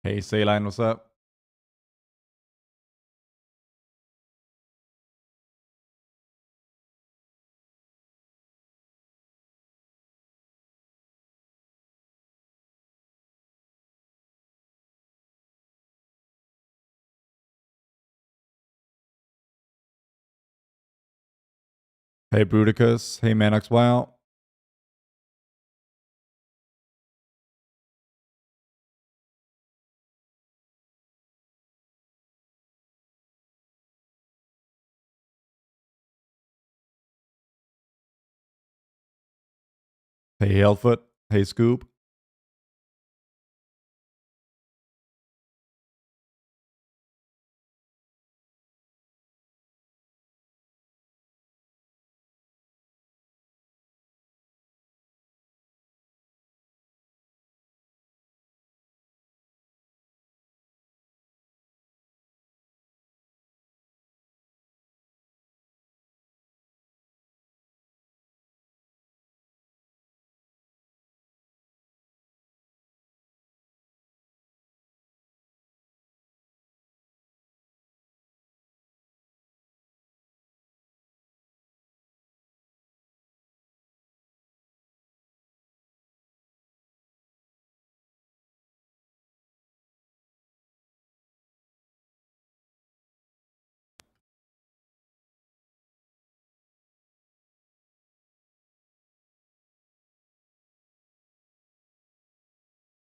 Hey, Sayline, what's up? Hey, Bruticus. Hey, Manox Wow. Hey, Hellfoot. Hey, Scoop.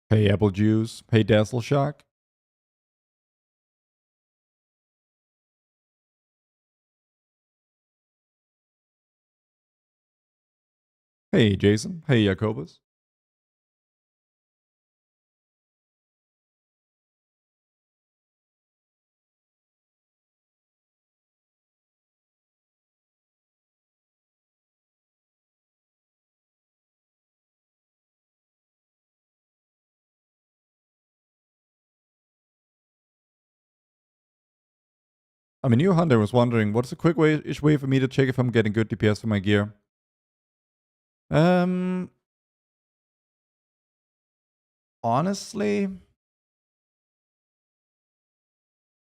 Hey, Apple Juice. Hey, Dazzle Shock. Hey, Jason. Hey, Jacobus. I mean, New Hunter was wondering, what's a quick way for me to check if I'm getting good DPS for my gear? Honestly,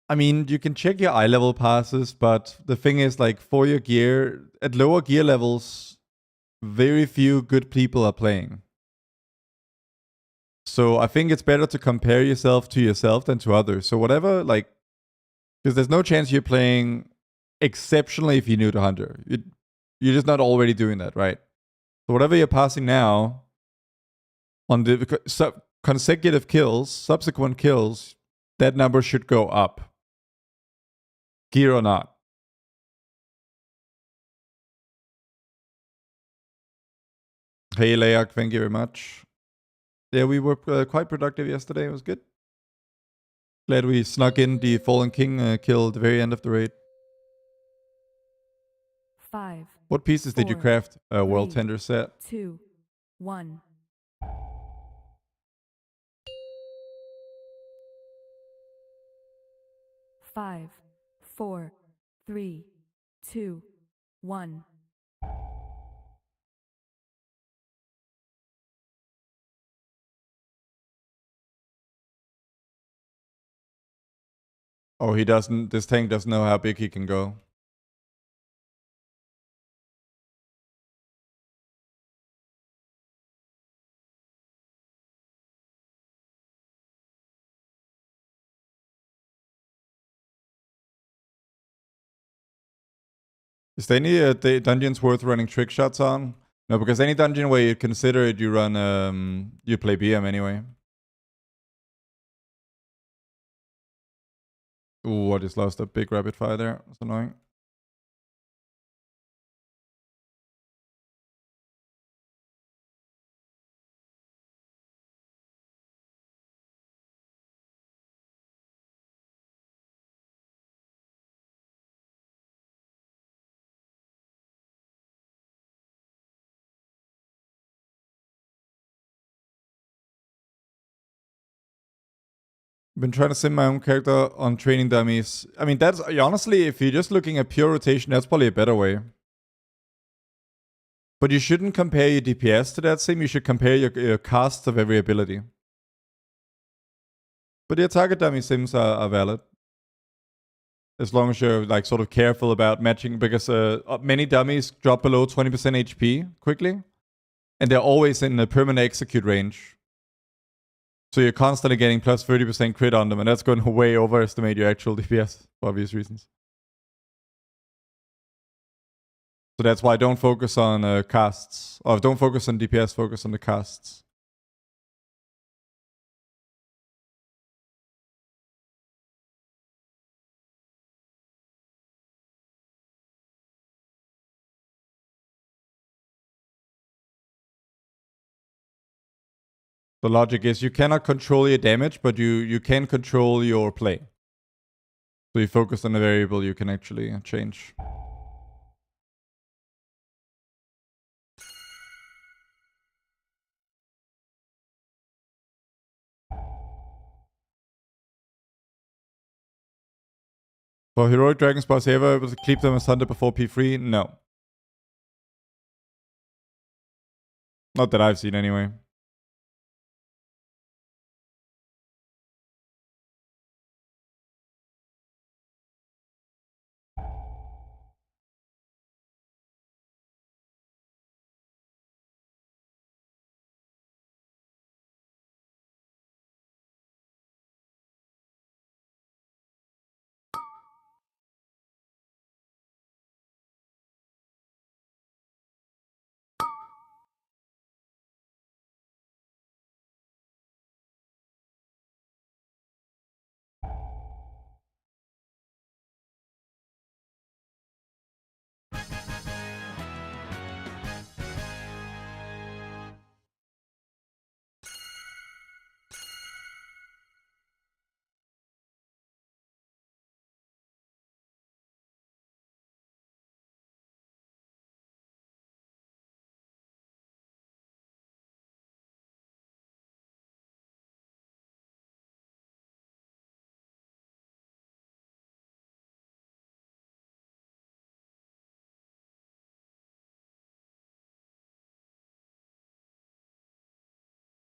I mean, you can check your eye level passes, but the thing is, like, for your gear, at lower gear levels, very few good people are playing. So I think it's better to compare yourself to yourself than to others. So whatever, like, because there's no chance you're playing exceptionally if you're new to Hunter. You're just not already doing that, right? So whatever you're passing now on the consecutive kills, subsequent kills, that number should go up. Gear or not. Hey, Leak, thank you very much. Yeah, we were quite productive yesterday. It was good. Glad we snuck in the Fallen King kill at the very end of the raid. 5. What pieces did you craft? World Tender set. 2, 1. Five, 4, 3, 2, 1. Oh, he doesn't. This tank doesn't know how big he can go. Is there any dungeons worth running trick shots on? No, because any dungeon where you consider it, you run you play BM anyway. Ooh, I just lost a big rapid fire there. That's annoying. Been trying to sim my own character on training dummies. I mean, that's honestly, if you're just looking at pure rotation, that's probably a better way. But you shouldn't compare your DPS to that sim. You should compare your casts of every ability. But your target dummy sims are valid. As long as you're like sort of careful about matching, because many dummies drop below 20% HP quickly. And they're always in the permanent execute range. So you're constantly getting plus 30% crit on them, and that's going to way overestimate your actual DPS for obvious reasons. So that's why don't focus on casts. Or don't focus on DPS, focus on the casts. The logic is you cannot control your damage, but you can control your play. So you focus on a variable you can actually change. For heroic dragons, was he ever able to keep them as hunter before P3? No. Not that I've seen anyway.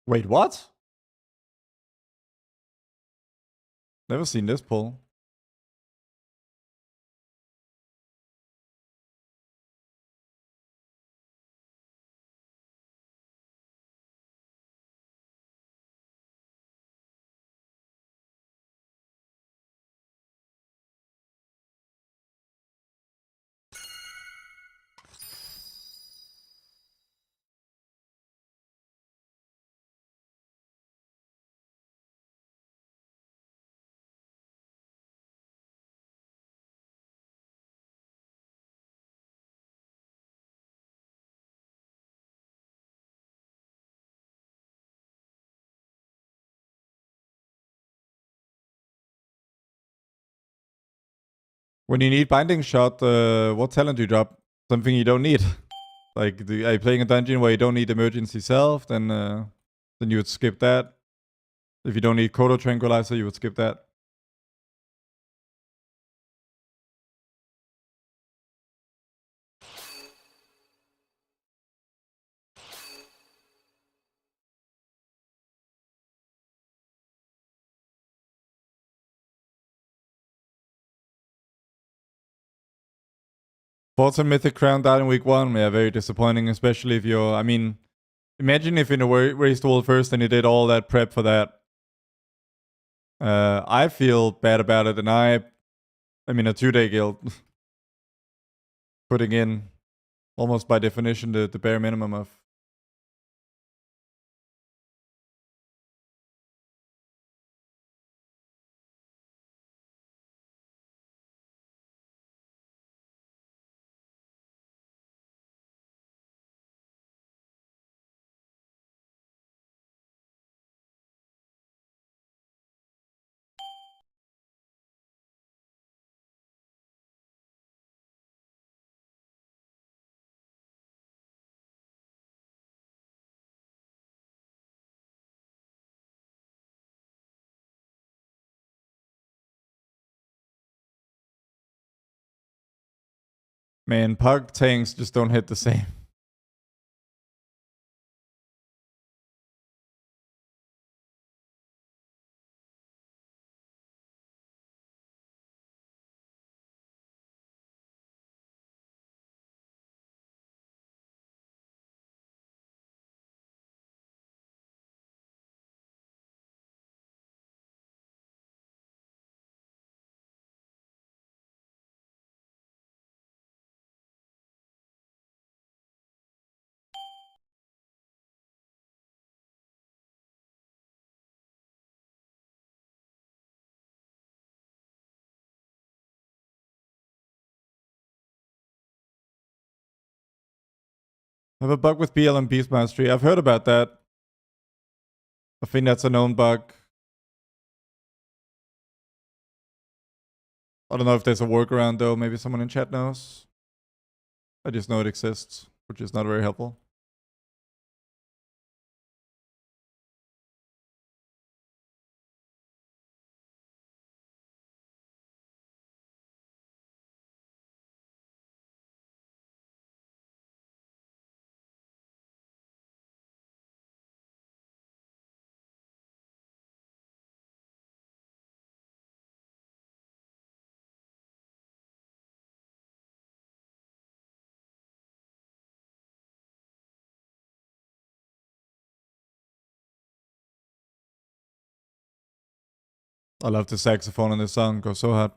Wait, what? Never seen this pull. When you need binding shot, what talent do you drop? Something you don't need. Like, are you playing a dungeon where you don't need emergency self? Then you would skip that. If you don't need Kodo Tranquilizer, you would skip that. Fought some Mythic Crown down in week 1. Yeah, very disappointing, especially if you're... I mean, imagine if in a race duel first and you did all that prep for that. I feel bad about it, and I mean, a 2-day guild. Putting in, almost by definition, the bare minimum of... Man, Pug tanks just don't hit the same. I have a bug with BL and Beast Mastery. I've heard about that. I think that's a known bug. I don't know if there's a workaround though. Maybe someone in chat knows. I just know it exists, which is not very helpful. I love the saxophone in this song. Goes so hard.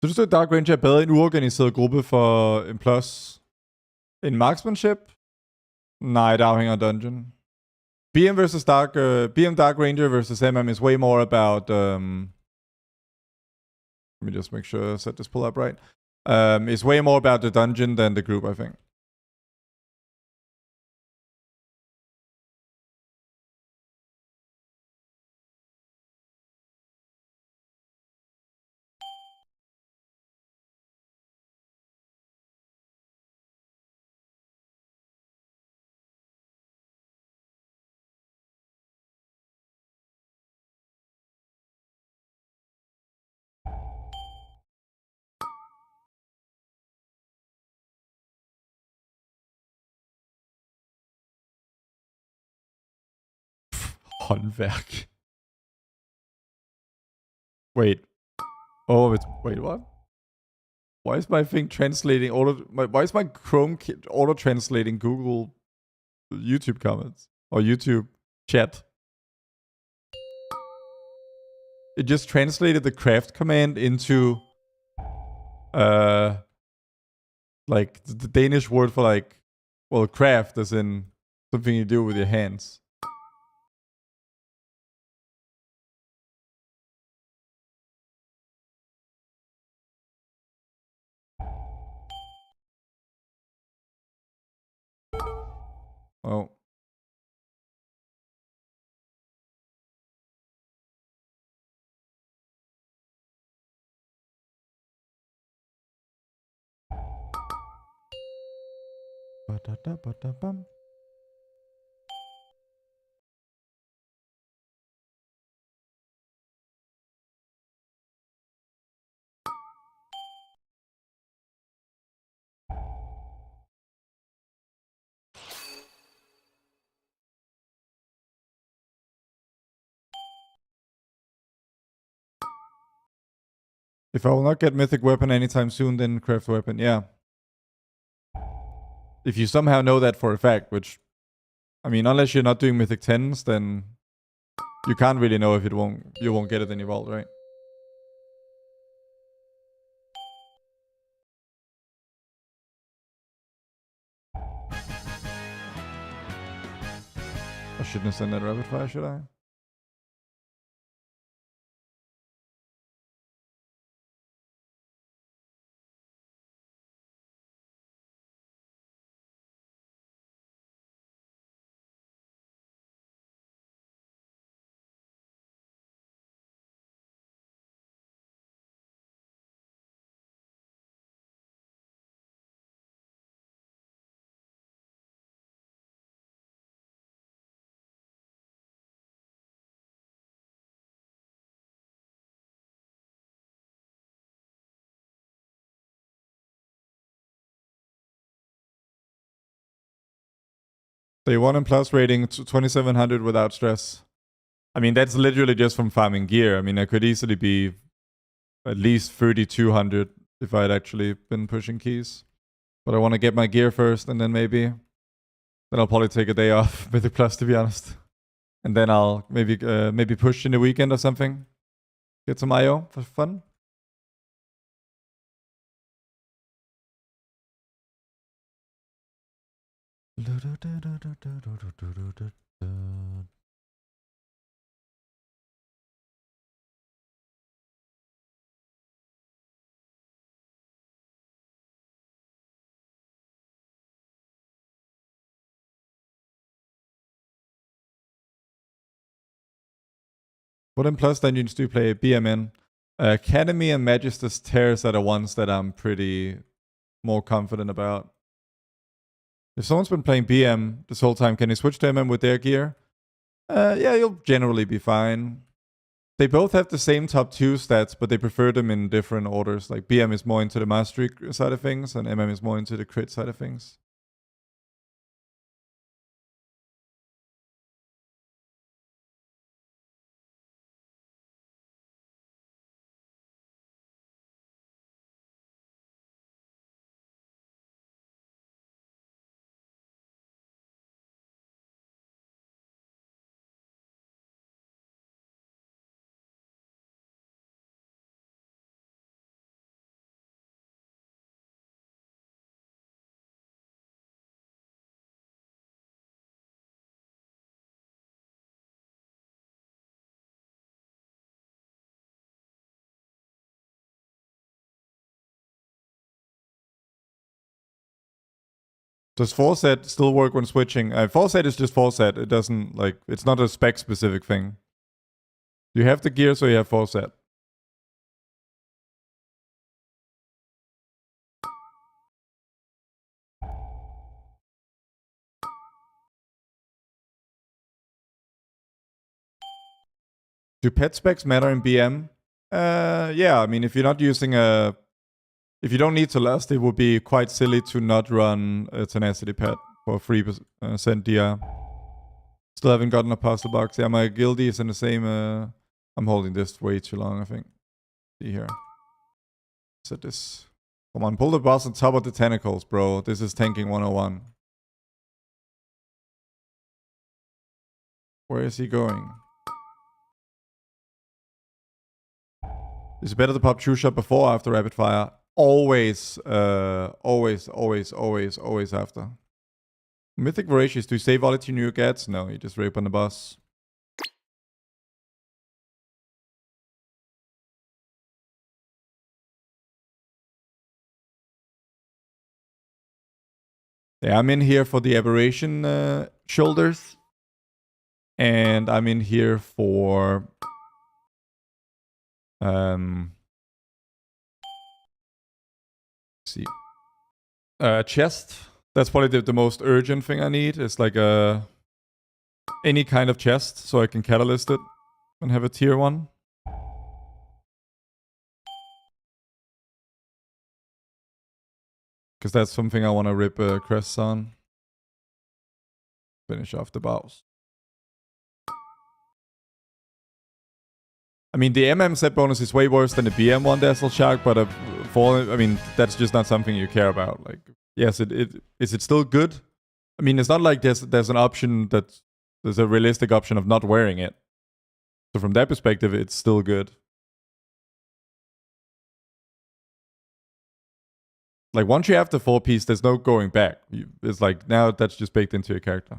Synes du, at Dark Ranger er bedre en uorganiseret gruppe for en plus? En marksmanship? Nej, det afhænger af dungeon. BM versus BM Dark Ranger versus MM is way more about let me just make sure I set this pull up right. It's way more about the dungeon than the group, I think. Håndværk. Wait. Oh, wait, what? Why is my thing translating why is my Chrome auto translating Google YouTube comments or YouTube chat? It just translated the craft command into like the Danish word for like, well, craft as in something you do with your hands. Oh. Ba-da-da-ba-da-bum. If I will not get Mythic weapon anytime soon, then craft weapon. Yeah. If you somehow know that for a fact, which, I mean, unless you're not doing Mythic 10s, then you can't really know if you won't get it in your vault, right? I shouldn't have sent that rapid fire, should I? Day 1 and plus rating 2700 without stress. I mean, that's literally just from farming gear. I mean, I could easily be at least 3200 if I'd actually been pushing keys. But I want to get my gear first, and then then I'll probably take a day off Mythic Plus, to be honest. And then I'll maybe push in the weekend or something. Get some IO for fun. What in plus dungeons do you play? BMN. Academy and Magister's Tears are the ones that I'm pretty more confident about. If someone's been playing BM this whole time, can you switch to MM with their gear? Yeah, you'll generally be fine. They both have the same top 2 stats, but they prefer them in different orders. Like BM is more into the mastery side of things, and MM is more into the crit side of things. Does Forset still work when switching? Forset is just Forset. It doesn't, like, it's not a spec specific thing. You have the gear, so you have Forset. Do pet specs matter in BM? Yeah, I mean, if you're not using if you don't need to last, it would be quite silly to not run a tenacity pet for 3% DR. Still haven't gotten a puzzle box. Yeah, my guildie is in the same. I'm holding this way too long, I think. See here. Set this. Come on, pull the boss on top of the tentacles, bro. This is tanking 101. Where is he going? Is it better to pop true shot before or after rapid fire? Always, always after. Mythic Voracious, do you save all it to new gets? No, you just rape on the boss. Yeah, I'm in here for the aberration shoulders. And I'm in here for see. Chest. That's probably the most urgent thing I need. It's like any kind of chest, so I can catalyst it and have a tier 1. Because that's something I want to rip crests on. Finish off the boss. I mean, the MM set bonus is way worse than the BM one, Dazzle Shark, but I mean, that's just not something you care about. Like, yes, is it still good? I mean, it's not like there's an option there's a realistic option of not wearing it. So from that perspective, it's still good. Like, once you have the 4-piece, there's no going back. It's like, now that's just baked into your character.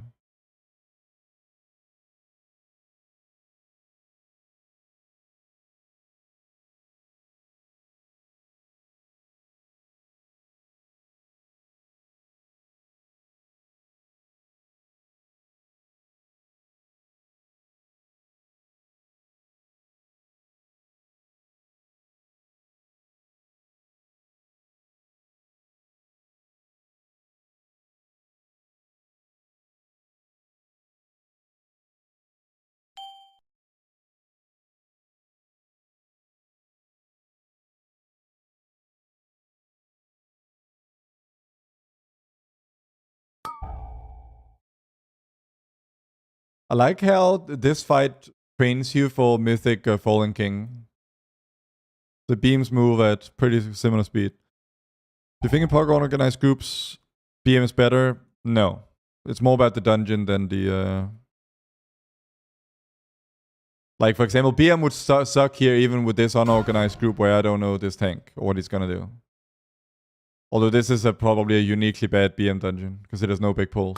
I like how this fight trains you for Mythic Fallen King. The beams move at pretty similar speed. Do you think in poker organized groups, BM is better? No. It's more about the dungeon than the... Like, for example, BM would suck here even with this unorganized group where I don't know this tank or what he's gonna do. Although this is probably a uniquely bad BM dungeon because it has no big pulls.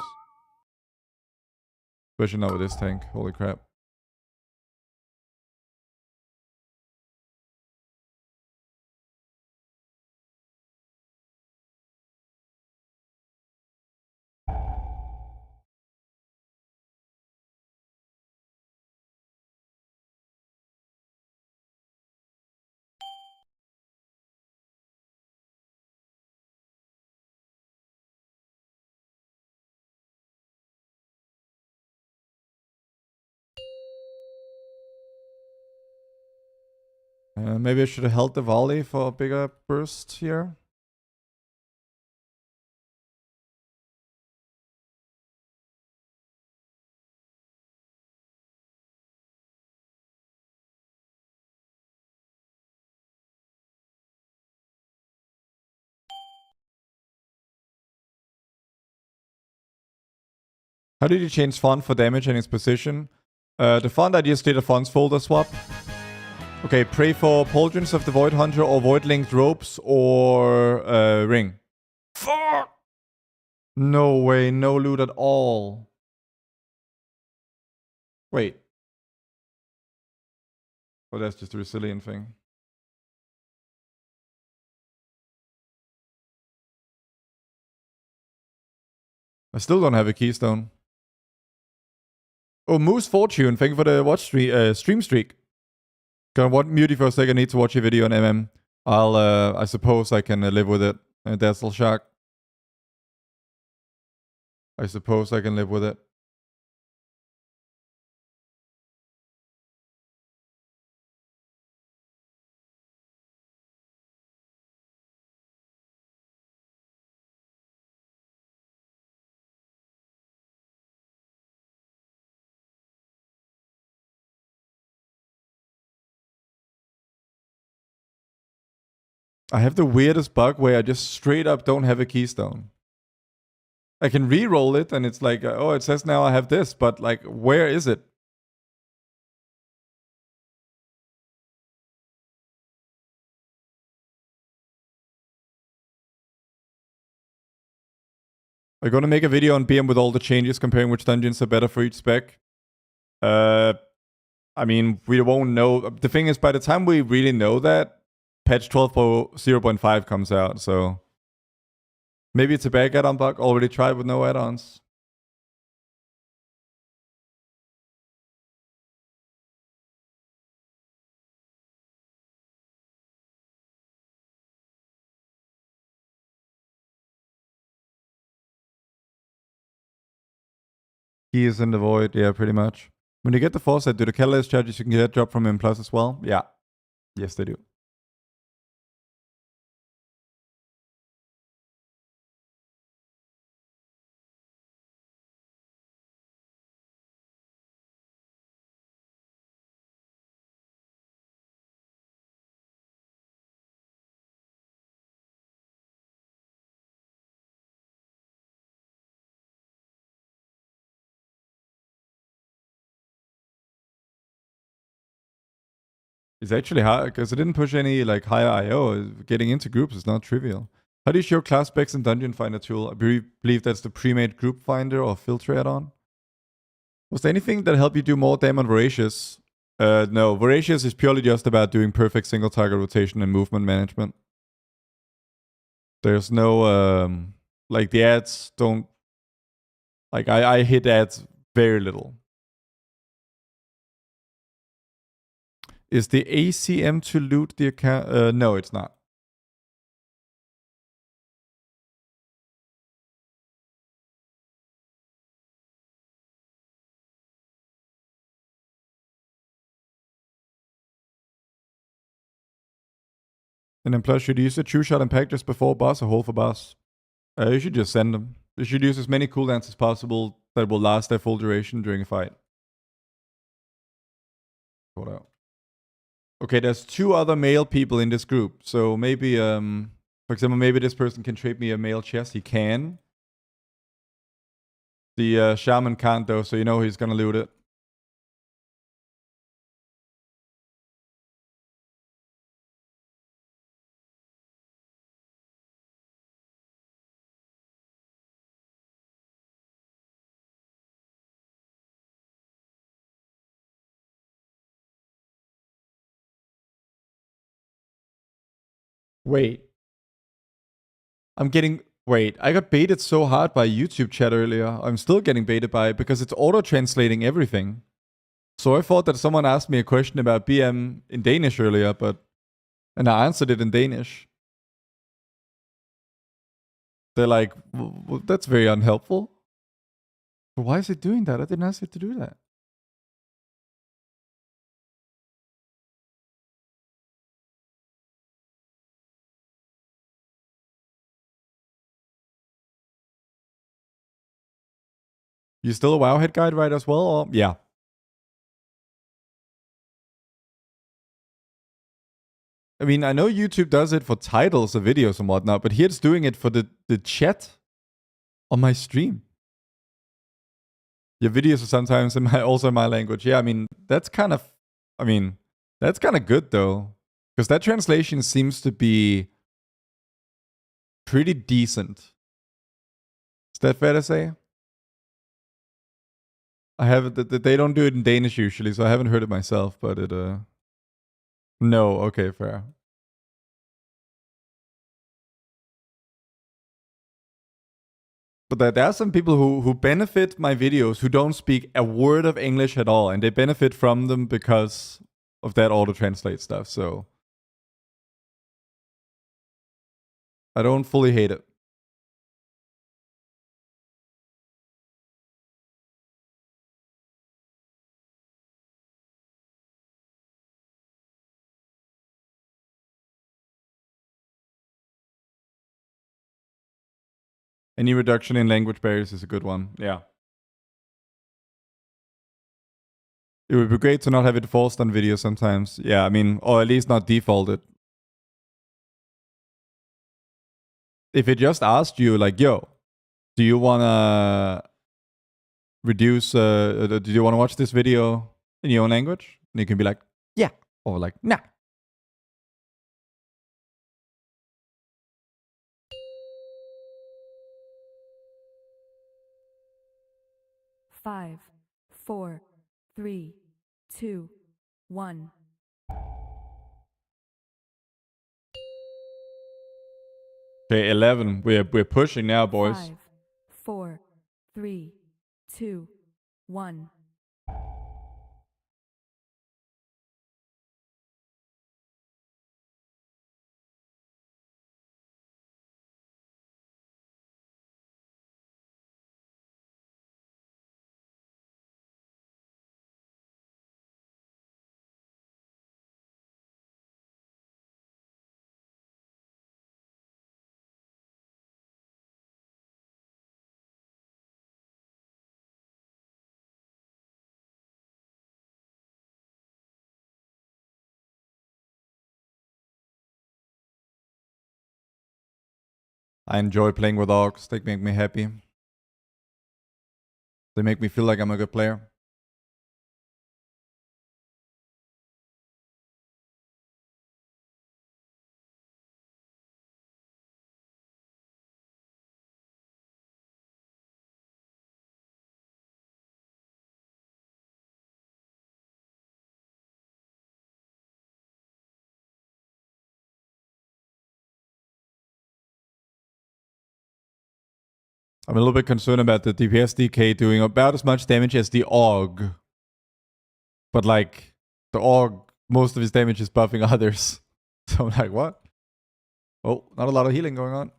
Especially not with this tank. Holy crap. Maybe I should have held the volley for a bigger burst here. How did you change font for damage and its position? The font I just did a fonts folder swap. Okay, pray for Pauldrons of the Void Hunter or Void Linked Ropes or Ring. Fuck! No way, no loot at all. Wait. Oh, that's just a resilient thing. I still don't have a keystone. Oh, Moose Fortune, thank you for the watch stream streak. Gonna mute you for a second. I need to watch a video on MM. I suppose I can live with it. That's all shock. I suppose I can live with it. I have the weirdest bug where I just straight up don't have a keystone. I can re-roll it and it's like, oh, it says now I have this, but like, where is it? I'm gonna make a video on BM with all the changes, comparing which dungeons are better for each spec. I mean, we won't know. The thing is, by the time we really know that, patch 12.0.5 comes out, so maybe it's a bad add-on bug. Already tried with no add-ons. He is in the void, yeah, pretty much. When you get the foresight, do the catalyst charges you can get drop from M plus as well? Yeah. Yes, they do. It's actually hard because it didn't push any like higher IO. Getting into groups is not trivial. How do you show class specs in Dungeon Finder tool? I believe that's the pre-made group finder or filter add-on. Was there anything that helped you do more damn on Voracious? No, Voracious is purely just about doing perfect single target rotation and movement management. There's no like the ads don't like I hit ads very little. Is the ACM to loot the account? No, it's not. And then plus, should you use a true shot and pack just before boss or hold for boss? You should just send them. You should use as many cooldowns as possible that will last their full duration during a fight. Sort out. Okay, there's 2 other male people in this group. So maybe, for example, maybe this person can trade me a male chest. He can. The shaman can't though, so you know he's gonna loot it. Wait. Wait, I got baited so hard by YouTube chat earlier. I'm still getting baited by it because it's auto-translating everything. So I thought that someone asked me a question about BM in Danish earlier, and I answered it in Danish. They're like, that's very unhelpful. But why is it doing that? I didn't ask it to do that. You still a Wowhead guide, right, as well? Or? Yeah. I mean, I know YouTube does it for titles of videos and whatnot, but here it's doing it for the chat on my stream. Your videos are sometimes also in my language. Yeah, I mean, that's kind of good though. Because that translation seems to be pretty decent. Is that fair to say? I haven't. They don't do it in Danish usually, so I haven't heard it myself. But it. No. Okay. Fair. But there are some people who benefit my videos who don't speak a word of English at all, and they benefit from them because of that auto translate stuff. So I don't fully hate it. Any reduction in language barriers is a good one. Yeah. It would be great to not have it forced on video sometimes. Yeah, I mean, or at least not defaulted. If it just asked you, like, yo, do you want to reduce, do you want to watch this video in your own language? And you can be like, yeah, or like, nah. Five, four, three, two, one. Okay, 11. We're pushing now, boys. 5, 4, 3, 2, 1. I enjoy playing with orcs. They make me happy. They make me feel like I'm a good player. I'm a little bit concerned about the DPS DK doing about as much damage as the Org. But like, the Org, most of his damage is buffing others. So I'm like, what? Oh, not a lot of healing going on.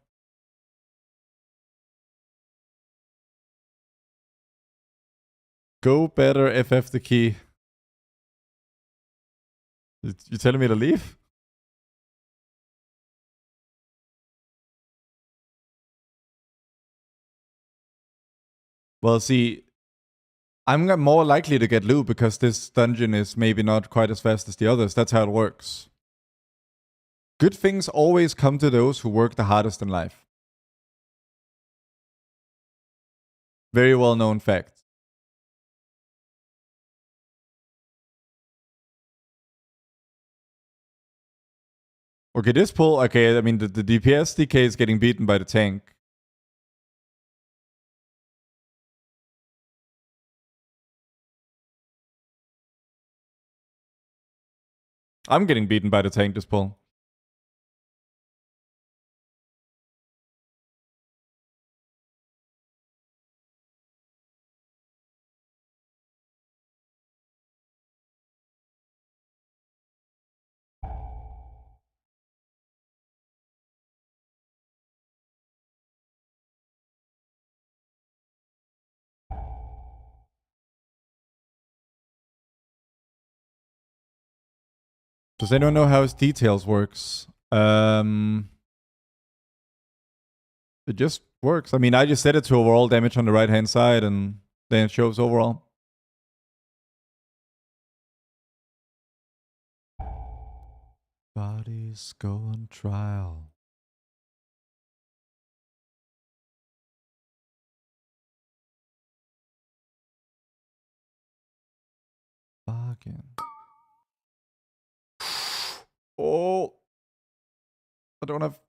Go better FF the key. You telling me to leave? Well, see, I'm more likely to get loot because this dungeon is maybe not quite as fast as the others. That's how it works. Good things always come to those who work the hardest in life. Very well known fact. Okay, this pull, okay, I mean, the DPS DK is getting beaten by the tank. I'm getting beaten by the tank this pull. Does anyone know how his details works? It just works. I mean, I just set it to overall damage on the right-hand side, and then it shows overall. Bodies go on trial. Fucking. Oh. I don't have...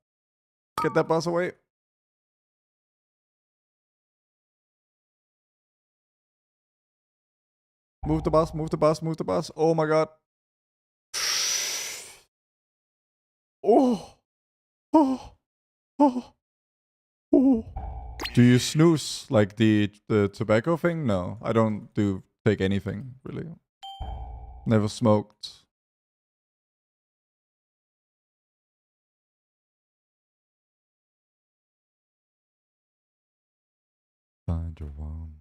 Get that boss away. Move the boss, move the boss, move the boss. Oh my god. Oh. Oh. Oh. Oh. Do you snooze like the tobacco thing? No, I don't take anything, really. Never smoked. Find your one.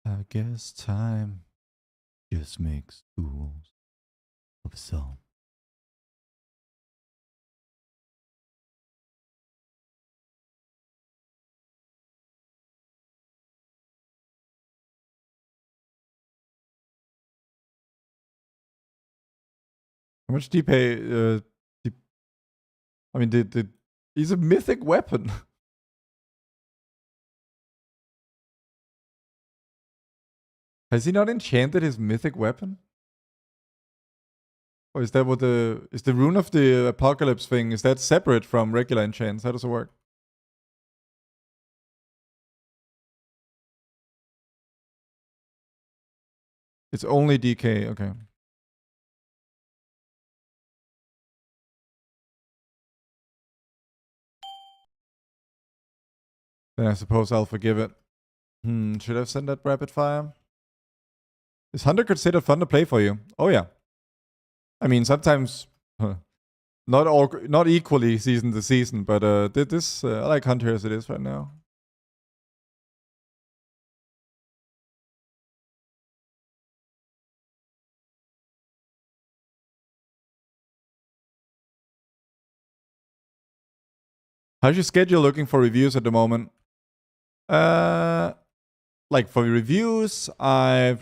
I guess time just makes fools of some. How much do you pay? I mean, he's a mythic weapon. Has he not enchanted his mythic weapon? Or is that what is the rune of the apocalypse thing, is that separate from regular enchants? How does it work? It's only DK, okay. Then I suppose I'll forgive it. Should I have sent that rapid fire? Is Hunter considered fun to play for you? Oh yeah. I mean, sometimes not equally season to season, but I like Hunter as it is right now. How's your schedule looking for reviews at the moment? Like for reviews, I'm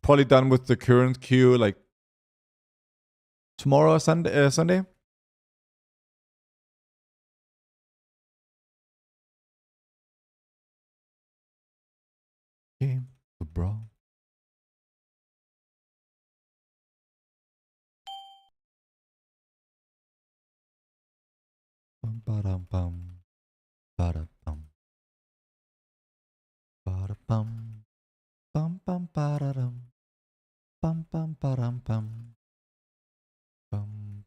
probably done with the current queue like tomorrow or Sunday. Game for bro. Bum ba-dum bum. Ba-da-bum. Ba-da-bum. Bum bum ba-da-dum. Bum bum ba-dum bum. Bum.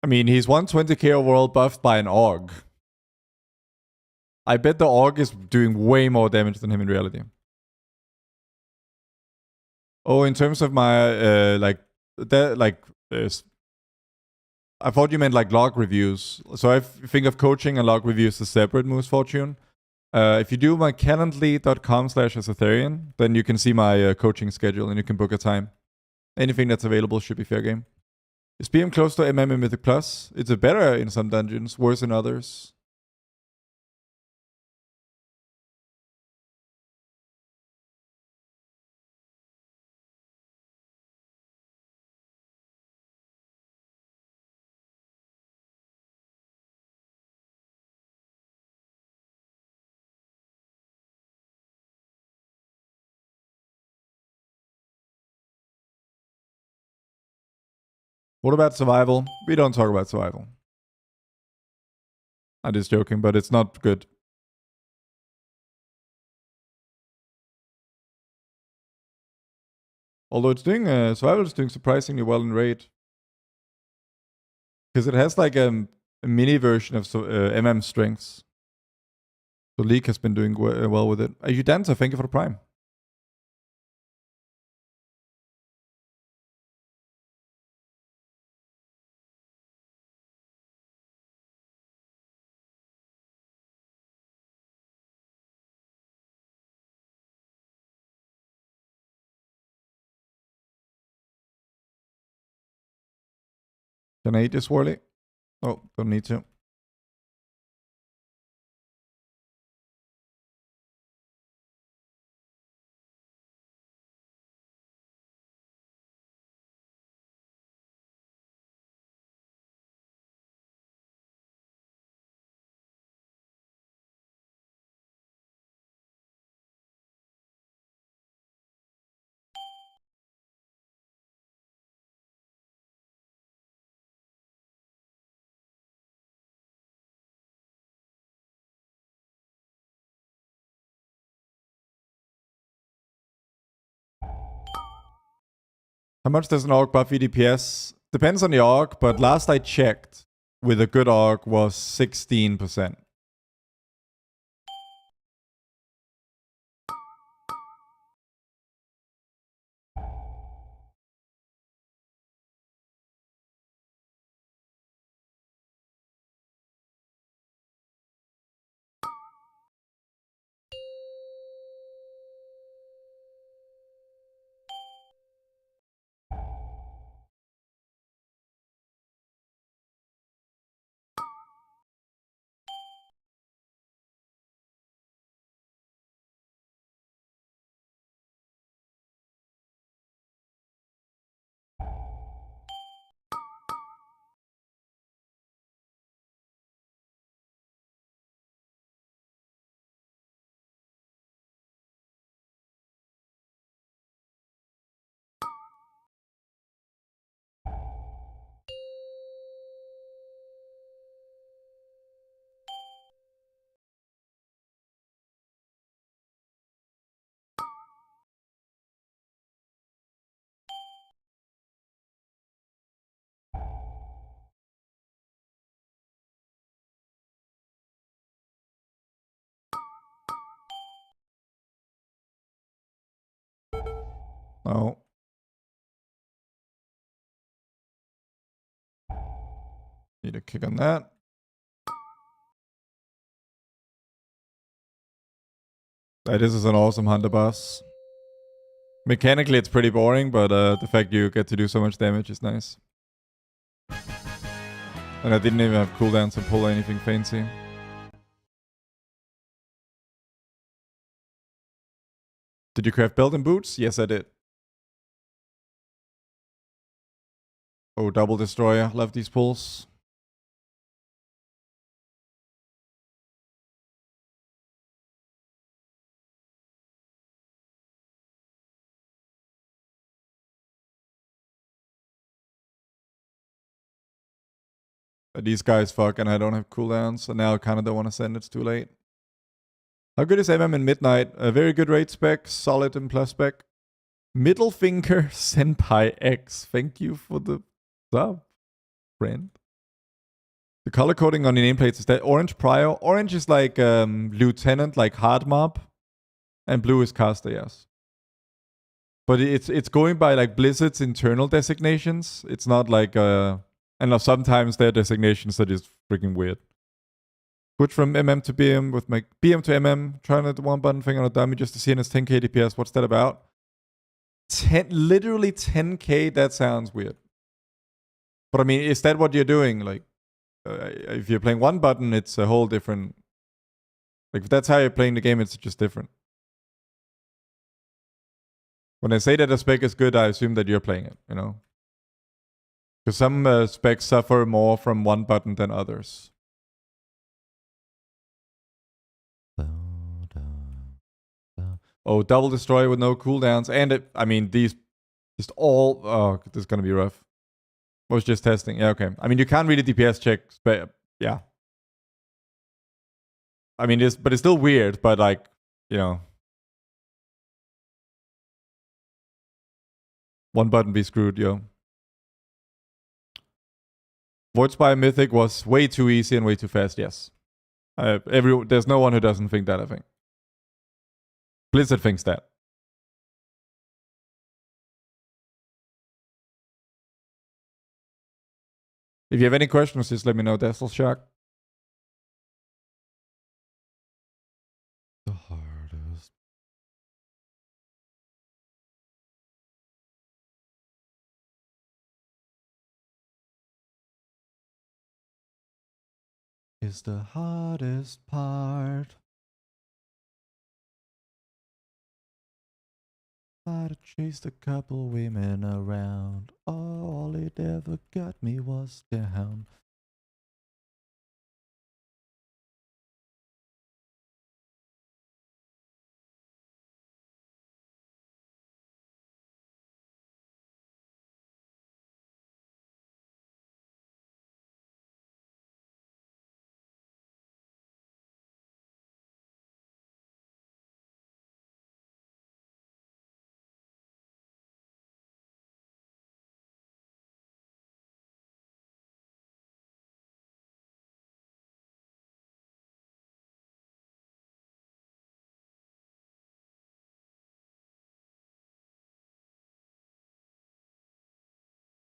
I mean, he's 120k overall buffed by an Aug. I bet the Aug is doing way more damage than him in reality. Oh, in terms of my I thought you meant like log reviews. So I think of coaching and log reviews as separate moves, Fortune. If you do my calendly.com/Azortharion, then you can see my coaching schedule and you can book a time. Anything that's available should be fair game. Is BM close to MM in Mythic Plus? It's a better in some dungeons, worse in others. What about survival? We don't talk about survival. I'm just joking, but it's not good. Although it's doing, survival is doing surprisingly well in raid. Because it has like a mini version of MM strengths. So League has been doing well with it. You Dancer, thank you for the prime. Can I eat this Worley? Oh, don't need to. How much does an orc buff EDPS? Depends on the orc, but last I checked, with a good orc was 16%. Oh. Need a kick on that. This is an awesome hunter boss. Mechanically, it's pretty boring, but the fact you get to do so much damage is nice. And I didn't even have cooldowns to pull anything fancy. Did you craft belt and boots? Yes, I did. Oh, double destroyer. Love these pulls. But these guys fuck, and I don't have cooldowns, so now I kind of don't want to send. It's too late. How good is MM in Midnight? A very good rate spec, solid in plus spec. Middle finger Senpai X. Thank you for the sub, friend. The color coding on the nameplates is that orange prior. Orange is like lieutenant, like hard mob, and blue is caster, yes. But it's going by like Blizzard's internal designations. It's not like and sometimes their designations are just freaking weird. Switch from MM to BM with my BM to MM, trying the one button thing on a dummy just to see in its 10k DPS. What's that about? Literally 10k, that sounds weird. But I mean, is that what you're doing? Like, if you're playing one button, it's a whole different... Like, if that's how you're playing the game, it's just different. When I say that a spec is good, I assume that you're playing it, you know? Because some specs suffer more from one button than others. Oh, double destroy with no cooldowns. And I mean, these just all... Oh, this is going to be rough. I was just testing. Yeah, okay. I mean, you can't really DPS check. Yeah. I mean, but it's still weird, but like, you know. One button be screwed, yo. Void Spy Mythic was way too easy and way too fast, yes. There's no one who doesn't think that, I think. Blizzard thinks that. If you have any questions, just let me know, Dazzle Shark. The hardest. Is the hardest part. I chased a couple women around. All it ever got me was down.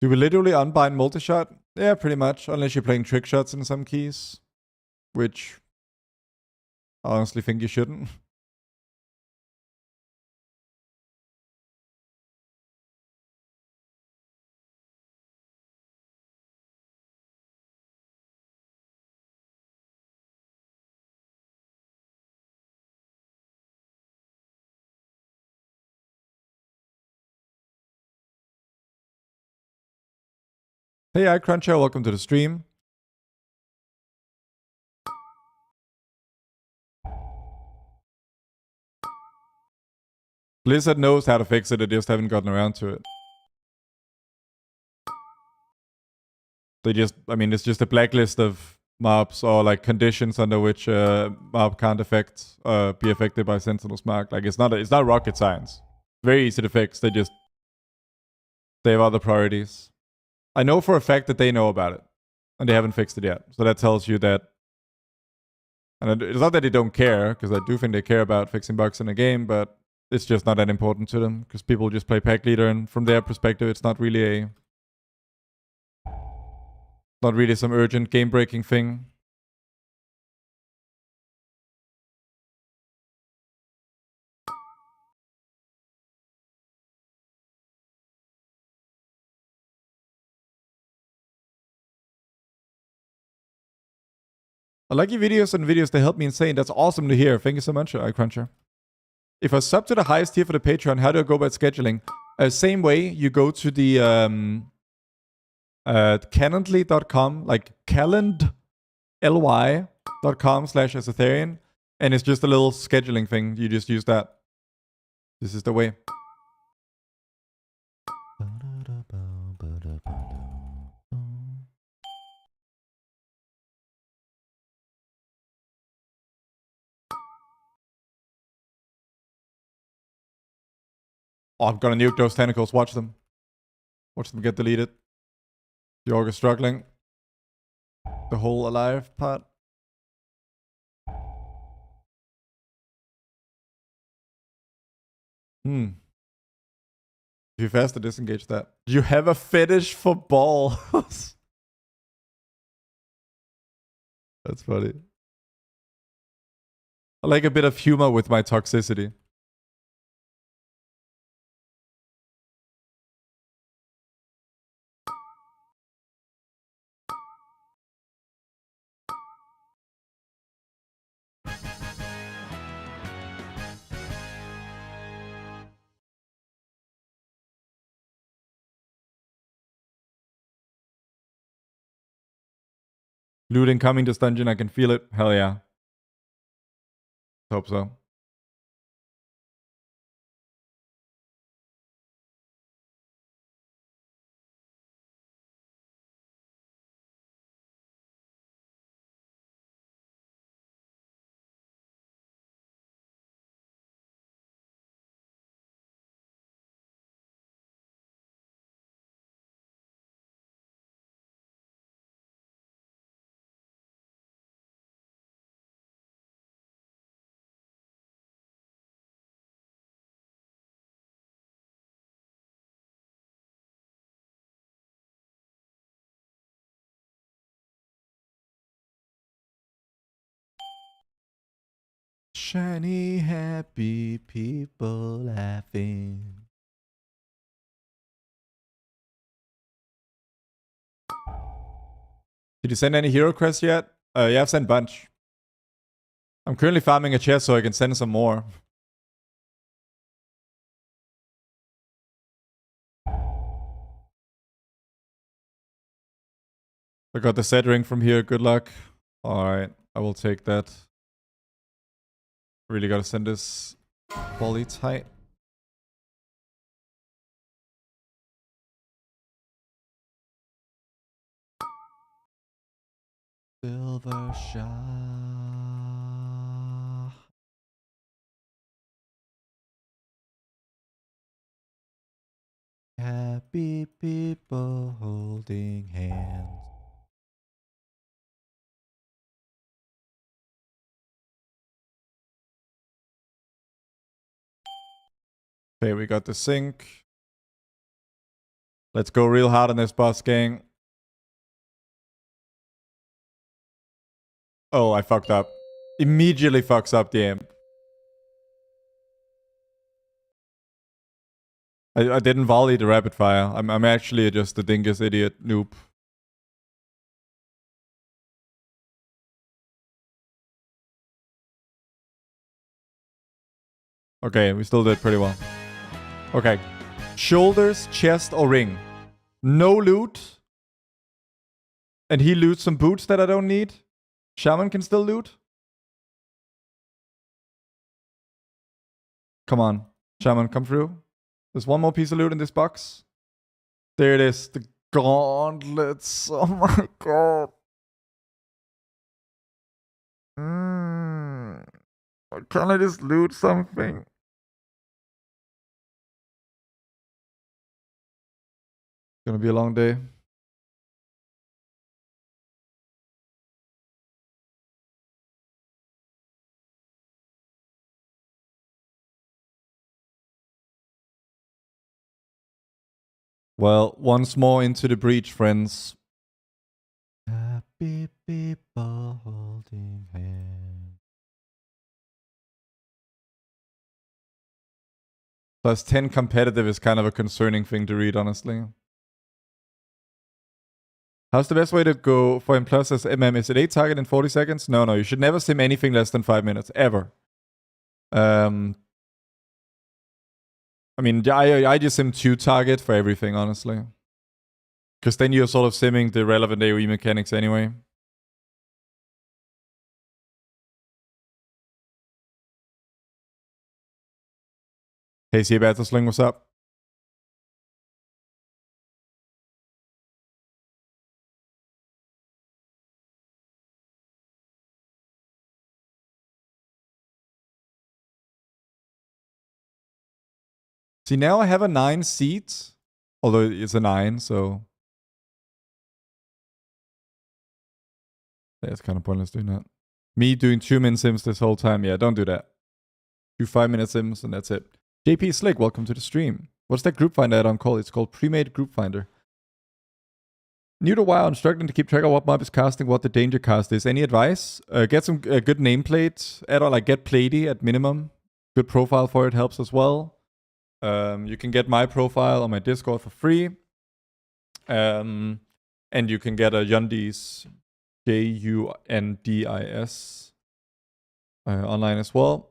Do we literally unbind multi-shot? Yeah, pretty much. Unless you're playing trick shots in some keys. Which I honestly think you shouldn't. Hey, iCruncher, welcome to the stream. Blizzard knows how to fix it, they just haven't gotten around to it. They just, I mean, it's just a blacklist of mobs or like conditions under which mob can't be affected by Sentinel's mark. Like it's not rocket science. Very easy to fix. They have other priorities. I know for a fact that they know about it and they haven't fixed it yet. So that tells you that, and it's not that they don't care, because I do think they care about fixing bugs in a game, but it's just not that important to them because people just play pack leader, and from their perspective, it's not really some urgent game-breaking thing. I like your videos and videos. They help me insane. That's awesome to hear. Thank you so much, iCruncher. If I sub to the highest tier for the Patreon, how do I go about scheduling? Same way, you go to the calendly.com, like calendly.com/Azortharion, and it's just a little scheduling thing. You just use that. This is the way. Oh, I'm gonna nuke those tentacles. Watch them. Watch them get deleted. York is struggling. The whole alive part. If you faster disengage that. You have a fetish for balls. That's funny. I like a bit of humor with my toxicity. Looting coming this dungeon, I can feel it. Hell yeah. Hope so. Shiny, happy people laughing. Did you send any hero quests yet? Yeah, I've sent a bunch. I'm currently farming a chest so I can send some more. I got the set ring from here. Good luck. Alright, I will take that. Really gotta send this volley tight. Silver Shah. Happy people holding hands. Okay, we got the sink. Let's go real hard on this boss, gang. Oh, I fucked up. Immediately fucks up the amp. I didn't volley the rapid fire. I'm actually just a dingus idiot noob. Okay, we still did pretty well. Okay. Shoulders, chest, or ring. No loot. And he loots some boots that I don't need. Shaman can still loot. Come on. Shaman, come through. There's one more piece of loot in this box. There it is. The gauntlets. Oh my god. Can I just loot something? Gonna be a long day. Well, once more into the breach, friends. Happy people holding hands. Plus 10 competitive is kind of a concerning thing to read, honestly. How's the best way to go for M plus as MM? Is it 8 target in 40 seconds? No, you should never sim anything less than 5 minutes, ever. I mean, I just sim 2 target for everything, honestly. Because then you're sort of simming the relevant AoE mechanics anyway. Hey, see about Sling, what's up? See, now I have a 9 seat. Although it's a 9, so... Yeah, it's kind of pointless doing that. Me doing 2-min sims this whole time. Yeah, don't do that. Do 5-minute sims and that's it. JP Slick, welcome to the stream. What's that group finder add-on called? It's called Premade Group Finder. New to WoW, I'm struggling to keep track of what mob is casting, what the danger cast is. Any advice? Get some good nameplate. Add on like get Plady at minimum. Good profile for it helps as well. You can get my profile on my Discord for free. And you can get a Yundis, Jundis, online as well.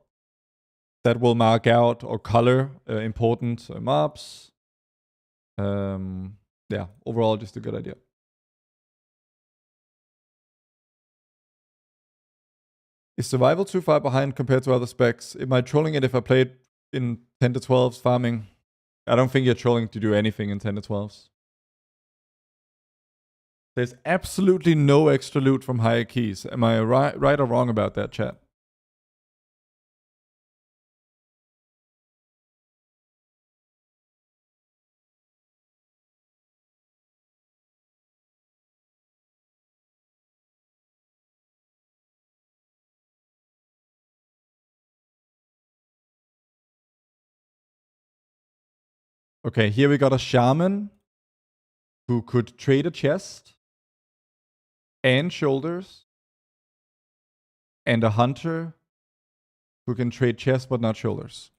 That will mark out or color important mobs. Yeah, overall just a good idea. Is survival too far behind compared to other specs? Am I trolling it if I played in 10 to 12s farming? I don't think you're trolling to do anything in 10 to 12s. There's absolutely no extra loot from higher keys. Am I right or wrong about that, chat? Okay, here we got a shaman who could trade a chest and shoulders, and a hunter who can trade chest but not shoulders.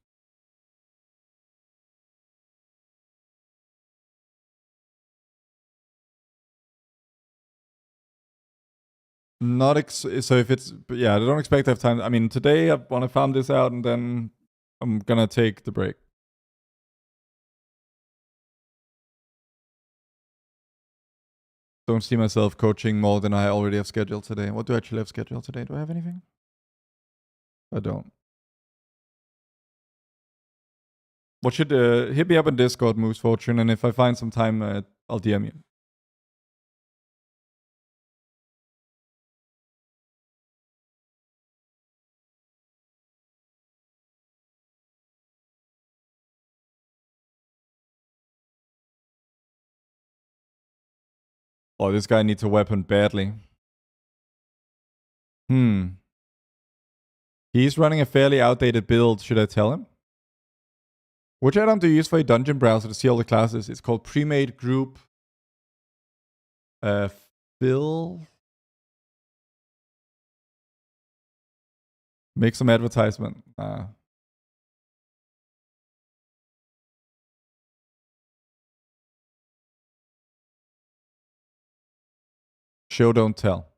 So if it's, yeah, I don't expect to have time. I mean, today I want to farm this out and then I'm gonna take the break. Don't see myself coaching more than I already have scheduled today. What do I actually have scheduled today? Do I have anything? I don't. What should hit me up in Discord, Moose Fortune, and if I find some time, I'll DM you. Oh, this guy needs a weapon badly. He's running a fairly outdated build. Should I tell him? Which add-on do you use for a dungeon browser to see all the classes? It's called Premade Group. Phil. Make some advertisement. Show, don't tell.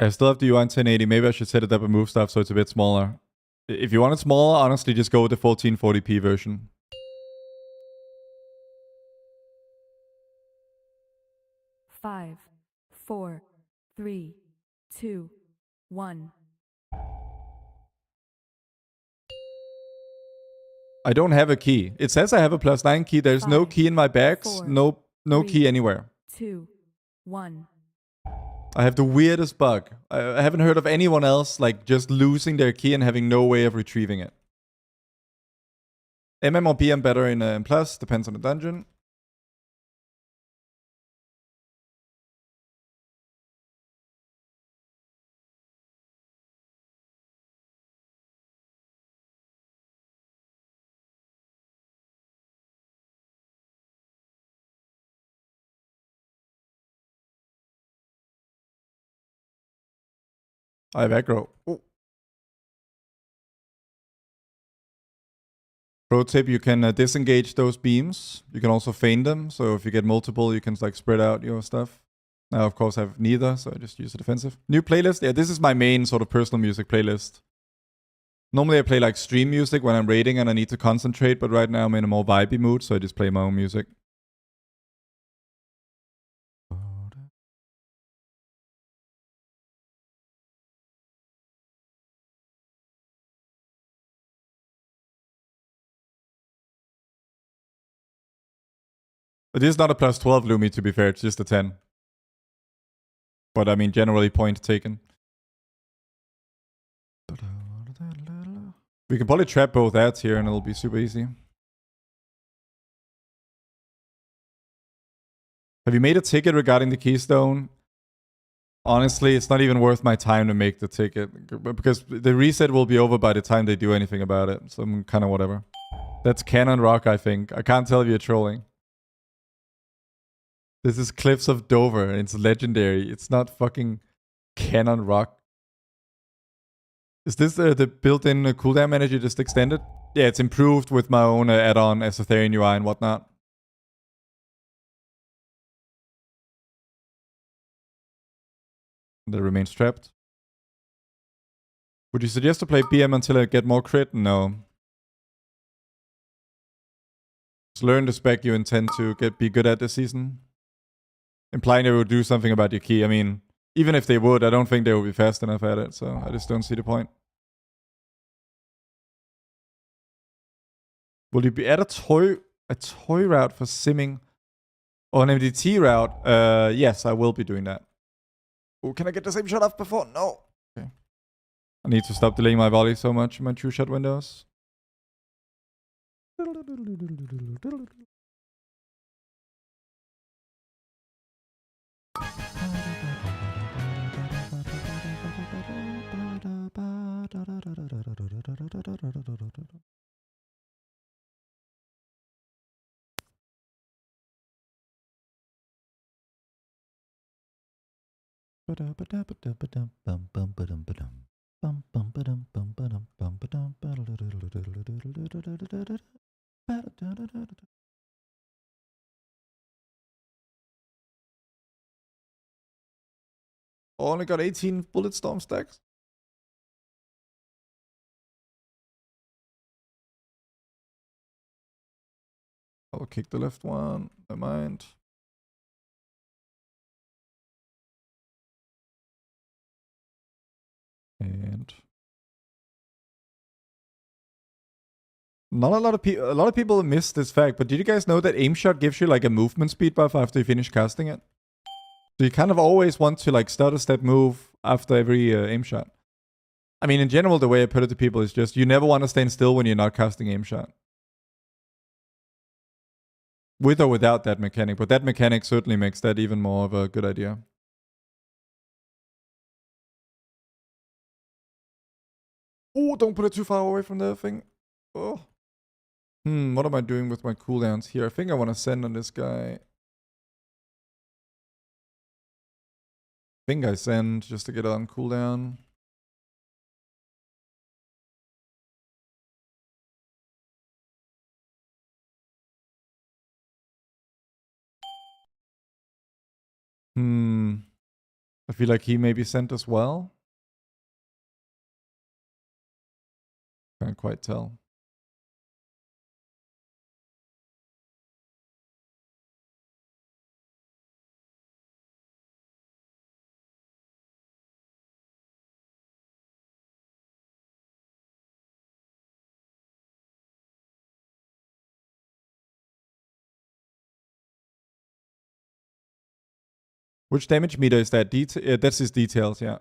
I still have the UI in 1080. Maybe I should set it up and move stuff so it's a bit smaller. If you want it smaller, honestly, just go with the 1440p version. Five, 4, 3, 2, 1. I don't have a key. It says I have a +9 key. There's no key in my bags. No key anywhere. 2, 1. I have the weirdest bug. I haven't heard of anyone else like just losing their key and having no way of retrieving it. MM or BM better in plus, depends on the dungeon. I have aggro. Ooh. Pro tip, you can disengage those beams. You can also feign them. So if you get multiple, you can like spread out your stuff. Now, of course, I have neither, so I just use a defensive. New playlist? Yeah, this is my main sort of personal music playlist. Normally I play like stream music when I'm raiding and I need to concentrate, but right now I'm in a more vibey mood, so I just play my own music. It is not a +12 Lumi, to be fair, it's just a 10. But I mean, generally point taken. We can probably trap both ads here and it'll be super easy. Have you made a ticket regarding the keystone? Honestly, it's not even worth my time to make the ticket because the reset will be over by the time they do anything about it. So I'm kind of whatever. That's Canon Rock, I think. I can't tell if you're trolling. This is Cliffs of Dover. It's legendary. It's not fucking Canon Rock. Is this the built-in cooldown manager just extended? Yeah, it's improved with my own add-on Azortharion UI and whatnot. That remains trapped. Would you suggest to play BM until I get more crit? No. Just learn the spec you intend to be good at this season. Implying they would do something about your key. I mean, even if they would, I don't think they would be fast enough at it, so I just don't see the point. Will you be at a toy route for simming or an MDT route? Yes, I will be doing that. Oh, can I get the same shot off before? No. Okay. I need to stop delaying my volley so much in my true shot windows. Only got 18 bullet storm stacks. I'll kick the left one. Never mind. And not a lot of people miss this fact, but did you guys know that aim shot gives you like a movement speed buff after you finish casting it? So you kind of always want to like start a step move after every aim shot. I mean, in general, the way I put it to people is just you never want to stand still when you're not casting aim shot. With or without that mechanic, but that mechanic certainly makes that even more of a good idea. Oh, don't put it too far away from the thing. Oh. What am I doing with my cooldowns here? I think I want to send on this guy. I think I send just to get on cooldown. I feel like he maybe sent as well. Can't quite tell. Which damage meter is that? That's his details, yeah.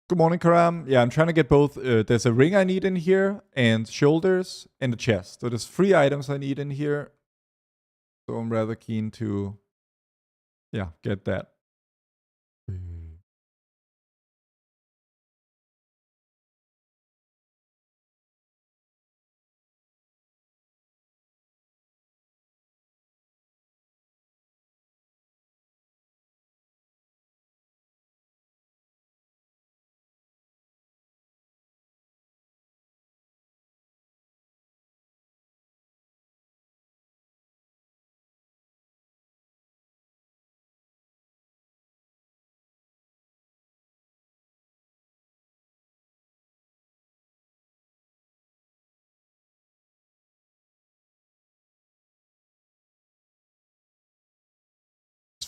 Good morning, Karam. Yeah, I'm trying to get both. There's a ring I need in here, and shoulders, and a chest. So there's 3 items I need in here. So I'm rather keen to, yeah, get that.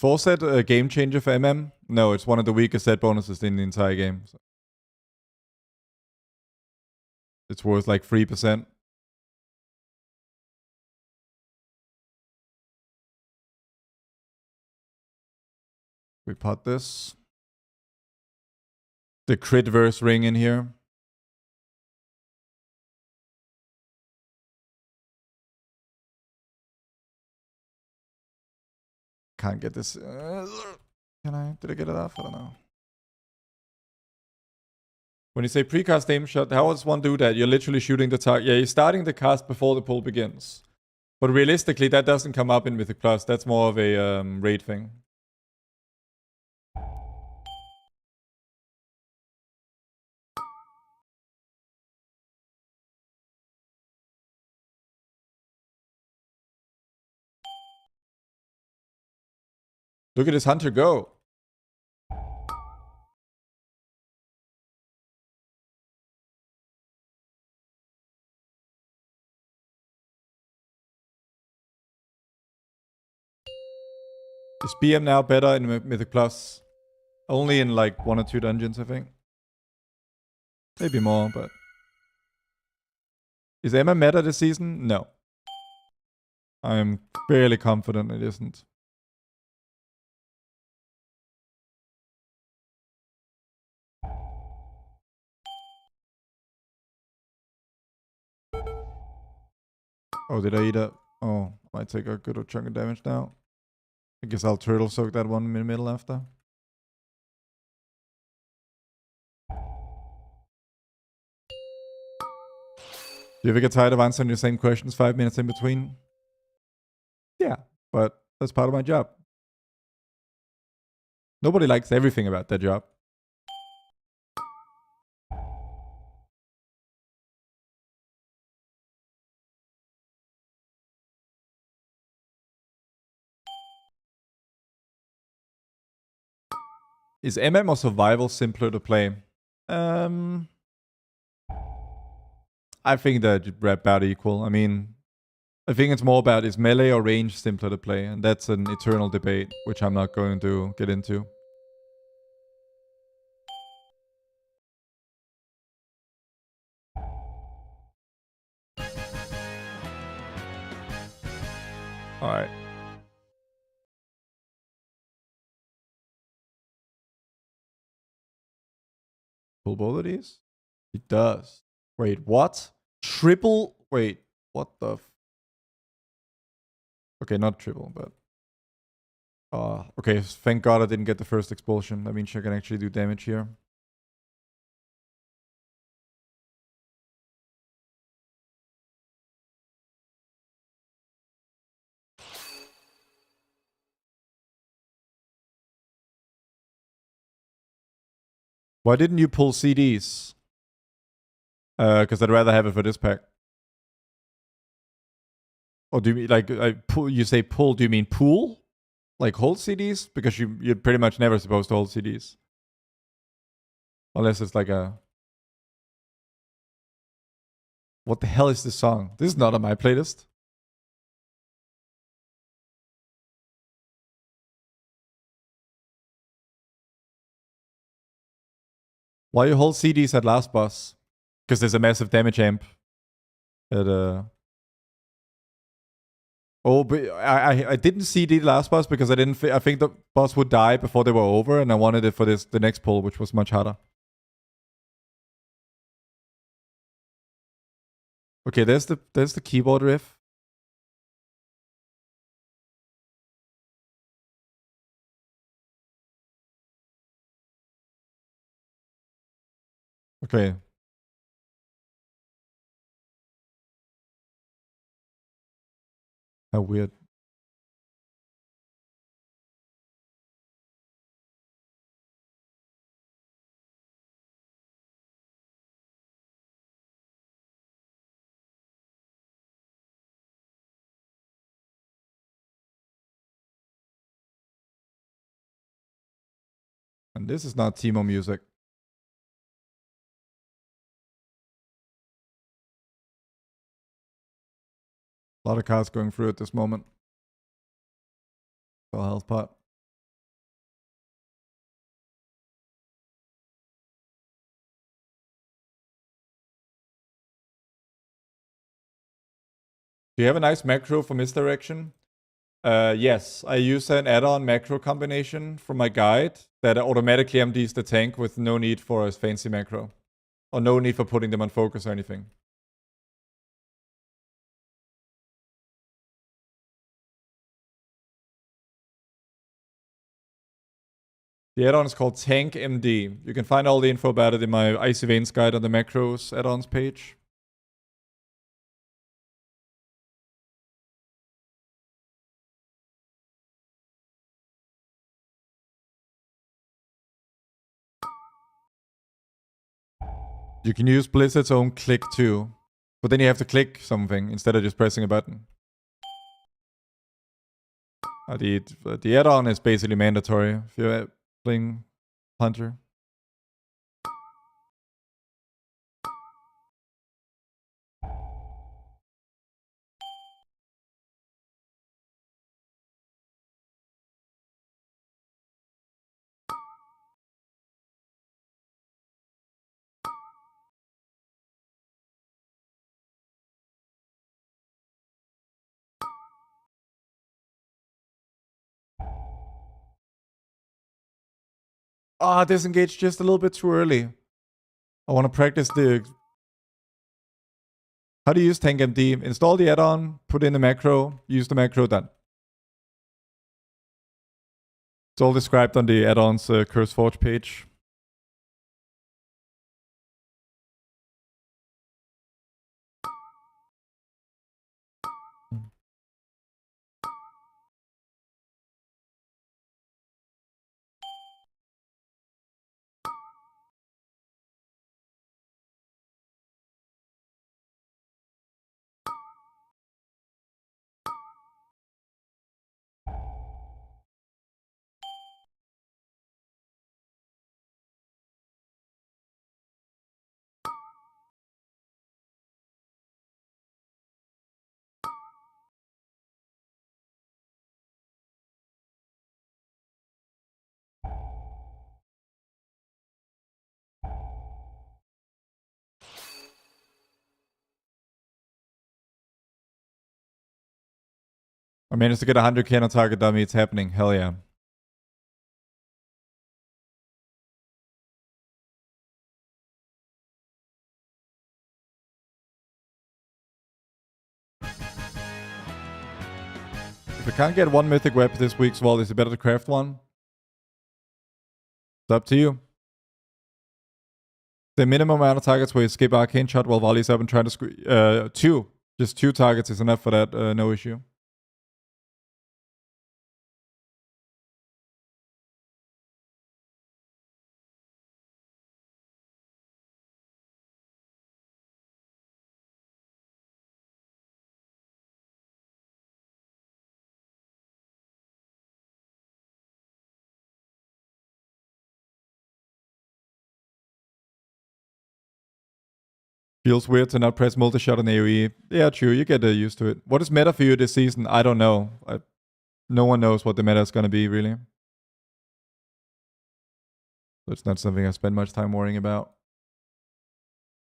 4 set a game changer for MM? No, it's one of the weakest set bonuses in the entire game. So. It's worth like 3%. We pot this. The crit verse ring in here. Can't get this. Can I? Did I get it off? I don't know. When you say precast aim shot, how does one do that? You're literally shooting the target. Yeah, you're starting the cast before the pull begins. But realistically, that doesn't come up in Mythic Plus. That's more of a raid thing. Look at this hunter go. Is BM now better in Mythic Plus? Only in like 1 or 2 dungeons, I think. Maybe more, but... Is Emma meta this season? No. I'm fairly confident it isn't. Oh, did I eat it? Oh, might take a good chunk of damage now. I guess I'll turtle soak that one in the middle after. Do you ever get tired of answering the same questions 5 minutes in between? Yeah, but that's part of my job. Nobody likes everything about their job. Is MM or survival simpler to play? I think they're about equal. I mean, I think it's more about is melee or range simpler to play, and that's an eternal debate, which I'm not going to get into. Alright. Pull both of these? It does. Wait, what? Triple? Wait, what the... Okay, not triple, but... okay, thank God I didn't get the first expulsion. That means I can actually do damage here. Why didn't you pull CDs? Because I'd rather have it for this pack. Or do you mean, like, pull? You say pull, do you mean pool? Like hold CDs? Because you're pretty much never supposed to hold CDs. Unless it's like a... What the hell is this song? This is not on my playlist. Why you hold CDs at Last Boss? Because there's a massive damage amp. At Oh, but I didn't CD Last Boss because I didn't. I think the boss would die before they were over, and I wanted it for the next pull, which was much harder. Okay, there's the keyboard riff. Okay. How weird. And this is not Timo music. A lot of cards going through at this moment. So health pot. Do you have a nice macro for misdirection? Yes, I use an add-on macro combination from my guide that automatically MDs the tank with no need for a fancy macro. Or no need for putting them on focus or anything. The add-on is called Tank MD. You can find all the info about it in my Icy Veins guide on the macros add-ons page. You can use Blizzard's own click too. But then you have to click something instead of just pressing a button. The add-on is basically mandatory if you're playing Hunter. Ah, disengage just a little bit too early. I want to practice the... How do you use Tank MD? Install the add-on, put in the macro, use the macro, done. It's all described on the add-ons CurseForge page. I managed to get 100 cannon target dummy. It's happening. Hell yeah. If I can't get one mythic web this week, well, is it better to craft one? It's up to you. The minimum amount of targets where you skip arcane shot while volley's up and trying to squeeze. Two. Just 2 targets is enough for that. No issue. Feels weird to not press multi-shot on AoE. Yeah, true. You get used to it. What is meta for you this season? I don't know. No one knows what the meta is going to be, really. So it's not something I spend much time worrying about.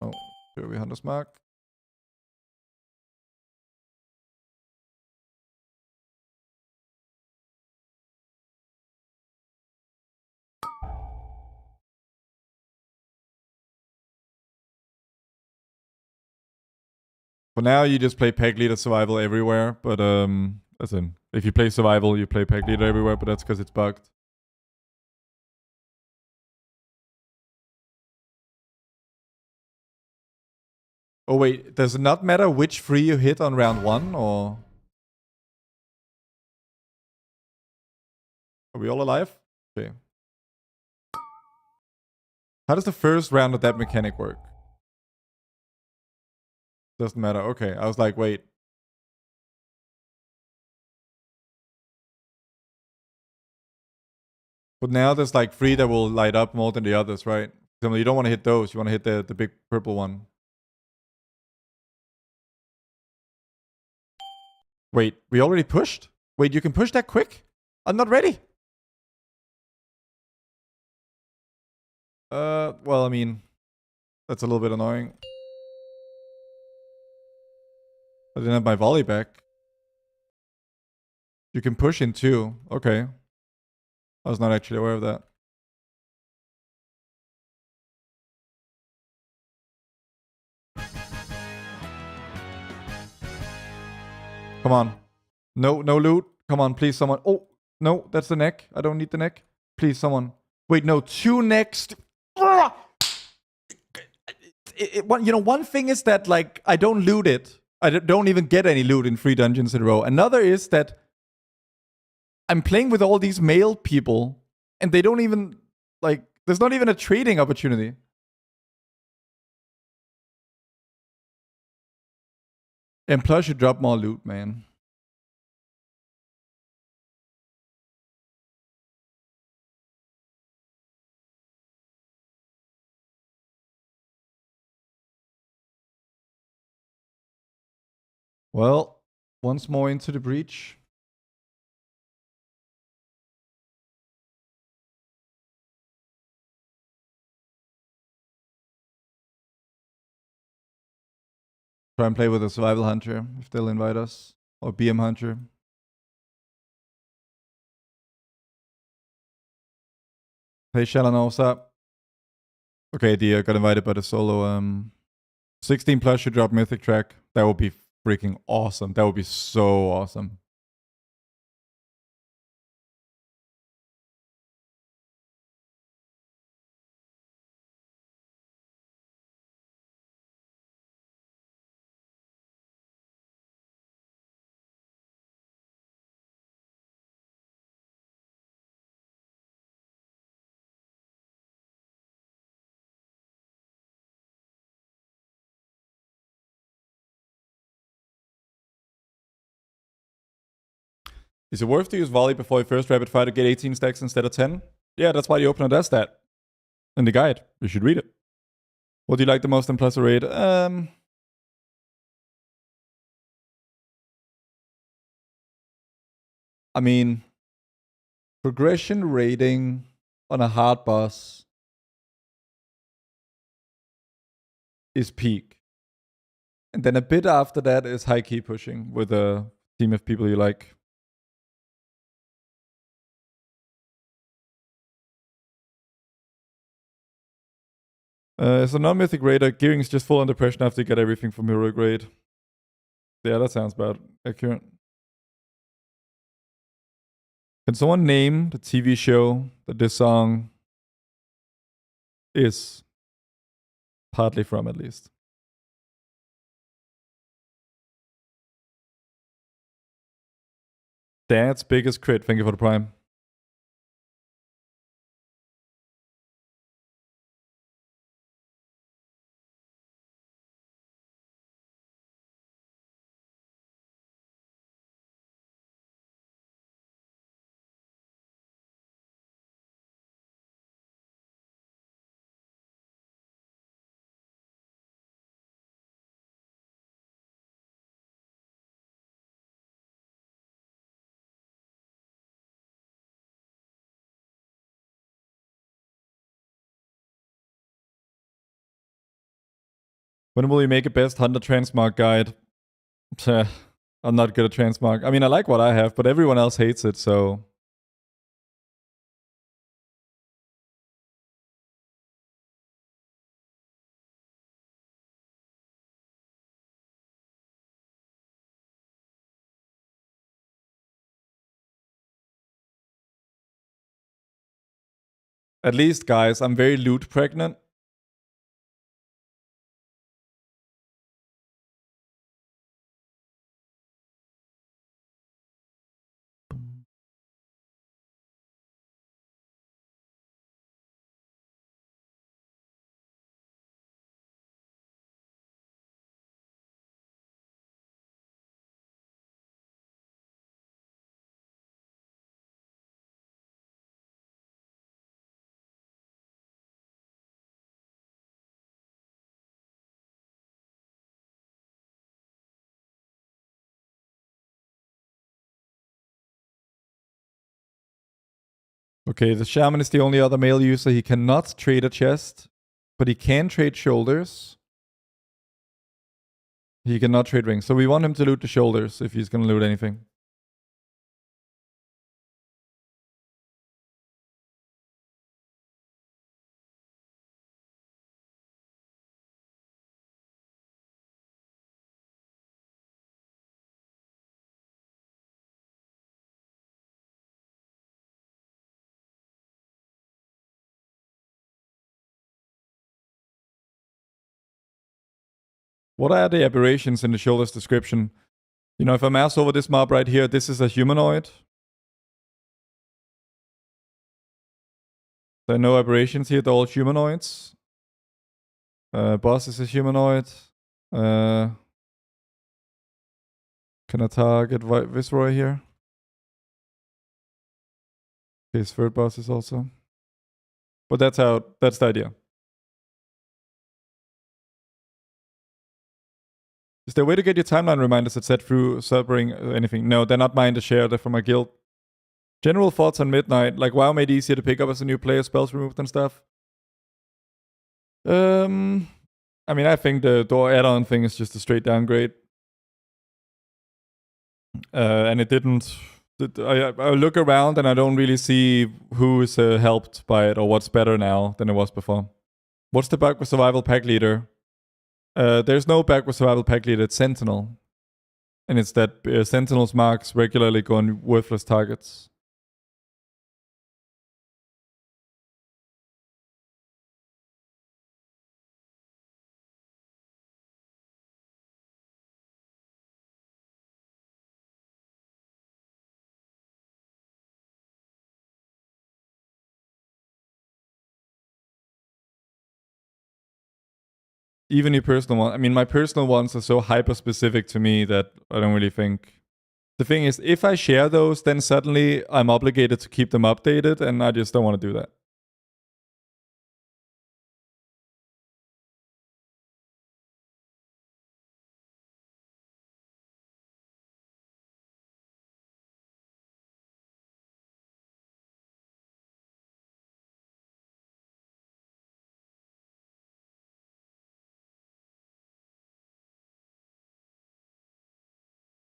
Oh, here we Hunter's Mark. For now, you just play Pack Leader Survival everywhere, but as in, if you play Survival, you play Pack Leader everywhere, but that's because it's bugged. Oh wait, does it not matter which free you hit on round 1, or... Are we all alive? Okay. How does the first round of that mechanic work? Doesn't matter. Okay, I was like, wait. But now there's like 3 that will light up more than the others, right? So you don't want to hit those. You want to hit the big purple one. Wait, we already pushed? Wait, you can push that quick? I'm not ready. Well, I mean, that's a little bit annoying. I didn't have my volley back. You can push in 2. Okay. I was not actually aware of that. Come on. No loot. Come on, please, someone. Oh, no, that's the neck. I don't need the neck. Please, someone. Wait, no, 2 next. One thing is that, like, I don't loot it. I don't even get any loot in 3 dungeons in a row. Another is that I'm playing with all these male people, and they don't even, like, there's not even a trading opportunity. And plus, you drop more loot, man. Well, once more into the breach. Try and play with a survival hunter if they'll invite us. Or BM hunter. Hey Shalana, what's up? Okay, dear, got invited by the solo. 16 plus should drop Mythic track. That would be freaking awesome. That would be so awesome. Is it worth to use volley before you first rapid fire to get 18 stacks instead of 10? Yeah, that's why the opener does that. In the guide. You should read it. What do you like the most in plus or raid? I mean, progression rating on a hard boss is peak. And then a bit after that is high key pushing with a team of people you like. As a non-mythic raider, gearing is just full under pressure after you get everything from heroic raid. Yeah, that sounds about accurate. Can someone name the TV show that this song is partly from, at least? Dad's biggest crit. Thank you for the prime. When will you make a best hunter transmark guide? I'm not good at transmark. I mean, I like what I have, but everyone else hates it, so... At least, guys, I'm very loot pregnant. Okay, the shaman is the only other male user. He cannot trade a chest, but he can trade shoulders. He cannot trade rings. So we want him to loot the shoulders if he's going to loot anything. What are the aberrations in the shoulders description? You know, if I mouse over this mob right here, this is a humanoid. There are no aberrations here, they're all humanoids. Boss is a humanoid. Can I target Viceroy here? His third boss is also. But that's the idea. Is there a way to get your timeline reminders that set through subbing anything? No, they're not mine to share, they're from my guild. General thoughts on Midnight, like WoW made it easier to pick up as a new player, spells removed and stuff. I mean, I think the door add-on thing is just a straight downgrade. And it didn't. I look around and I don't really see who is helped by it or what's better now than it was before. What's the bug with Survival Pack Leader? There's no bug with Survival Pack Leader, it's Sentinel. And it's that Sentinel's marks regularly go on worthless targets. Even your personal one. I mean, my personal ones are so hyper specific to me that I don't really think. The thing is, if I share those, then suddenly I'm obligated to keep them updated, and I just don't want to do that.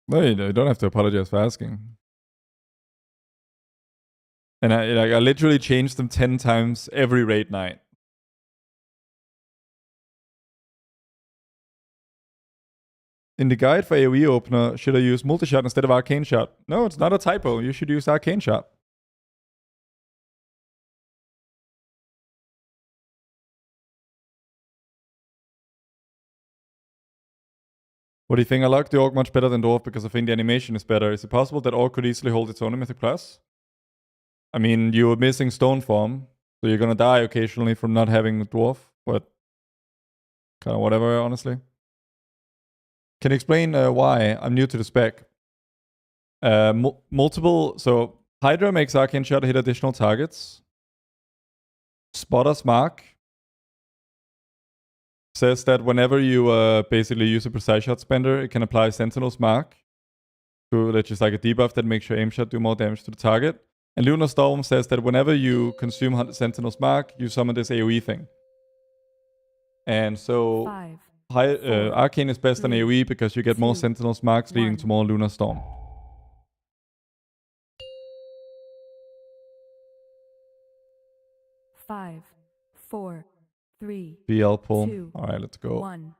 No, you don't have to apologize for asking. And I literally changed them 10 times every raid night. In the guide for AoE opener, should I use multi-shot instead of arcane shot? No, it's not a typo. You should use arcane shot. What do you think? I like the Orc much better than Dwarf because I think the animation is better. Is it possible that Orc could easily hold its own in Mythic Plus? I mean, you're missing Stone Form, so you're gonna die occasionally from not having Dwarf, but kind of whatever, honestly. Can you explain why? I'm new to the spec. Multiple, so Hydra makes Arcane Shot hit additional targets. Spotter's Mark says that whenever you basically use a precise shot spender, it can apply Sentinel's Mark, which is like a debuff that makes your aim shot do more damage to the target. And Lunar Storm says that whenever you consume Sentinel's Mark, you summon this AoE thing. And so Arcane is best on AoE because you get more Sentinel's Marks leading to more Lunar Storm. Five, 4, 3, BL pull. 2, Alright, let's go. 1.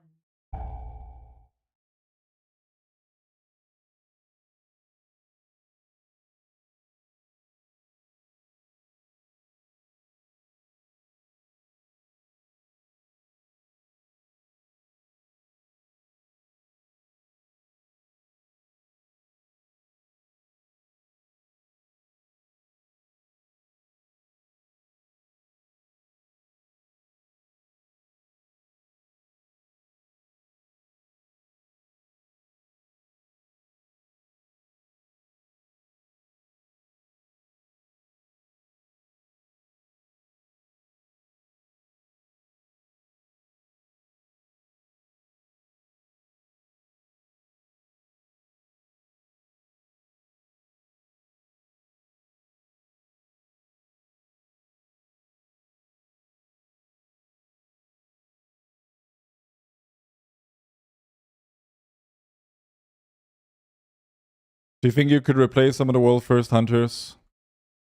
Do you think you could replace some of the world's first hunters?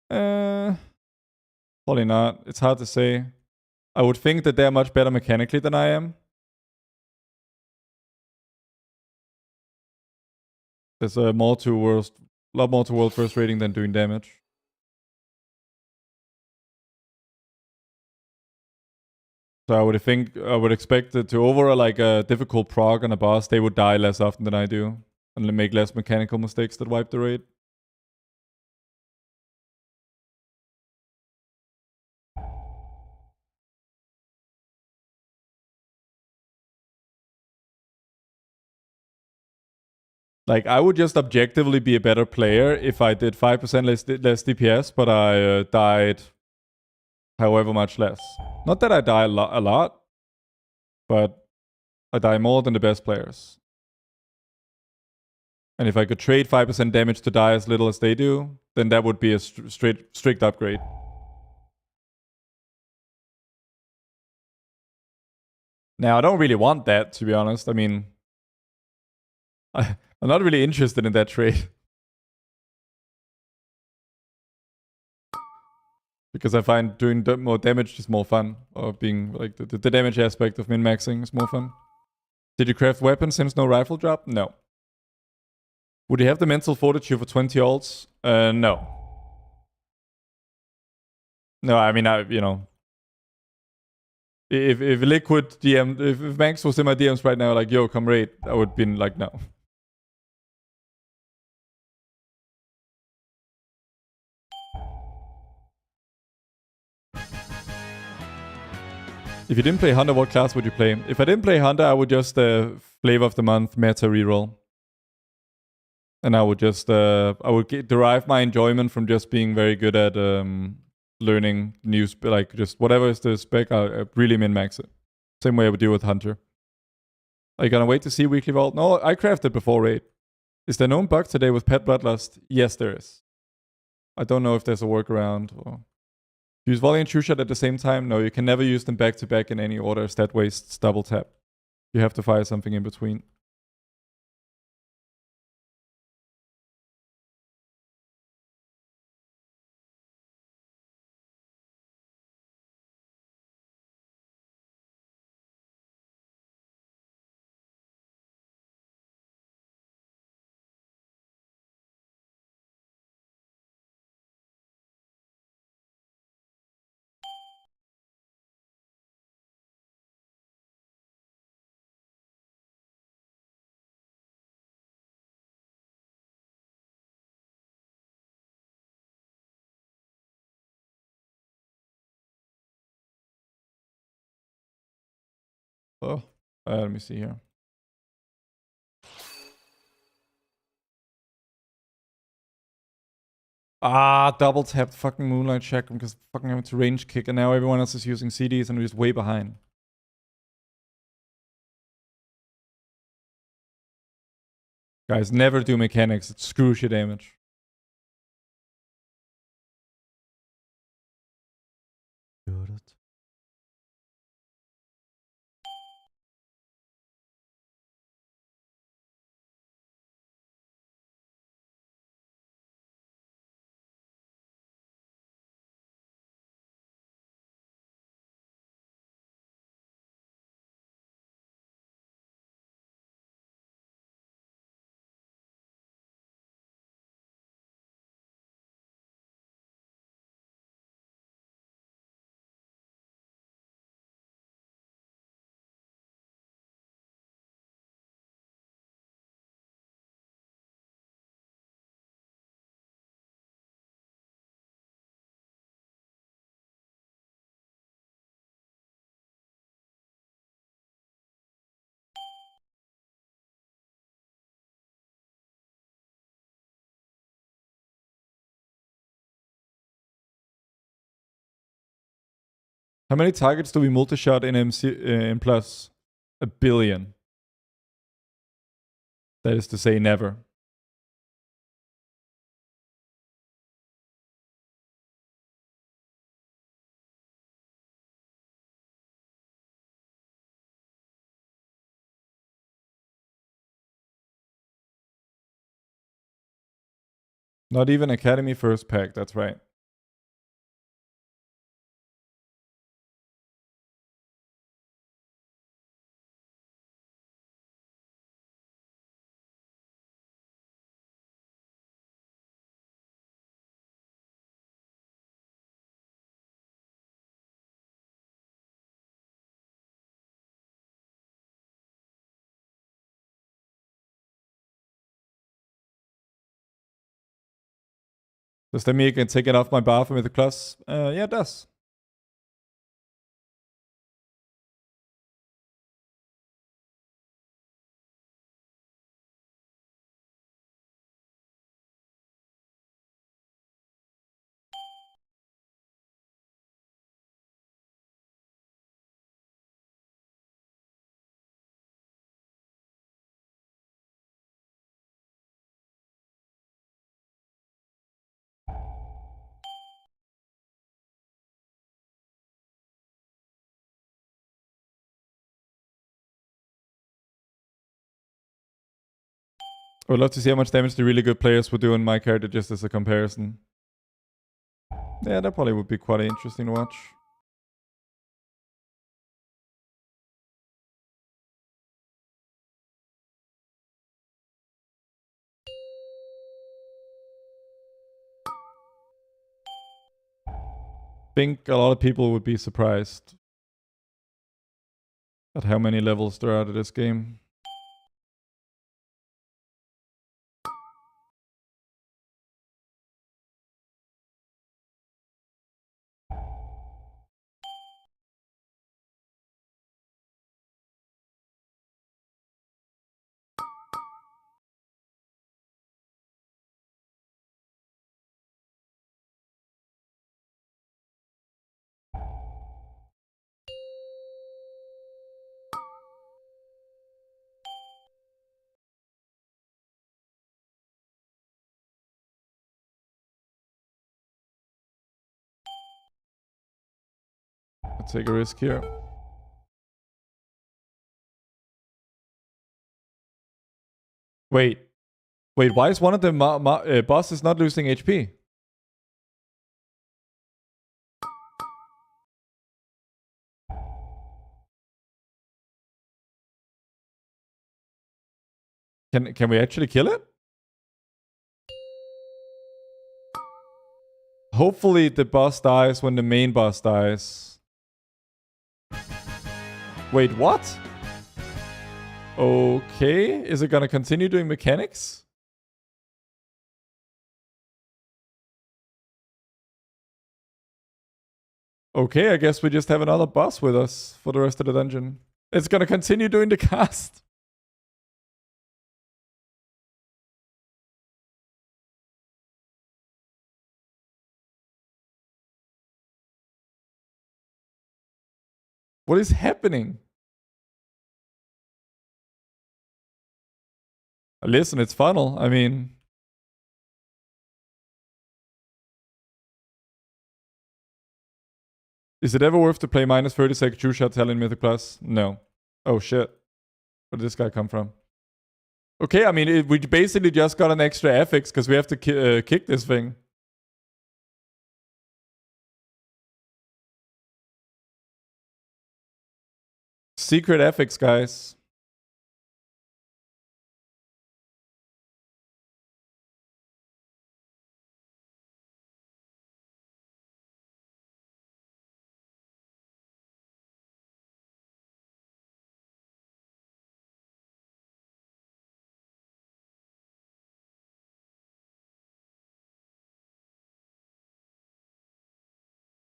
Probably not. It's hard to say. I would think that they're much better mechanically than I am. There's a lot more to world first rating than doing damage. So I would expect that to over like a difficult prog on a boss, they would die less often than I do and make less mechanical mistakes that wipe the raid. Like, I would just objectively be a better player if I did 5% less DPS, but I died however much less. Not that I die a lot, but I die more than the best players. And if I could trade 5% damage to die as little as they do, then that would be a strict upgrade. Now, I don't really want that, to be honest. I mean, I'm not really interested in that trade. Because I find doing more damage is more fun. Or being like the damage aspect of min-maxing is more fun. Did you craft weapons since no rifle drop? No. Would you have the mental fortitude for 20 ults? No. No, I mean, if Liquid DM, if Max was in my DMs right now, like, yo, come raid, I would be like, no. If you didn't play Hunter, what class would you play? If I didn't play Hunter, I would just Flavor of the Month meta reroll. And I would just, derive my enjoyment from just being very good at learning new, like just whatever is the spec, I really min-max it. Same way I would do with Hunter. Are you gonna wait to see Weekly Vault? No, I crafted before raid. Is there known bug today with Pet Bloodlust? Yes, there is. I don't know if there's a workaround or... Use volley and true shot at the same time? No, you can never use them back to back in any order. Stat wastes double tap. You have to fire something in between. Oh, let me see here. Double tapped fucking Moonlight Chakram because fucking having to range kick, and now everyone else is using CDs and we're just way behind. Guys, never do mechanics. It screws your damage. How many targets do we multi-shot in in Plus? 1 billion. That is to say, never. Not even Academy first pack, that's right. Does that mean I can take it off my bar for Mythic Plus? Yeah, it does. I would love to see how much damage the really good players would do in my character just as a comparison. Yeah, that probably would be quite interesting to watch. I think a lot of people would be surprised at how many levels there are to this game. Let's take a risk here. Wait, why is one of the bosses not losing HP? Can we actually kill it? Hopefully the boss dies when the main boss dies. Wait, what? Okay, is it gonna continue doing mechanics? Okay, I guess we just have another boss with us for the rest of the dungeon. It's gonna continue doing the cast. What is happening? Listen, it's funnel. I mean... Is it ever worth to play minus 30 second true shot hell in Mythic Plus? No. Oh shit. Where did this guy come from? Okay, I mean, we basically just got an extra FX because we have to kick this thing. Secret FX, guys.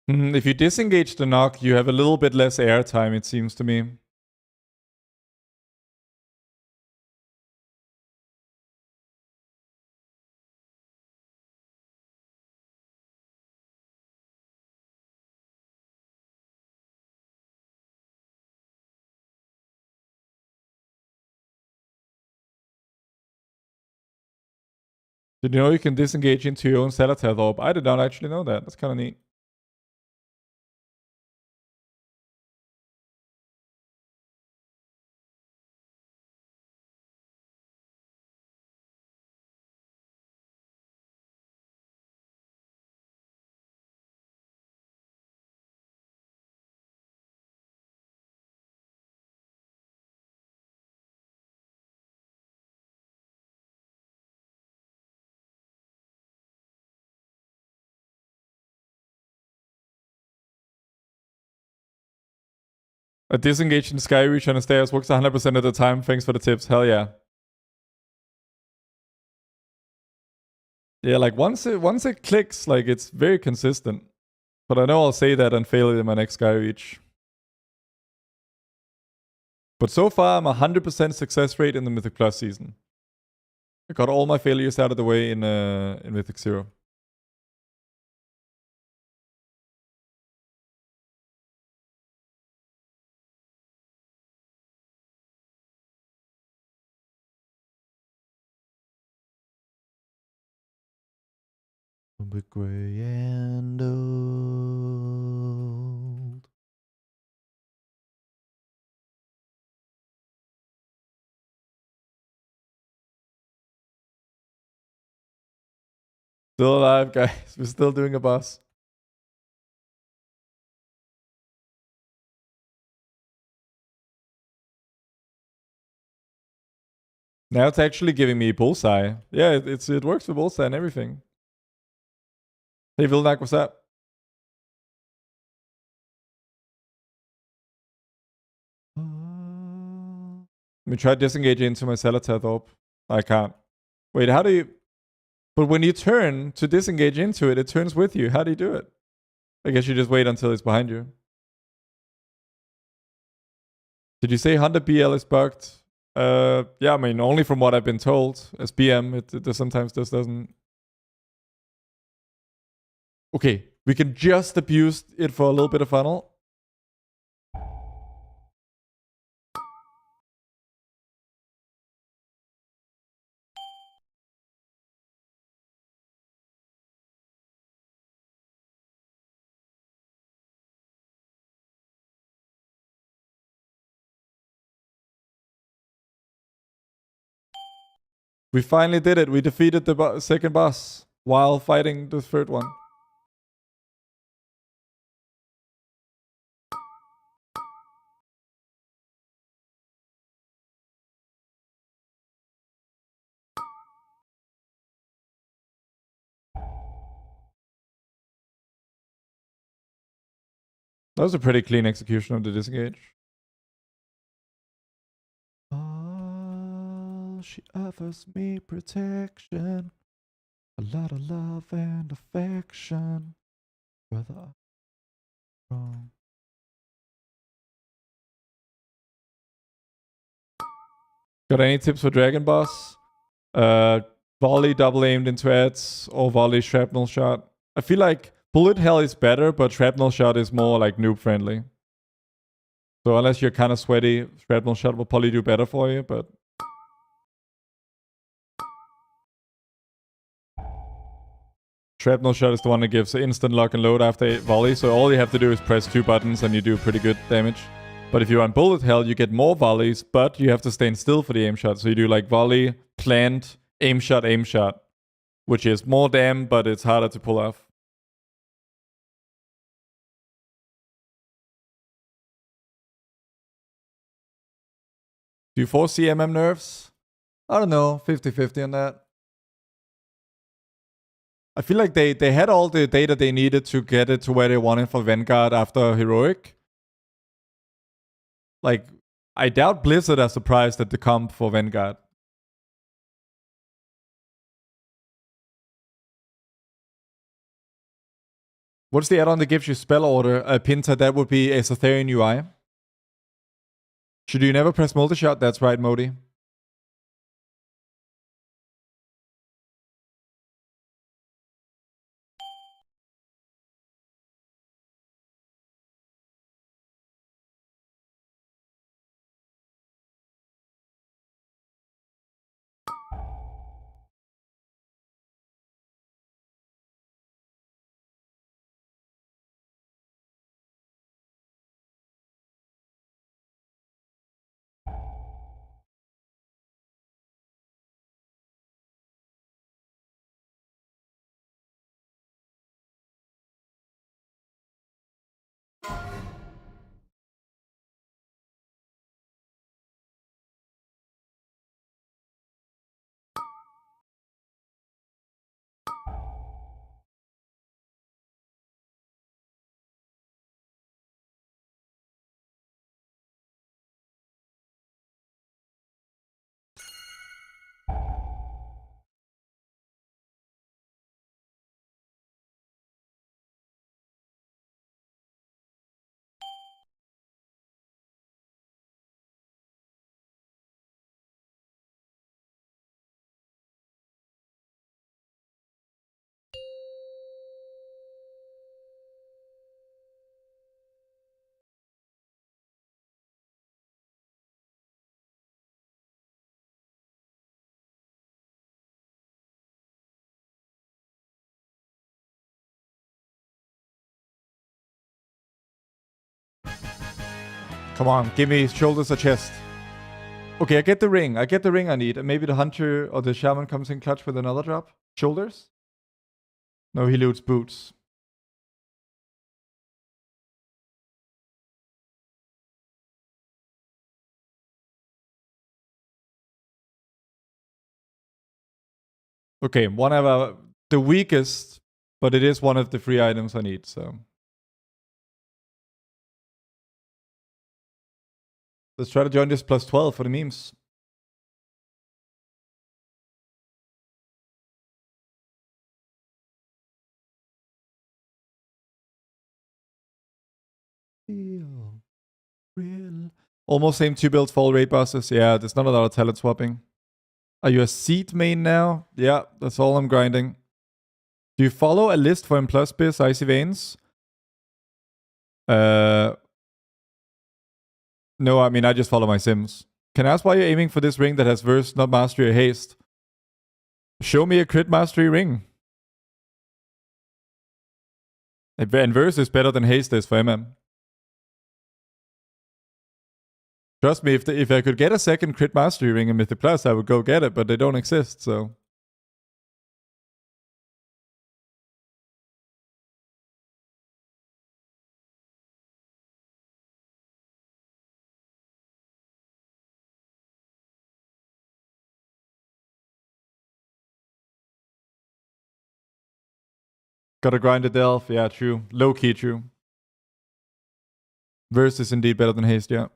If you disengage the knock, you have a little bit less airtime, it seems to me. Did you know you can disengage into your own Celateth orb? I did not actually know that. That's kind of neat. A disengaged in Sky Reach on the stairs works 100% of the time. Thanks for the tips. Hell yeah. Yeah, like once it clicks, like it's very consistent. But I know I'll say that and fail it in my next Sky Reach. But so far, I'm 100% success rate in the Mythic Plus season. I got all my failures out of the way in Mythic Zero. Big gray and old. Still alive, guys. We're still doing a boss. Now it's actually giving me bullseye. Yeah, it works for bullseye and everything. Hey, Vilnak, what's up? Let me try disengaging into my Celateth Orb. I can't. Wait, how do you... But when you turn to disengage into it, it turns with you. How do you do it? I guess you just wait until it's behind you. Did you say Hunter BL is bugged? Yeah, I mean, only from what I've been told. As BM, it sometimes just doesn't... Okay, we can just abuse it for a little bit of funnel. We finally did it. We defeated the second boss while fighting the third one. That was a pretty clean execution of the disengage. Oh, she offers me protection, a lot of love and affection. Whether I'm wrong. Got any tips for Dragon Boss? Volley double aimed into ads or volley shrapnel shot. I feel like bullet hell is better, but shrapnel shot is more like noob friendly. So unless you're kind of sweaty, shrapnel shot will probably do better for you, but... Shrapnel shot is the one that gives instant lock and load after volley, so all you have to do is press 2 buttons and you do pretty good damage. But if you're on bullet hell, you get more volleys, but you have to stand still for the aim shot. So you do like volley, plant, aim shot, which is more damn, but it's harder to pull off. Do you foresee nerfs? I don't know, 50-50 on that. I feel like they had all the data they needed to get it to where they wanted for Vanguard after Heroic. Like, I doubt Blizzard are surprised at the comp for Vanguard. What's the add-on that gives you spell order? Pinta, that would be Azortharion UI. Should you never press multi-shot? That's right, Modi. Come on, give me shoulders or chest. Okay, I get the ring. I get the ring I need. And maybe the hunter or the shaman comes in clutch with another drop. Shoulders? No, he loots boots. Okay, one of the weakest, but it is one of the 3 items I need, so. Let's try to join this plus 12 for the memes. Feel real. Almost same 2 builds for all raid bosses. Yeah, there's not a lot of talent swapping. Are you a seed main now? Yeah, that's all I'm grinding. Do you follow a list for M BiS Icy Veins? No, I mean, I just follow my sims. Can I ask why you're aiming for this ring that has verse, not mastery or haste? Show me a crit mastery ring. And verse is better than haste is for MM. Trust me, if I could get a second crit mastery ring in Mythic Plus, I would go get it, but they don't exist, so. Gotta grind the Delph. Yeah, true. Low key, true. Verse is indeed better than haste, yeah.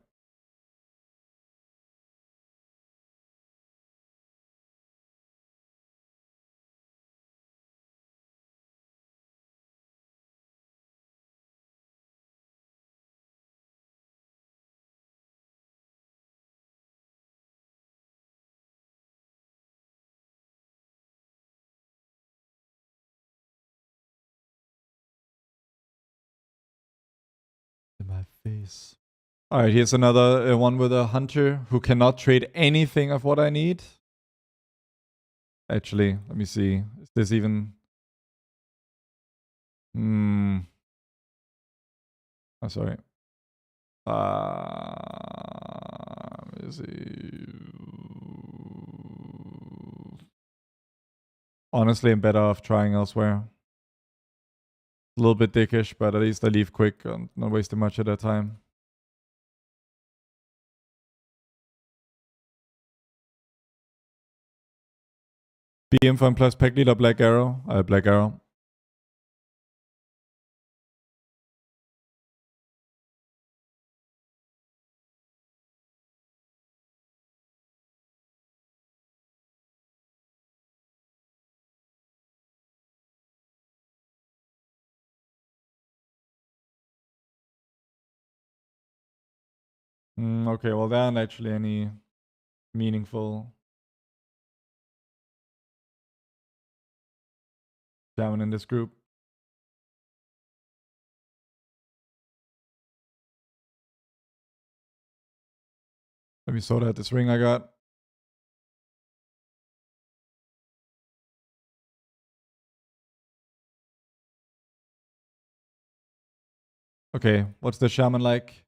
In my face. Alright, here's another one with a hunter who cannot trade anything of what I need. Actually, let me see. Is this even... Oh, sorry. Let me see. Honestly, I'm better off trying elsewhere. A little bit dickish, but at least I leave quick and not wasting much of their time. BM for plus pack leader Black Arrow. Black Arrow. Okay, well, there aren't actually any meaningful shaman in this group. Let me sort out this ring I got. Okay, what's the shaman like?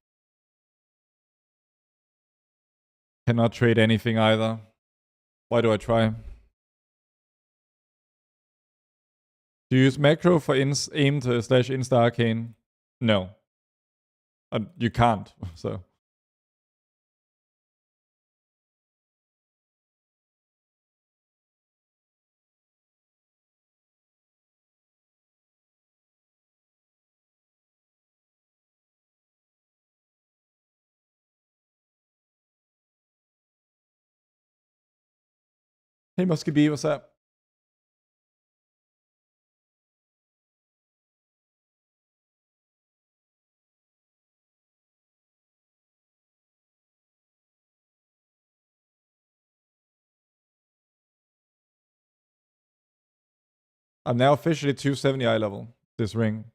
Cannot trade anything either. Why do I try? Do you use macro for aim to slash insta arcane? No. You can't, so. Hey, Musky B, what's up? I'm now officially 270 eye level, this ring.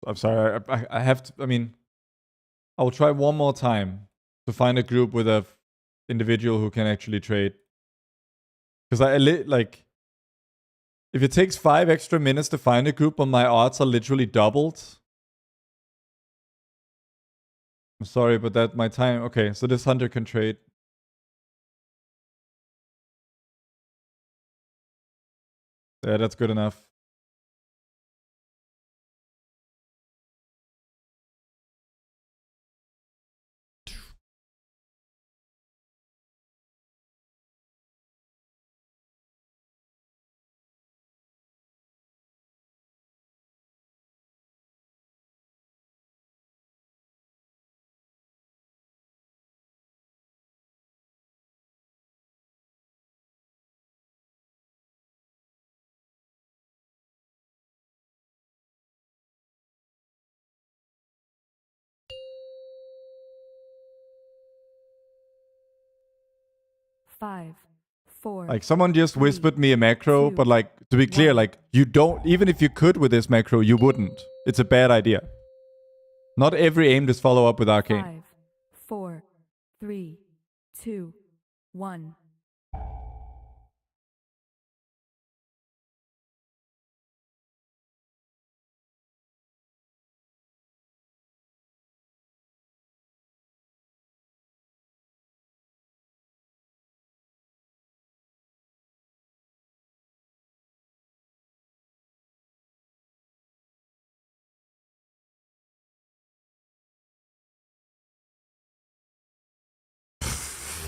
I'm sorry. I have to. I mean, I'll try one more time to find a group with a individual who can actually trade. Because like, if it takes 5 extra minutes to find a group, but my odds are literally doubled. I'm sorry, but that my time. Okay, so this hunter can trade. Yeah, that's good enough. Five, four. Like someone just three, whispered me a macro, 2, but like to be clear, 1. like you don't, even if you could with this macro, you wouldn't. It's a bad idea. Not every aim does follow up with arcane. 5, 4, 3, 2, 1.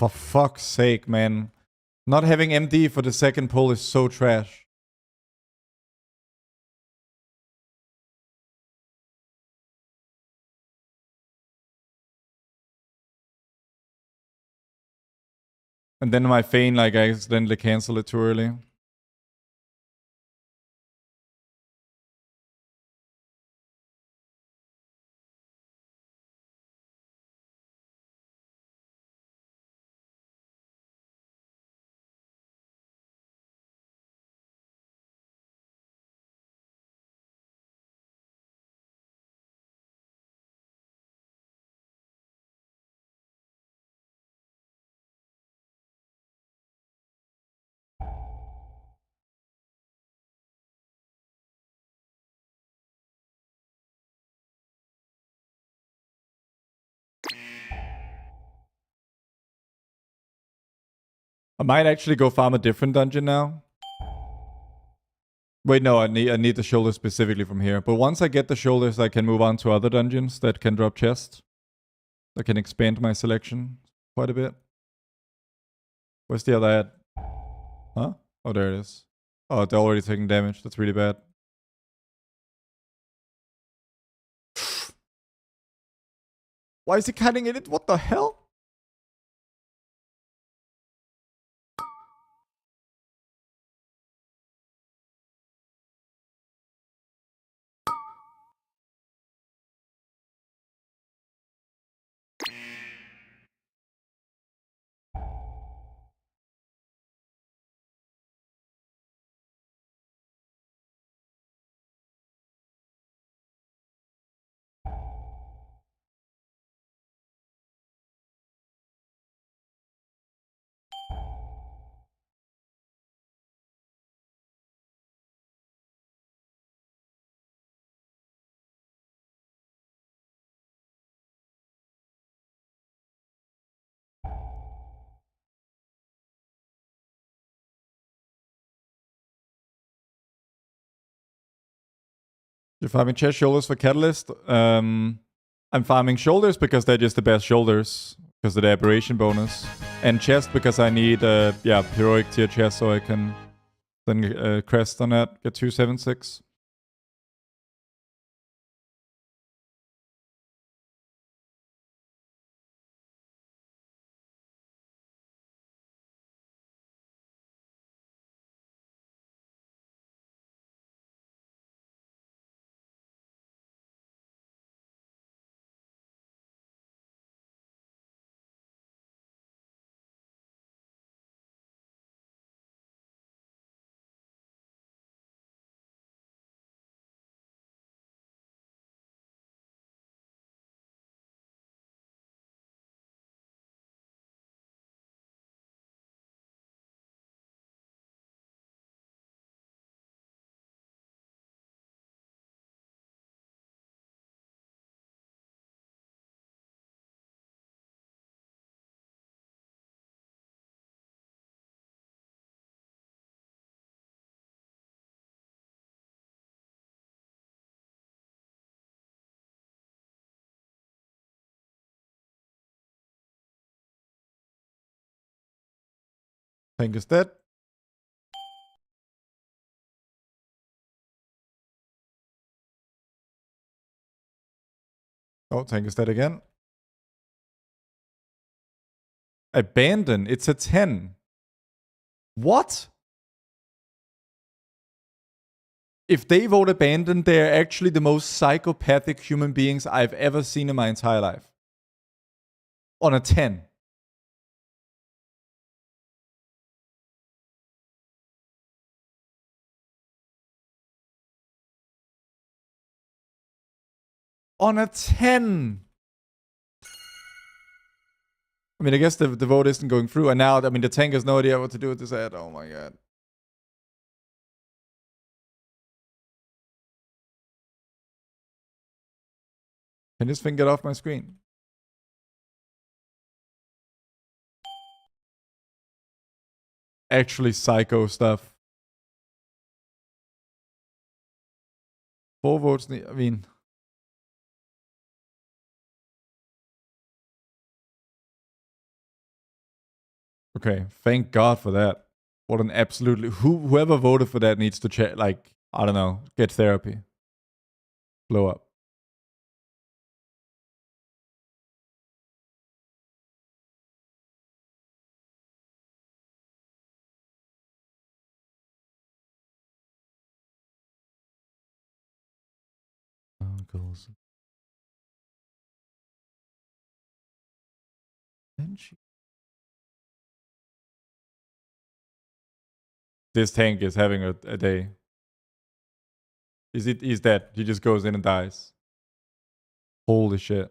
For fuck's sake, man. Not having MD for the second pull is so trash. And then my feign, like I accidentally cancel it too early. I might actually go farm a different dungeon now. Wait, no, I need the shoulders specifically from here. But once I get the shoulders, I can move on to other dungeons that can drop chests. I can expand my selection quite a bit. Where's the other ad? Huh? Oh, there it is. Oh, they're already taking damage. That's really bad. Why is he cutting in it? What the hell? You're farming chest shoulders for Catalyst. I'm farming shoulders because they're just the best shoulders. Because of the aberration bonus. And chest because I need, heroic tier chest so I can then crest on that. Get 276. Tank is dead. Oh, tank is dead again. Abandon. It's a 10. What? If they vote abandon, they're actually the most psychopathic human beings I've ever seen in my entire life. On a 10. On a 10. I mean, I guess the vote isn't going through. And now, I mean, the tank has no idea what to do with this ad. Oh my god. Can this thing get off my screen? Actually psycho stuff. 4 votes. I mean... Okay, thank God for that. What an absolutely... Whoever voted for that needs to check, like, I don't know, get therapy. Blow up. Goals. This tank is having a day. He's dead. He just goes in and dies. Holy shit.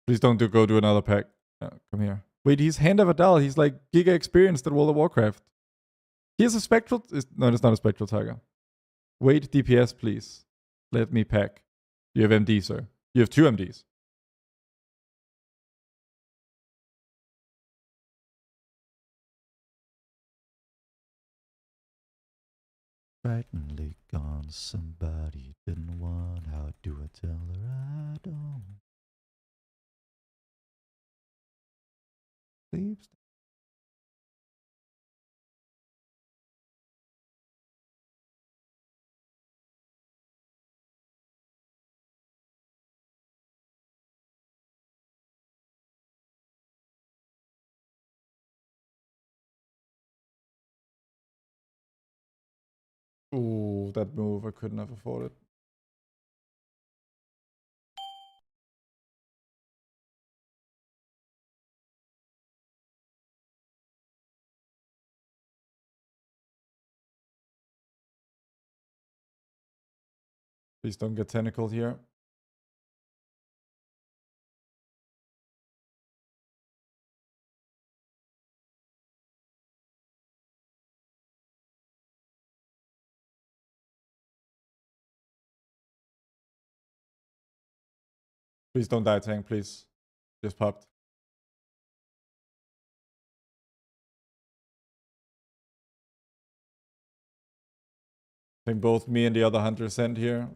Please don't go do another pack. Come here. Wait, he's Hand of Adal. He's like giga experienced at World of Warcraft. He has a spectral... No, it's not a spectral tiger. Wait, DPS, please. Let me pack. You have MD, sir. You have 2 MDs. Frighteningly gone, somebody didn't want. How do I tell her I don't? Sleeps. Ooh, that move. I couldn't have afforded. Please don't get tentacled here. Please don't die, tank, please. Just popped. I think both me and the other hunter sent here.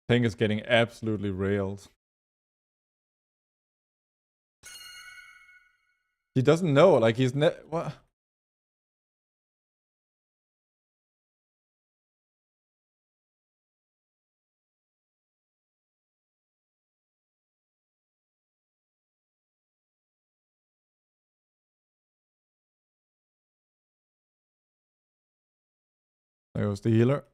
Tank is getting absolutely railed. He doesn't know. Like, he's... What? There goes the healer.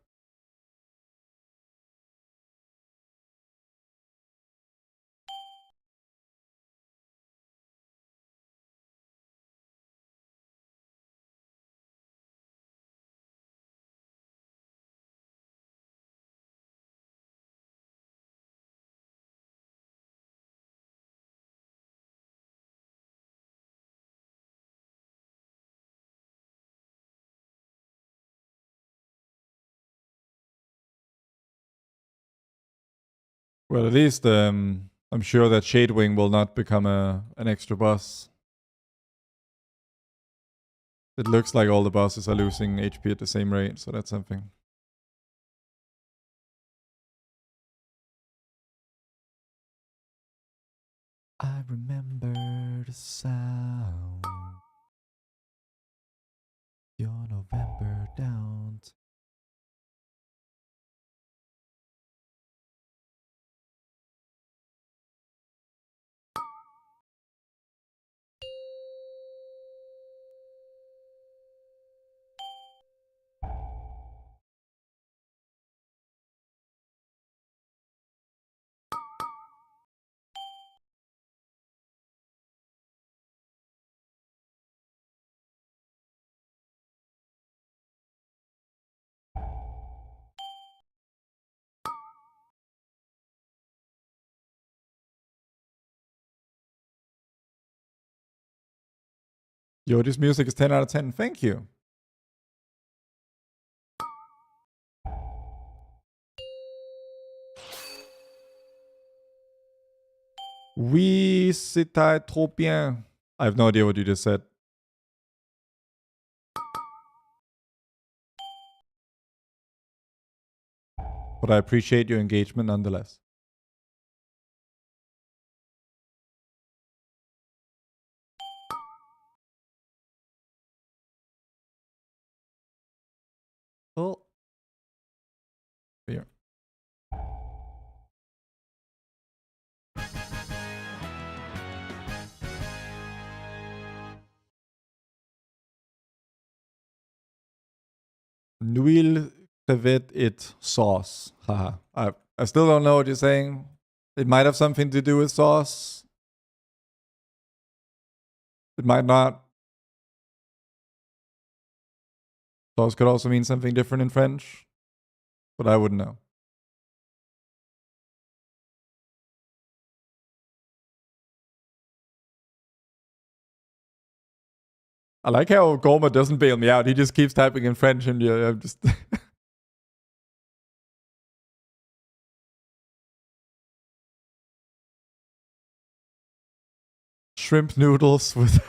Well, at least I'm sure that Shadewing will not become an extra boss. It looks like all the bosses are losing HP at the same rate, so that's something. I remember the sound. Your November downs. Yo, this music is 10 out of 10. Thank you. Oui, c'était trop bien. I have no idea what you just said. But I appreciate your engagement nonetheless. Oh. Here. Nuil crevet it sauce. Haha. I still don't know what you're saying. It might have something to do with sauce. It might not. Sauce could also mean something different in French, but I wouldn't know. I like how Gorma doesn't bail me out. He just keeps typing in French and yeah, I'm just... Shrimp noodles with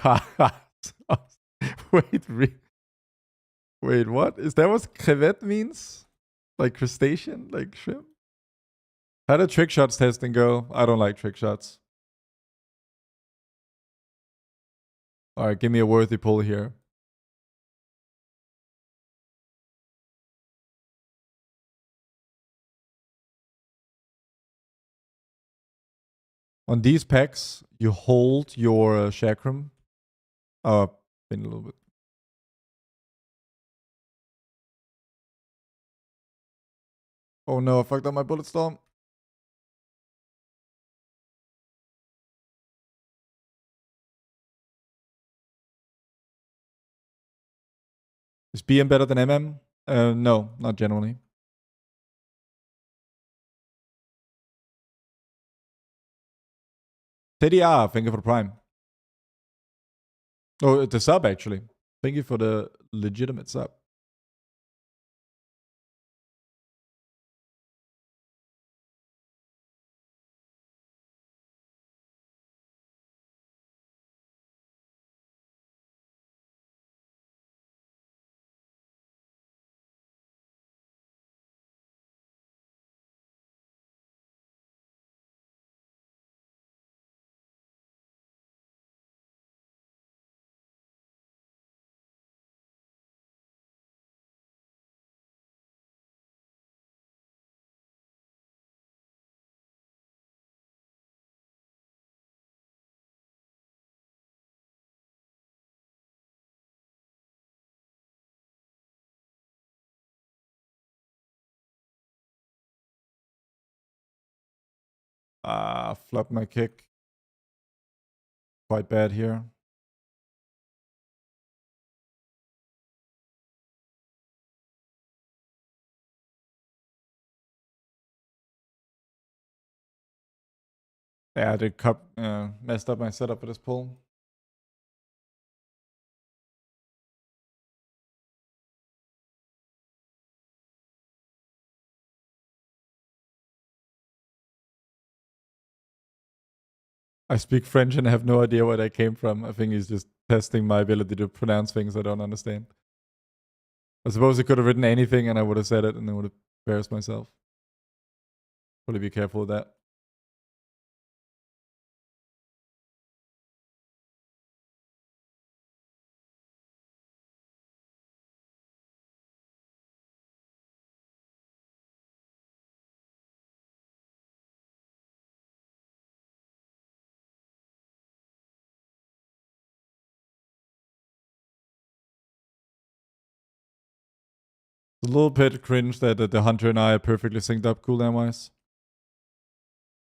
Wait, what? Is that what crevette means? Like crustacean? Like shrimp? How did trick shots testing go? I don't like trick shots. Alright, give me a worthy pull here. On these packs, you hold your chakram. Been a little bit. Oh no, I fucked up my bullet storm. Is BM better than MM? No, not generally. TDR, thank you for the prime. Oh, it's a sub actually. Thank you for the legitimate sub. Flop my kick. Quite bad here. Yeah, the cup messed up my setup for this pull. I speak French and have no idea where that came from. I think he's just testing my ability to pronounce things I don't understand. I suppose he could have written anything and I would have said it and I would have embarrassed myself. Probably be careful with that. It's a little bit cringe that the hunter and I are perfectly synced up cooldown wise.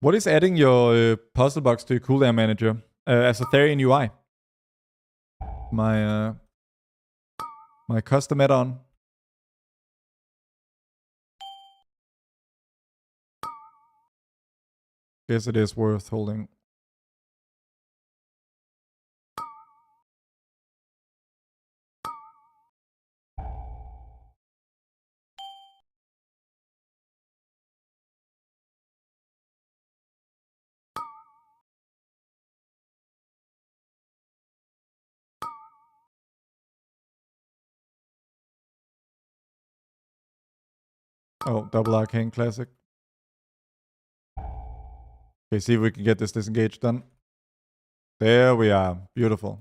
What is adding your puzzle box to your cooldown manager? Azortharion UI. My custom add-on. Guess it is worth holding. Oh, double arcane classic. Okay, see if we can get this disengaged done. There we are. Beautiful.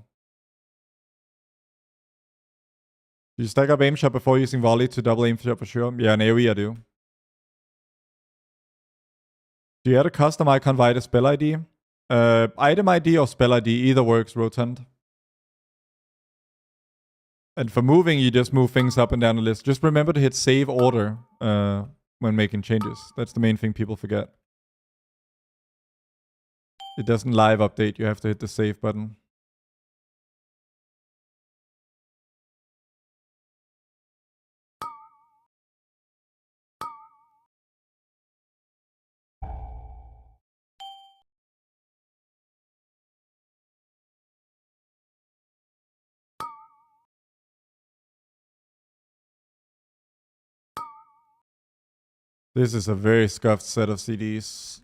Do you stack up aim shot before using volley to double aim shot for sure? Yeah, in AoE I do. Do you add a custom icon via the spell ID? Item ID or spell ID, either works, Rotund. And for moving, you just move things up and down the list. Just remember to hit save order when making changes. That's the main thing people forget. It doesn't live update. You have to hit the save button. This is a very scuffed set of CDs.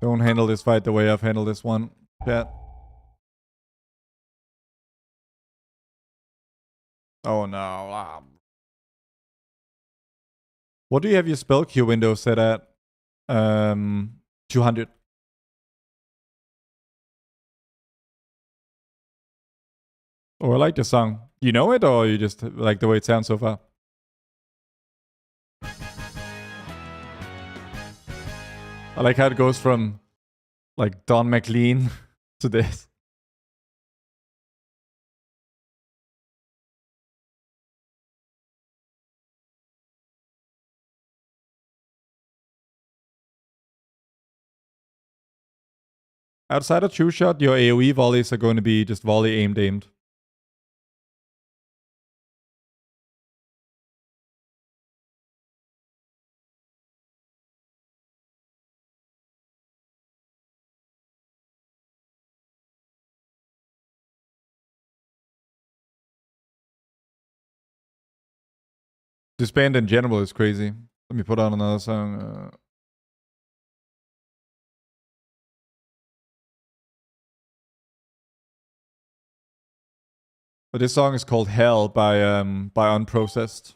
Don't handle this fight the way I've handled this one, chat. Oh no. What do you have your spell queue window set at? 200. Oh, I like the song. You know it, or you just like the way it sounds so far? I like how it goes from like Don McLean to this. Outside of true shot, your AoE volleys are going to be just volley aimed. This band in general is crazy. Let me put on another song. But this song is called Hell by Unprocessed.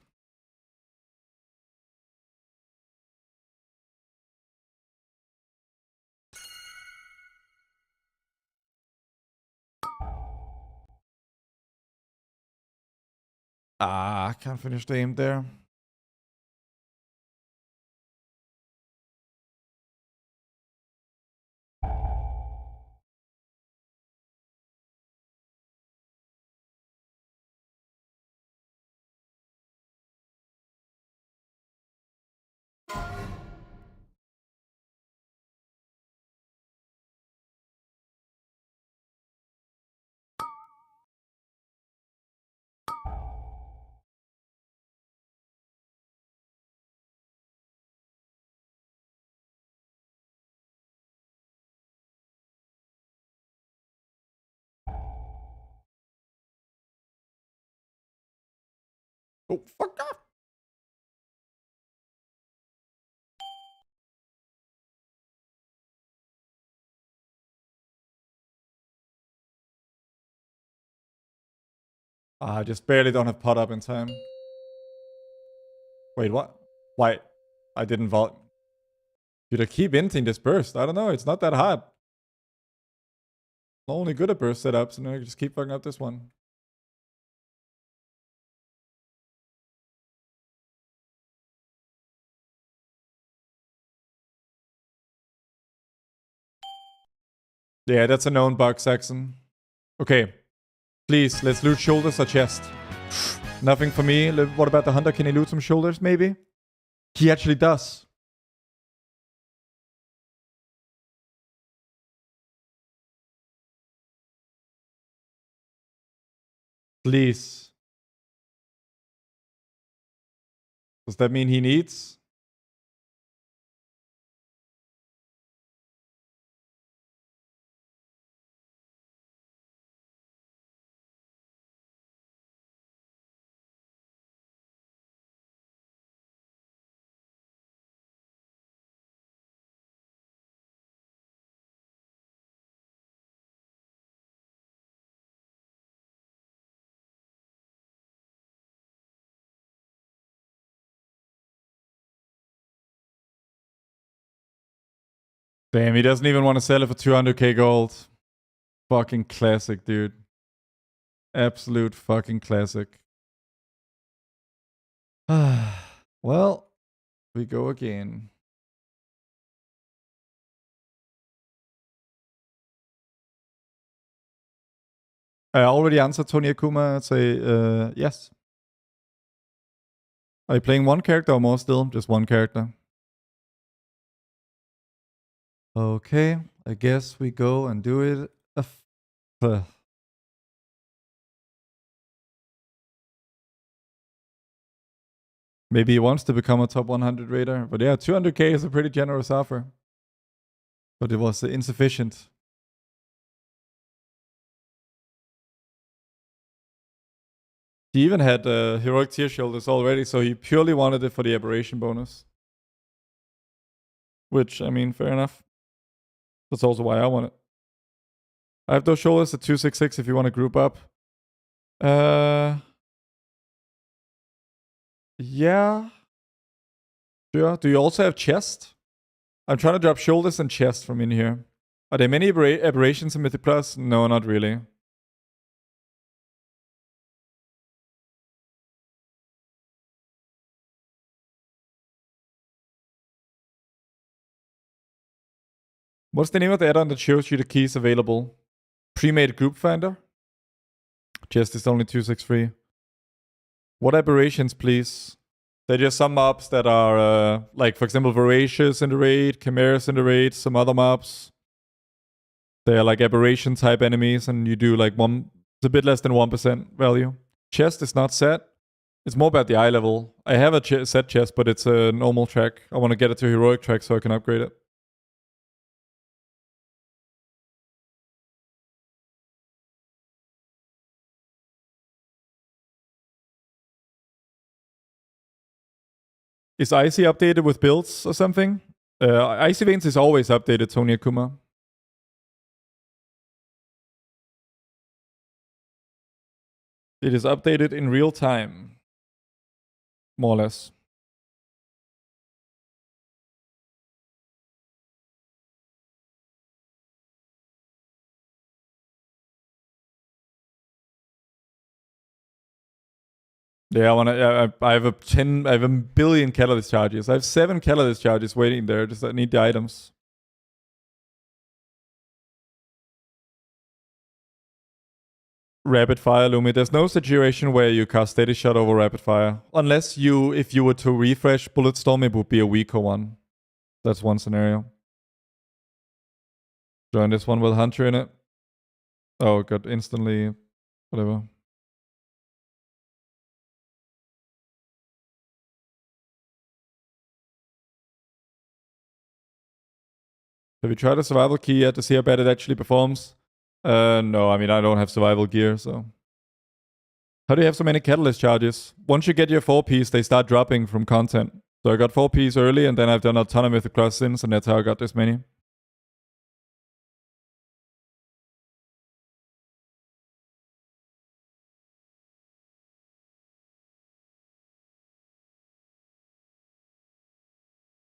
I can't finish the aim there. Oh, fuck off. I just barely don't have pot up in time. Wait, what? Why? I didn't vault. Should I keep inting this burst? I don't know. It's not that hard. I'm only good at burst setups, and I just keep fucking up this one. Yeah, that's a known bug, Saxon. Okay. Please, let's loot shoulders or chest. Nothing for me. What about the hunter? Can he loot some shoulders, maybe? He actually does. Please. Does that mean he needs? Damn, he doesn't even want to sell it for 200k gold. Fucking classic, dude. Absolute fucking classic. Well, we go again. I already answered Tony Akuma. I'd say yes. Are you playing one character or more still? Just one character. Okay, I guess we go and do it. Maybe he wants to become a top 100 raider. But yeah, 200k is a pretty generous offer. But it was insufficient. He even had heroic tier shoulders already, so he purely wanted it for the aberration bonus. Which, I mean, fair enough. That's also why I want it. I have those shoulders at 266 if you want to group up. Yeah. Sure. Do you also have chest? I'm trying to drop shoulders and chest from in here. Are there many aberrations in Mythic Plus? No, not really. What's the name of the add-on that shows you the keys available? Pre-made group finder? Chest is only 263. What aberrations, please? They're just some mobs that are, like, for example, Voracious in the raid, Chimeras in the raid, some other mobs. They are like aberration type enemies, and you do like it's a bit less than 1% value. Chest is not set. It's more about the eye level. I have a set chest, but it's a normal track. I want to get it to heroic track so I can upgrade it. Is Icy updated with builds or something? Icy Veins is always updated, Tony Akuma. It is updated in real time. More or less. Yeah, I have a billion catalyst charges. I have 7 catalyst charges waiting there. Just I need the items. Rapid fire, Lumi. There's no situation where you cast steady shot over rapid fire. Unless if you were to refresh Bulletstorm, it would be a weaker one. That's one scenario. Join this one with Hunter in it. Oh, got instantly, whatever. Have you tried a survival key yet to see how bad it actually performs? No, I mean, I don't have survival gear, so. How do you have so many catalyst charges? Once you get your 4Ps, they start dropping from content. So I got 4Ps early, and then I've done a ton of Mythic Plus since, and that's how I got this many.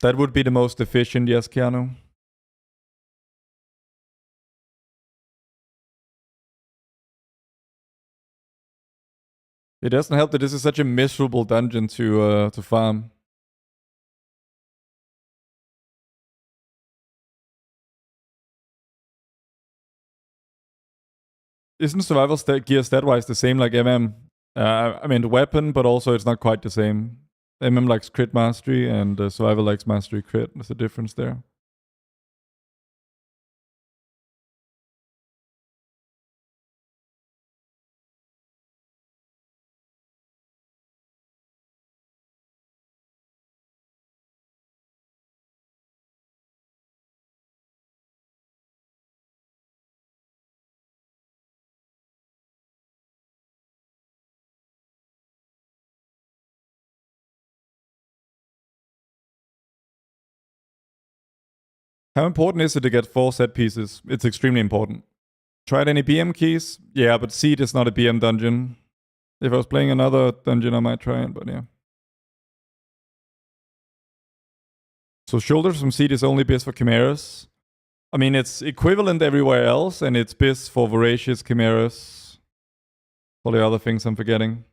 That would be the most efficient, yes, Keanu. It doesn't help that this is such a miserable dungeon to farm. Isn't survival gear stat-wise the same like MM? I mean, the weapon, but also it's not quite the same. MM likes crit mastery, and survival likes mastery crit. There's a difference there. How important is it to get 4 set pieces? It's extremely important. Tried any BM keys? Yeah, but Seed is not a BM dungeon. If I was playing another dungeon, I might try it, but yeah. So Shoulders from Seed is only BiS for Chimeras. I mean, it's equivalent everywhere else, and it's BiS for Voracious Chimeras. All the other things I'm forgetting.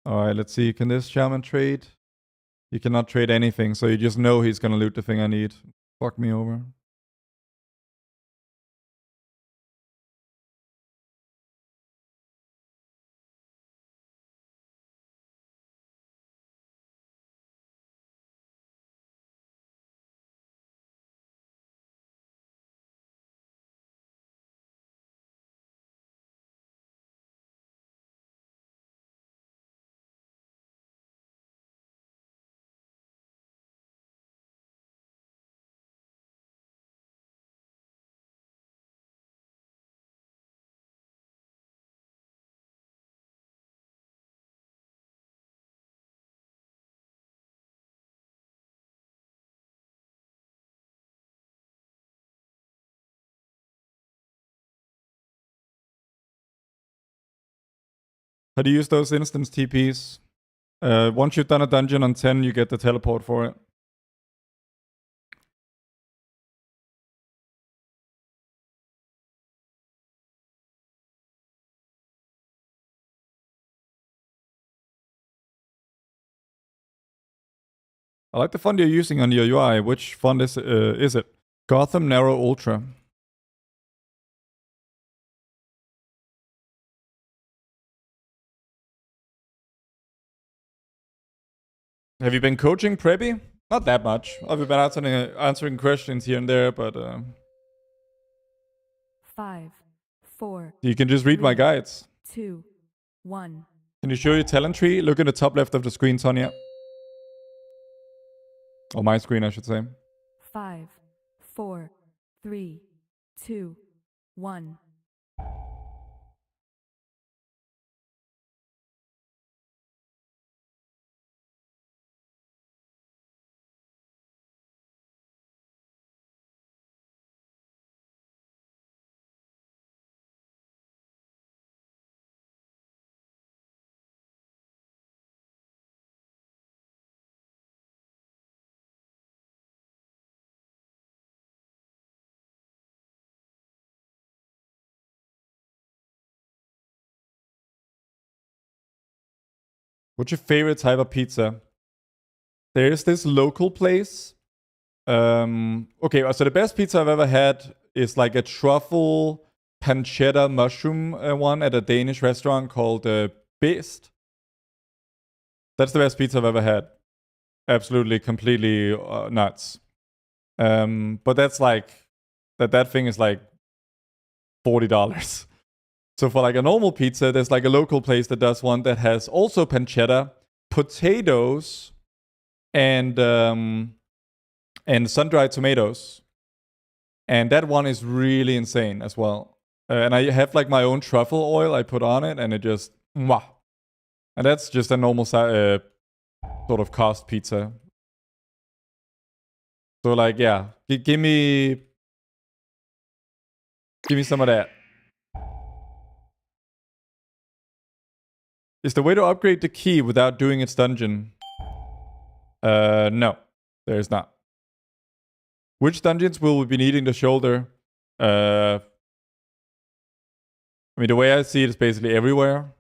Alright, let's see. Can this shaman trade? You cannot trade anything, so you just know he's gonna loot the thing I need. Fuck me over. How do you use those instance TPs? Once you've done a dungeon on 10, you get the teleport for it. I like the font you're using on your UI. Which font is it? Gotham Narrow Ultra. Have you been coaching Preppy? Not that much. I've been answering questions here and there, but 5, 4, you can just read my 3, guides. 2, 1. Can you show your talent tree? Look in the top left of the screen, Sonia. Or my screen, I should say. 5, 4, 3, 2, 1. What's your favorite type of pizza? There's this local place. Okay, so the best pizza I've ever had is like a truffle pancetta mushroom one at a Danish restaurant called BiS. That's the best pizza I've ever had. Absolutely, completely nuts. But that's like that thing is like $40. So for like a normal pizza, there's like a local place that does one that has also pancetta, potatoes, and sun-dried tomatoes. And that one is really insane as well. And I have like my own truffle oil I put on it, and it just mwah. And that's just a normal sort of cost pizza. So like, yeah, give me some of that. Is the way to upgrade the key without doing its dungeon? No, there is not. Which dungeons will we be needing the shoulder? I mean, the way I see it is basically everywhere.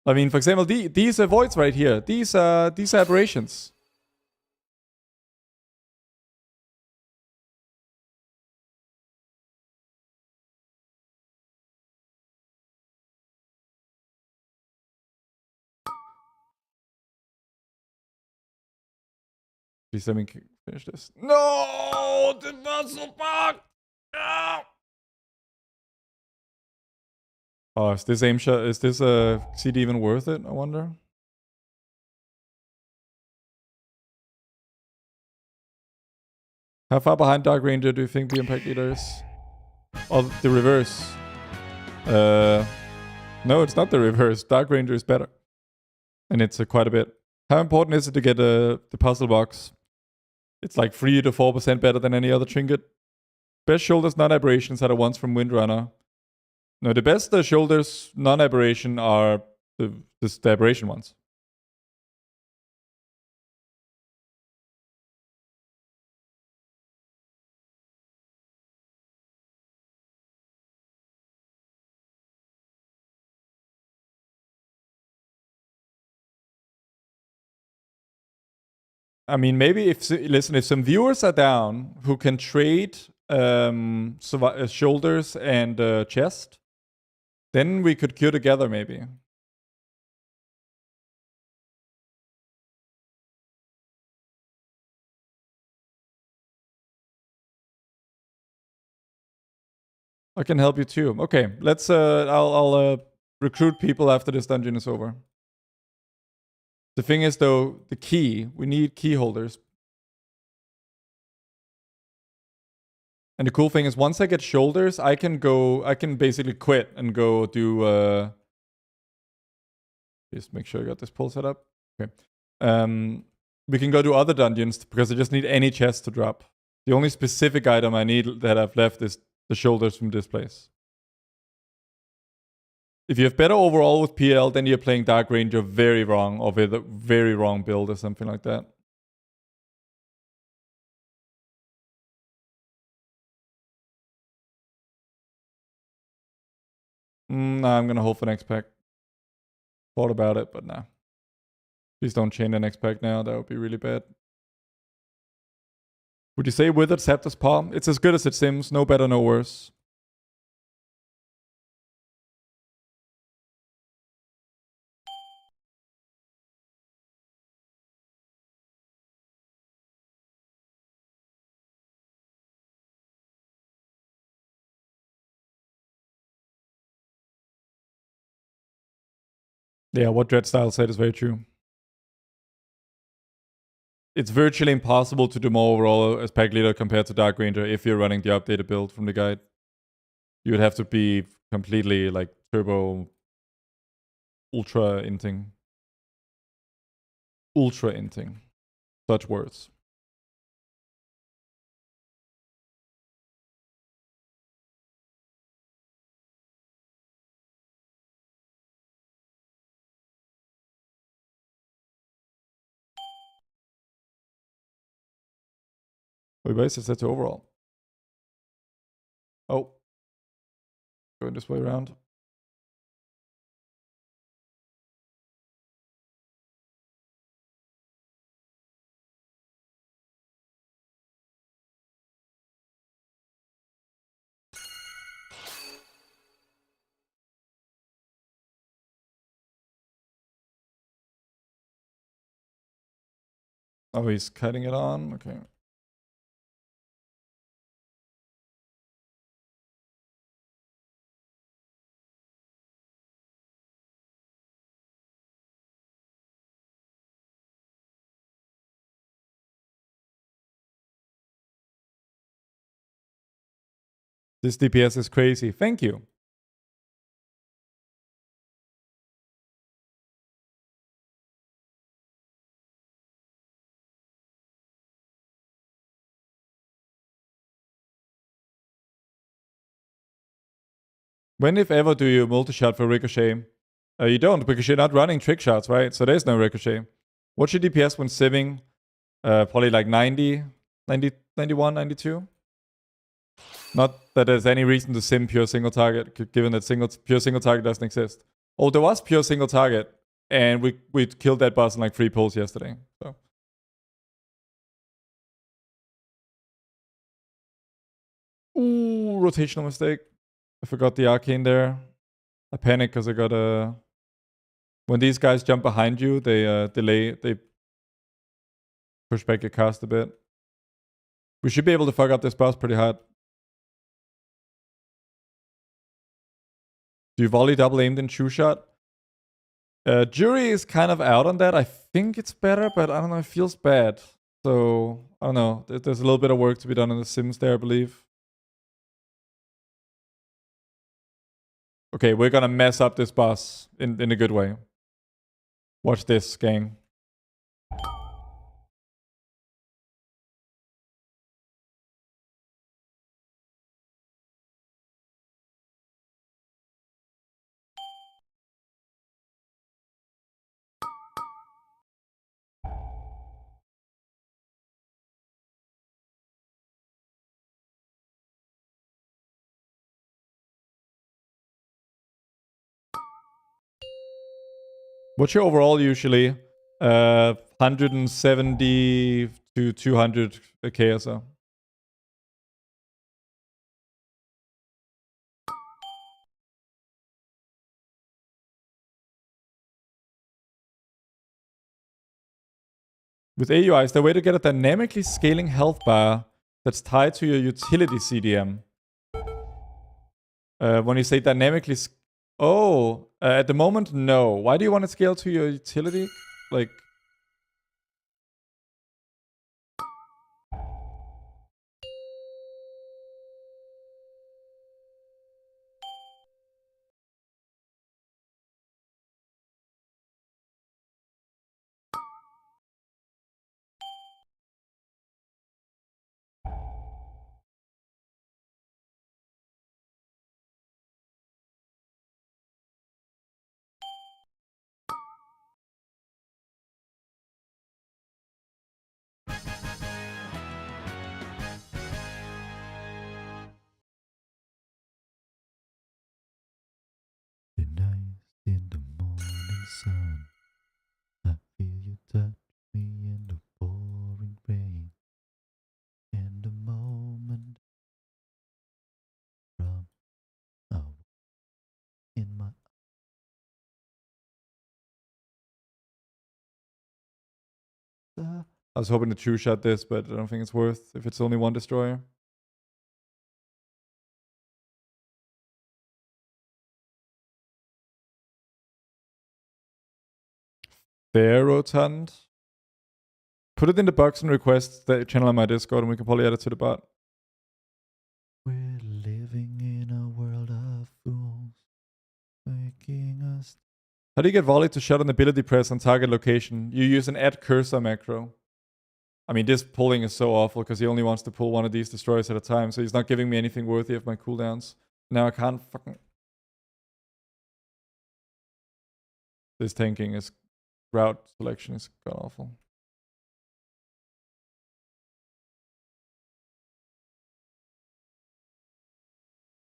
I mean, for example, these voids right here, these aberrations. Please let me finish this. No, the muscle bug. No. Oh, is this aim shot? Is this a CD even worth it? I wonder. How far behind Dark Ranger do you think the Impact Leader is? Or the reverse? No, it's not the reverse. Dark Ranger is better. And it's quite a bit. How important is it to get the puzzle box? It's like 3 to 4% better than any other trinket. Best shoulders non-aberrations are the ones from Windrunner. No, the best shoulders non-aberration are the aberration ones. I mean, maybe if some viewers are down who can trade shoulders and chest, then we could queue together maybe. I can help you too. Okay, let's. I'll recruit people after this dungeon is over. The thing is, though, the key. We need key holders. And the cool thing is, once I get shoulders, I can basically quit and go do. Just make sure I got this pull set up. Okay. We can go do other dungeons because I just need any chest to drop. The only specific item I need that I've left is the shoulders from this place. If you have better overall with PL, then you're playing Dark Ranger very wrong, or with a very wrong build or something like that. Nah, I'm gonna hold for next pack. Thought about it, but nah. Please don't chain the next pack now. That would be really bad. Would you say Withered Scepter's palm? It's as good as it seems. No better, no worse. Yeah, what Dreadstyle said is very true. It's virtually impossible to do more overall as pack leader compared to Dark Ranger if you're running the updated build from the guide. You would have to be completely like turbo ultra inting. Ultra inting. Such words. Wait, base is set to overall. Oh. Going this way around. Oh, he's cutting it on? Okay. This DPS is crazy. Thank you. When, if ever, do you multi-shot for Ricochet? You don't, because you're not running trick shots, right? So there's no Ricochet. What's your DPS when simming? Probably like 90, 90, 91, 92. Not that there's any reason to sim pure single target, given that pure single target doesn't exist. Oh, there was pure single target, and we killed that boss in like 3 pulls yesterday. So. Ooh, rotational mistake. I forgot the arcane there. I panicked because I got a... When these guys jump behind you, they they push back your cast a bit. We should be able to fuck up this boss pretty hard. Do you volley double aimed in shoe shot? Jury is kind of out on that. I think it's better, but I don't know. It feels bad. So, I don't know. There's a little bit of work to be done in the Sims there, I believe. Okay, we're gonna mess up this boss in a good way. Watch this, gang. What's your overall usually? 170 to 200 K or so. With AUI, is there a way to get a dynamically scaling health bar that's tied to your utility CDM? When you say dynamically... at the moment, no. Why do you want to scale to your utility? Like... The night in the morning sun, I feel you touch me in the pouring rain. And the moment from out in my... I was hoping to two-shot this, but I don't think it's worth if it's only one destroyer. Fair rotund. Put it in the box and request the channel on my Discord, and we can probably add it to the bot. We're living in a world of fools, making us... How do you get volley to shot an ability press on target location? You use an add cursor macro. I mean, this pulling is so awful because he only wants to pull one of these destroyers at a time, so he's not giving me anything worthy of my cooldowns. Now I can't fucking... This tanking is... Route selection is god awful.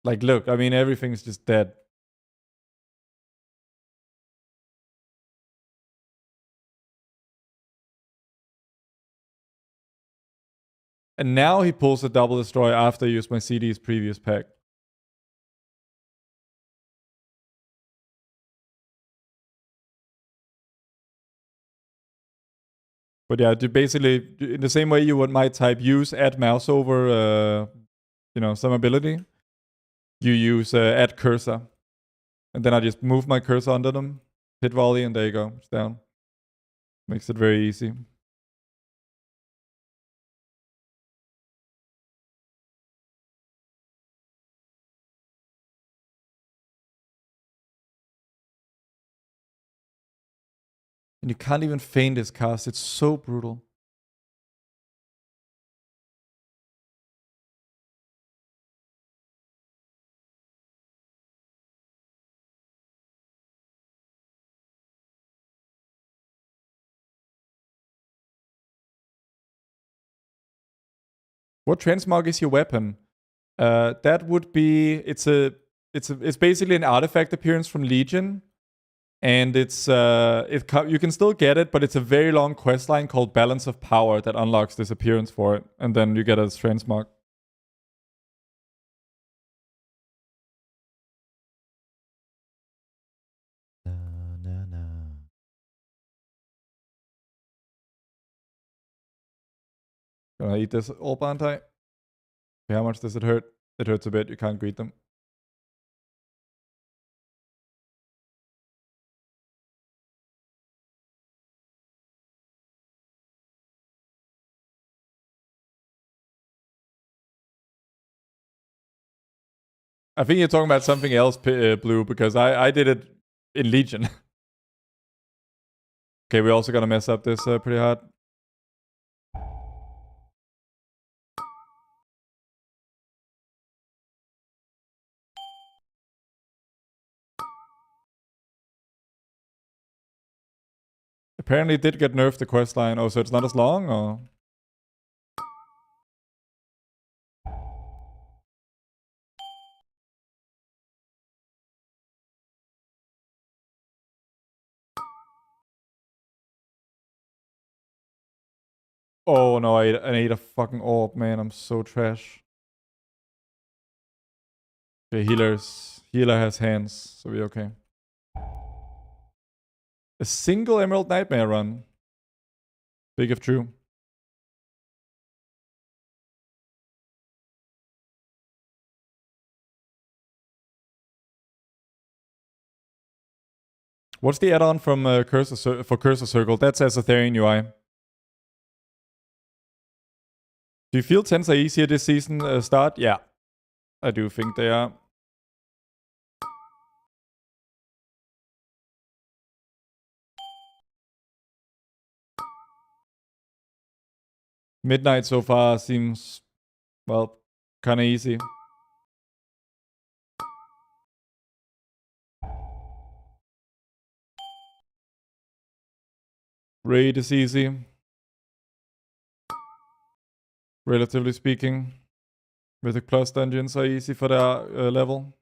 Like, look, I mean, everything's just dead. And now he pulls a double destroy after I used my CD's previous pack. But yeah, basically, in the same way you might type use add mouse over, some ability, you use add cursor. And then I just move my cursor under them, hit volley, and there you go. It's down. Makes it very easy. And you can't even feign this cast. It's so brutal. What transmog is your weapon? That would be it's basically an artifact appearance from Legion, and you can still get it, but it's a very long quest line called Balance of Power that unlocks this appearance for it, and then you get a transmog. Na, na, na. Gonna eat this all Bantai. Okay, how much does it hurt? It hurts a bit. You can't greet them. I think you're talking about something else, Blue, because I did it in Legion. Okay, we're also gonna mess up this pretty hard. Apparently it did get nerfed, the quest line. Oh, so it's not as long, or? Oh no, I ate a fucking orb, man. I'm so trash. Okay, healer has hands, so we're okay. A single Emerald Nightmare run. Big if true. What's the add-on from for Cursor Circle? That's Azortharion UI. Do you feel tens are easier this season start? Yeah, I do think they are. Midnight so far seems, well, kind of easy. Raid is easy, relatively speaking. Mythic Plus dungeons are easy for their level.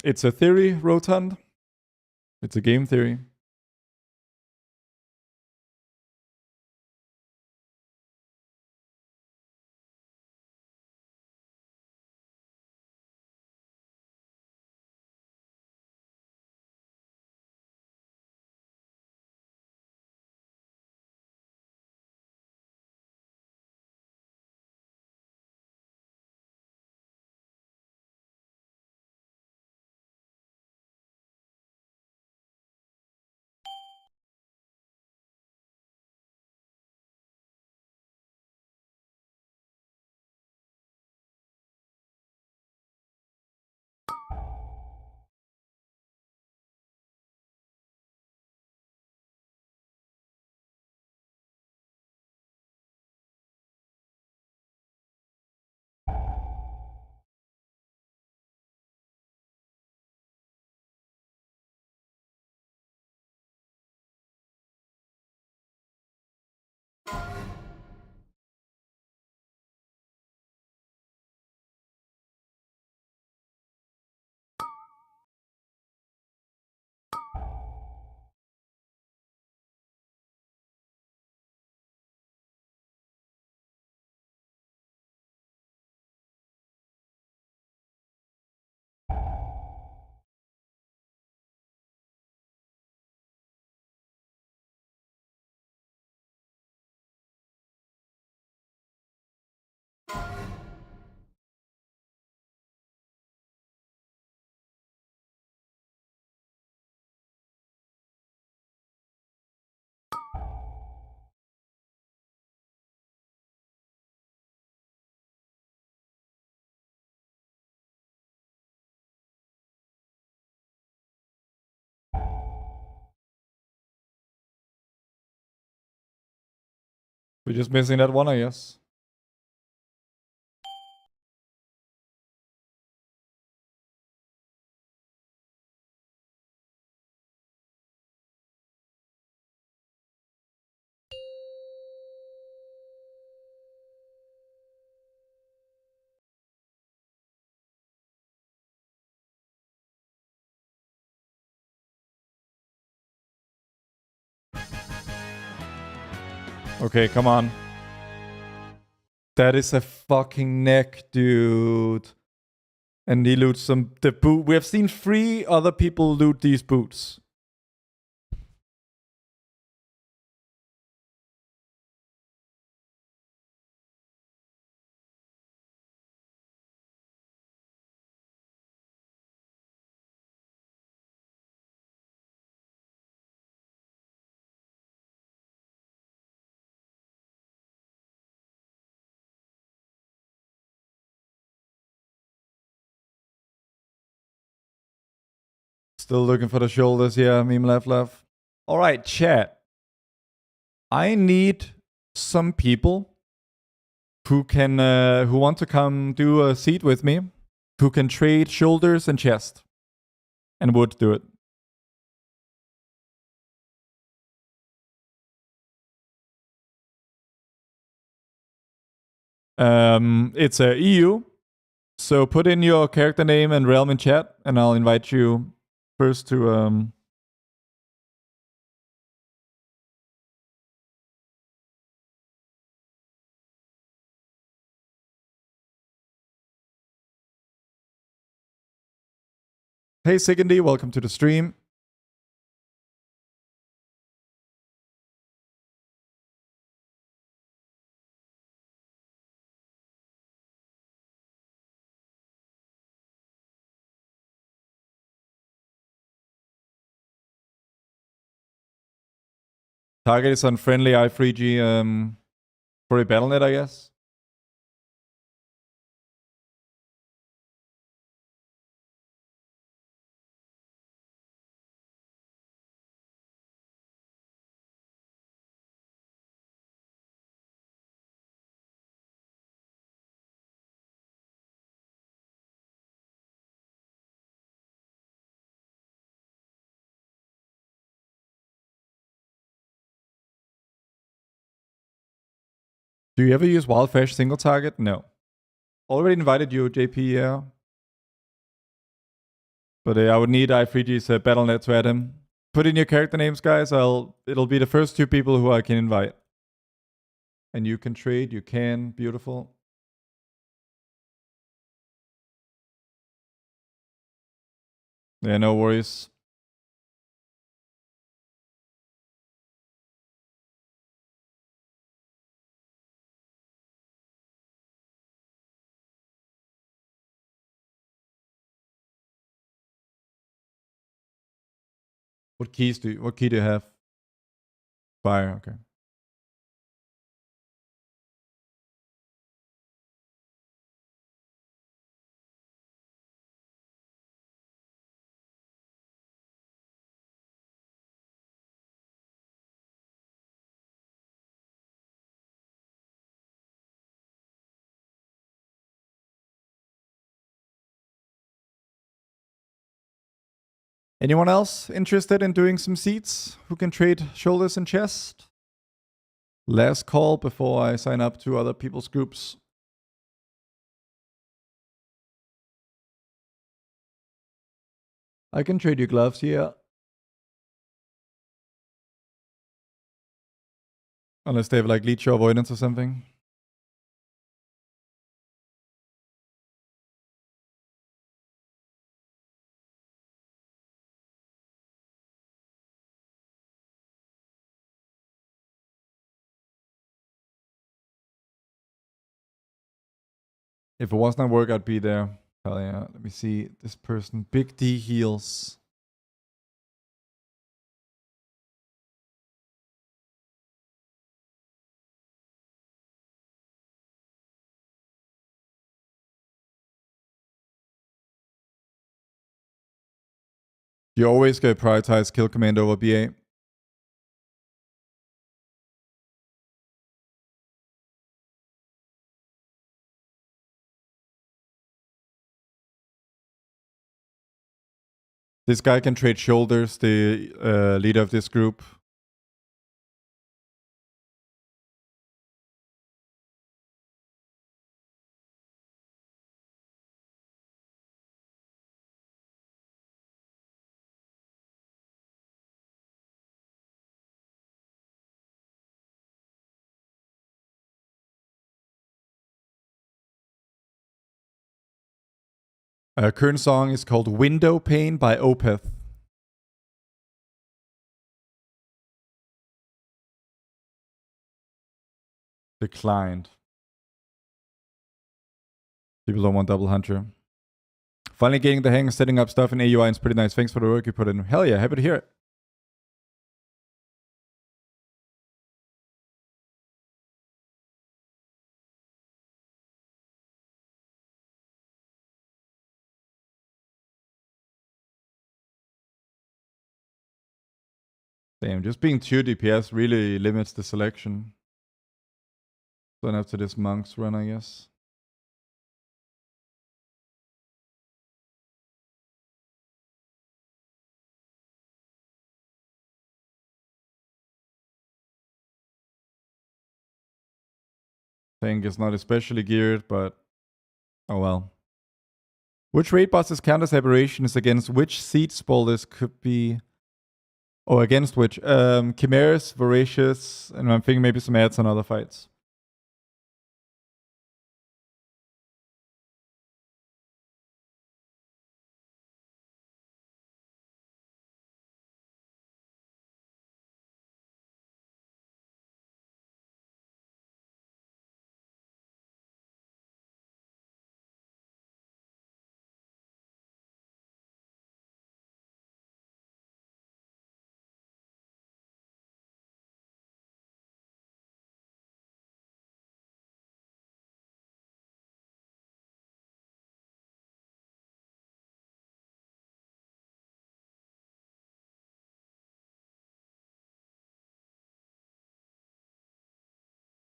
It's a theory, Rotund. It's a game theory. We're just missing that one, I guess. Okay, come on. That is a fucking neck, dude. And he loots the boot. We have seen 3 other people loot these boots. Still looking for the shoulders here. Meme laugh. All right, chat. I need some people who can who want to come do a seat with me, who can trade shoulders and chest, and would do it. It's a EU, so put in your character name and realm in chat, and I'll invite you first to Hey Sigandy, welcome to the stream. Target is on friendly i3G for a BattleNet, I guess. Do you ever use Wildflash single target? No. Already invited you, JP, yeah. But I would need i3G's BattleNet to add him. Put in your character names, guys. It'll be the first 2 people who I can invite. And you can trade, you can. Beautiful. Yeah, no worries. What key do you have? Fire, okay. Anyone else interested in doing some seats who can trade shoulders and chest? Last call before I sign up to other people's groups. I can trade you gloves here. Unless they have like leech or avoidance or something. If it was not work, I'd be there. Hell yeah. Let me see. This person. Big D heals. You always get prioritize kill command over BA. This guy can trade shoulders, the leader of this group. Current song is called Window Pane by Opeth. Declined. People don't want Double Hunter. Finally getting the hang of setting up stuff in AUI is pretty nice. Thanks for the work you put in. Hell yeah, happy to hear it. Damn, just being 2 DPS really limits the selection. Then after this Monk's run, I guess. Tank is not especially geared, but oh well. Which raid bosses count as aberrations against which seed spoil this could be? Oh, against which? Chimeras, Voracious, and I'm thinking maybe some ads on other fights.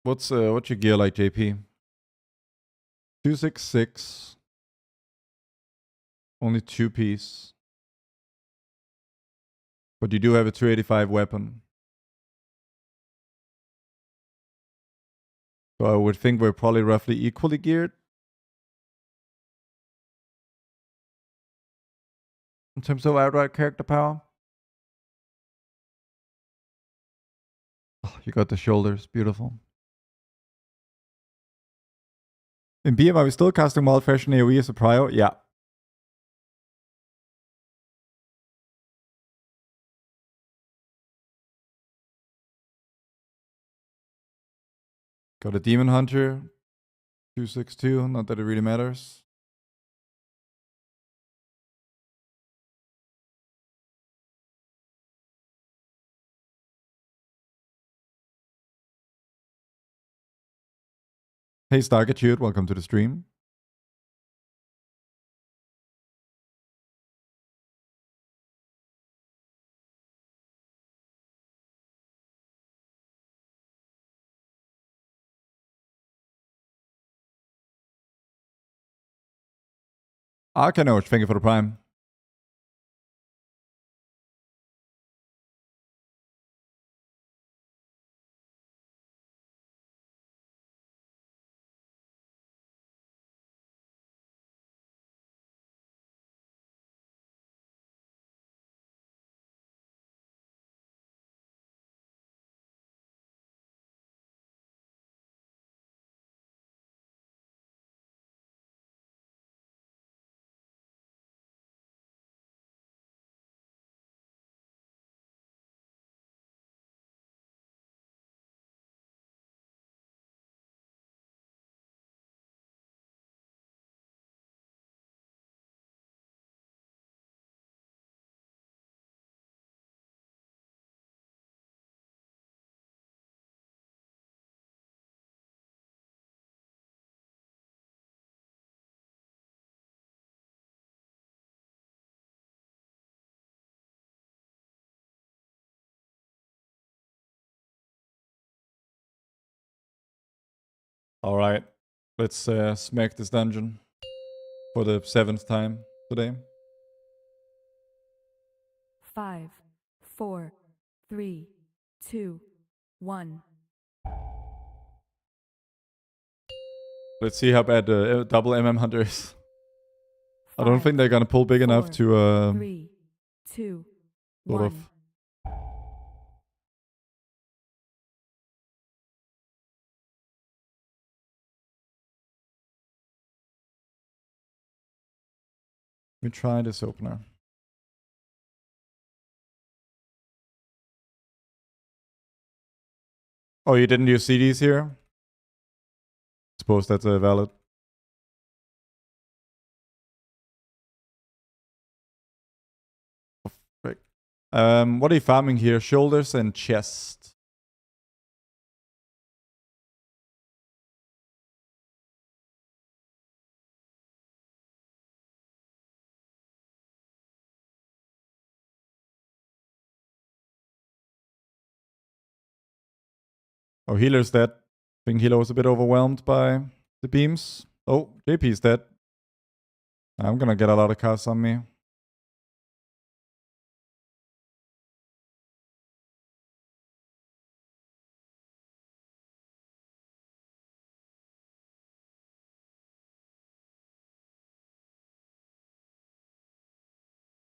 What's your gear like, JP? 266. Only 2-piece. But you do have a 285 weapon. So I would think we're probably roughly equally geared. In terms of outright character power. Oh, you got the shoulders. Beautiful. In BM, are we still casting Wild Fashion AoE as a prio? Yeah. Got a Demon Hunter. 262. Not that it really matters. Hey, Stargatude. Welcome to the stream. Arkanoch, thank you for the prime. All right. Let's smack this dungeon for the 7th time today. 5, 4, 3, 2, 1. Let's see how bad the double hunter is. I don't 5, think they're gonna pull big enough 4, to 3, 2, sort 1. of. Let me try this opener. Oh, you didn't use CDs here? Suppose that's valid. Perfect. What are you farming here? Shoulders and chest. Oh, healer's dead. I think healer was a bit overwhelmed by the beams. Oh, JP's dead. I'm gonna get a lot of casts on me.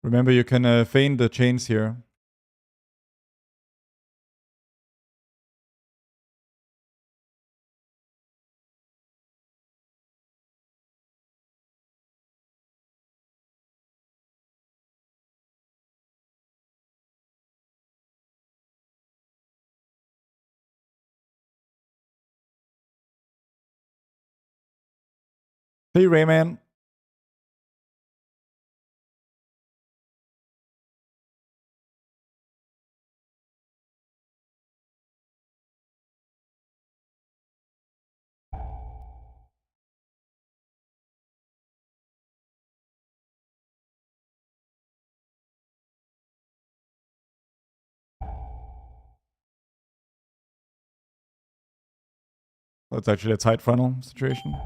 Remember, you can feign the chains here. Hey, Rayman. That's actually a tight frontal situation.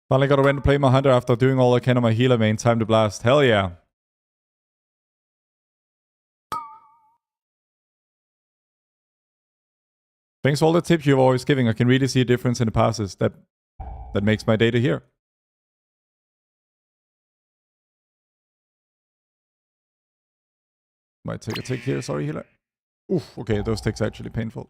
Finally got a rent to play my hunter after doing all I can on my healer main. Time to blast. Hell yeah. Thanks for all the tips you're always giving. I can really see a difference in the passes. That makes my day to hear. Might take a tick here. Sorry, healer. Oof. Okay, those ticks are actually painful.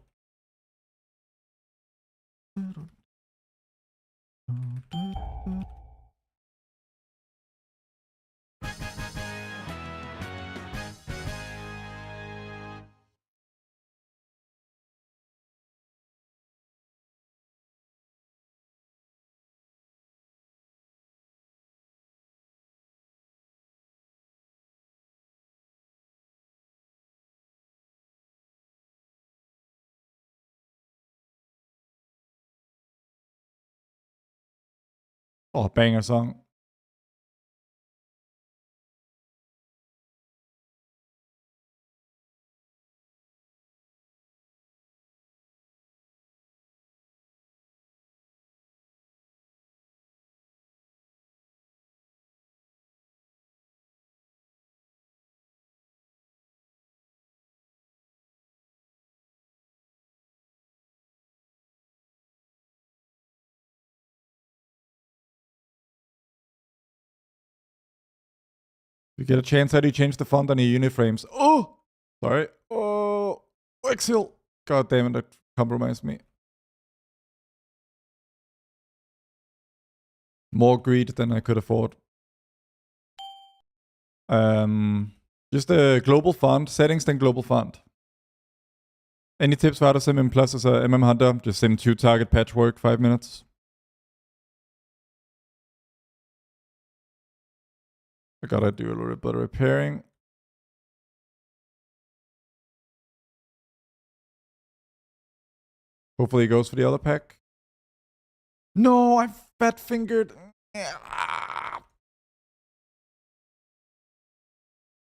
Oh, banger song. You get a chance, how do you change the font on your uniframes? Oh! Sorry. Oh! Exil! God damn it, that compromised me. More greed than I could afford. Just a global font. Settings, then global font. Any tips for how to sim in Plus as a Hunter? Just sim 2 target patchwork, 5 minutes. I gotta do a little bit of repairing. Hopefully it goes for the other pack. No, I fat fingered.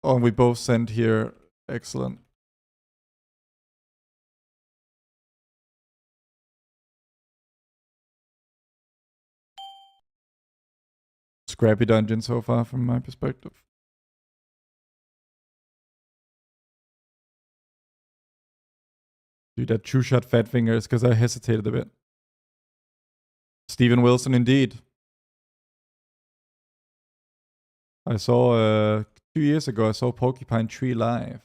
Oh, and we both sent here. Excellent. Scrappy dungeon so far from my perspective. Dude, that two-shot fat finger is because I hesitated a bit. Steven Wilson, indeed. I saw 2 years ago. I saw Porcupine Tree live,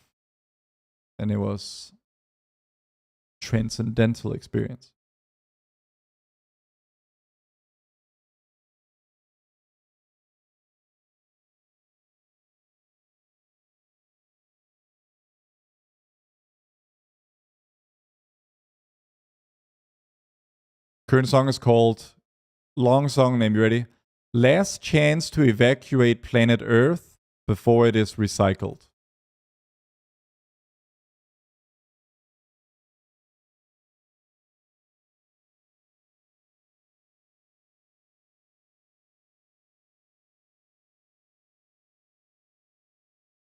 and it was transcendental experience. Current song is called, long song name, you ready? Last chance to evacuate planet Earth before it is recycled.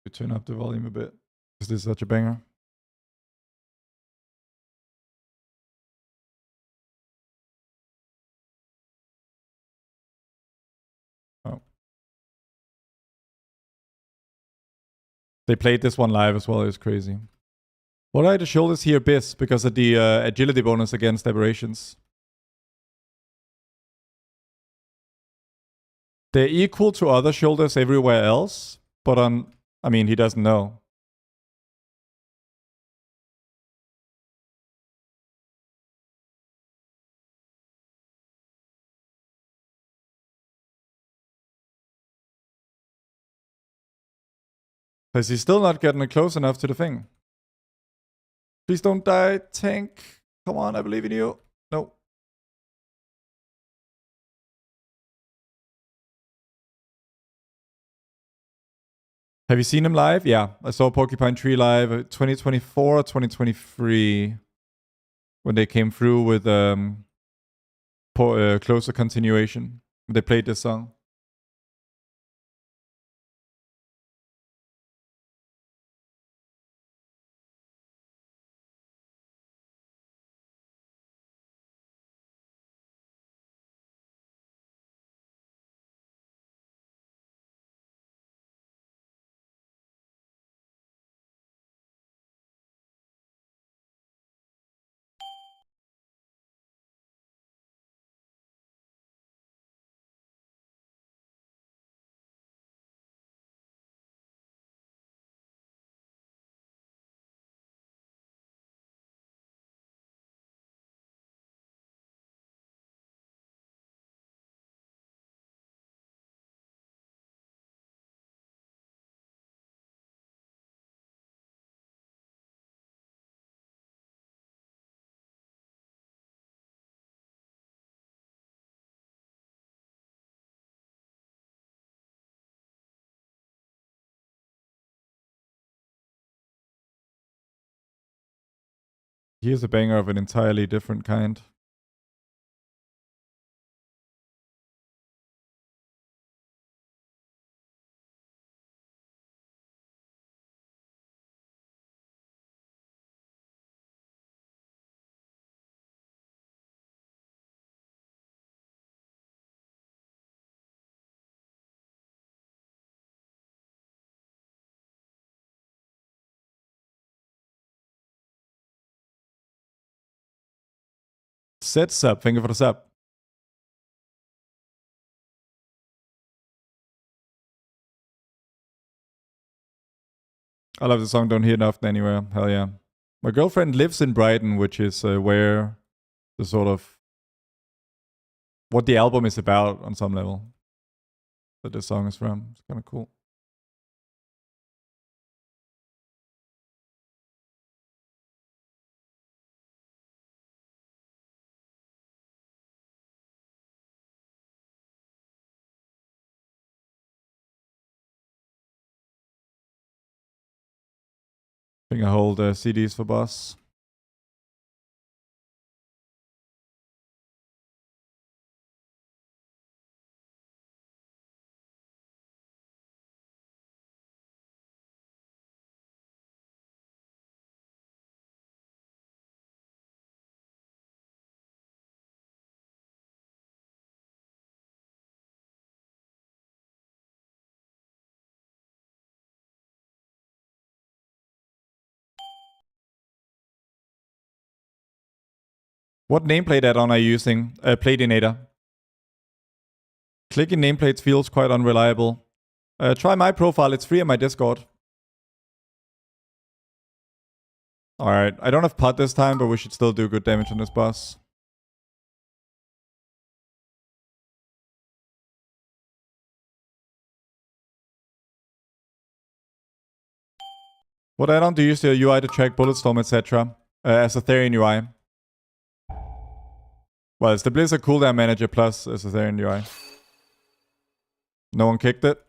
You turn up the volume a bit. Is this such a banger? Oh. They played this one live as well. It was crazy. What are the shoulders here, BiS? Because of the agility bonus against aberrations. They're equal to other shoulders everywhere else, but I mean, he doesn't know. Because he's still not getting it close enough to the thing. Please don't die, tank. Come on, I believe in you. No. Have you seen him live? Yeah, I saw Porcupine Tree live 2024 or 2023 when they came through with closer continuation. They played this song. Here's a banger of an entirely different kind. Set sub, thank you for the sub. I love the song, don't hear it often anywhere. Hell yeah. My girlfriend lives in Brighton, which is where the sort of what the album is about on some level. That this song is from. It's kind of cool. I think I hold CDs for boss. What nameplate add-on are you using? Platinator. Clicking nameplates feels quite unreliable. Try my profile. It's free on my Discord. Alright, I don't have pot this time, but we should still do good damage on this boss. What add-on do you use to your UI to track Bulletstorm, etc.? Azortharion UI. Well, it's the Blizzard cooldown manager plus Azortharion UI. No one kicked it.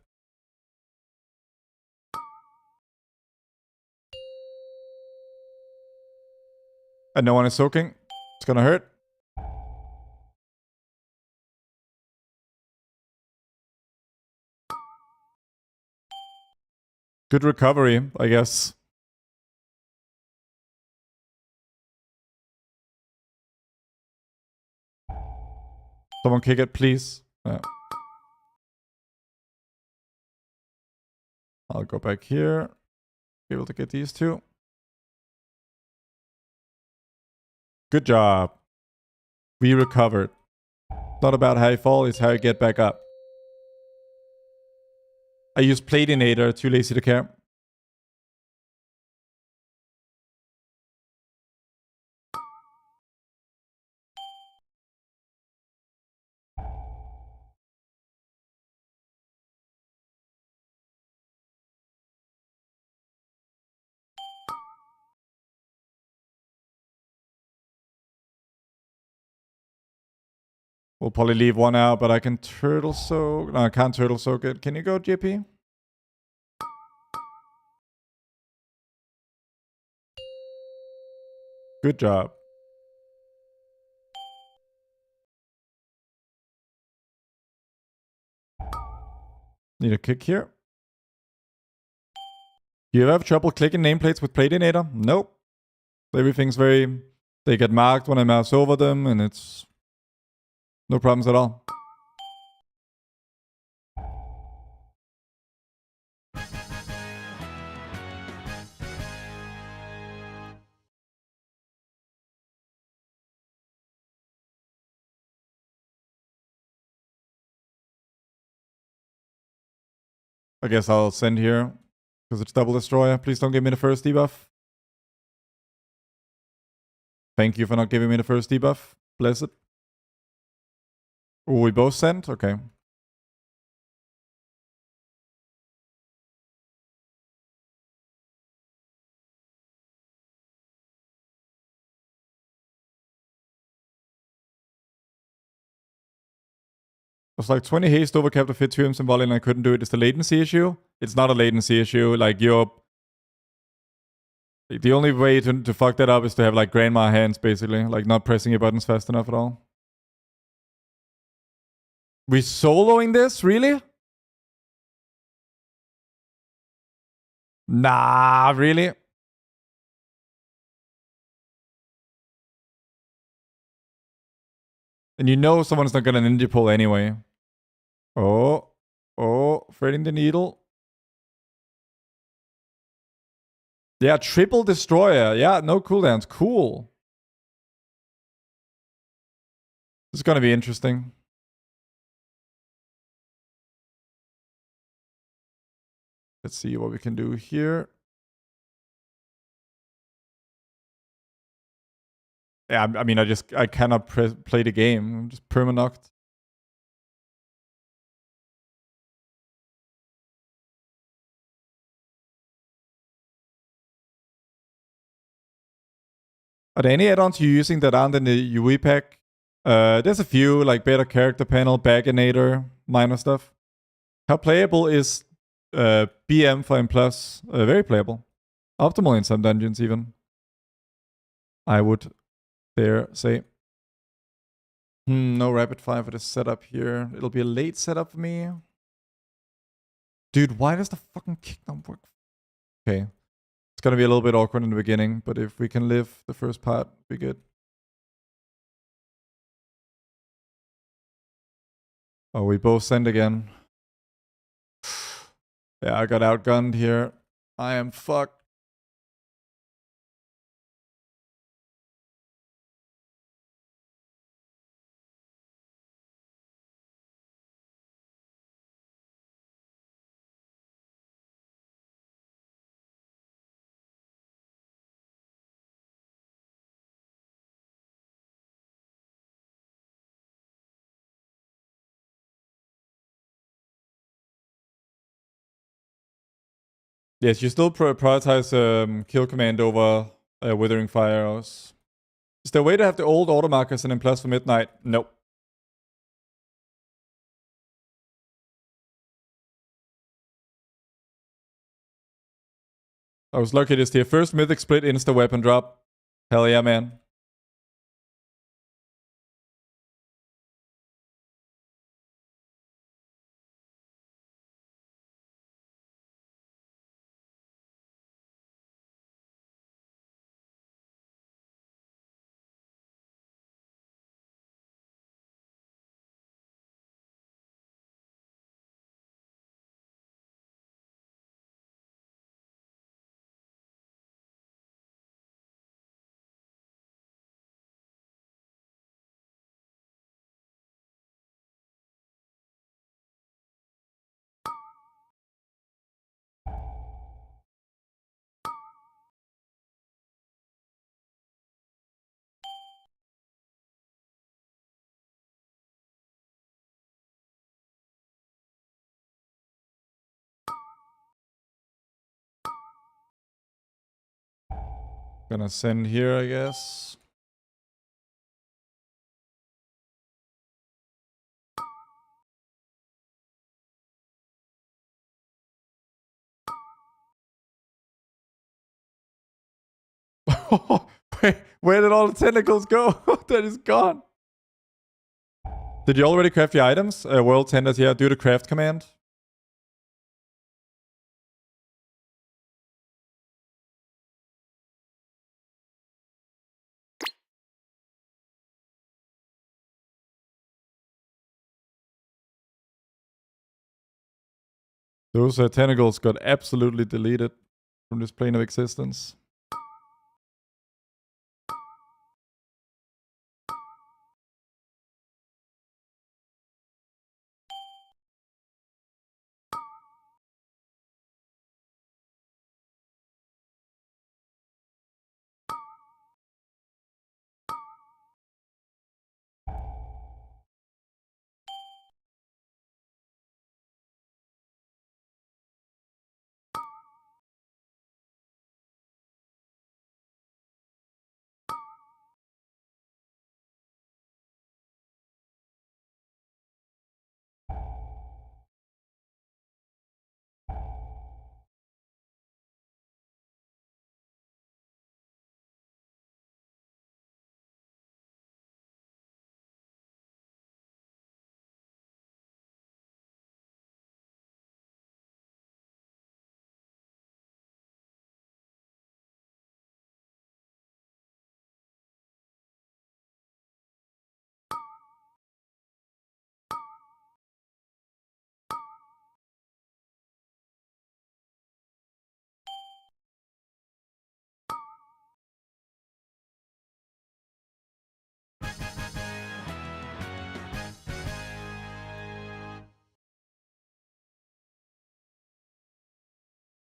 And no one is soaking. It's gonna hurt. Good recovery, I guess. Someone kick it, please. Yeah. I'll go back here. Be able to get these two. Good job. We recovered. Not about how you fall, it's how you get back up. I use Platinator, too lazy to care. We'll probably leave one out, but I can turtle soak. No, I can't turtle soak it. Can you go, JP? Good job. Need a kick here. Do you ever have trouble clicking nameplates with Platinator? Nope. Everything's very... They get marked when I mouse over them, and it's... No problems at all. I guess I'll send here, because it's double destroyer. Please don't give me the first debuff. Thank you for not giving me the first debuff. Bless it. Oh, we both sent? Okay. It was like 20 haste overcapped to fit 2 imps in volley and I couldn't do it. It's the latency issue. It's not a latency issue. Like, you're... The only way to fuck that up is to have, like, grandma hands, basically. Like, not pressing your buttons fast enough at all. We soloing this? Really? Nah, really? And you know someone's not gonna ninja pull anyway. Oh. Oh, threading the needle. Yeah, triple destroyer. Yeah, no cooldowns. Cool. This is gonna be interesting. Let's see what we can do here. Yeah, I mean, I cannot play the game. I'm just perma-knocked. Are there any add-ons you're using that aren't in the UE pack? There's a few, like better character panel, Baginator, minor stuff. How playable is BM for M+? Very playable. Optimal in some dungeons, even. I would dare say. No rapid fire for the setup here. It'll be a late setup for me. Dude, why does the fucking kick not work? Okay. It's gonna be a little bit awkward in the beginning, but if we can live the first part, be good. Oh, we both send again. Yeah, I got outgunned here. I am fucked. Yes, you still prioritize kill command over withering fire arrows. Is there a way to have the old auto markers and then plus for midnight? Nope. I was lucky this tier. First mythic split insta weapon drop. Hell yeah, man. Gonna send here, I guess. Wait, where did all the tentacles go? That is gone. Did you already craft your items? World tenders here. Do the craft command. Those tentacles got absolutely deleted from this plane of existence.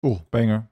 Oh, banger.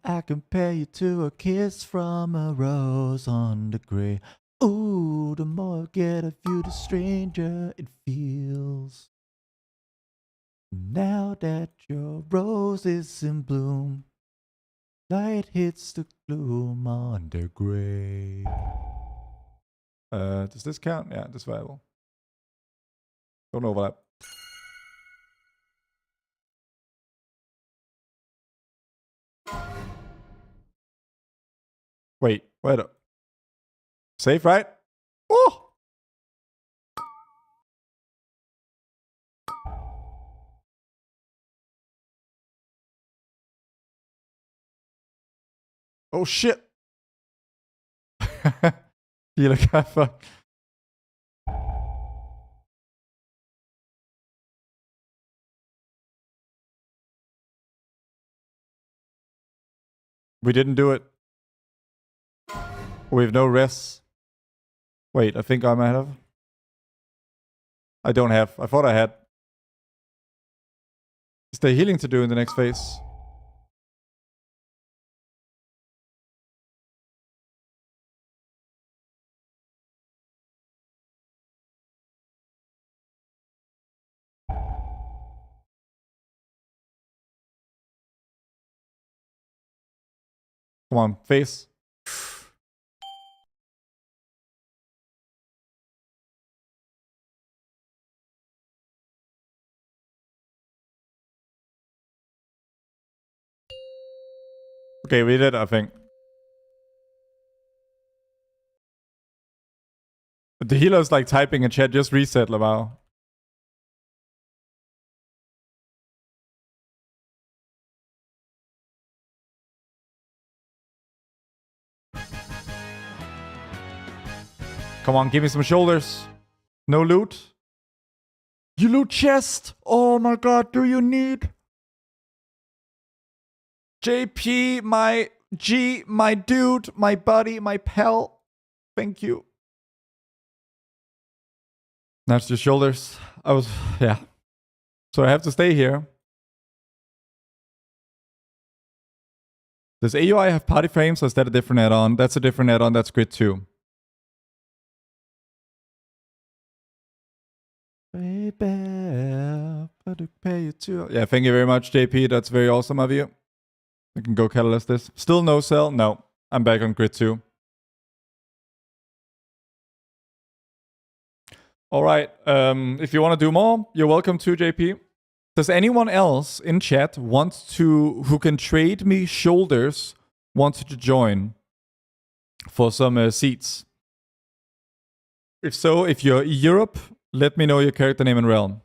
I compare you to a kiss from a rose on the grave. Ooh, the more I get of you, the stranger it feels. Now that your rose is in bloom, light hits the gloom on the grave. Does this count? Yeah, this is viable. Don't overlap. Wait, wait up. Safe, right? Oh! Oh shit! Healer got fucked. We didn't do it. We have no rests. Wait, I think I might have. I don't have. I thought I had. Is there healing to do in the next phase? Come on, face. Okay, we did, I think. The healer's like typing in chat, just reset, Lamau. Come on, give me some shoulders. No loot. You loot chest. Oh my god, do you need? JP, my G, my dude, my buddy, my pal. Thank you. That's your shoulders. Yeah. So I have to stay here. Does AUI have party frames or is that a different add-on? That's a different add-on. That's grid 2. Baby, but pay you too. Yeah, thank you very much, JP. That's very awesome of you. We can go catalyst this. Still no sell? No. I'm back on grid 2. All right. If you want to do more, you're welcome to, JP. Does anyone else in chat who can trade me shoulders, wanted to join for some seats? If so, if you're Europe, let me know your character name and realm.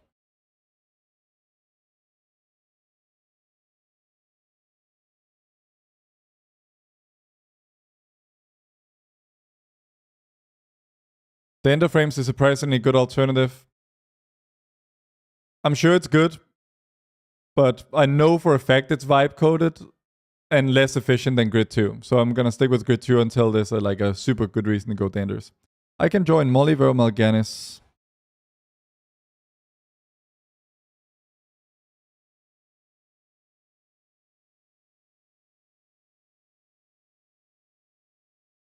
The Ender Frames is a surprisingly good alternative. I'm sure it's good, but I know for a fact it's vibe coded and less efficient than Grid 2. So I'm gonna stick with Grid 2 until there's a super good reason to go Danders. I can join Molliver Malganis.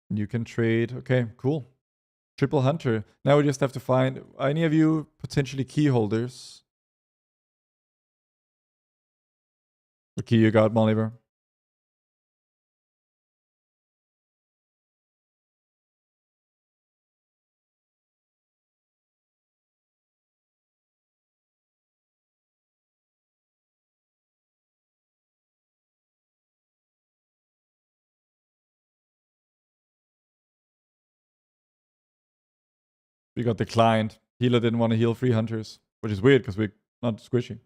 You can trade. Okay, cool. Triple Hunter. Now we just have to find any of you potentially key holders. What key you got, Molliver? We got declined. Healer didn't want to heal 3 hunters, which is weird because we're not squishy.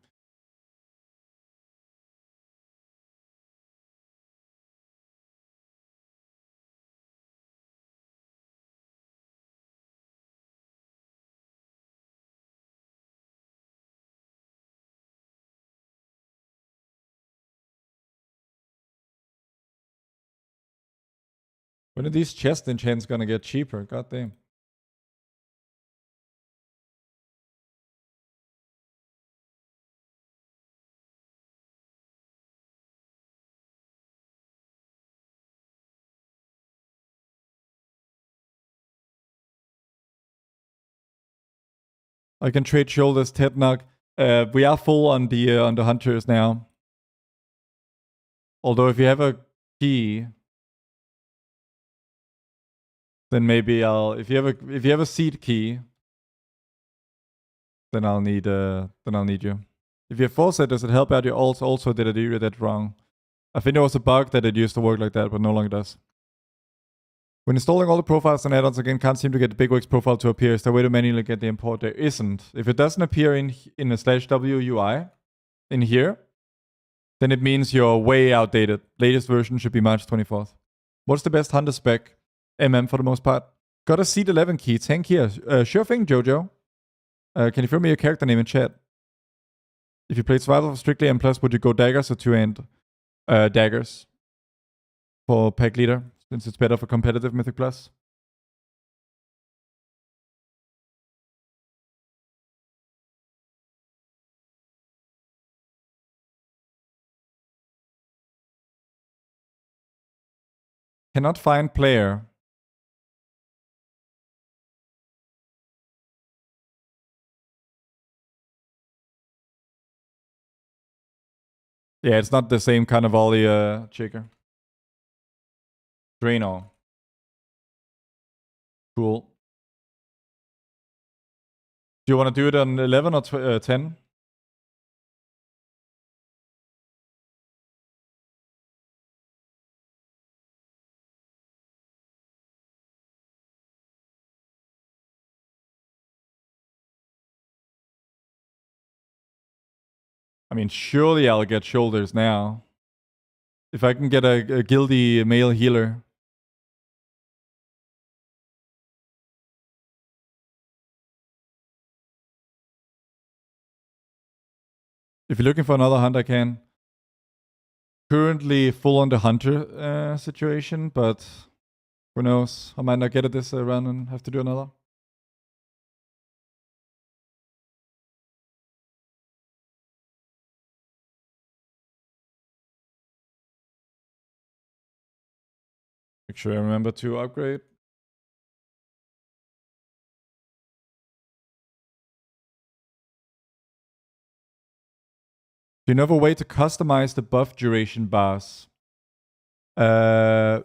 When are these chest enchants gonna get cheaper? God damn. I can trade shoulders, Tednug. We are full on the hunters now. Although if you have a key, then maybe if you have a seed key, then I'll need you. If you have foresight, does it help out your ults? Also, did I do that wrong? I think there was a bug that it used to work like that, but no longer does. When installing all the profiles and add-ons again, can't seem to get the Bigwigs profile to appear. Is there a way to manually get the import? There isn't. If it doesn't appear in a /w UI in here, then it means you're way outdated. Latest version should be March 24th. What's the best hunter spec? For the most part. Got a seat 11 key. Tank here. Sure thing, Jojo. Can you throw me your character name in chat? If you played survival strictly M+, would you go daggers or 2-end? Daggers. For pack leader, since it's better for competitive Mythic Plus. Cannot find player. Yeah, it's not the same kind of volley checker. Draenor. Cool. Do you want to do it on 11 or 10? I mean, surely I'll get shoulders now. If I can get a guilty male healer. If you're looking for another hunter, I can. Currently full on the hunter situation, but who knows? I might not get it this run and have to do another. Make sure I remember to upgrade. Do you know of a way to customize the buff duration bars? We're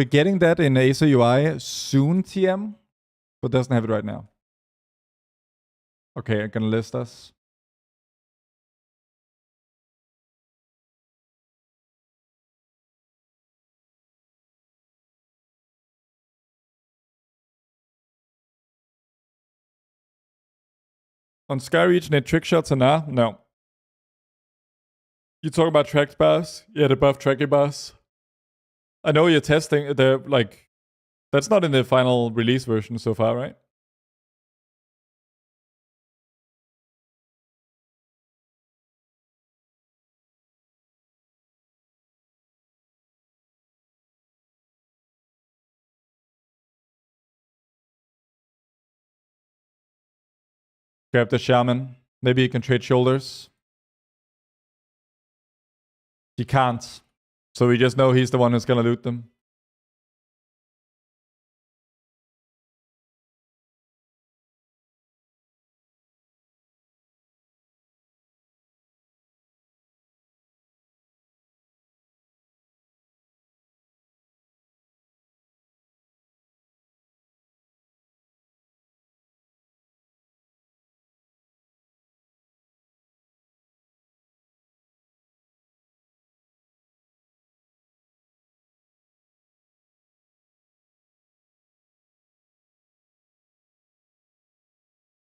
getting that in Azor UI soon, TM, but doesn't have it right now. Okay, I'm gonna list us. On Sky Region, trick shots and no. You talk about track bars? Yeah, the buff tracking bars. I know you're testing. They're like, that's not in the final release version so far, right? Grab the shaman. Maybe you can trade shoulders. He can't. So we just know he's the one who's gonna loot them.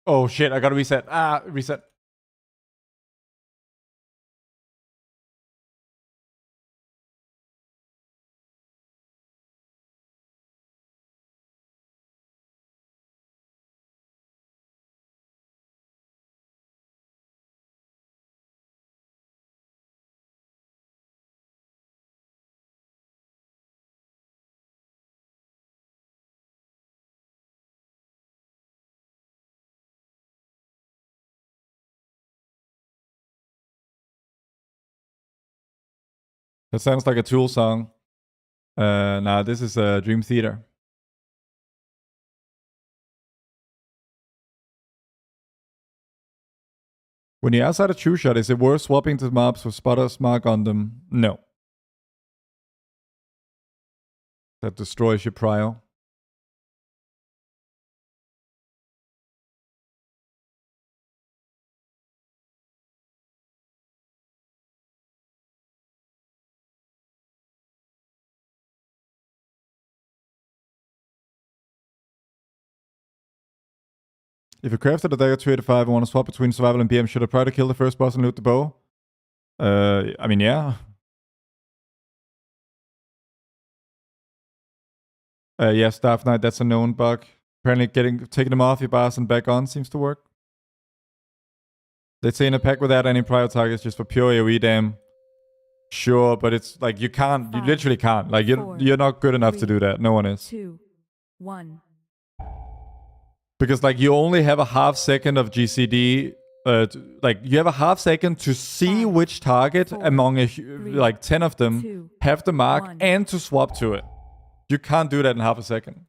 Oh shit, I gotta reset. Reset. That sounds like a Tool song. Nah, this is Dream Theater. When you're outside a true shot, is it worth swapping to mobs with Spotter's mark on them? No. That destroys your prio. If you crafted a dagger 285 and want to swap between survival and BM, should I try to kill the first boss and loot the bow? I mean, yeah. Yeah, Staff Knight, that's a known bug. Apparently taking them off your bars and back on seems to work. They say in a pack without any prior targets just for pure AoE dam. Sure, but it's like you can't, you literally can't. Like you're not good enough to do that. No one is. 2, 1. Because like you only have a half second of GCD. Like you have a half second to see 5, which target 4, among 3, like 10 of them 2, have the mark 1. and to swap to it. You can't do that in half a second.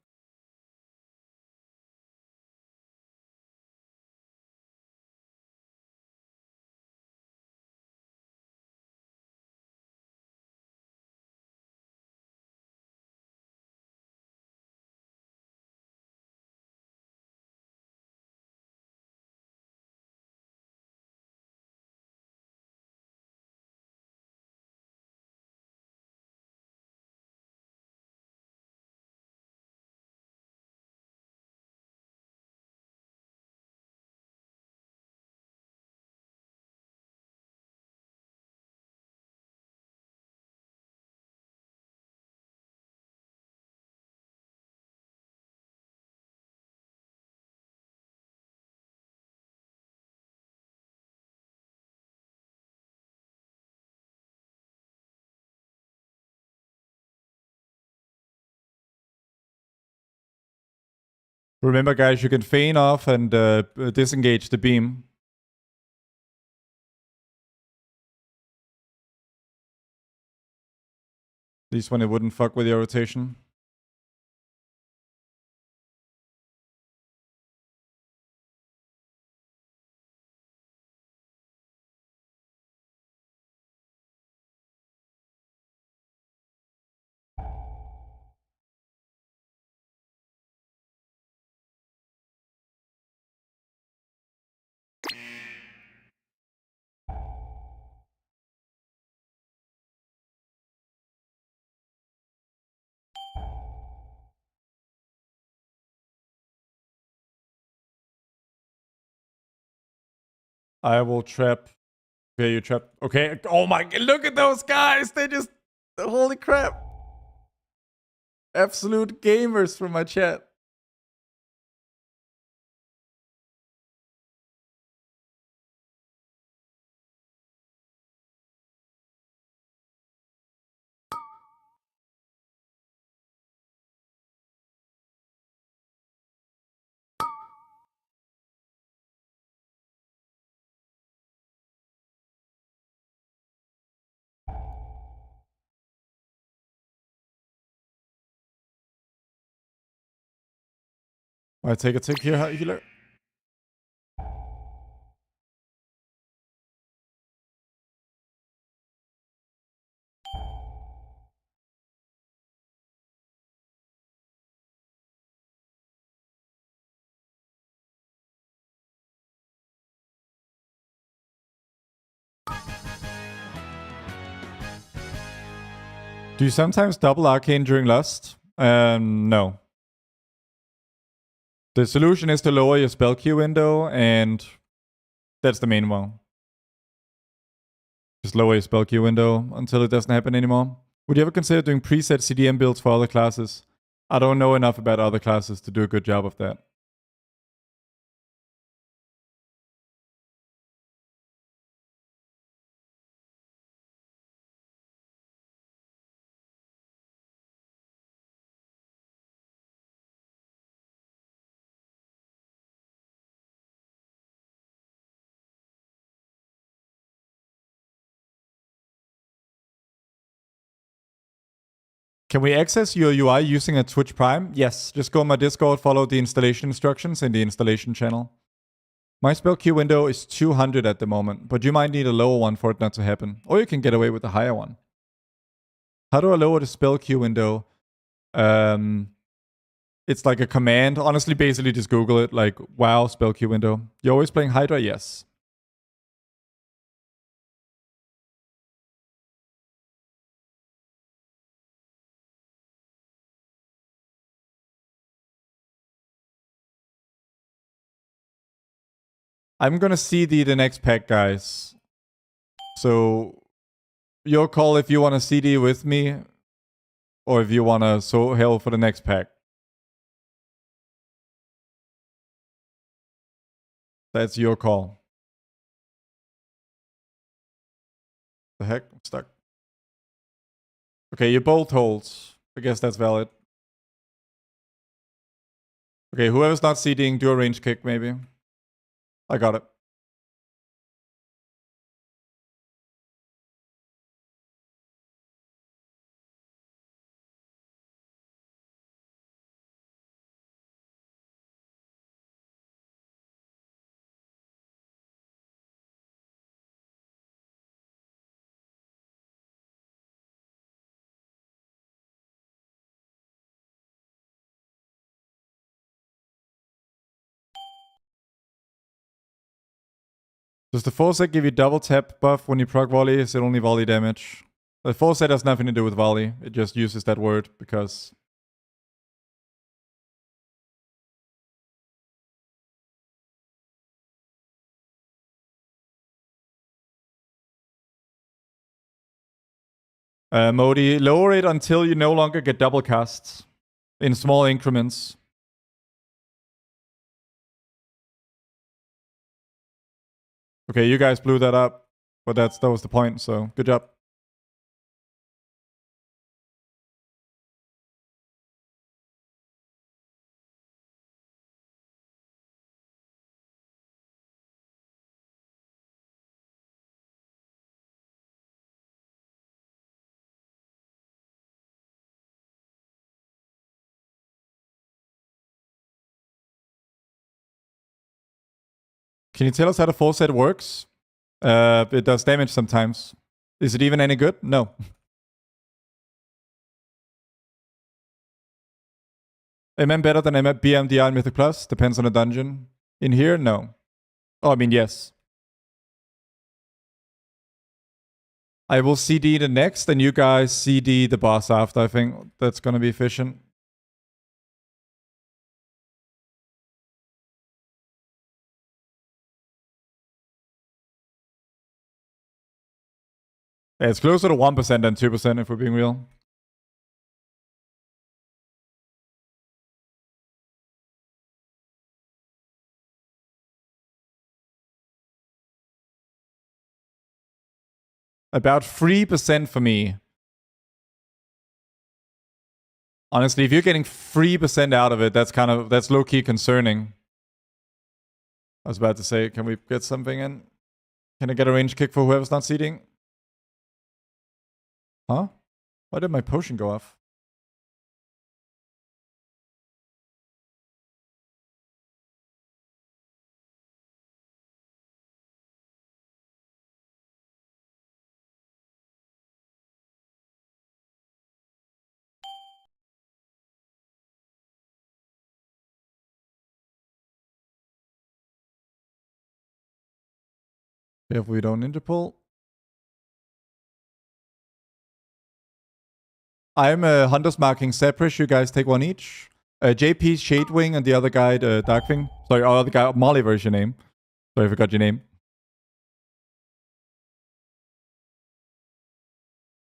Remember, guys, you can feign off and disengage the beam. At least when it wouldn't fuck with your rotation. I will trap. Yeah, you trap. Okay. Oh my, look at those guys. They just, holy crap. Absolute gamers from my chat. I take a tick here, healer. Do you sometimes double arcane during lust? No. The solution is to lower your spell queue window, and that's the main one. Just lower your spell queue window until it doesn't happen anymore. Would you ever consider doing preset CDM builds for other classes? I don't know enough about other classes to do a good job of that. Can we access your UI using a Twitch Prime? Yes, just go on my Discord, follow the installation instructions in the installation channel. My spell queue window is 200 at the moment, but you might need a lower one for it not to happen. Or you can get away with a higher one. How do I lower the spell queue window? It's like a command. Honestly, basically just Google it, like wow, spell queue window. You're always playing Hydra? Yes. I'm gonna CD the next pack, guys. So your call if you want to CD with me, or if you want to so hell for the next pack. That's your call. The heck? I'm stuck. Okay, you both holds. I guess that's valid. Okay, whoever's not CDing, do a range kick maybe. I got it. Does the full set give you double tap buff when you proc volley? Is it only volley damage? The full set has nothing to do with volley. It just uses that word because... Modi, lower it until you no longer get double casts in small increments. Okay, you guys blew that up, but that was the point, so good job. Can you tell us how the full set works? It does damage sometimes. Is it even any good? No. MM better than BMDI and Mythic Plus? Depends on the dungeon. In here, no. Oh, I mean, yes. I will CD the next, and you guys CD the boss after. I think that's going to be efficient. Yeah, it's closer to 1% than 2% if we're being real. About 3% for me. Honestly, if you're getting 3% out of it, that's low-key concerning. I was about to say, can we get something in? Can I get a range kick for whoever's not seeding? Huh? Why did my potion go off? If we don't interpol. I'm Hunter's marking Zeprish. You guys take one each. JP's Shadewing and the other guy, Darkwing. Sorry, other guy, Molliver is your name. Sorry, I forgot your name.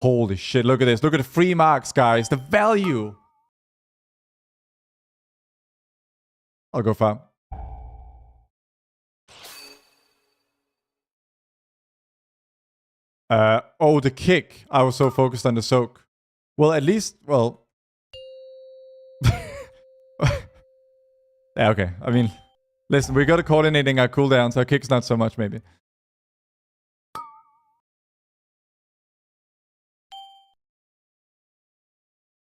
Holy shit, look at this. Look at the free marks, guys. The value. I'll go far. Oh, the kick. I was so focused on the soak. Well, at least, well... yeah, okay. I mean, listen, we got to coordinating our cooldowns. So our kick's not so much, maybe.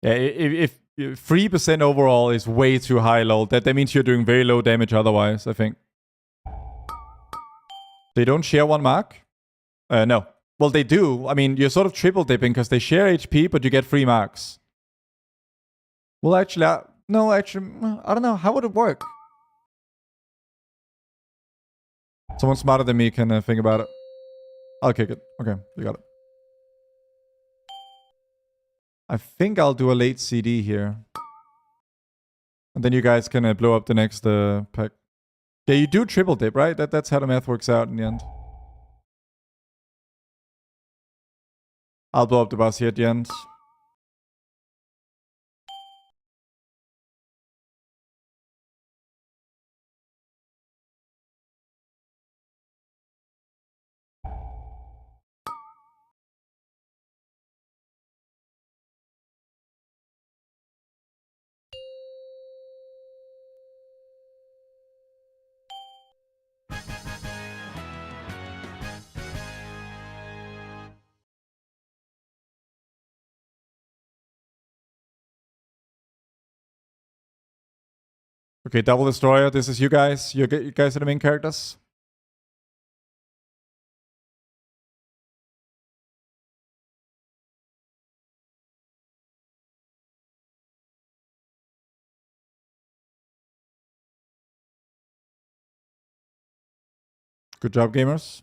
Yeah, if 3% overall is way too high, lol. That means you're doing very low damage otherwise, I think. They don't share one mark? No. Well, they do. I mean, you're sort of triple dipping because they share HP, but you get free marks. Well, actually, no, actually, I don't know. How would it work? Someone smarter than me can think about it. I'll kick it. Okay, you got it. I think I'll do a late CD here. And then you guys can blow up the next pack. Yeah, you do triple dip, right? That's how the math works out in the end. I'll blow up the boss here at the end. Okay, double destroyer. This is you guys. You guys are the main characters. Good job, gamers.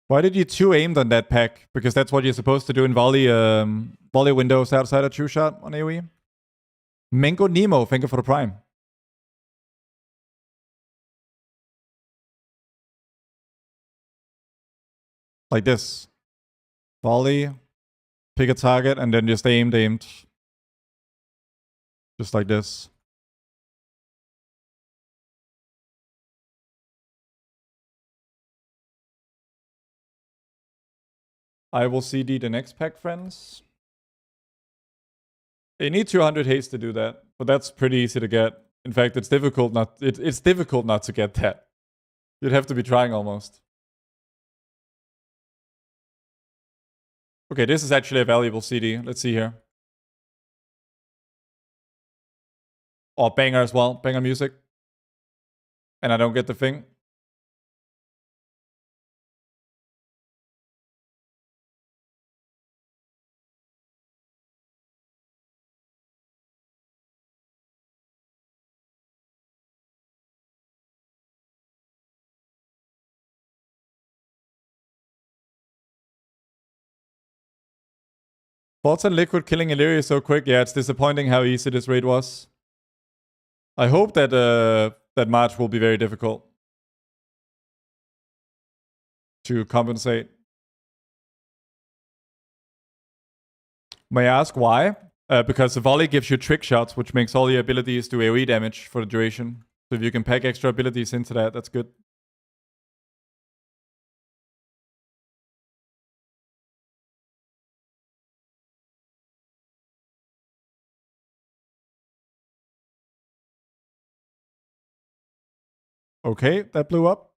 Why did you two aim on that pack? Because that's what you're supposed to do in volley windows outside of true shot on AoE. Mango Nemo, thank you for the prime. Like this. Volley, pick a target, and then just aimed. Just like this. I will CD the next pack, friends. You need 200 haste to do that, but that's pretty easy to get. In fact, it's difficult not to get that. You'd have to be trying almost. Okay, this is actually a valuable CD. Let's see here. Oh, banger as well. Banger music. And I don't get the thing. Thoughts on Liquid killing Illyria so quick? Yeah, it's disappointing how easy this raid was. I hope that that March will be very difficult to compensate. May I ask why? Because the volley gives you trick shots, which makes all your abilities do AoE damage for the duration. So if you can pack extra abilities into that, that's good. Okay, that blew up.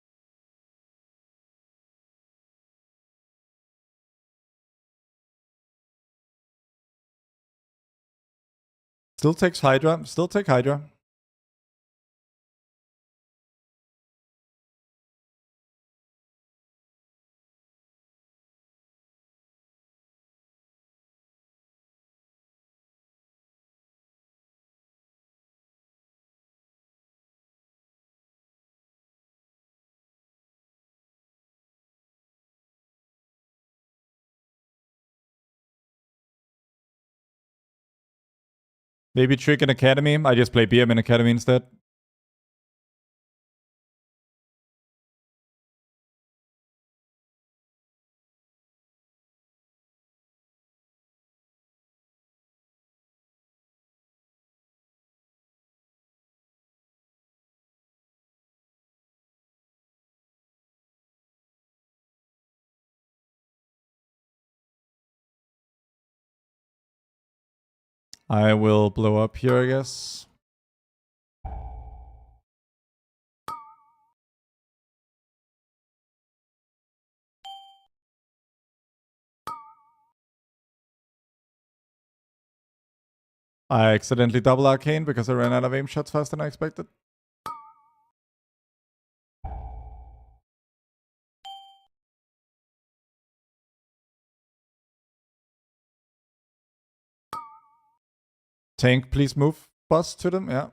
Still takes Hydra. Still take Hydra. Maybe Trick in Academy. I just play BM in Academy instead. I will blow up here, I guess. I accidentally double arcane because I ran out of aim shots faster than I expected. Tank, please move boss to them. Yeah.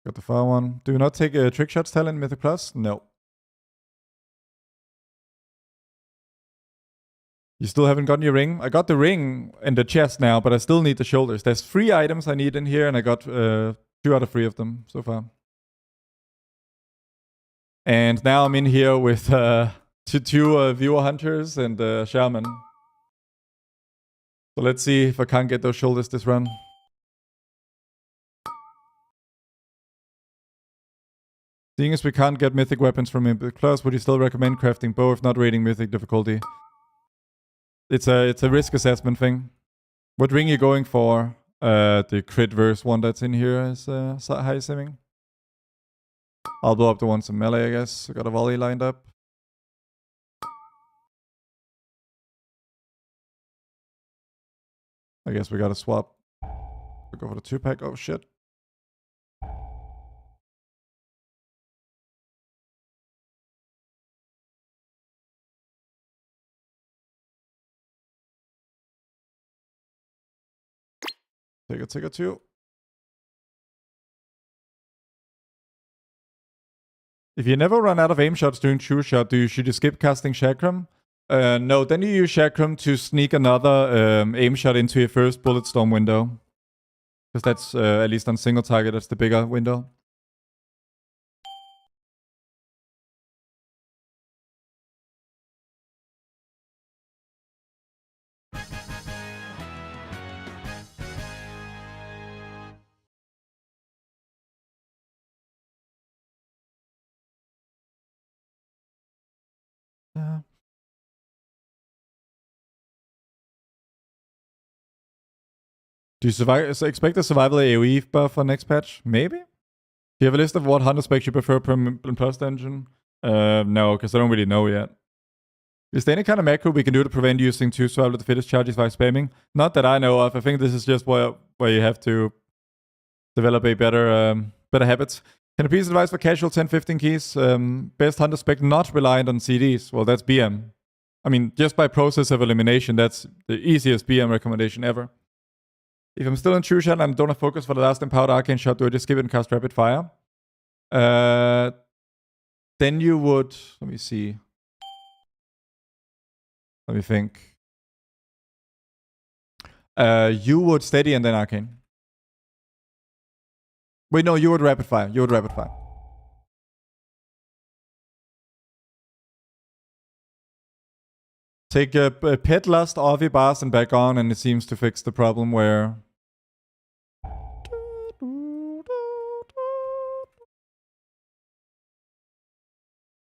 Got the fire one. Do you not take a trick shots talent in Mythic Plus? No. You still haven't gotten your ring? I got the ring and the chest now, but I still need the shoulders. There's 3 items I need in here, and I got 2 out of 3 of them so far. And now I'm in here with 2 viewer hunters and shaman. So let's see if I can't get those shoulders this run. Seeing as we can't get mythic weapons from Mythic Plus, would you still recommend crafting bow if not rating mythic difficulty? It's a risk assessment thing. What ring you going for? The crit verse one that's in here is high simming. I'll blow up the ones in melee, I guess. I got a volley lined up. I guess we gotta swap. We'll go for the 2-pack. Oh shit. Take a 2. If you never run out of aim shots during true shot, should you skip casting Chakram? No, then you use Chakram to sneak another aim shot into your first bullet storm window. Because that's, at least on single target, that's the bigger window. Yeah. Do you expect a survival AoE buff for next patch? Maybe? Do you have a list of what hunter specs you prefer per plus dungeon? No, because I don't really know yet. Is there any kind of macro we can do to prevent using 2 survival of the fittest charges by spamming? Not that I know of. I think this is just where you have to develop a better habits. Can you please advise for casual 10-15 keys? Best hunter spec not reliant on CDs. Well, that's BM. I mean, just by process of elimination, that's the easiest BM recommendation ever. If I'm still in true shot and don't have focus for the last empowered arcane shot, do I just skip it and cast rapid fire? Then you would... Let me see. Let me think. You would steady and then arcane. Wait, no, you would rapid fire. You would rapid fire. Take a pet lust off your bars and back on, and it seems to fix the problem where...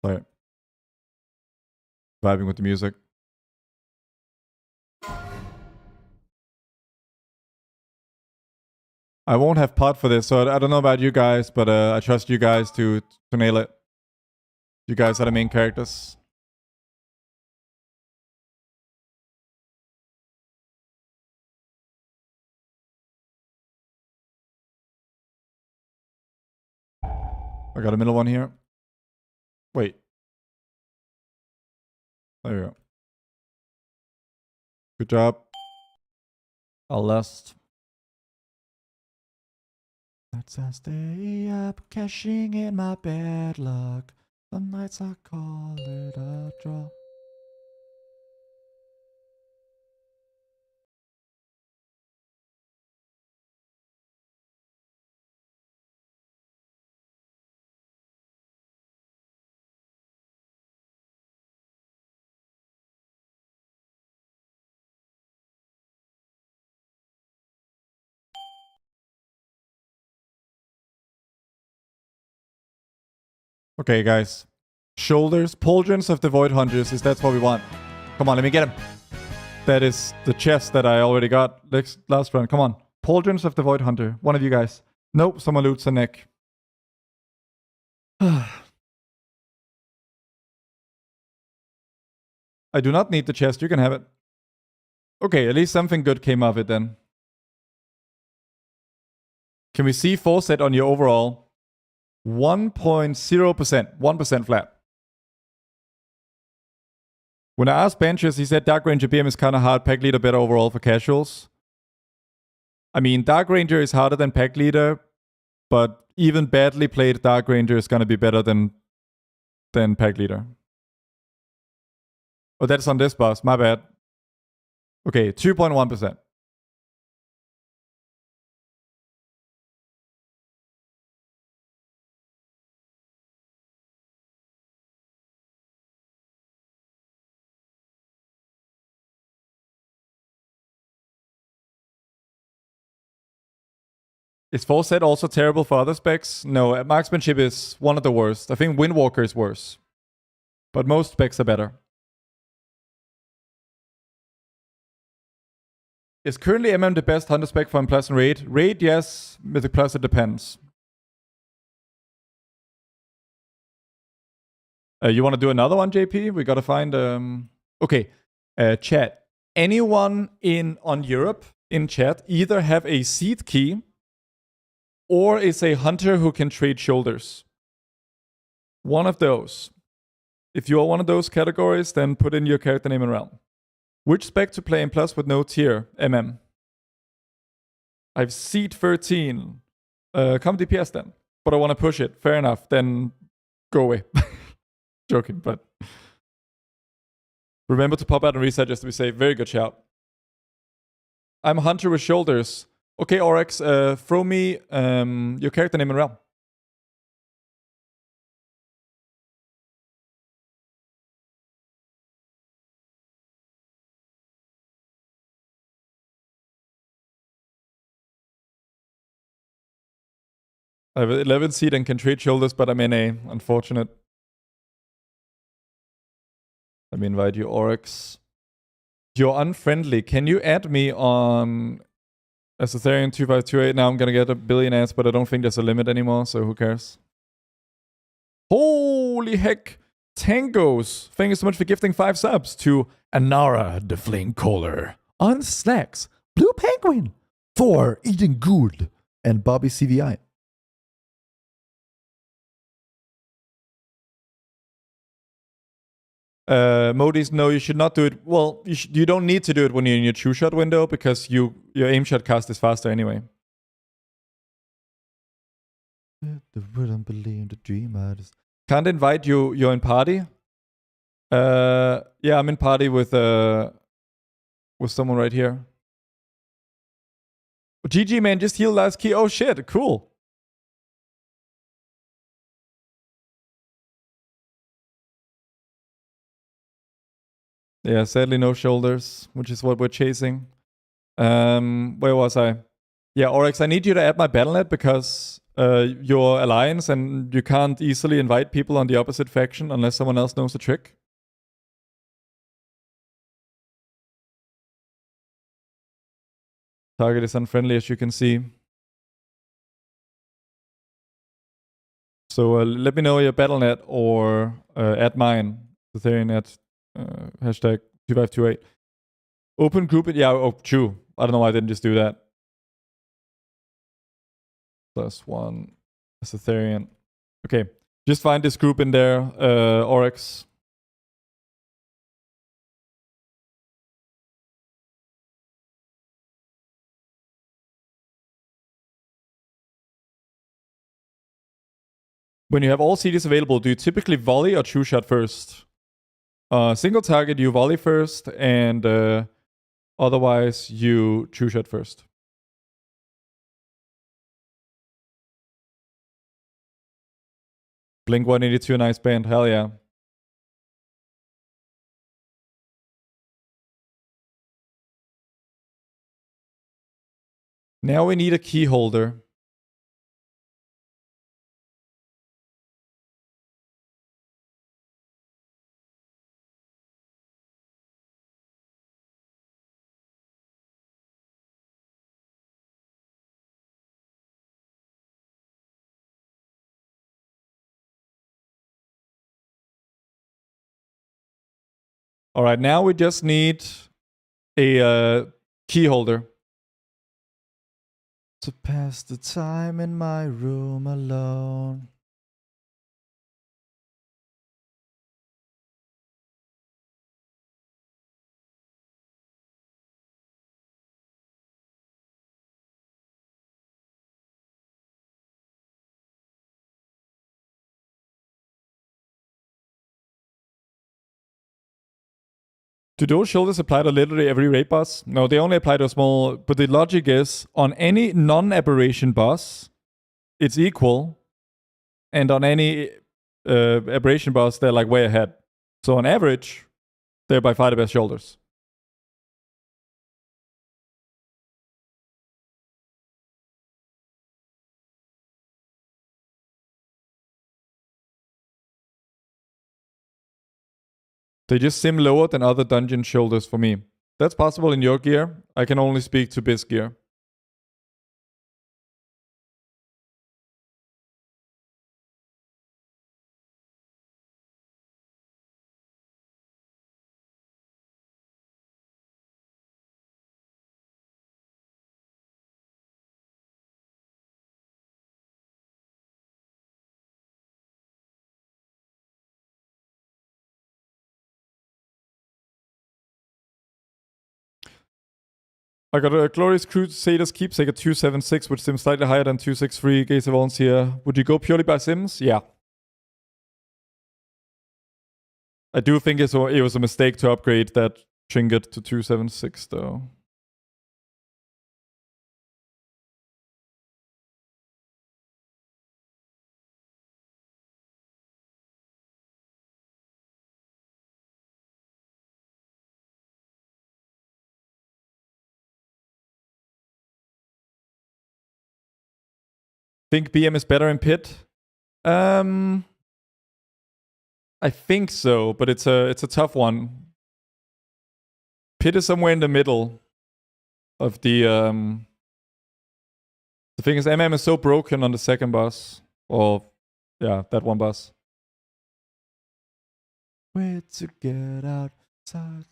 Sorry. Vibing with the music. I won't have pot for this, so I don't know about you guys, but I trust you guys to nail it. You guys are the main characters. I got a middle one here. Wait. There you go. Good job. I'll last. Nights I stay up, cashing in my bad luck. Some nights I call it a draw. Okay, guys. Shoulders, pauldrons of the Void Hunters, is that's what we want. Come on, let me get him. That is the chest that I already got last run. Come on. Pauldrons of the Void Hunter. One of you guys. Nope, someone loots a neck. I do not need the chest. You can have it. Okay, at least something good came of it then. Can we see foresight on your overall? 1.0%. 1% flat. When I asked Benches, he said Dark Ranger BM is kind of hard. Pack Leader better overall for casuals. I mean, Dark Ranger is harder than Pack Leader, but even badly played Dark Ranger is going to be better than Pack Leader. Oh, that's on this boss. My bad. Okay, 2.1%. Is foresight also terrible for other specs? No, marksmanship is one of the worst. I think Windwalker is worse. But most specs are better. Is currently the best hunter spec for Unpleasant Raid? Raid, yes. Mythic Plus, it depends. You want to do another one, JP? We got to find... Okay. Chat. Anyone on Europe in chat either have a seed key or is a hunter who can trade shoulders. One of those. If you are one of those categories, then put in your character name and realm. Which spec to play in Plus with no tier? MM. I've seed 13. Come DPS then. But I want to push it. Fair enough. Then go away. Joking, but... Remember to pop out and reset just to be safe. Very good shout. I'm a hunter with shoulders. Okay, Oryx, throw me your character name and realm. I have 11 seed and can trade shoulders, but I'm NA. Unfortunate. Let me invite you, Oryx. You're unfriendly. Can you add me on Azortharion 2528? Now I'm gonna get a billion ads, but I don't think there's a limit anymore, so who cares? Holy heck! Tangos! Thank you so much for gifting 5 subs to Anara the Flame Caller, on Snacks, Blue Penguin, Thor Eating Good, and Bobby CVI. Modis, no, you should not do it. Well, you don't need to do it when you're in your true shot window because your aim shot cast is faster anyway. The rhythm, believe the dream artist. Can't invite you. You're in party. Yeah, I'm in party with someone right here. GG man, just heal last key. Oh shit, cool. Yeah, sadly no shoulders, which is what we're chasing. Where was I? Yeah, Oryx, I need you to add my Battle.net because your alliance and you can't easily invite people on the opposite faction unless someone else knows the trick. Target is unfriendly, as you can see. So let me know your Battle.net or add mine, Azortharion at hashtag 2528. Open group, yeah, oh, true. I don't know why I didn't just do that. +1, Azortharion. Okay, just find this group in there, Oryx. When you have all CDs available, do you typically volley or true shot first? Single target, you volley first, and otherwise you true shot first. Blink 182, nice band, hell yeah. Now we need a key holder. All right, now we just need a key holder. To pass the time in my room alone. Do those shoulders apply to literally every raid boss? No, they only apply to a small... But the logic is, on any non-aberration boss, it's equal. And on any aberration boss, they're like way ahead. So on average, they're by far the best shoulders. They just seem lower than other dungeon shoulders for me. That's possible in your gear. I can only speak to BiS gear. I got a Glorious Crusader's Keepsake at 276, which seems slightly higher than 263. Gaze of Owns here. Would you go purely by Sims? Yeah. I do think it was a mistake to upgrade that trinket to 276, though. Think BM is better in Pit? I think so, but it's a tough one. Pit is somewhere in the middle of the thing is MM is so broken on the second boss. Or yeah, that one boss. Where to get outside.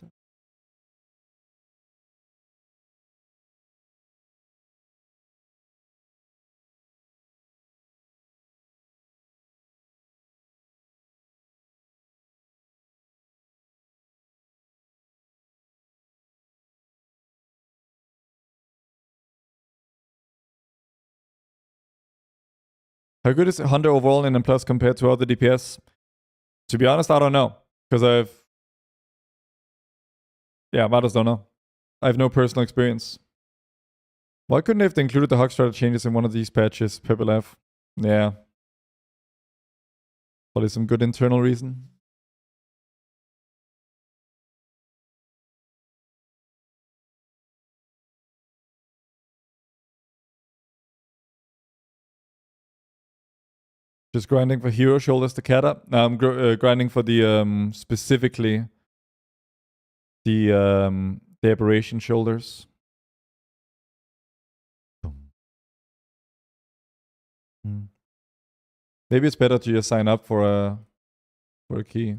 How good is Hunter overall in M+ compared to other DPS? To be honest, I don't know. Because I just don't know. I have no personal experience. Why couldn't they have included the Hogstrata changes in one of these patches? Pepperlav. Yeah. Probably some good internal reason. Just grinding for hero shoulders to Kata. No, I'm grinding for the specifically the aberration shoulders. Maybe it's better to just sign up for a key.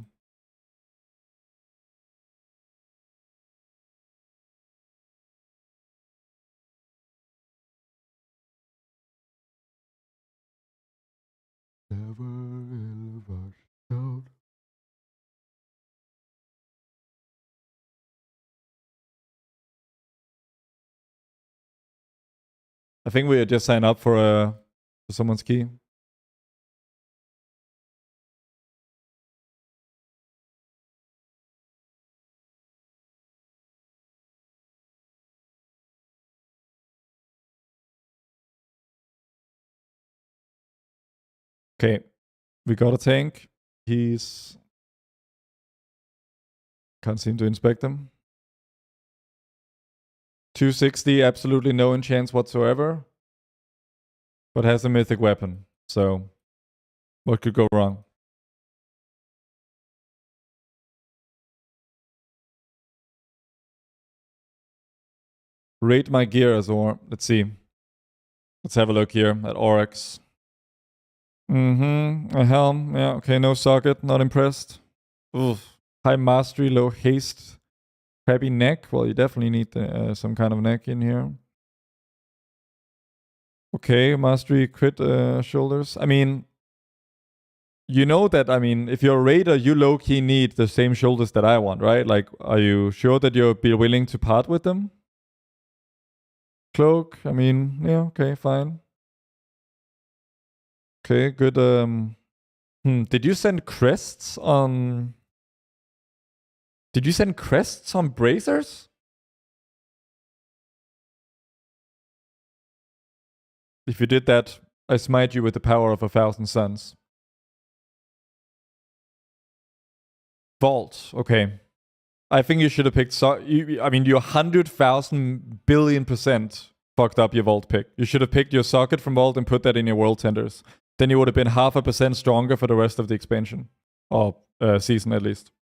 I think we just sign up for someone's key. Okay, we got a tank. He's can't seem to inspect them. 260, absolutely no enchants whatsoever. But has a mythic weapon. So, what could go wrong? Rate my gear, Azor. Let's see. Let's have a look here at Oryx. A helm. Yeah, okay, no socket. Not impressed. Oof. High mastery, low haste, crappy neck. Well, you definitely need some kind of neck in here. Okay, mastery, crit shoulders. I mean, you know that, I mean, if you're a raider, you low-key need the same shoulders that I want, right? Like, are you sure that you'll be willing to part with them? Cloak, I mean, yeah, okay, fine. Okay, good. Did you send crests on... Did you send crests on bracers? If you did that, I smite you with the power of 1,000 suns. Vault, okay. I think you should have picked... I mean, you're 100,000 billion% fucked up your Vault pick. You should have picked your socket from Vault and put that in your World Tenders. Then you would have been 0.5% stronger for the rest of the expansion. Or season, at least.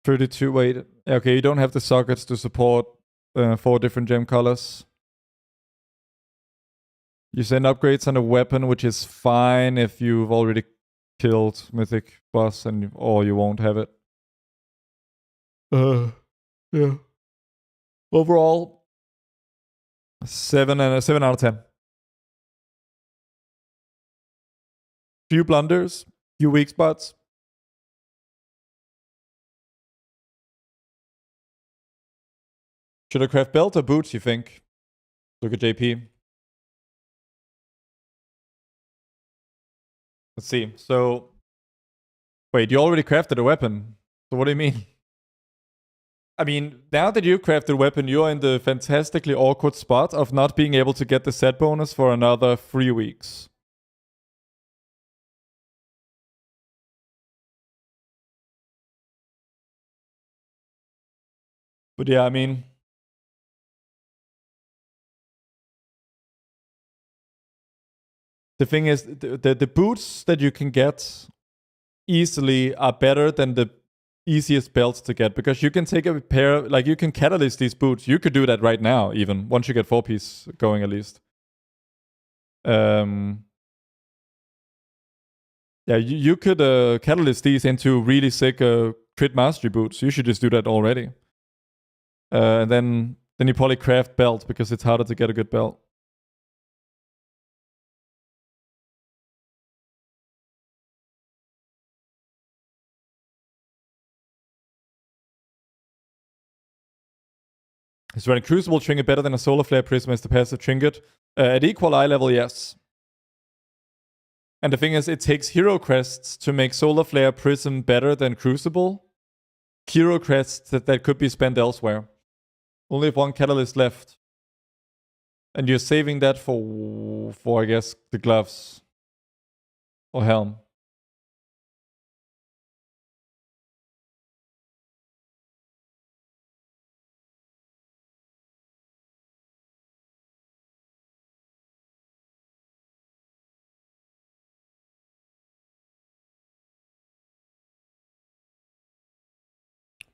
$32, wait. Okay, you don't have the sockets to support 4 different gem colors. You send upgrades on a weapon, which is fine if you've already killed Mythic boss or you won't have it. Yeah. Overall, 7 out of 10. Few blunders, few weak spots. Should I craft belt or boots, you think? Look at JP. Let's see. So, wait, you already crafted a weapon. So what do you mean? I mean, now that you crafted a weapon, you're in the fantastically awkward spot of not being able to get the set bonus for another 3 weeks. But yeah, I mean... The thing is, the boots that you can get easily are better than the easiest belts to get, because you can take a pair, like you can catalyst these boots. You could do that right now, even once you get 4-piece going at least. Yeah, you could catalyst these into really sick crit mastery boots. You should just do that already. And then you probably craft belt, because it's harder to get a good belt. Is running Crucible Trinket better than a Solar Flare Prism as the passive trinket? At equal eye level, yes. And the thing is, it takes Hero Crests to make Solar Flare Prism better than Crucible. Hero Crests that could be spent elsewhere. Only have 1 Catalyst left. And you're saving that for I guess, the gloves. Or helm.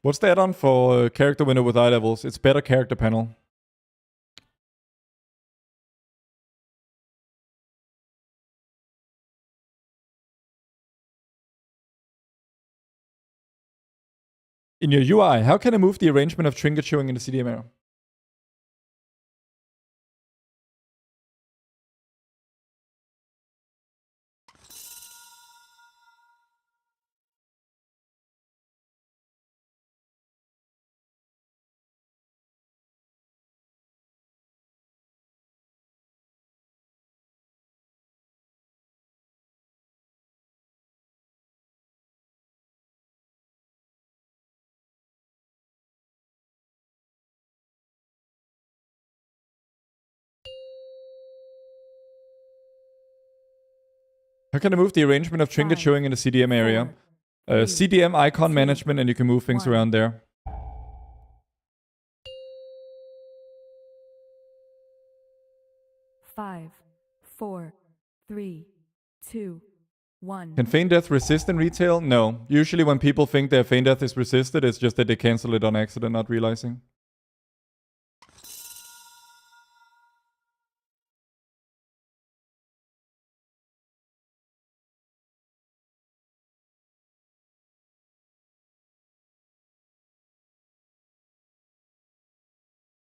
What's the add-on for character window with eye levels? It's better character panel. In your UI, how can I move the arrangement of trinket showing in the CDM area? How can I move the arrangement of trinket 5, showing in the CDM area? 4, 3, CDM icon 2, management, and you can move things 1. around there. Five, 4, 3, 2, 1. Can Feign Death resist in retail? No. Usually when people think their Feign Death is resisted, it's just that they cancel it on accident, not realizing.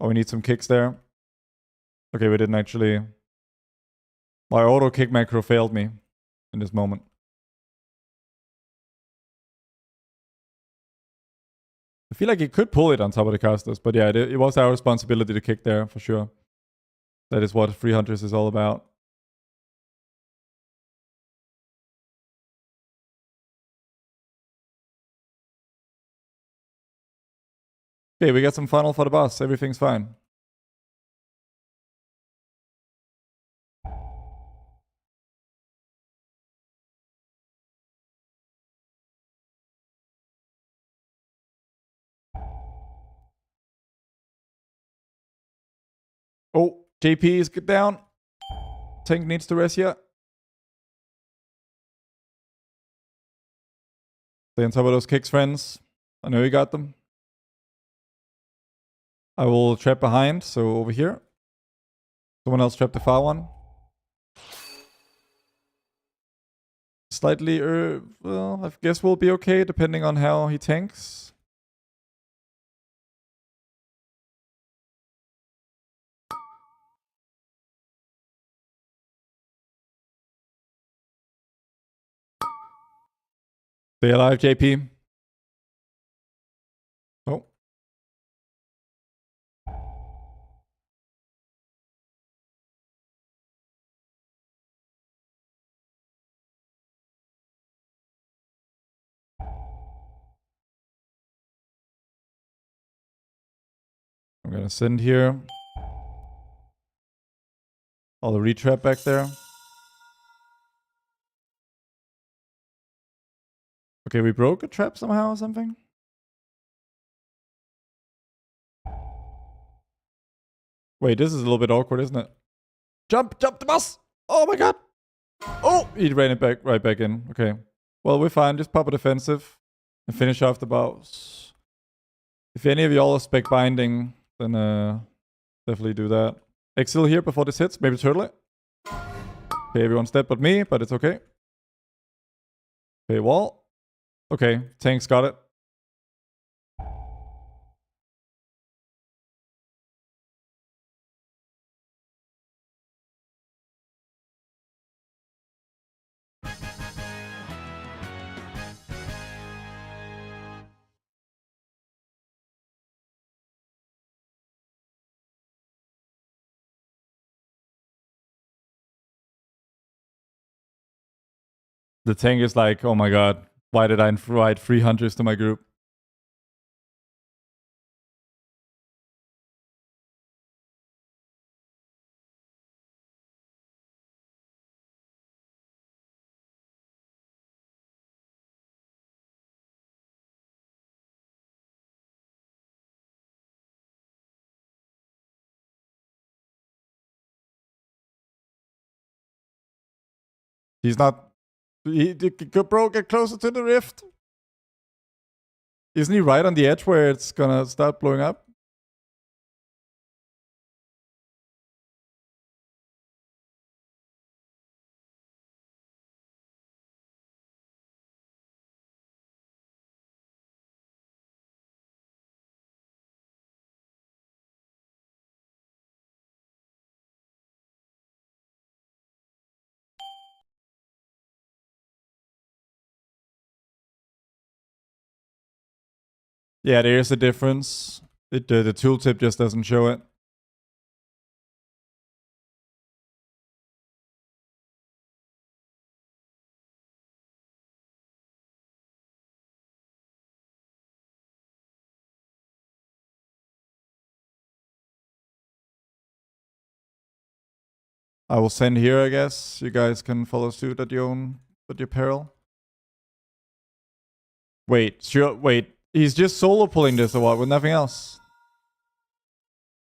Oh, we need some kicks there. Okay, we didn't actually... My auto kick macro failed me in this moment. I feel like he could pull it on top of the casters, but yeah, it was our responsibility to kick there for sure. That is what Free Hunters is all about. Okay, we got some funnel for the boss. Everything's fine. Oh, JP is down. Tank needs to rest here. Stay on top of those kicks, friends. I know you got them. I will trap behind, so over here. Someone else trap the far one. Slightly, well, I guess we'll be okay depending on how he tanks. Stay alive, JP. Oh. I'm gonna send here. All the retrap back there. Okay, we broke a trap somehow or something. Wait, this is a little bit awkward, isn't it? Jump the boss! Oh my god! Oh, he ran it back right back in. Okay. Well, we're fine. Just pop a defensive and finish off the boss. If any of y'all are spec binding, then definitely do that. Exil here before this hits. Maybe turtle it. Okay, everyone's dead but me, but it's okay. Okay, wall. Okay, tanks got it. The tank is like, oh my god, why did I invite 3 hunters to my group? He's not... Bro, get closer to the rift. Isn't he right on the edge where it's gonna start blowing up? Yeah, there is a difference. The tooltip just doesn't show it. I will send here, I guess. You guys can follow suit at your peril. Wait, sure. Wait, he's just solo pulling this or what? With nothing else?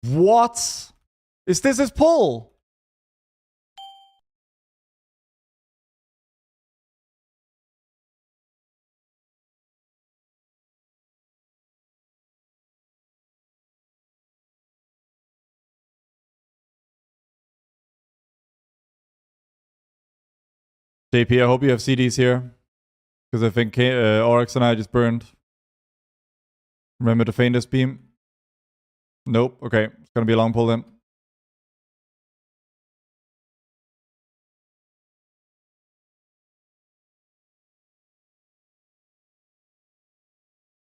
What? Is this his pull? JP, I hope you have CDs here. Because I think Oryx and I just burned. Remember to feign this beam? Nope. Okay. It's going to be a long pull then.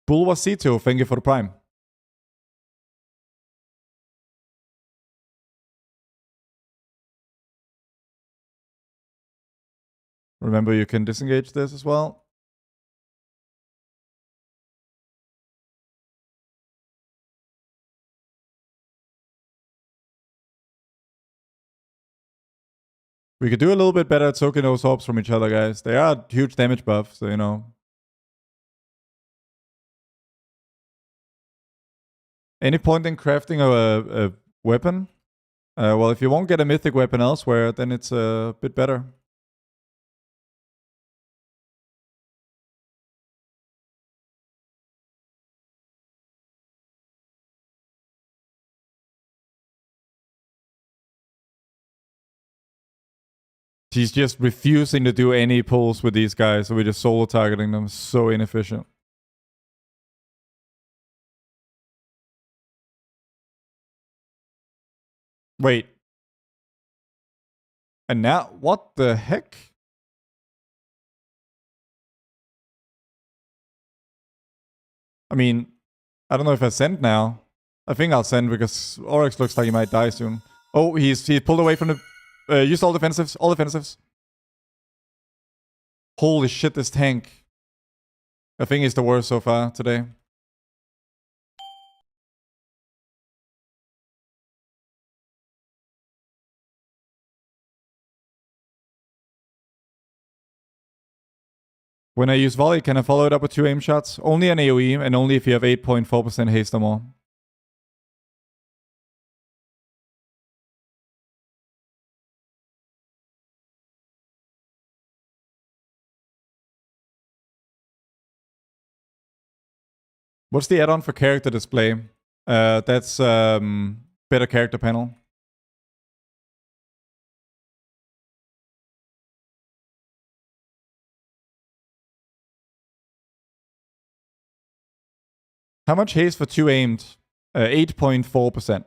Bulwasito, thank you for the prime. Remember, you can disengage this as well. We could do a little bit better at soaking those orbs from each other, guys. They are huge damage buff, so you know. Any point in crafting a weapon? Well, if you won't get a mythic weapon elsewhere, then it's a bit better. He's just refusing to do any pulls with these guys, so we're just solo targeting them. So inefficient. Wait. And now, what the heck? I mean, I don't know if I send now. I think I'll send because Oryx looks like he might die soon. Oh, he's pulled away from the... used all defensives. All defensives. Holy shit, this tank. I think he's the worst so far today. When I use volley, can I follow it up with 2 aim shots? Only an AoE, and only if you have 8.4% haste or more. What's the add-on for character display? That's better character panel. How much haste for 2 aimed? 8.4%.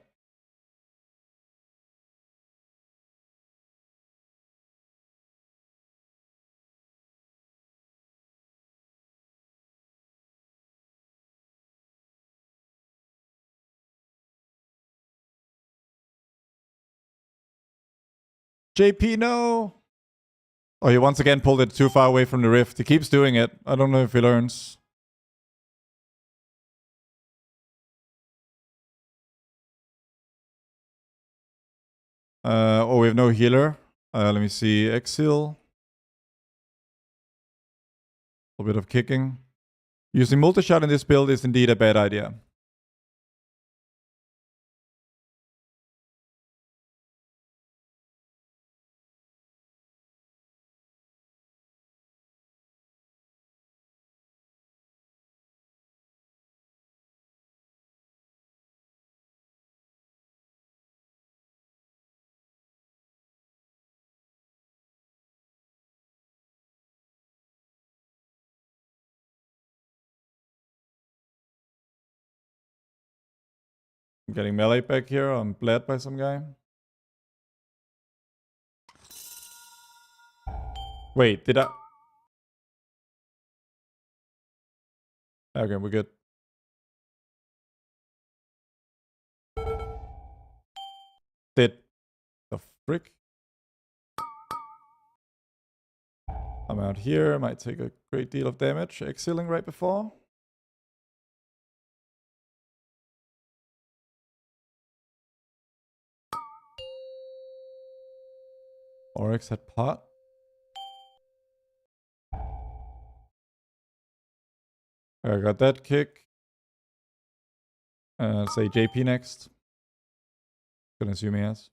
JP, no! Oh, he once again pulled it too far away from the rift. He keeps doing it. I don't know if he learns. Oh, we have no healer. Let me see. Exile. A little bit of kicking. Using multi-shot in this build is indeed a bad idea. I'm getting melee back here. I'm bled by some guy. Wait, did I... Okay, we're good. Did the frick? I'm out here. Might take a great deal of damage. Exiling right before. Oryx had pot. I got that kick. Say JP next. Gonna assume he has.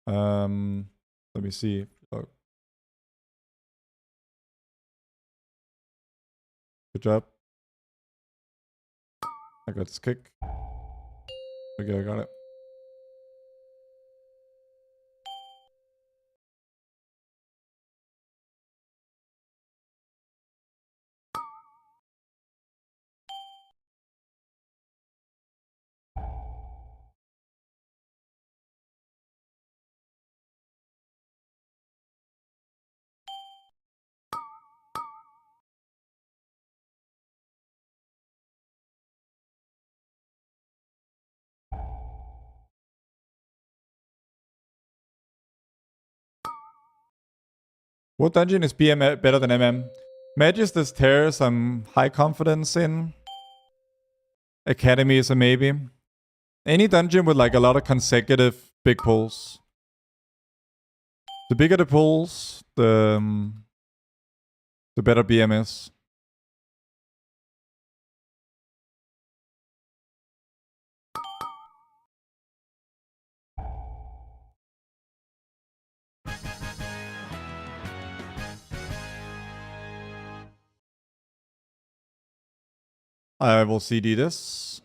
Let me see. Oh. Good job. I got this kick. Okay, I got it. What dungeon is BM better than MM? Magister's Terrace, I'm high confidence in. Academy is a maybe. Any dungeon with like a lot of consecutive big pulls. The bigger the pulls, the better BM is. I will CD this.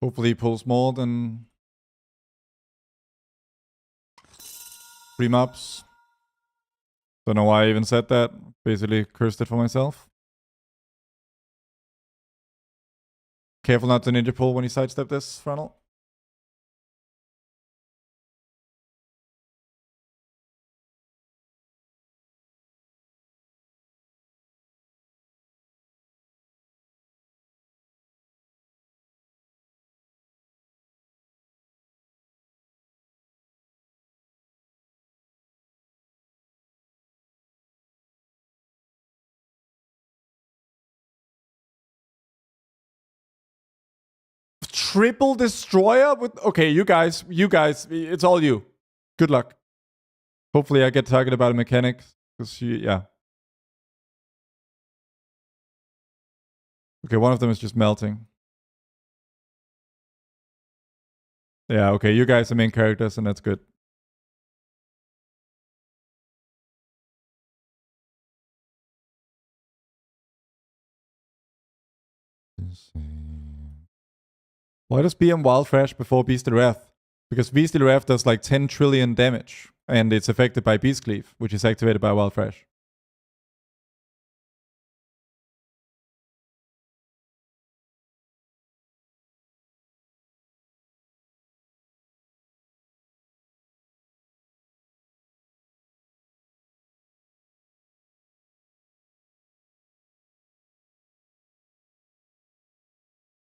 Hopefully he pulls more than 3 mobs. Don't know why I even said that. Basically cursed it for myself. Careful not to ninja pull when you sidestep this frontal. Triple destroyer with okay, you guys, it's all you. Good luck. Hopefully I get targeted by the mechanic. Because yeah. Okay, one of them is just melting. Yeah, okay, you guys are main characters and that's good. Why does BM Wild Trash before Beast of the Wrath? Because Beast of the Wrath does like 10 trillion damage. And it's affected by Beast Cleave, which is activated by Wild Trash.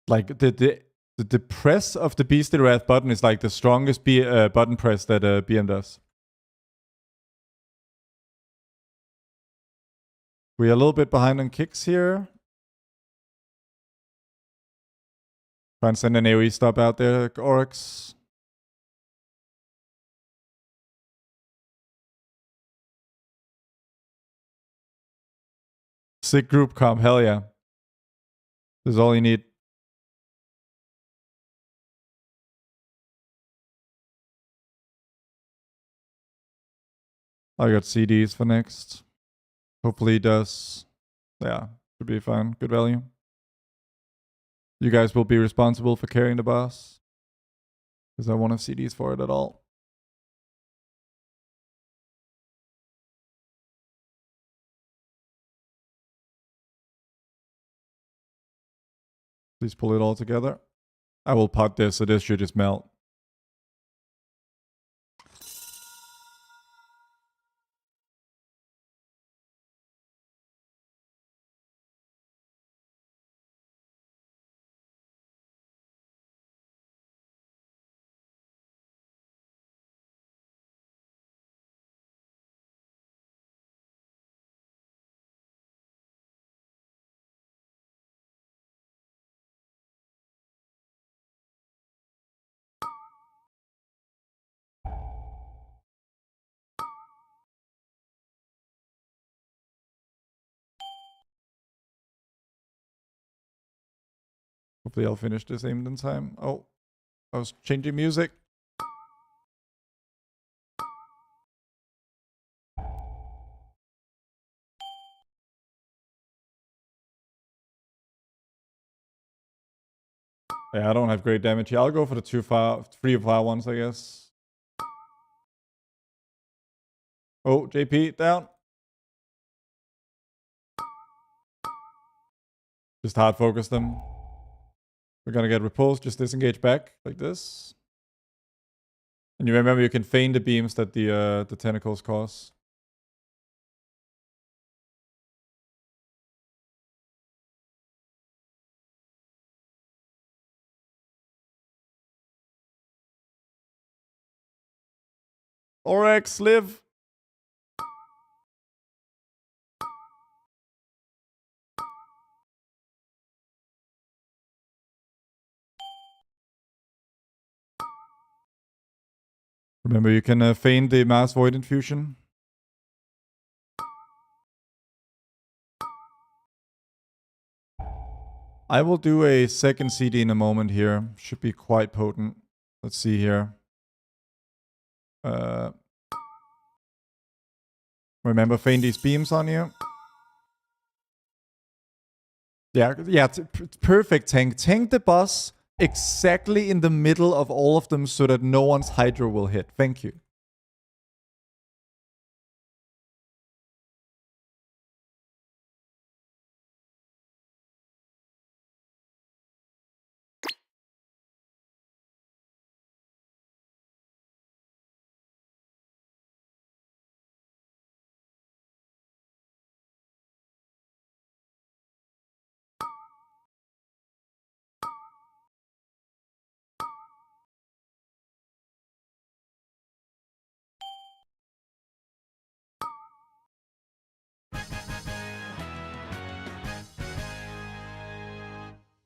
Like the press of the Beast of the Wrath button is like the strongest button press that BM does. We're a little bit behind on kicks here. Try and send an AoE stop out there, Oryx. Sick group comp, hell yeah. This is all you need. I got CDs for next. Hopefully he does. Yeah, should be fine. Good value. You guys will be responsible for carrying the boss. Because I won't have CDs for it at all. Please pull it all together. I will pot this, so this should just melt. Hopefully I'll finish this aimed in time. Oh, I was changing music. Yeah, I don't have great damage here. I'll go for the 3 fire ones, I guess. Oh, JP, down. Just hard focus them. We're gonna get repulsed. Just disengage back like this. And you remember you can feign the beams that the tentacles cause. Oryx, live. Remember, you can feign the Mass Void Infusion. I will do a second CD in a moment here. Should be quite potent. Let's see here. Remember, feign these beams on you. Yeah, perfect tank. Tank the boss exactly in the middle of all of them so that no one's Hydra will hit. Thank you.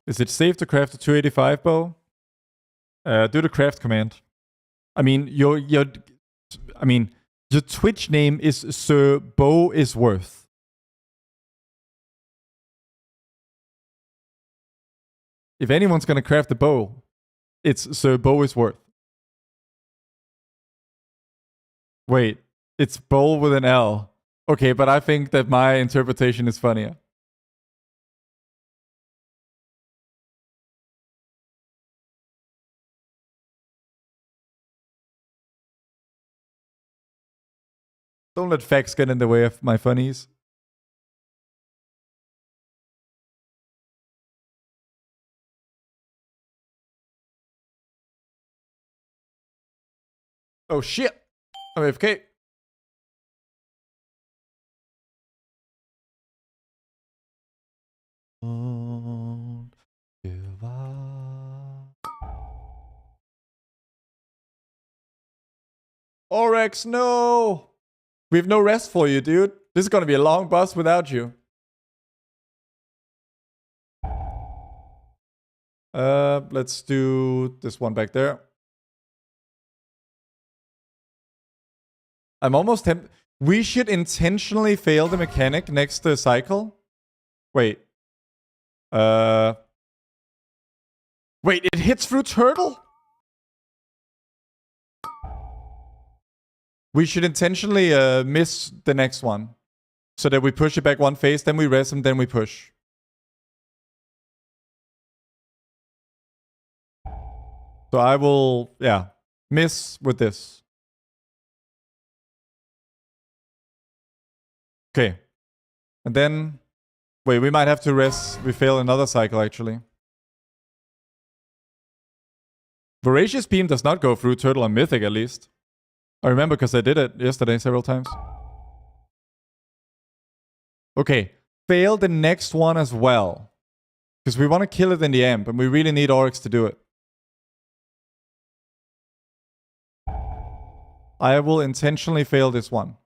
Is it safe to craft a 285 bow? Do the craft command. I mean, your Twitch name is Sir Bow is Worth. If anyone's gonna craft a bow, it's Sir Bow is Worth. Wait, it's bow with an L. Okay, but I think that my interpretation is funnier. Don't let facts get in the way of my funnies. Oh shit! I'm AFK. Don't give up. Oryx, no! We have no rest for you, dude. This is gonna be a long bus without you. Let's do this one back there. I'm almost tempted. We should intentionally fail the mechanic next cycle. Wait. Wait, it hits through turtle? We should intentionally miss the next one. So that we push it back one phase, then we rest and then we push. So I will, yeah, miss with this. Okay. And then, wait, we might have to rest. We fail another cycle, actually. Voracious Beam does not go through turtle on Mythic, at least. I remember because I did it yesterday several times. Okay, fail the next one as well. Because we want to kill it in the amp, and we really need Oryx to do it. I will intentionally fail this one.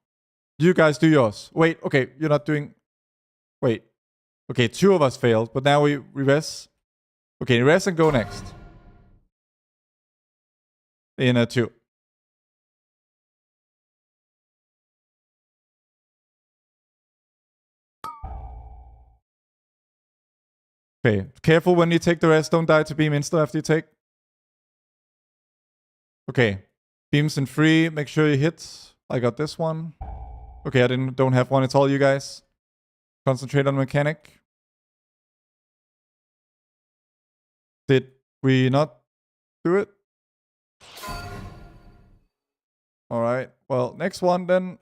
You guys do yours. Wait, okay, you're not doing... Wait. Okay, 2 of us failed, but now we rest. Okay, rest and go next. In a 2. Okay, careful when you take the rest. Don't die to beam insta after you take. Okay, beams in 3. Make sure you hit. I got this one. Okay, I don't have one. It's all you guys. Concentrate on mechanic. Did we not do it? Alright, well, next one then.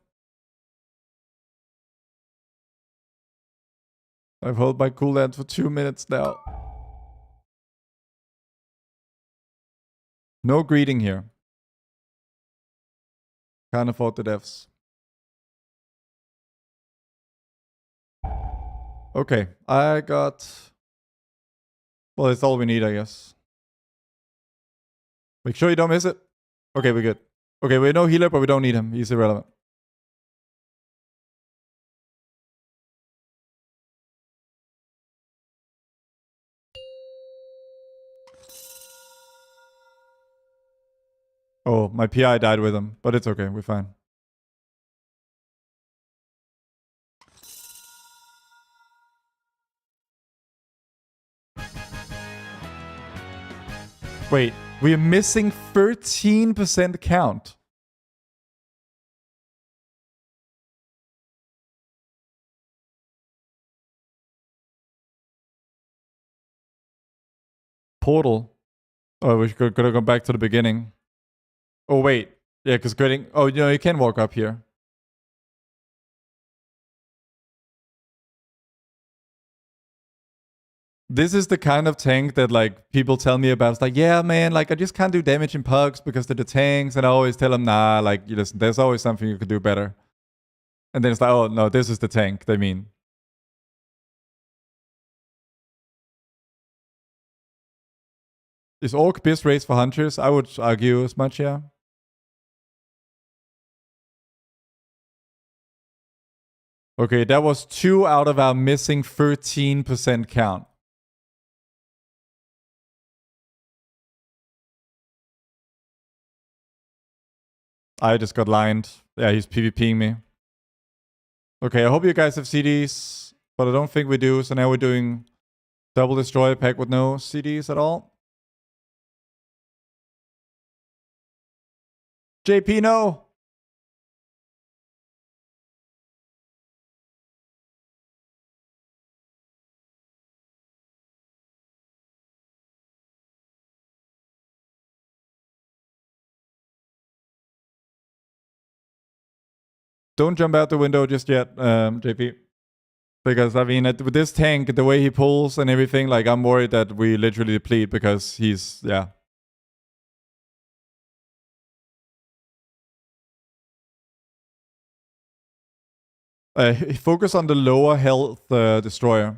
I've held my cooldown for 2 minutes now. No greeting here. Can't afford the deaths. Okay, I got... Well, that's all we need, I guess. Make sure you don't miss it. Okay, we're good. Okay, we know healer, but we don't need him. He's irrelevant. Oh, my PI died with him, but it's okay. We're fine. Wait, we're missing 13% count. Portal. Oh, we're gonna go back to the beginning. Oh, wait. Yeah, because getting... Oh, you know, you can walk up here. This is the kind of tank that, like, people tell me about. It's like, yeah, man, like, I just can't do damage in pugs because they're the tanks. And I always tell them, nah, like, you listen, there's always something you could do better. And then it's like, oh, no, this is the tank they mean. Is Orc BiS race for hunters? I would argue as much, yeah. Okay, that was 2 out of our missing 13% count. I just got lined. Yeah, he's PvPing me. Okay, I hope you guys have CDs, but I don't think we do. So now we're doing double destroy pack with no CDs at all. JP, no! Don't jump out the window just yet, JP. Because, I mean, with this tank, the way he pulls and everything, like, I'm worried that we literally deplete because he's, yeah. Focus on the lower health destroyer.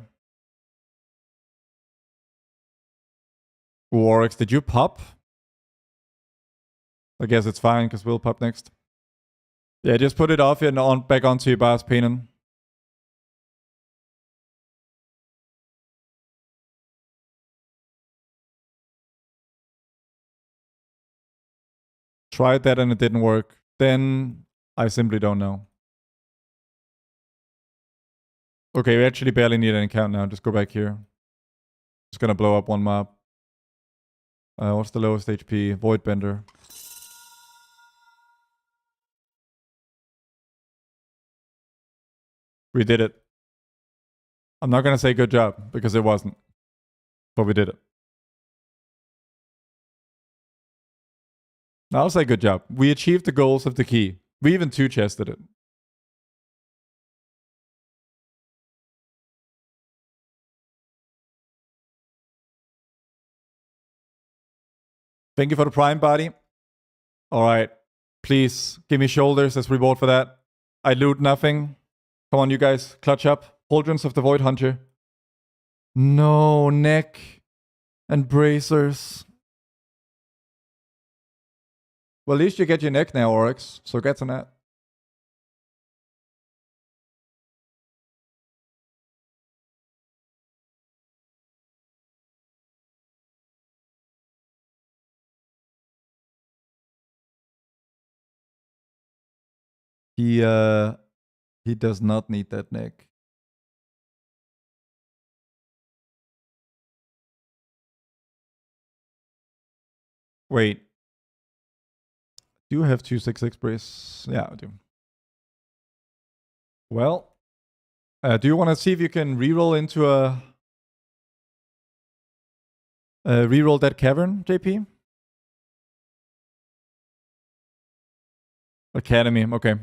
Warwick, did you pop? I guess it's fine because we'll pop next. Yeah, just put it off and on back onto your boss, Paynon. Tried that and it didn't work. Then I simply don't know. Okay, we actually barely need any count now. Just go back here. Just gonna blow up one mob. What's the lowest HP? Voidbender. We did it. I'm not gonna say good job because it wasn't. But we did it. I'll say good job. We achieved the goals of the key. We even two-chested it. Thank you for the prime body. All right. Please give me shoulders as reward for that. I loot nothing. Come on, you guys. Clutch up. Pauldrons of the Void Hunter. No, neck and bracers. Well, at least you get your neck now, Oryx. So get on that. He does not need that neck. Wait. Do you have 266 brace? Yeah, I do. Well, do you want to see if you can reroll into a reroll that cavern, JP? Academy, okay.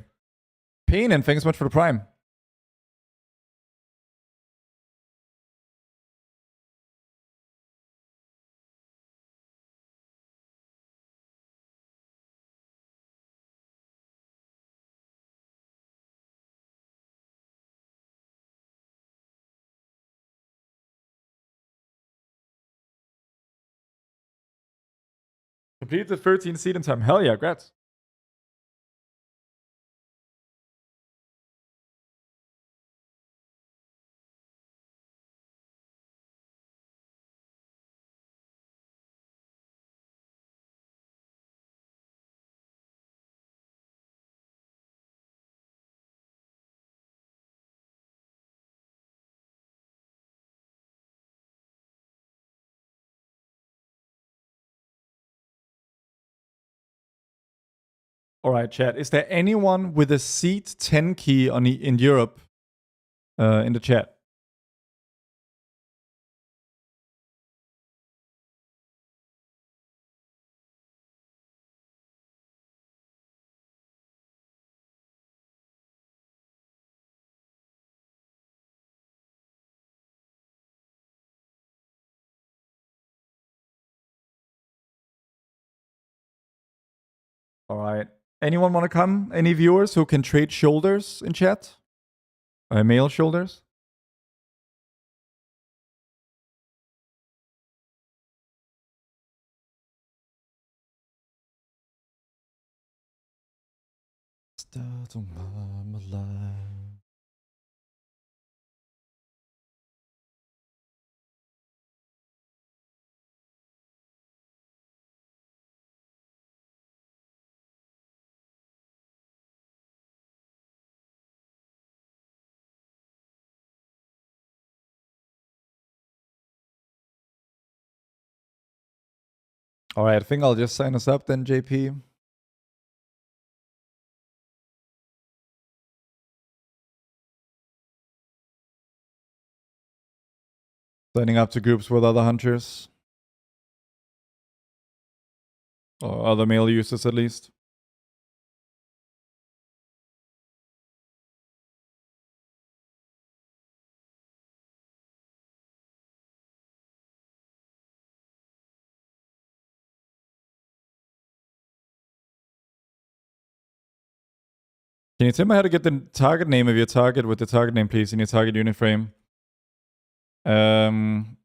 Pain, and thanks so much for the prime. Complete the 13 seed in time. Hell yeah, grats. All right, chat. Is there anyone with a seat 10 key on in Europe in the chat? All right. Anyone want to come? Any viewers who can trade shoulders in chat? Male shoulders? Start on my life. All right, I think I'll just sign us up then, JP. Signing up to groups with other hunters. Or other male users at least. Can you tell me how to get the target name of your target with the target name, please, in your target unit frame? I mean,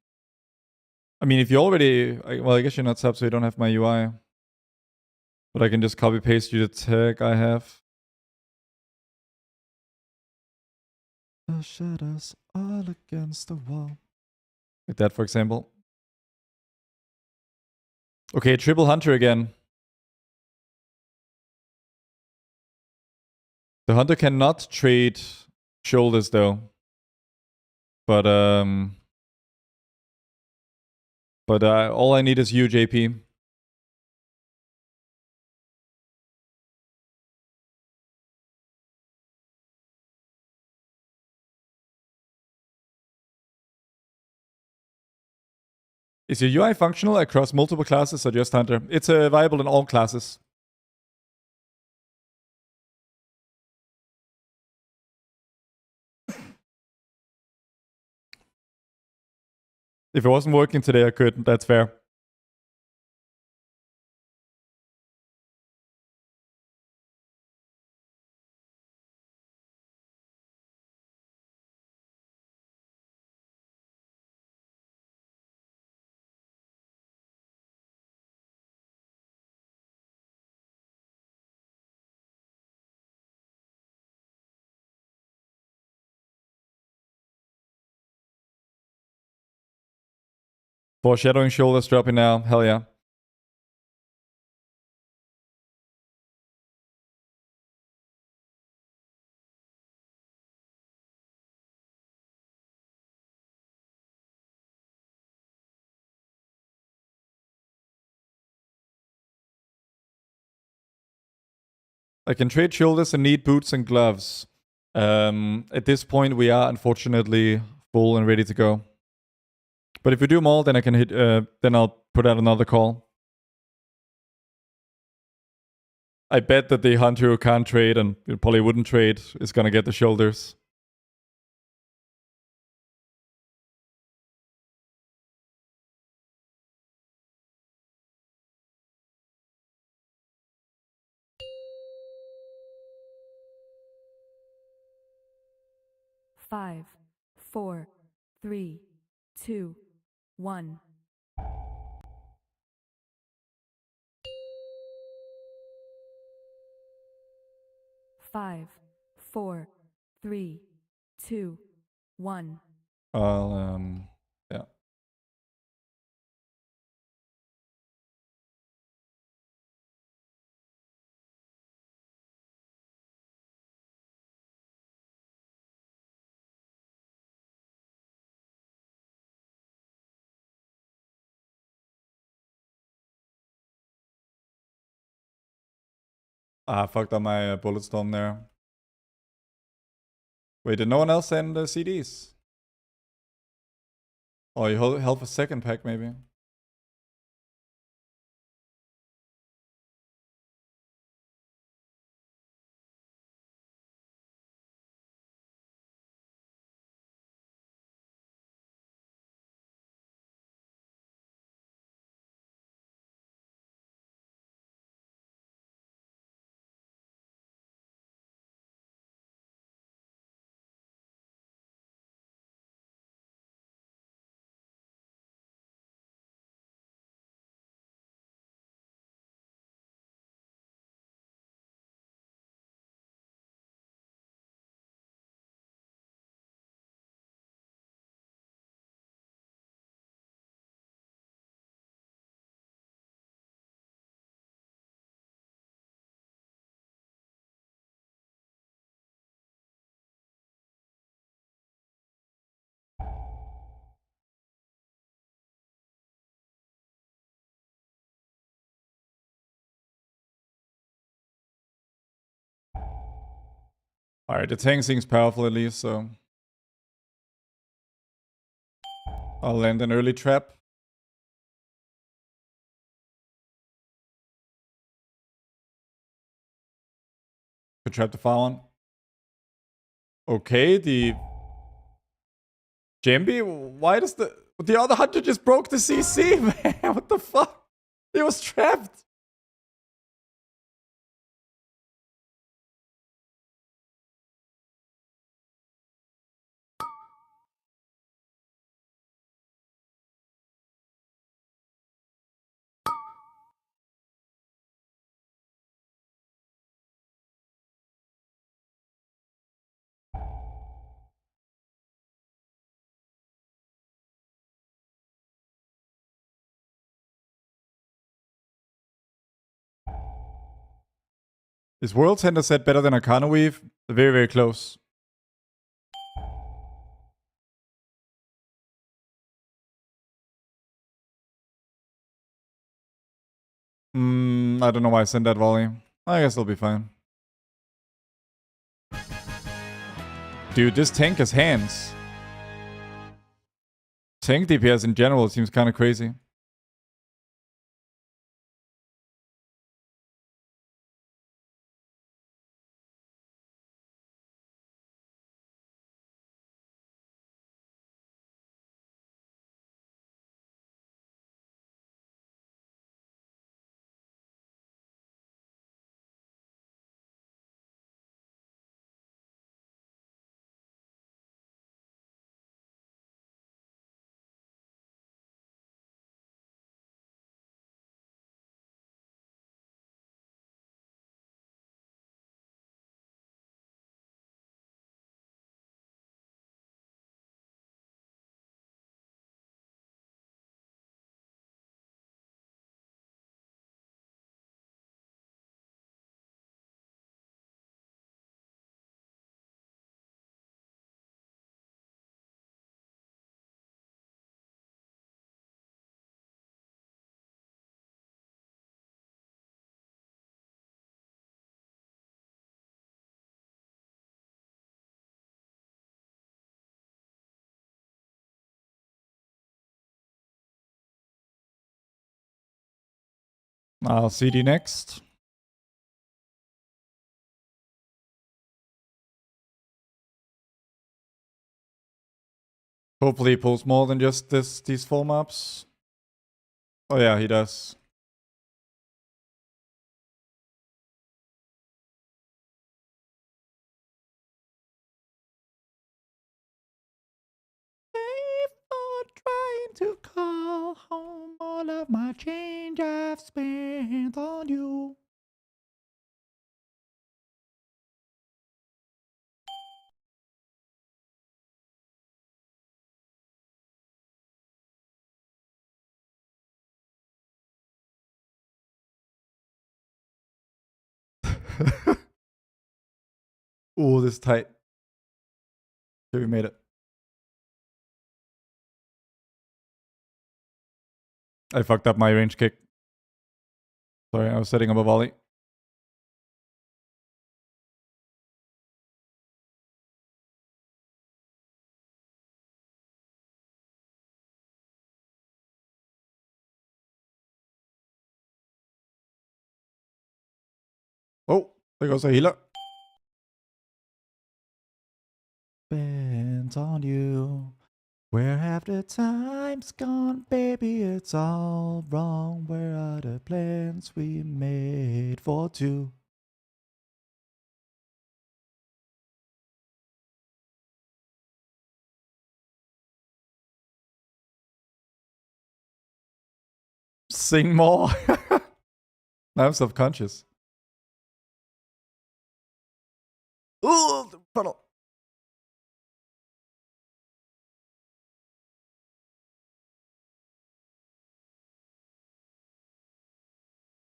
if you already... Well, I guess you're not sub, so you don't have my UI. But I can just copy-paste you the tag I have. The shadows all against the wall. Like that, for example. Okay, triple hunter again. The hunter cannot trade shoulders, though. But all I need is you, JP. Is your UI functional across multiple classes or just hunter? It's viable in all classes. If it wasn't working today, I could. That's fair. Foreshadowing shoulders dropping now. Hell yeah. I can trade shoulders and need boots and gloves. At this point, we are unfortunately full and ready to go. But if we do them all, then I can hit. Then I'll put out another call. I bet that the hunter who can't trade and probably wouldn't trade is gonna get the shoulders. Five, four, three, two, one. Five, four, three, two, one. I'll yeah. Ah, fucked up my bullet storm there. Wait, did no one else send CDs? Oh, you held for second pack maybe. Alright, the tank seems powerful at least, so I'll land an early trap. Could trap the far one. Okay, the Jambi, why does the other hunter just broke the CC, man? What the fuck? He was trapped. Is World Center set better than Arcana Weave? Very, very close. I don't know why I sent that volley. I guess it'll be fine. Dude, this tank has hands. Tank DPS in general seems kind of crazy. I'll CD next. Hopefully he pulls more than just these 4 maps. Oh yeah, he does. Trying to call home all of my change I've spent on you. Oh, this is tight. Okay, we made it. I fucked up my range kick. Sorry, I was setting up a volley. There goes a healer. Bent on you. Where have the times gone, baby? It's all wrong. Where are the plans we made for two? Sing more. Now I'm self-conscious. Ooh, the puddle.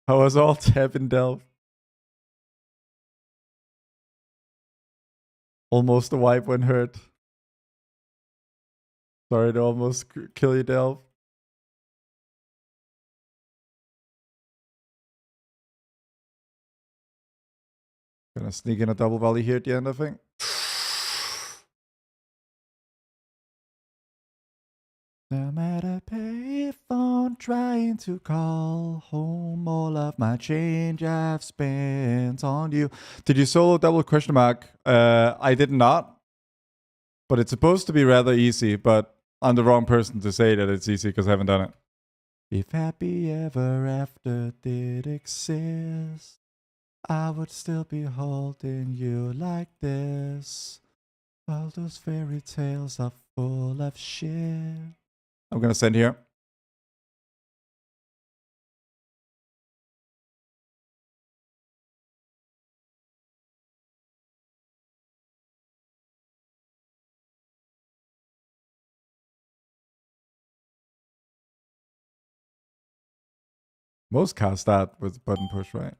How was all tap in Delve? Almost a wipe when hurt. Sorry to almost kill you, Delve. Gonna sneak in a double volley here at the end, I think. No matter payphone trying to call home, all of my change I've spent on you. Did you solo double question mark? I did not. But it's supposed to be rather easy, but I'm the wrong person to say that it's easy because I haven't done it. If happy ever after did exist, I would still be holding you like this. All those fairy tales are full of shit. I'm gonna send here. Most cars start with button push, right?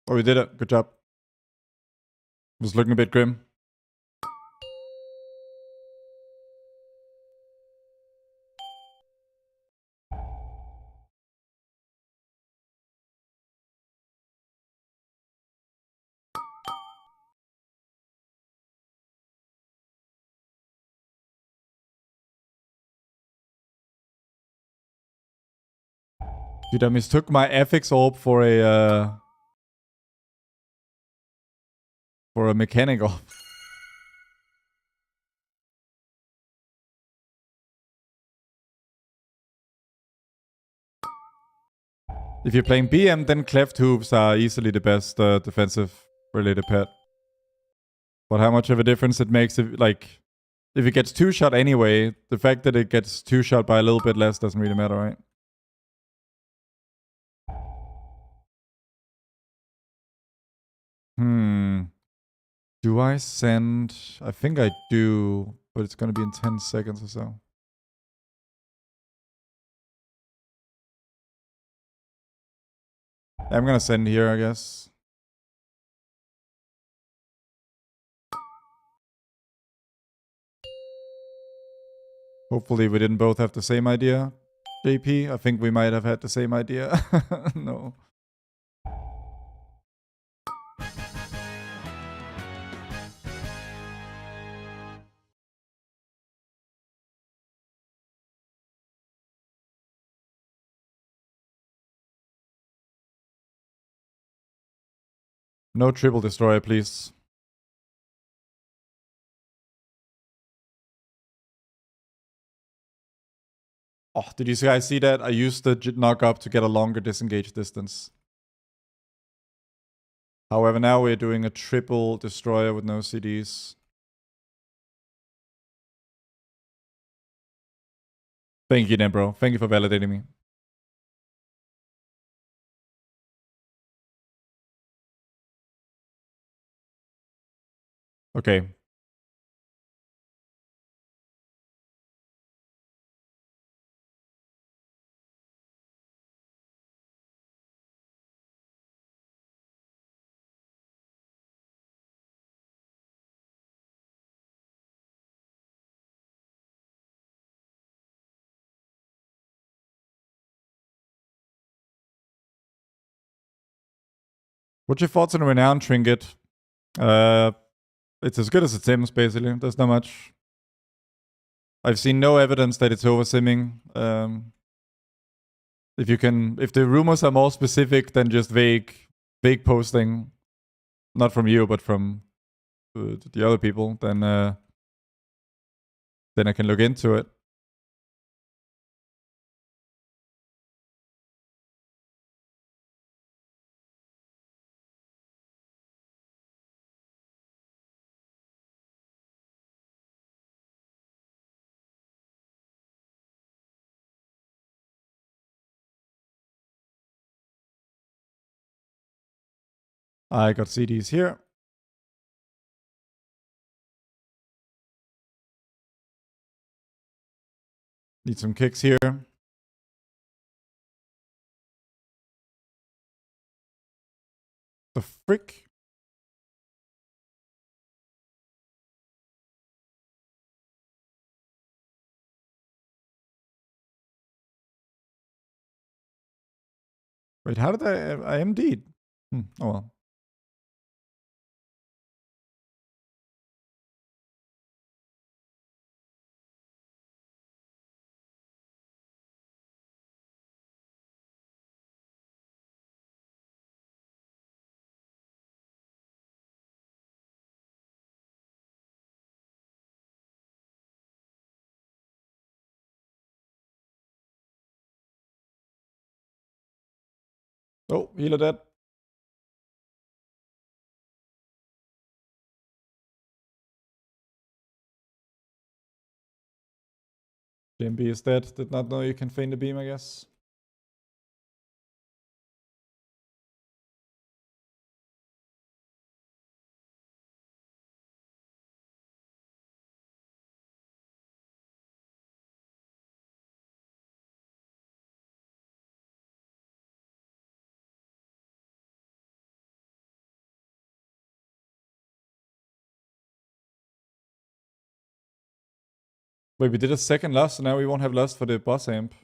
Oh, we did it. Good job. Was looking a bit grim. Dude, I mistook my FX orb for a mechanic orb. If you're playing BM, then cleft hooves are easily the best defensive related pet. But how much of a difference it makes if it gets two shot anyway, the fact that it gets two shot by a little bit less doesn't really matter, right? Do I send? I think I do, but it's gonna be in 10 seconds or so. I'm gonna send here, I guess. Hopefully we didn't both have the same idea. JP, I think we might have had the same idea. No. No triple destroyer, please. Oh, did you guys see that? I used the knock up to get a longer disengage distance. However, now we're doing a triple destroyer with no CDs. Thank you, then, bro. Thank you for validating me. Okay. What's your thoughts on Renown Trinket? It's as good as it sims, basically. There's not much. I've seen no evidence that it's over simming. If the rumors are more specific than just vague posting, not from you but from the other people, then I can look into it. I got CDs here. Need some kicks here. The frick? Wait, how did I MD'd? Oh well. Oh, healer dead. JMB is dead. Did not know you can feign the beam, I guess. Wait, we did a second lust, so now we won't have lust for the boss amp.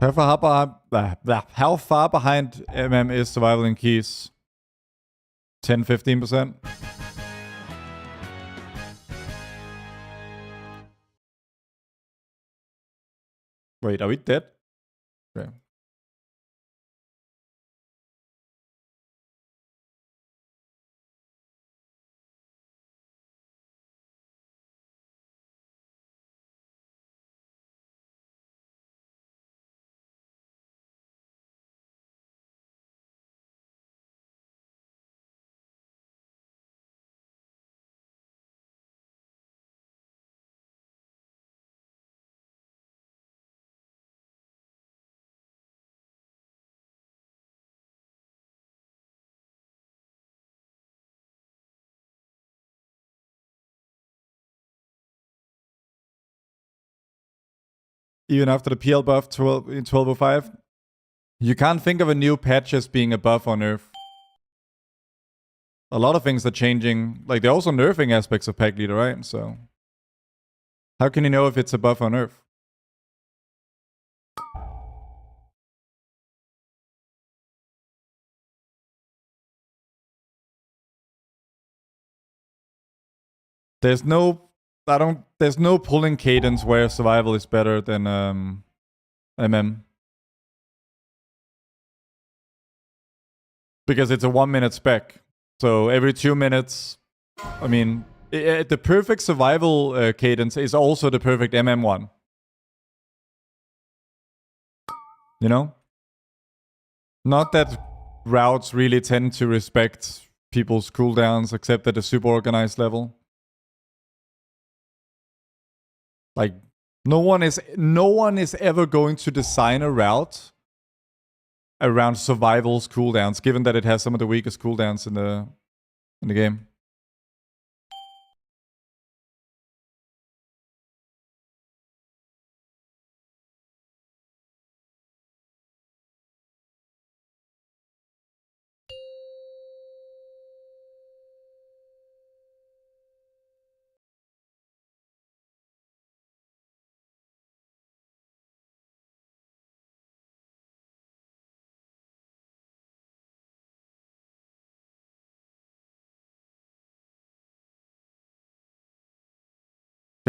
How far behind MM is survival in keys? 10-15%? Wait, are we dead? Okay. even after the PL buff in 1205. You can't think of a new patch as being a buff or nerf. A lot of things are changing. Like, they're also nerfing aspects of Pack Leader, right? So, how can you know if it's a buff or nerf? There's no pulling cadence where survival is better than MM. Because it's a 1 minute spec. So every 2 minutes, I mean, the perfect survival cadence is also the perfect MM one. You know? Not that routes really tend to respect people's cooldowns except at a super organized level. Like, no one is ever going to design a route around survival's cooldowns, given that it has some of the weakest cooldowns in the game.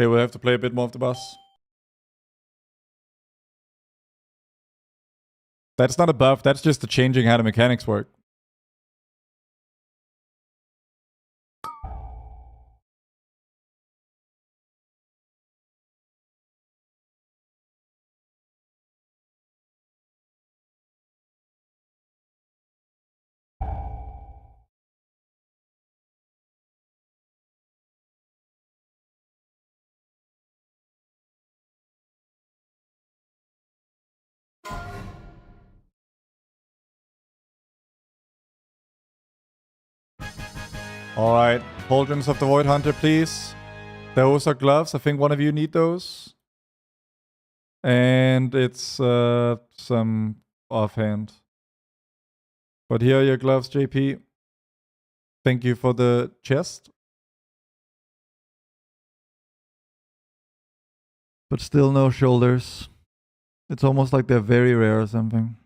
Okay, we'll have to play a bit more of the boss. That's not a buff, that's just the changing how the mechanics work. Alright, Pauldrons of the Void Hunter, please. Those are gloves. I think one of you need those. And it's some offhand. But here are your gloves, JP. Thank you for the chest. But still no shoulders. It's almost like they're very rare or something.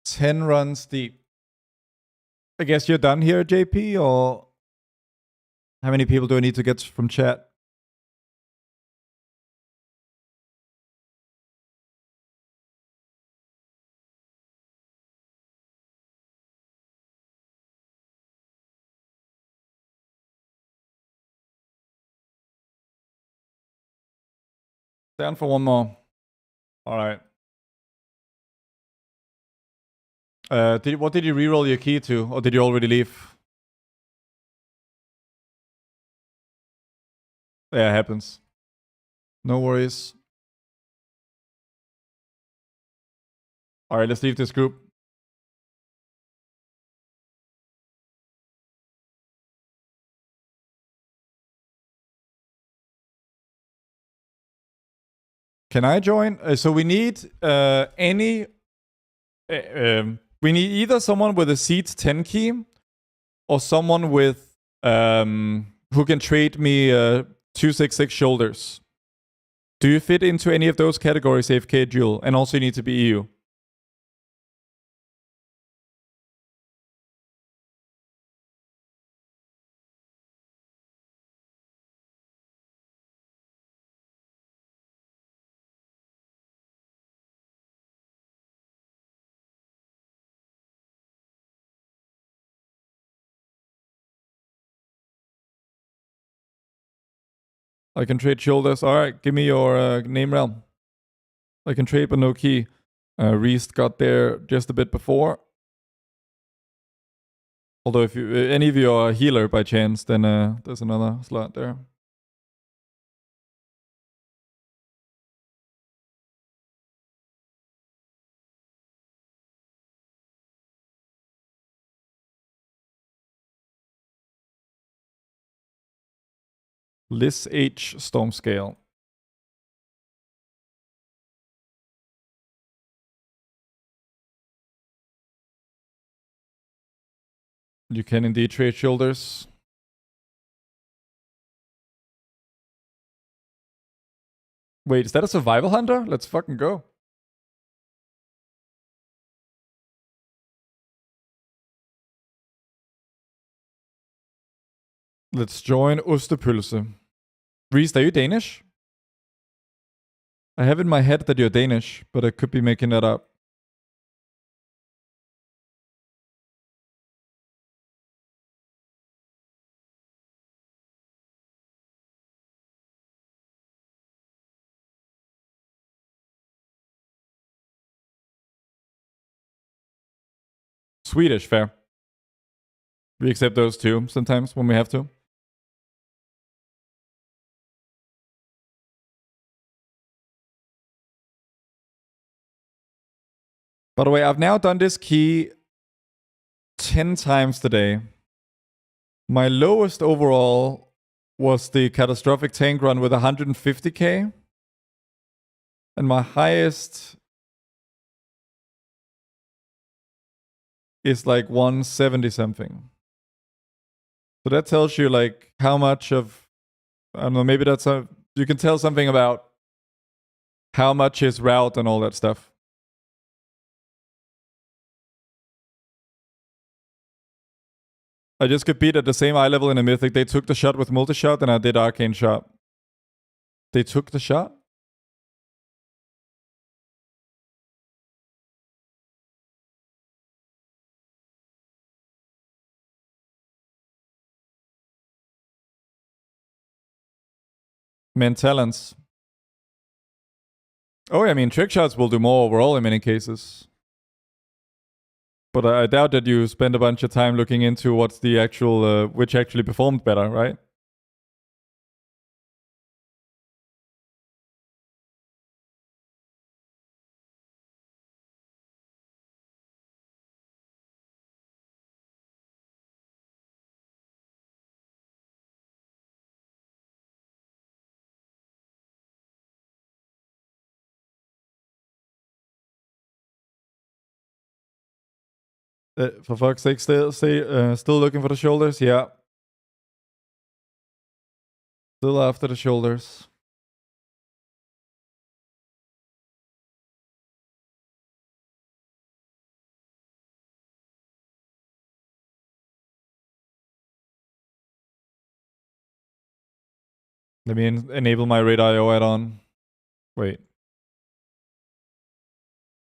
Ten runs deep. I guess you're done here, JP, or how many people do I need to get from chat? Down for one more. All right. What did you reroll your key to, or did you already leave? Yeah, it happens. No worries. All right, let's leave this group. Can I join? So we need we need either someone with a seat 10 key or someone with who can trade me 266 shoulders. Do you fit into any of those categories, AFK Duel? And also you need to be EU. I can trade shoulders. All right, give me your name realm. I can trade, but no key. Reist got there just a bit before. Although if you, any of you are a healer by chance, then there's another slot there. Liz H. Stormscale. You can indeed trade shoulders. Wait, is that a survival hunter? Let's fucking go. Let's join Ostepølse. Reese, are you Danish? I have in my head that you're Danish, but I could be making that up. Swedish, fair. We accept those too sometimes when we have to. By the way, I've now done this key 10 times today. My lowest overall was the catastrophic tank run with 150k. And my highest is like 170 something. So that tells you like how much of, I don't know, maybe that's a, you can tell something about how much is route and all that stuff. I just got beat at the same eye level in a Mythic. They took the shot with multi-shot and I did arcane shot. They took the shot? Man talents. Oh, yeah, I mean, trick shots will do more overall in many cases. But I doubt that you spend a bunch of time looking into what's the actual, which actually performed better, right? For fuck's sake, still looking for the shoulders? Yeah. Still after the shoulders. Let me enable my Raid.io add-on. Wait.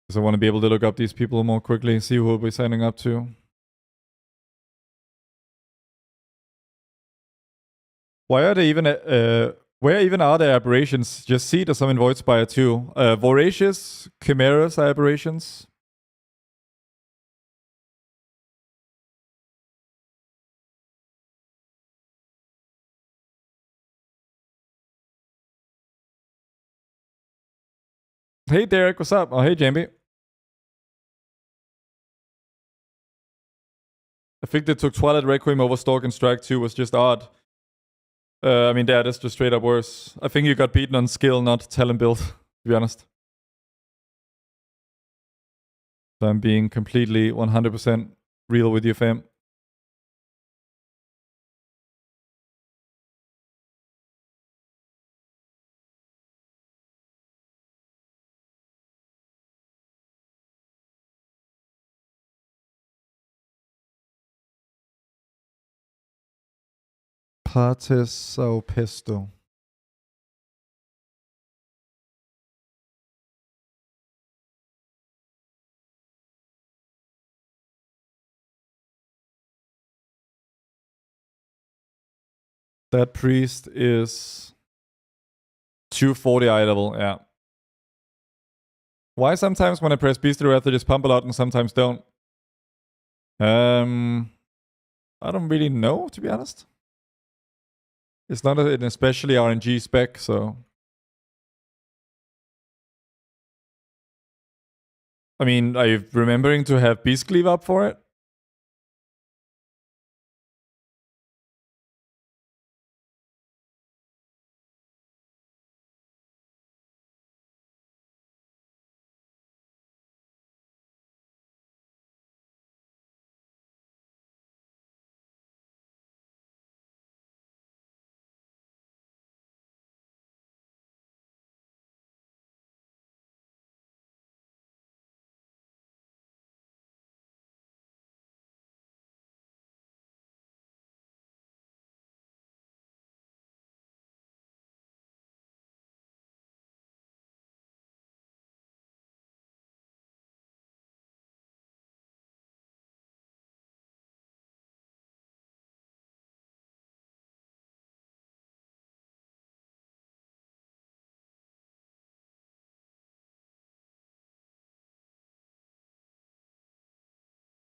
Because I want to be able to look up these people more quickly and see who we'll be signing up to. Why are they even... where even are there aberrations? Just see there's some in Voidspire too. Voracious Chimeras are aberrations. Hey Derek, what's up? Oh, hey Jamie. I think they took Twilight Requiem over Stalk and Strike 2 was just odd. I mean, that's just straight up worse. I think you got beaten on skill, not talent build, to be honest. So I'm being completely 100% real with you, fam. Partes au pesto. That priest is 240 eye level, yeah. Why sometimes when I press Beastly Wrath I just pump a lot and sometimes don't? I don't really know, to be honest. It's not an especially RNG spec, so... I mean, are you remembering to have Beast Cleave up for it?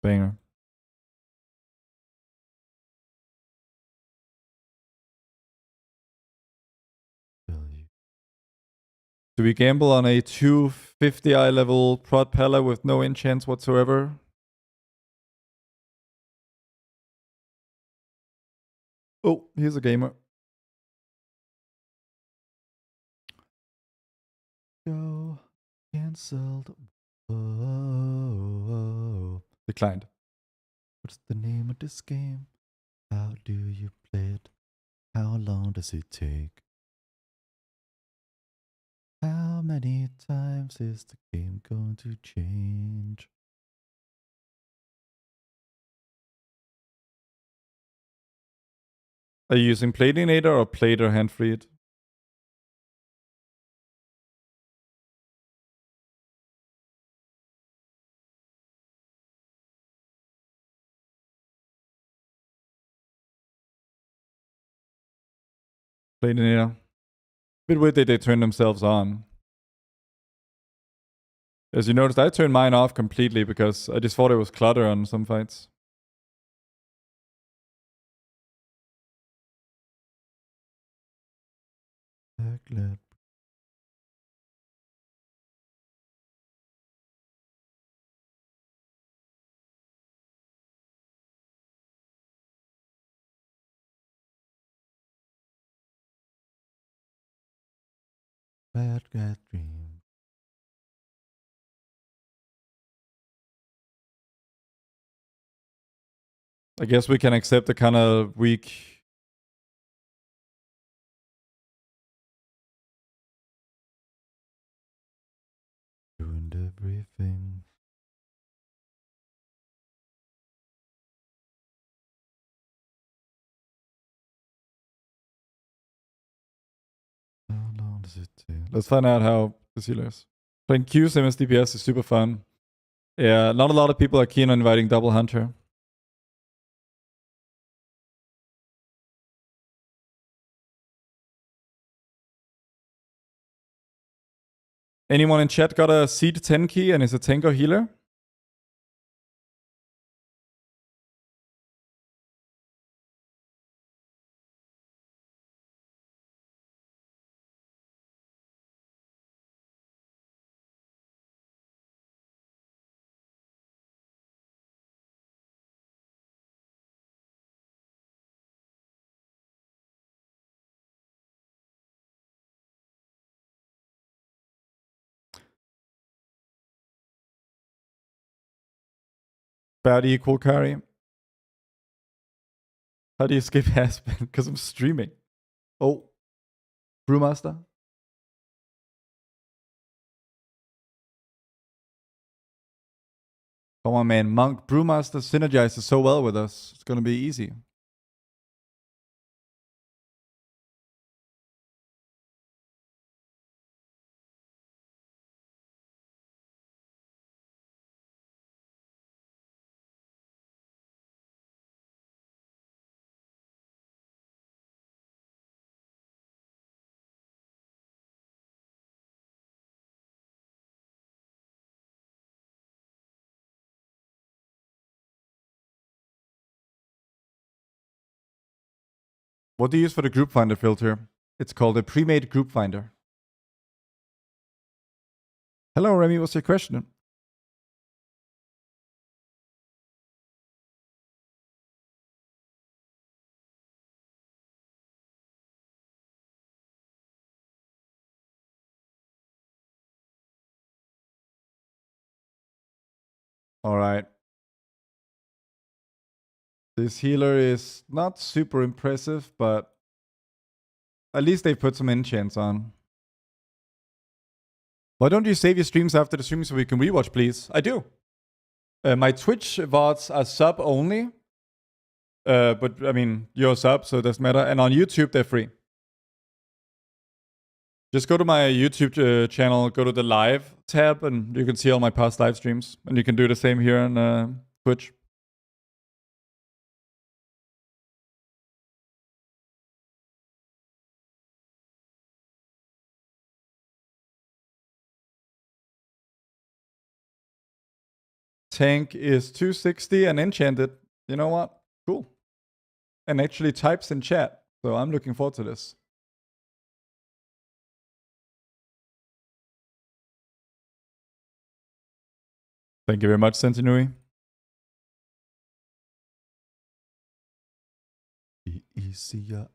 Banger. Do we gamble on a 250 eye level prod pella with no enchants whatsoever? Oh, here's a gamer. Go cancelled. Oh. Declined. What's the name of this game? How do you play it? How long does it take? How many times is the game going to change? Are you using Platinator or Plater Handfleet? Platinator. Bit weird that they turn themselves on. As you noticed, I turned mine off completely because I just thought it was clutter on some fights. Bad dream. I guess we can accept the kind of weak. Ruined everything. How long does it take? Let's find out how this healer is. Playing Q Sim as DPS is super fun. Yeah, not a lot of people are keen on inviting Double Hunter. Anyone in chat got a Seed 10 key and is a tank or healer? Bad equal carry. How do you skip Aspen? Because I'm streaming. Oh, Brewmaster. Come on, man. Monk Brewmaster synergizes so well with us. It's gonna be easy. What do you use for the group finder filter? It's called a pre-made group finder. Hello, Remy. What's your question? All right. This healer is not super impressive, but at least they put some enchants on. Why don't you save your streams after the stream so we can rewatch, please? I do. My Twitch VODs are sub only. But I mean, you're a sub, so it doesn't matter. And on YouTube, they're free. Just go to my YouTube channel, go to the live tab, and you can see all my past live streams. And you can do the same here on Twitch. tank is 260 and enchanted. You know what? Cool. And actually types in chat. So I'm looking forward to this. Thank you very much, Sentinui. Be easier.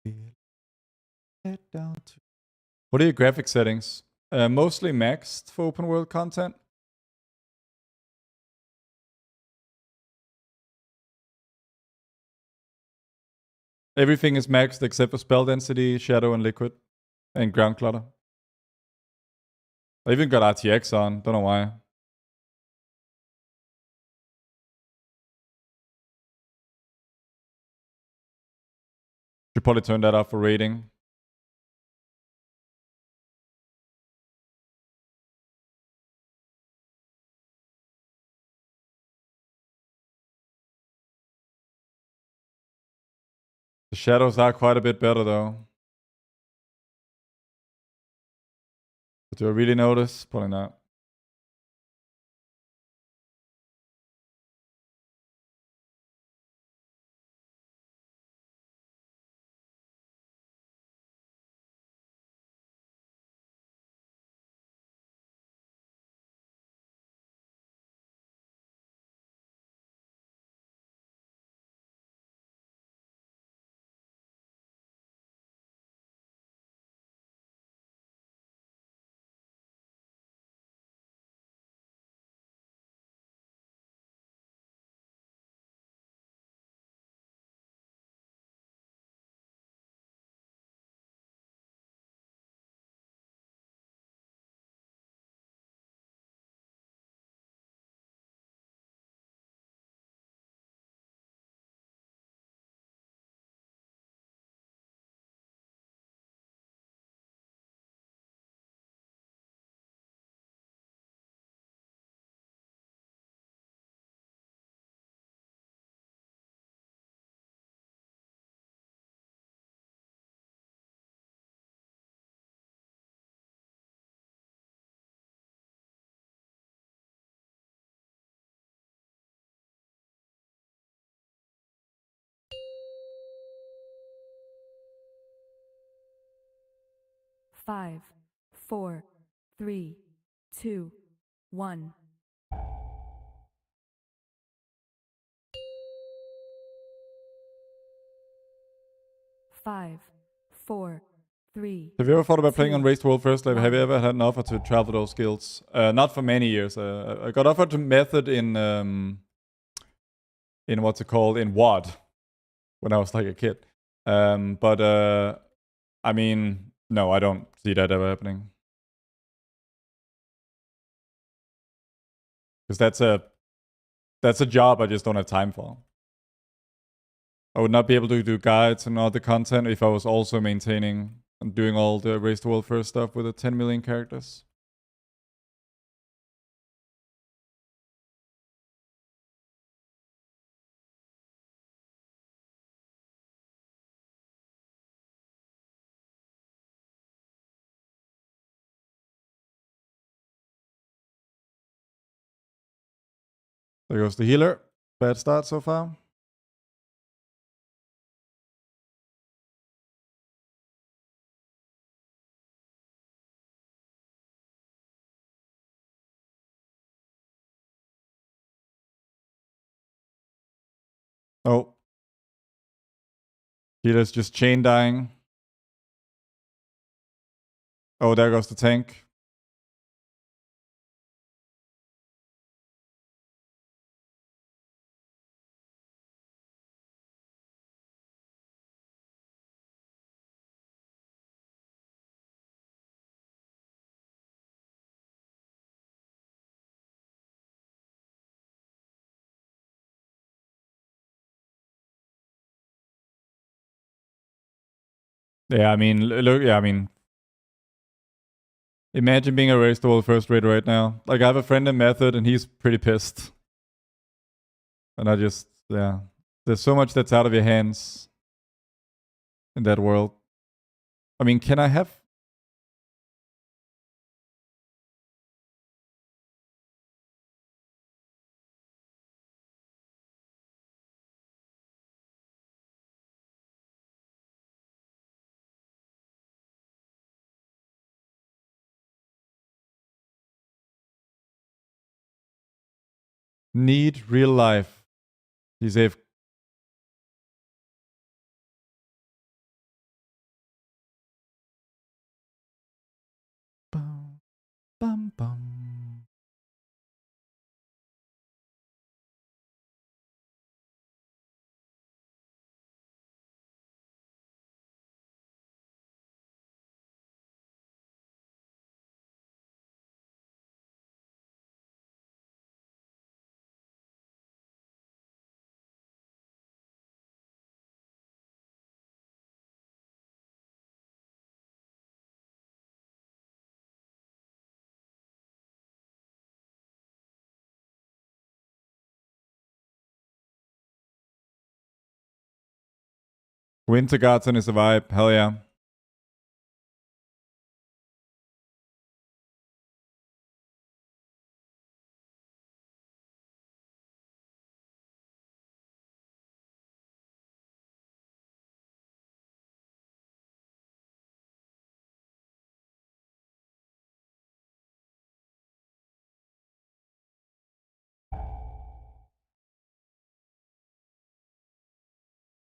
Get down to. What are your graphic settings? Mostly maxed for open world content. Everything is maxed except for spell density, shadow, and liquid, and ground clutter. I even got RTX on. Don't know why. Should probably turn that off for rating. The shadows are quite a bit better though. But do I really notice? Probably not. Five, 4, 3, 2, 1. Five, 4, 3. Have you ever thought about playing on 2, Raised World First Level? Have you 1. ever had an offer to travel those guilds? Not for many years. I got offered to Method in what's it called? In WOD when I was like a kid. But I mean, no, I don't see that ever happening. Because that's a job I just don't have time for. I would not be able to do guides and other content if I was also maintaining and doing all the Raised World First stuff with the 10 million characters. There goes the healer. Bad start so far. Oh. Healer's just chain dying. Oh, there goes the tank. Yeah, I mean, look, yeah, I mean, imagine being a Raised World First Rate right now. Like, I have a friend in Method, and he's pretty pissed. And I just, yeah. There's so much that's out of your hands in that world. I mean, can I have... Need real life. He's safe. Bum, bum, bum. Winter Garden is a vibe. Hell yeah.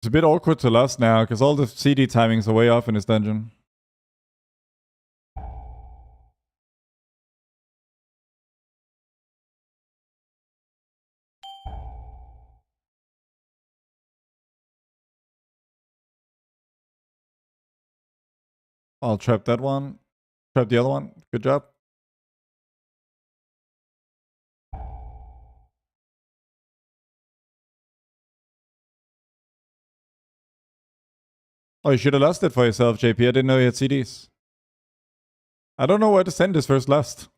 It's a bit awkward to lust now because all the CD timings are way off in this dungeon. I'll trap that one. Trap the other one. Good job. Oh, you should have lusted for yourself, JP. I didn't know you had CDs. I don't know where to send this first lust.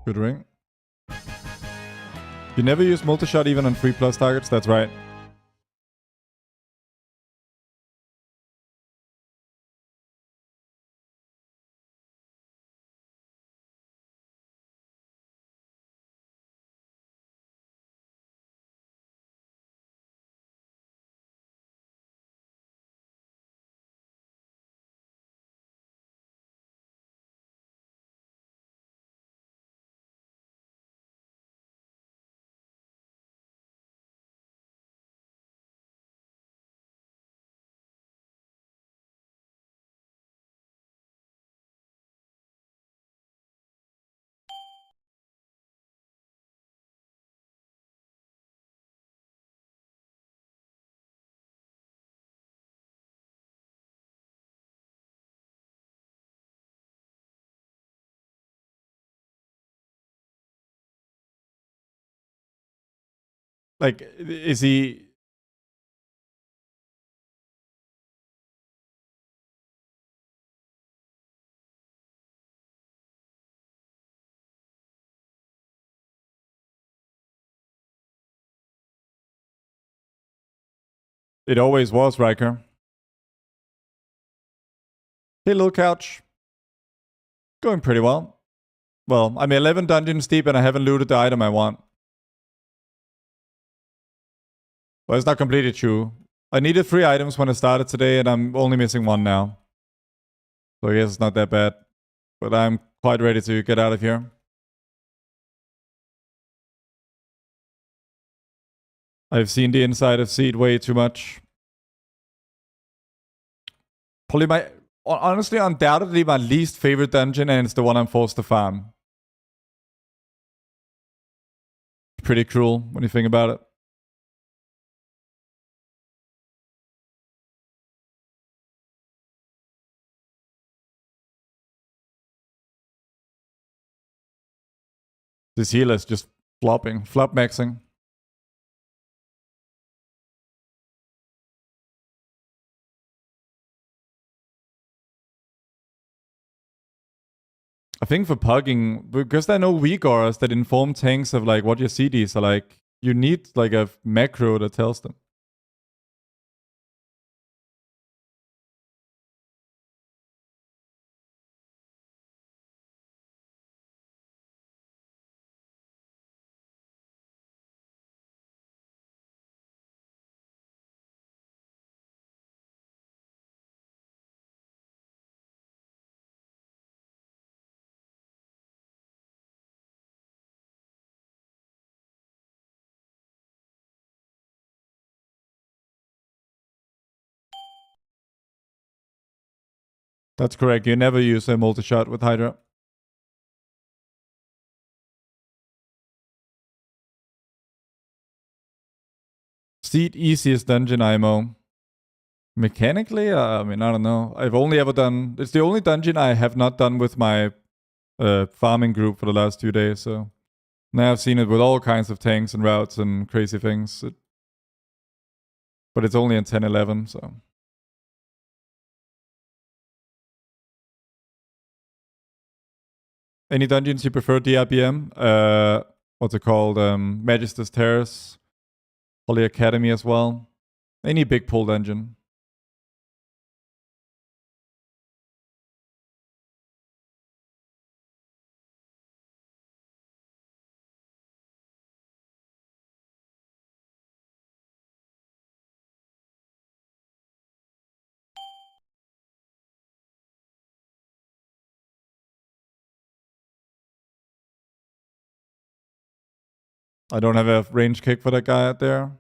Good ring. You never use multi-shot even on 3+ targets? That's right. Like, is he... It always was, Riker. Hey, little couch. Going pretty well. Well, I'm 11 dungeons deep and I haven't looted the item I want. Well, it's not completely true. I needed 3 items when I started today and I'm only missing 1 now. So I guess it's not that bad. But I'm quite ready to get out of here. I've seen the inside of Seed way too much. Probably my... Honestly, undoubtedly my least favorite dungeon, and it's the one I'm forced to farm. Pretty cruel when you think about it. This healer is just flop maxing. I think for pugging, because there are no weak auras that inform tanks of like what your CDs are like, you need like a macro that tells them. That's correct. You never use a multi-shot with Hydra. Seed easiest dungeon IMO. Mechanically, I mean, I don't know. I've only ever done... It's the only dungeon I have not done with my farming group for the last 2 days, so... Now I've seen it with all kinds of tanks and routes and crazy things. But it's only in 10-11, so... Any dungeons you prefer DRBM? What's it called? Magister's Terrace. Holy Academy as well. Any big pull dungeon. I don't have a range kick for that guy out there.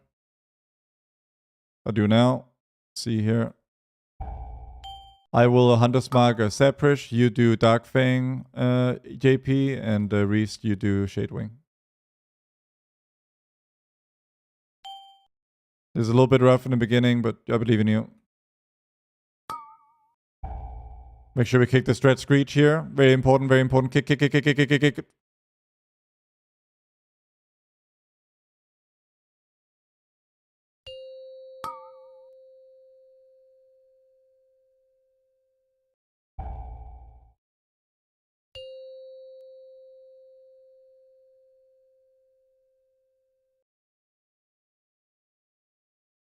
I do now. See here. I will Hunter's Mark Saprish. You do Dark Fang, JP, and Reese, you do Shadewing. It's a little bit rough in the beginning, but I believe in you. Make sure we kick the stretch screech here. Very important, very important. Kick, kick, kick, kick, kick, kick, kick, kick.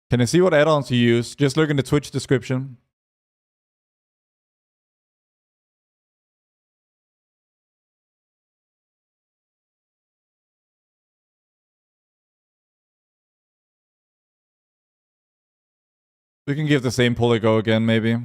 Can I see what add-ons you use? Just look in the Twitch description. We can give the same pull a go again, maybe.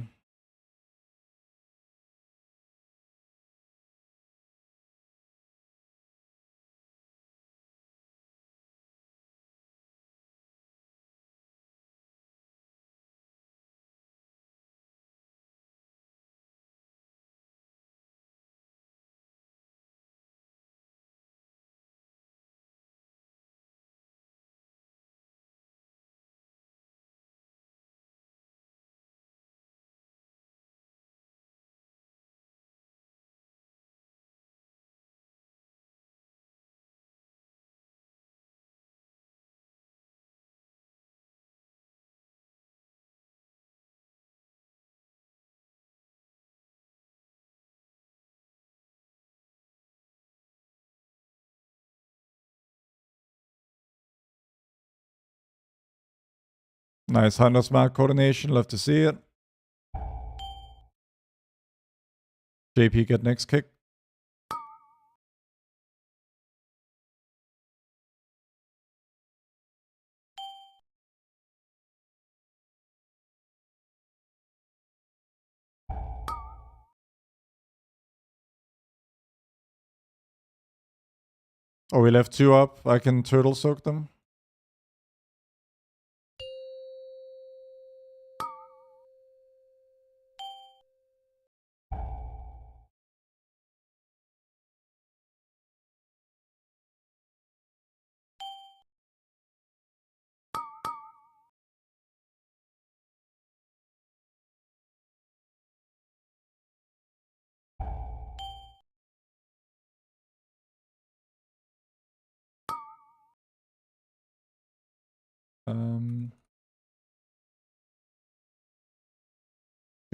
Nice Hunter's Mark coordination. Love to see it. JP get next kick. Oh, we left 2 up. I can turtle soak them.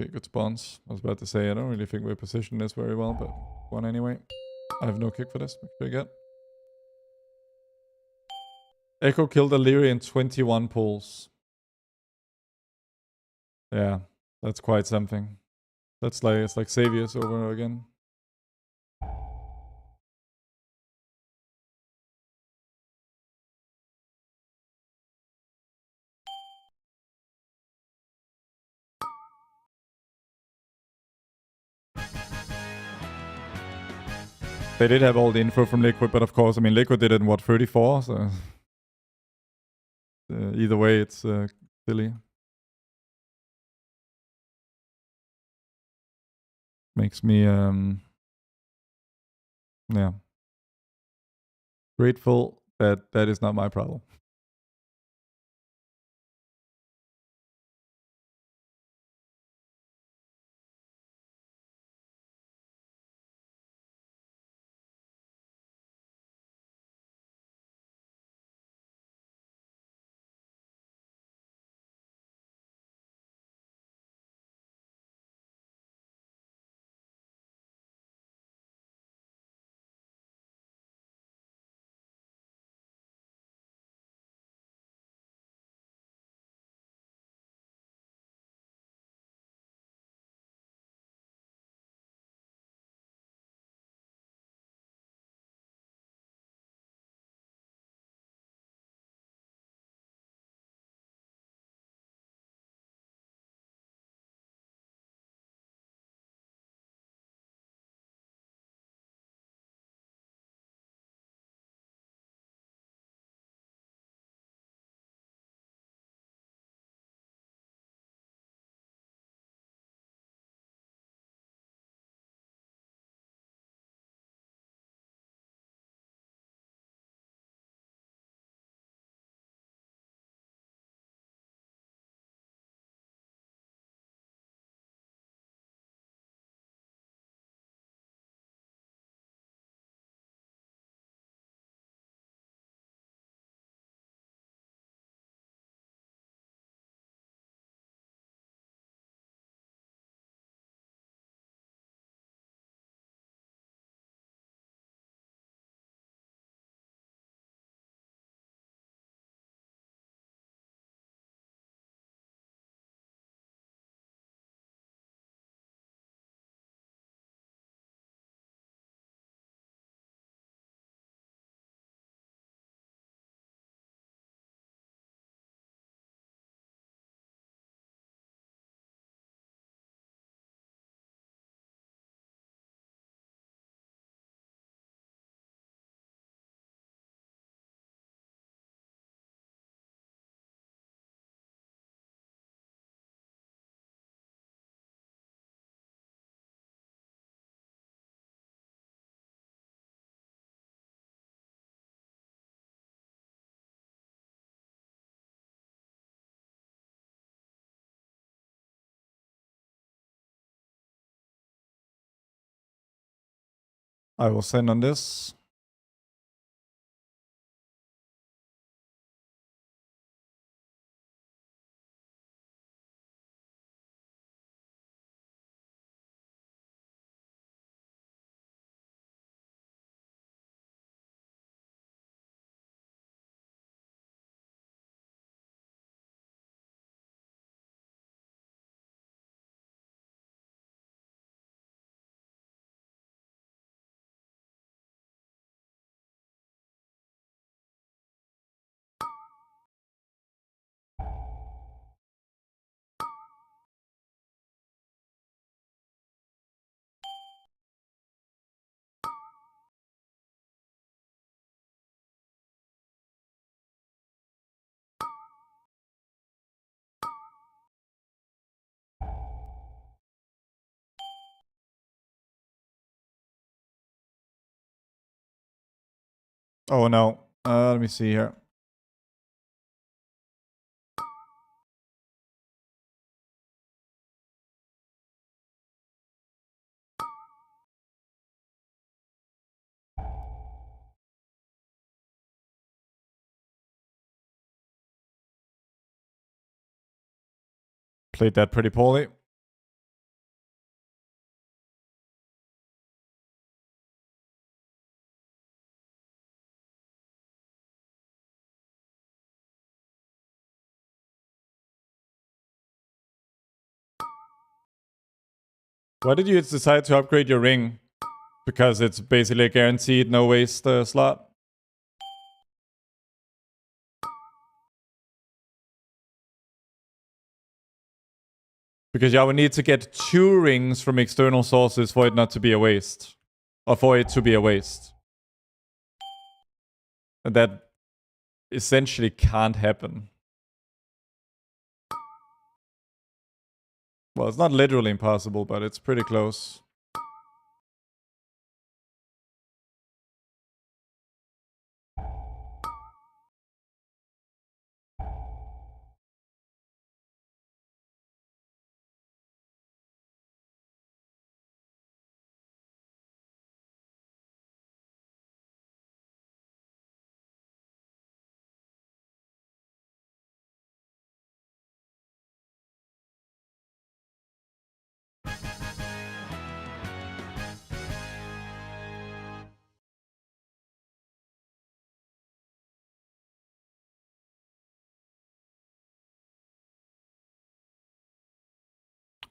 Okay, good spawns. I was about to say, I don't really think we positioned this very well, but one anyway. I have no kick for this. Make sure I get. Echo killed Illyria in 21 pulls. Yeah, that's quite something. That's like, it's like Saviors over and over again. They did have all the info from Liquid, but of course, I mean, Liquid did it in what, 34? So either way, it's silly. Makes me, yeah, grateful that that is not my problem. I will send on this. Oh no. Let me see here. Played that pretty poorly. Why did you decide to upgrade your ring? Because it's basically a guaranteed no waste slot. Because I would need to get 2 rings from external sources for it not to be a waste. Or for it to be a waste. And that essentially can't happen. Well, it's not literally impossible, but it's pretty close.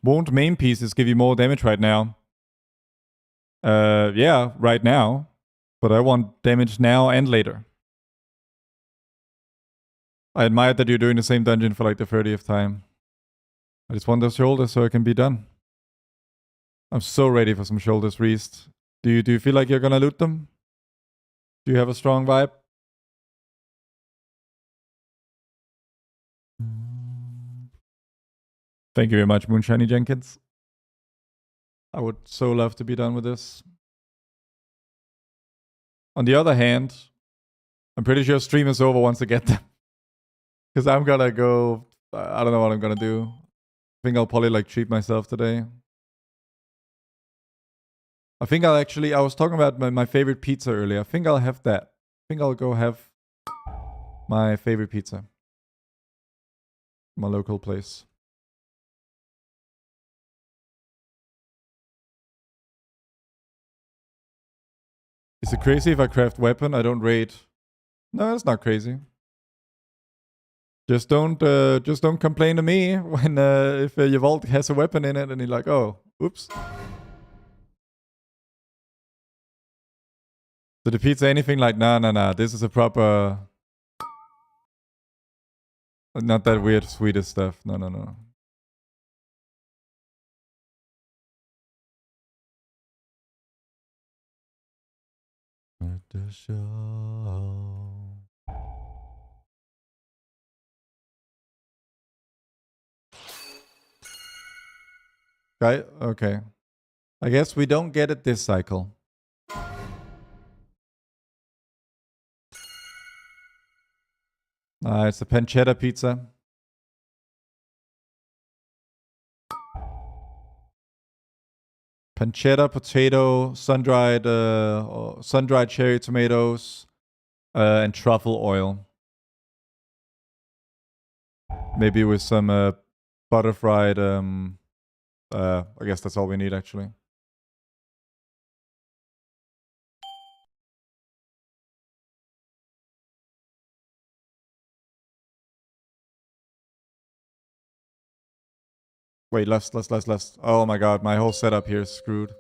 Won't main pieces give you more damage right now? Yeah, right now. But I want damage now and later. I admire that you're doing the same dungeon for like the 30th time. I just want those shoulders so I can be done. I'm so ready for some shoulders, Reist. Do you feel like you're gonna loot them? Do you have a strong vibe? Thank you very much, Moonshiny Jenkins. I would so love to be done with this. On the other hand, I'm pretty sure stream is over once I get them. Because I'm gonna go... I don't know what I'm gonna do. I think I'll probably like treat myself today. I think I'll actually... I was talking about my favorite pizza earlier. I think I'll have that. I think I'll go have my favorite pizza. My local place. Is it crazy if I craft weapon? I don't raid. No, it's not crazy. Just don't complain to me when if your vault has a weapon in it and you're like, oh, oops. So the pizza anything like, nah. This is a proper... Not that weird Swedish stuff. No. At the show. Guy, okay. I guess we don't get it this cycle. It's a pancetta pizza. Pancetta, potato, sun-dried cherry tomatoes, and truffle oil. Maybe with some butter-fried... I guess that's all we need, actually. Wait, less. Oh my god, my whole setup here is screwed.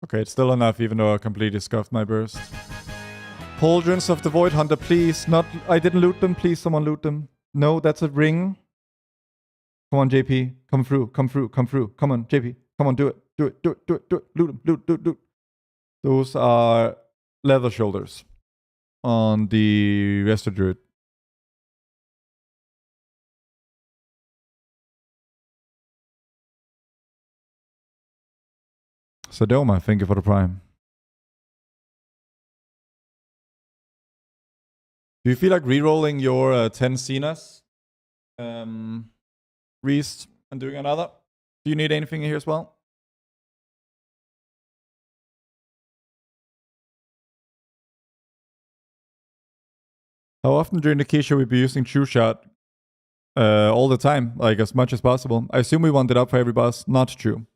Okay, it's still enough, even though I completely scuffed my burst. Pauldrons of the Void Hunter, please. Not. I didn't loot them. Please, someone loot them. No, that's a ring. Come on, JP. Come through. Come on, JP. Come on, do it. Loot them. Loot. Those are leather shoulders on the Resto Druid. Sodoma, thank you for the prime. Do you feel like re-rolling your 10 Cenas? Reist, and doing another? Do you need anything here as well? How often during the key should we be using True Shot? All the time, like as much as possible. I assume we want it up for every boss. Not true.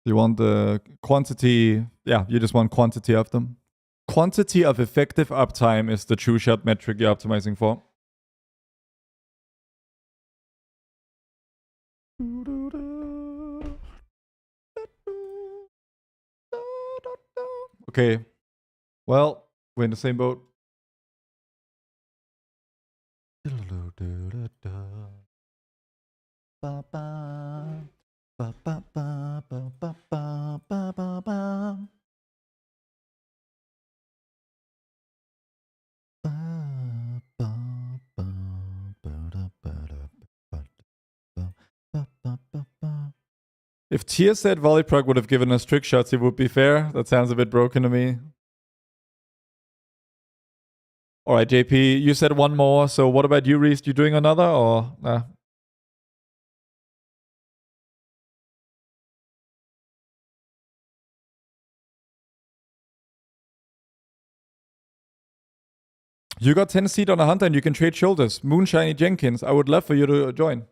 You want the quantity. Yeah, you just want quantity of them. Quantity of effective uptime is the true shot metric you're optimizing for. Okay. Well, we're in the same boat. If tier set volley proc would have given us trick shots, it would be fair. That sounds a bit broken to me. All right, JP, you said one more. So what about you, Reese? You doing another or nah? You got 10 seed on a hunter and you can trade shoulders. Moonshiny Jenkins, I would love for you to join.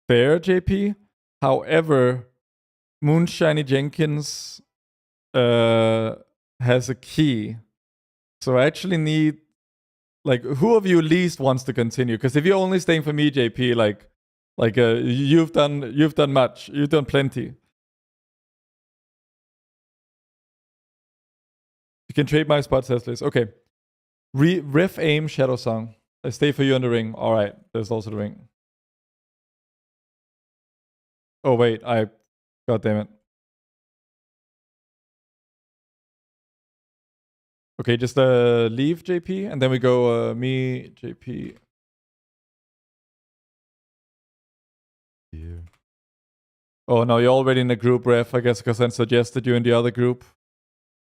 Fair, JP. However, Moonshiny Jenkins has a key. So I actually need, like, who of you least wants to continue? Because if you're only staying for me, JP, you've done much. You've done plenty. You can trade my spot, says Liz. Okay. Ref aim Shadow Song. I stay for you on the ring. All right. There's also the ring. Oh, wait. God damn it. Okay, just leave JP, and then we go me, JP. Here. Oh, no, you're already in the group, ref, I guess, because I suggested you in the other group.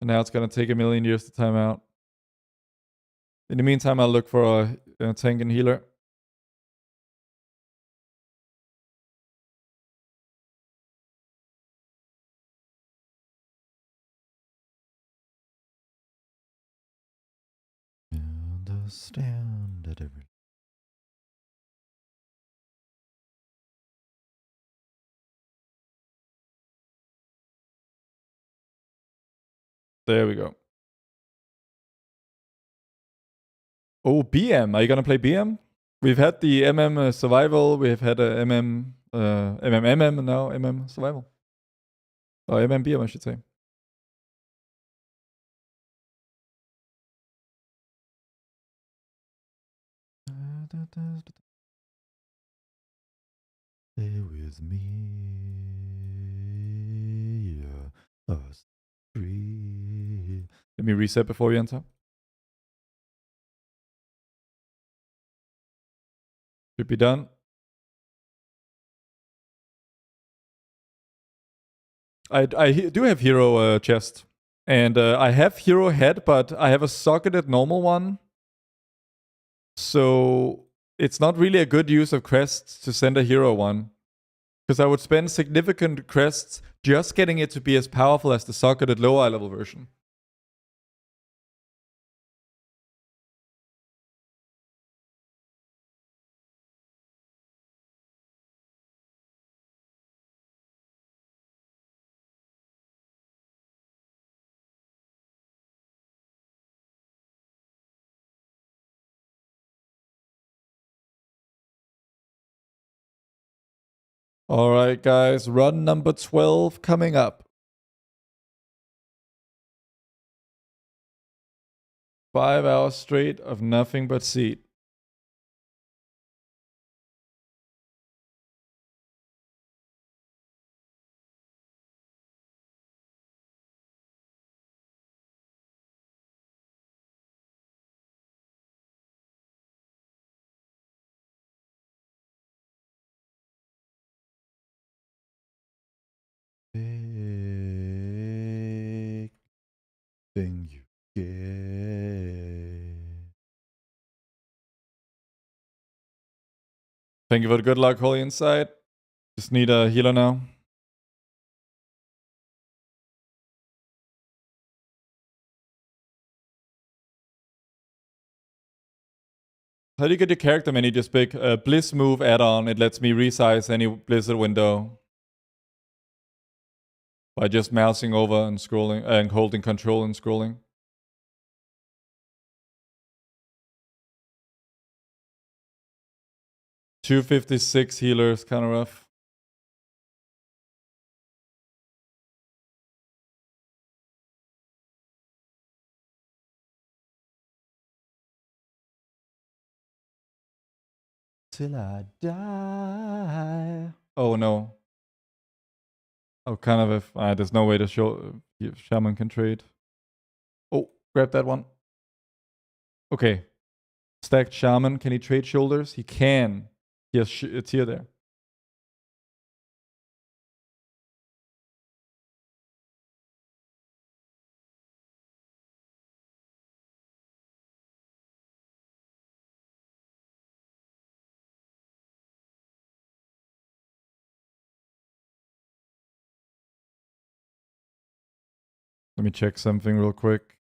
And now it's going to take a million years to time out. In the meantime, I'll look for a tank and healer. Understand that every... There we go. Oh, BM. Are you going to play BM? We've had the MM survival. We've had a MMMM, and now MM survival. Oh, MMBM, I should say. Stay with me, us three. Let me reset before we enter. Should be done. I do have hero chest. And I have hero head, but I have a socketed normal one. So it's not really a good use of crests to send a hero one. Because I would spend significant crests just getting it to be as powerful as the socketed low eye level version. All right, guys. Run number 12 coming up. 5 hours straight of nothing but seed. Big thing you get. Thank you for the good luck, Holy Insight. Just need a healer now. How do you get your character menu just big? Bliss move add-on. It lets me resize any Blizzard window by just mousing over and scrolling and holding control and scrolling. $256 healers, kind of rough. Till I die. Oh no. Oh, kind of if there's no way to show if Shaman can trade. Oh, grab that one. Okay. Stacked Shaman. Can he trade shoulders? He can. He has a tier there. Let me check something real quick.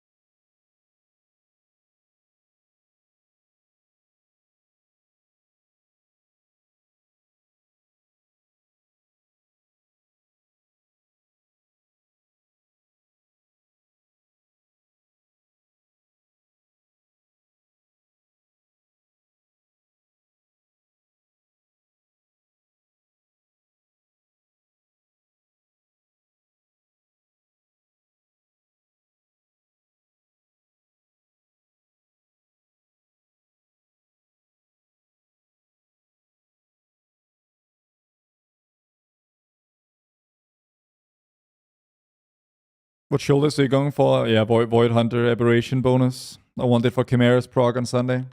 What shoulders are you going for? Yeah, Void Hunter Aberration bonus. I want it for Chimera's prog on Sunday.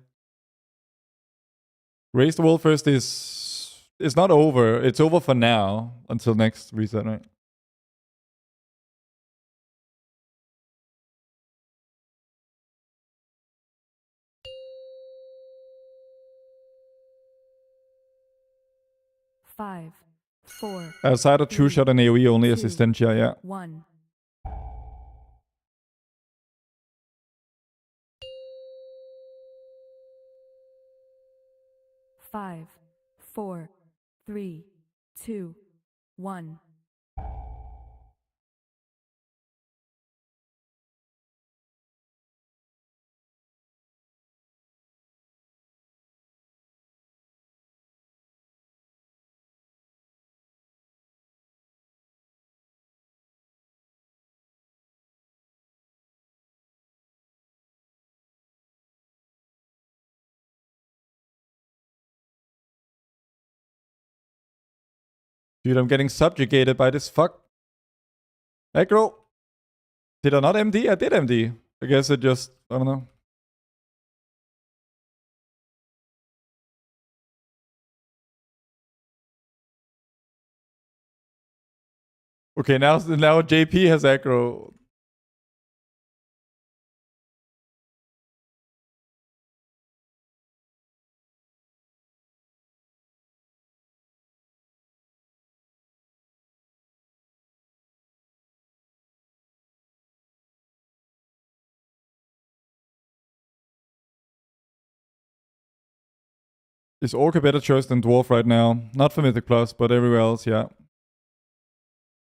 Raise the World First is not over. It's over for now until next reset, right? Five, four, Outside of True Shot and AoE only 2, Assistentia, yeah. 1. Five, four, three, two, 1. Dude, I'm getting subjugated by this fuck. Aggro. Did I not MD? I did MD. I guess it just, I don't know. Okay, now JP has aggro. Is Orc a better choice than Dwarf right now? Not for Mythic Plus, but everywhere else, yeah.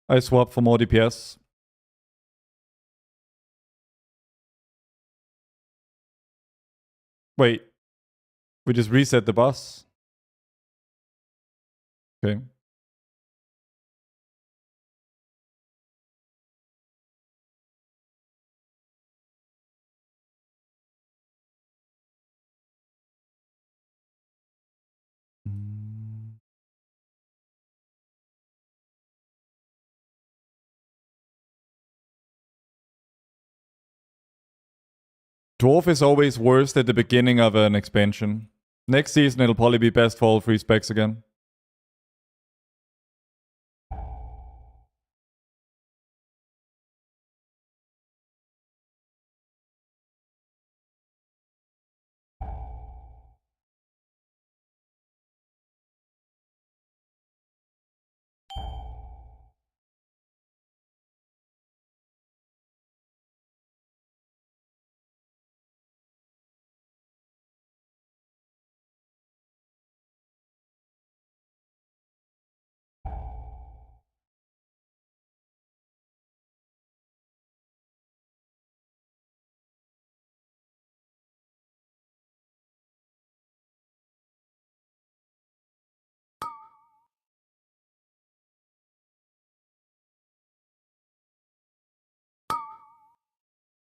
I swap for more DPS. Wait. We just reset the boss. Okay. Dwarf is always worst at the beginning of an expansion. Next season, it'll probably be best for all 3 specs again.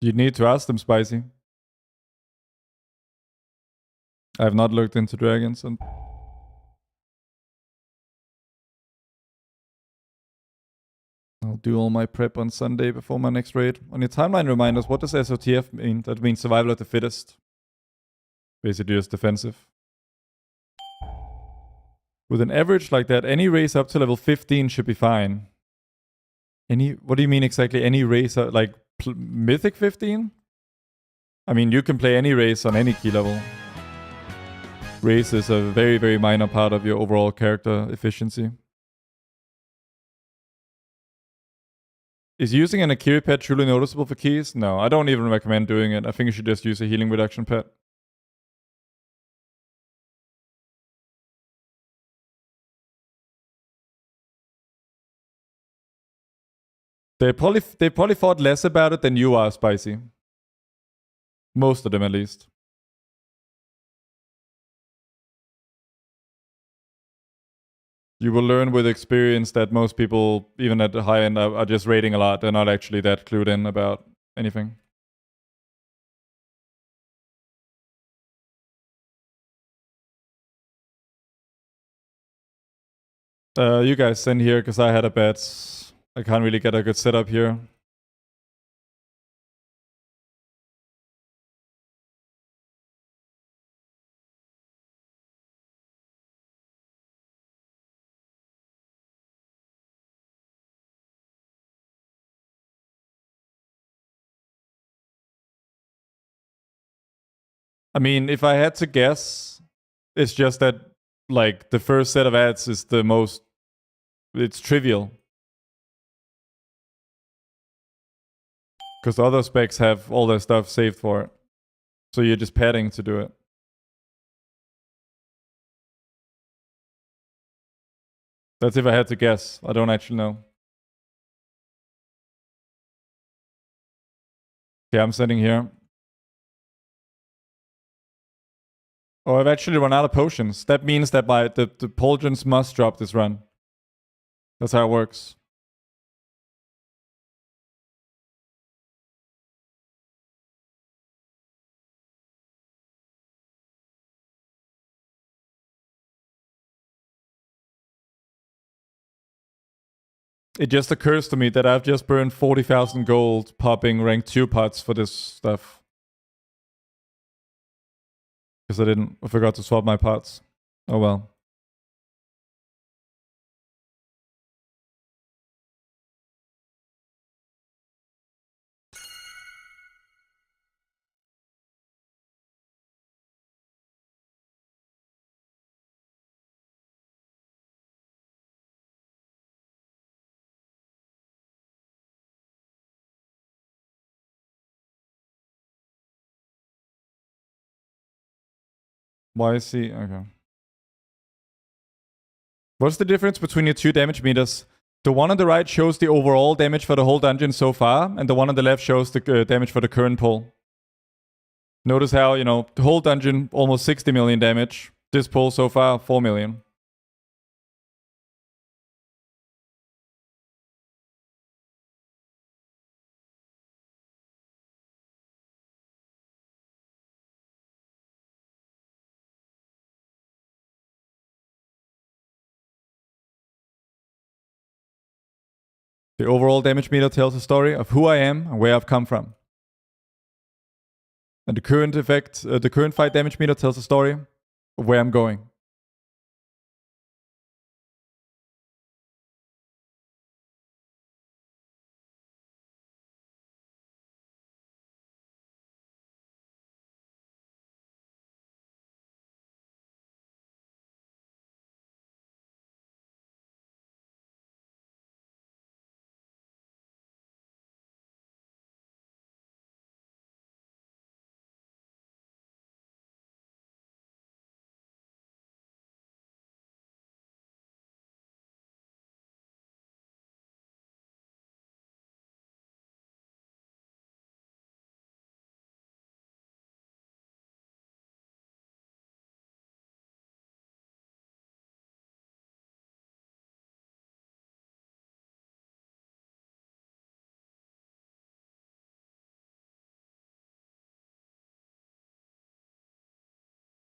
You need to ask them, Spicy. I have not looked into dragons and I'll do all my prep on Sunday before my next raid. On your timeline reminders, what does SOTF mean? That means survival of the fittest. Basically just defensive. With an average like that, any race up to level 15 should be fine. What do you mean exactly? Any race, like Mythic 15? I mean, you can play any race on any key level. Race is a very, very minor part of your overall character efficiency. Is using an Akiri pet truly noticeable for keys? No, I don't even recommend doing it. I think you should just use a healing reduction pet. They probably thought less about it than you are, Spicy. Most of them, at least. You will learn with experience that most people, even at the high end, are just raiding a lot. They're not actually that clued in about anything. You guys send here because I had a bet. I can't really get a good setup here. I mean, if I had to guess, it's just that, like, the first set of ads is the most... It's trivial. Because the other specs have all their stuff saved for it. So you're just padding to do it. That's if I had to guess. I don't actually know. Okay, I'm sitting here. Oh, I've actually run out of potions. That means that the pauldrons must drop this run. That's how it works. It just occurs to me that I've just burned 40,000 gold popping rank 2 pots for this stuff. Because I forgot to swap my pots. Oh well. Why is he? Okay. What's the difference between your two damage meters? The one on the right shows the overall damage for the whole dungeon so far, and the one on the left shows the damage for the current pull. Notice how, the whole dungeon, almost 60 million damage. This pull so far, 4 million. The overall damage meter tells a story of who I am and where I've come from. And the current fight damage meter tells a story of where I'm going.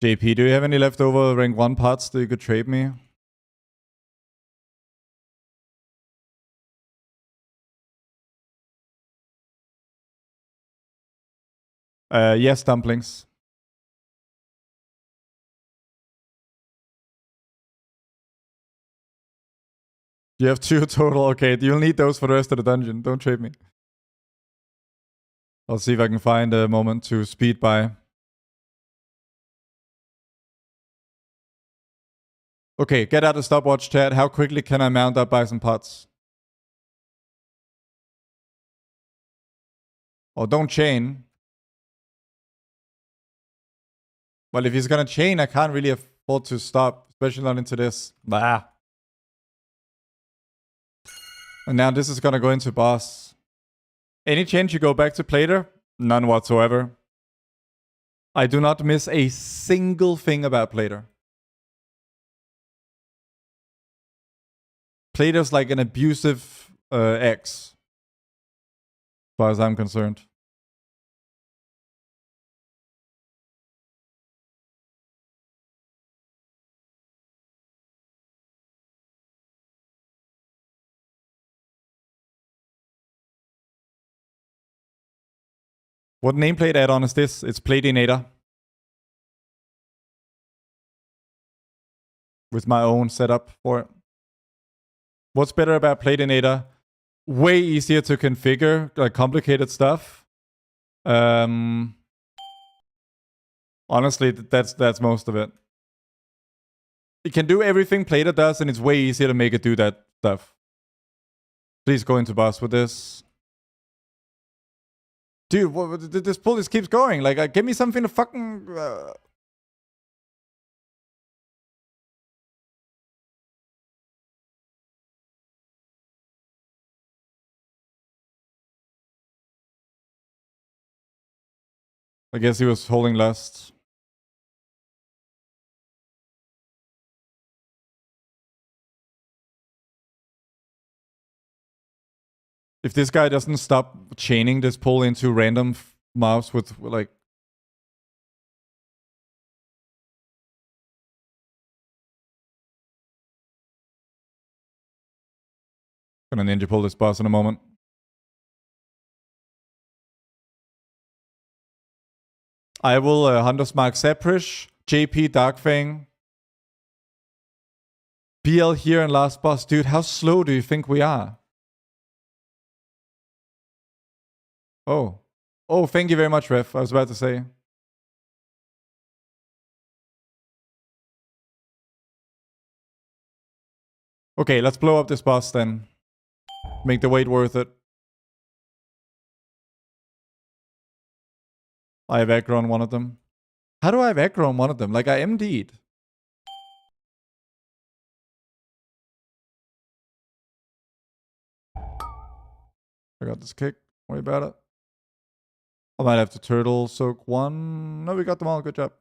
JP, do you have any leftover rank 1 pots that you could trade me? Yes, dumplings. You have 2 total. Okay, you'll need those for the rest of the dungeon. Don't trade me. I'll see if I can find a moment to speed by. Okay, get out the stopwatch, chat. How quickly can I mount up Bison pots? Oh, don't chain. Well, if he's gonna chain, I can't really afford to stop, especially not into this. Bah. And now this is gonna go into boss. Any chance you go back to Plater? None whatsoever. I do not miss a single thing about Plater. Plater's like an abusive ex, as far as I'm concerned. What nameplate add-on is this? It's Platinator. With my own setup for it. What's better about Platinator? Way easier to configure, like complicated stuff. Honestly, that's most of it. It can do everything Plater does, and it's way easier to make it do that stuff. Please go into boss with this. Dude, this pull just keeps going. Like, give me something to fucking... I guess he was holding lust. If this guy doesn't stop chaining this pull into random mobs with, like... Gonna ninja pull this boss in a moment. I will Hunter's Mark Zeprish, JP Darkfang, BL here and last boss. Dude, how slow do you think we are? Oh. Oh, thank you very much, Ref. I was about to say. Okay, let's blow up this boss then. Make the wait worth it. I have aggro on one of them. How do I have aggro on one of them? Like, I MD'd. I got this kick. Don't worry about it. I might have to turtle soak one. No, we got them all. Good job.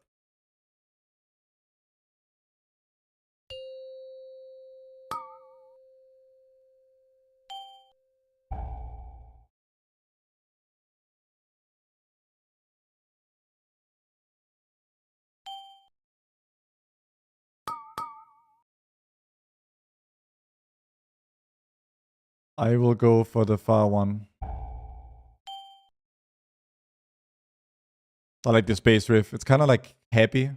I will go for the far one. I like the space riff. It's kind of like happy.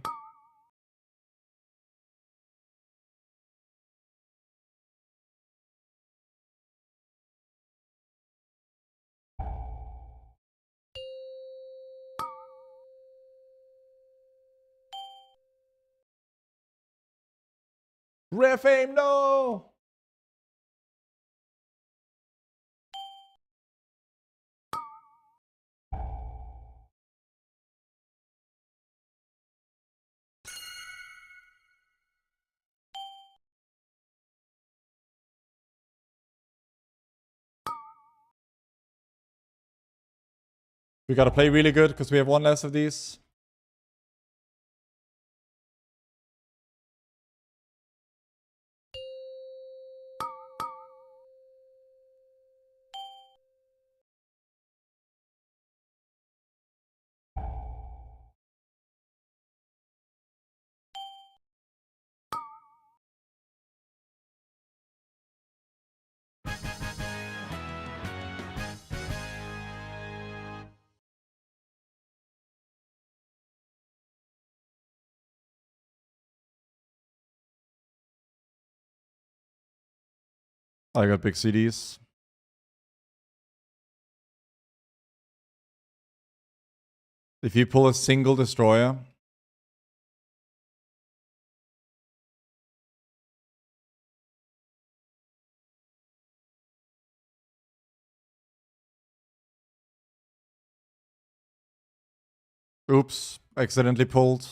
Ref aim, no! We gotta play really good because we have one less of these. I got big CDs. If you pull a single destroyer, oops, accidentally pulled.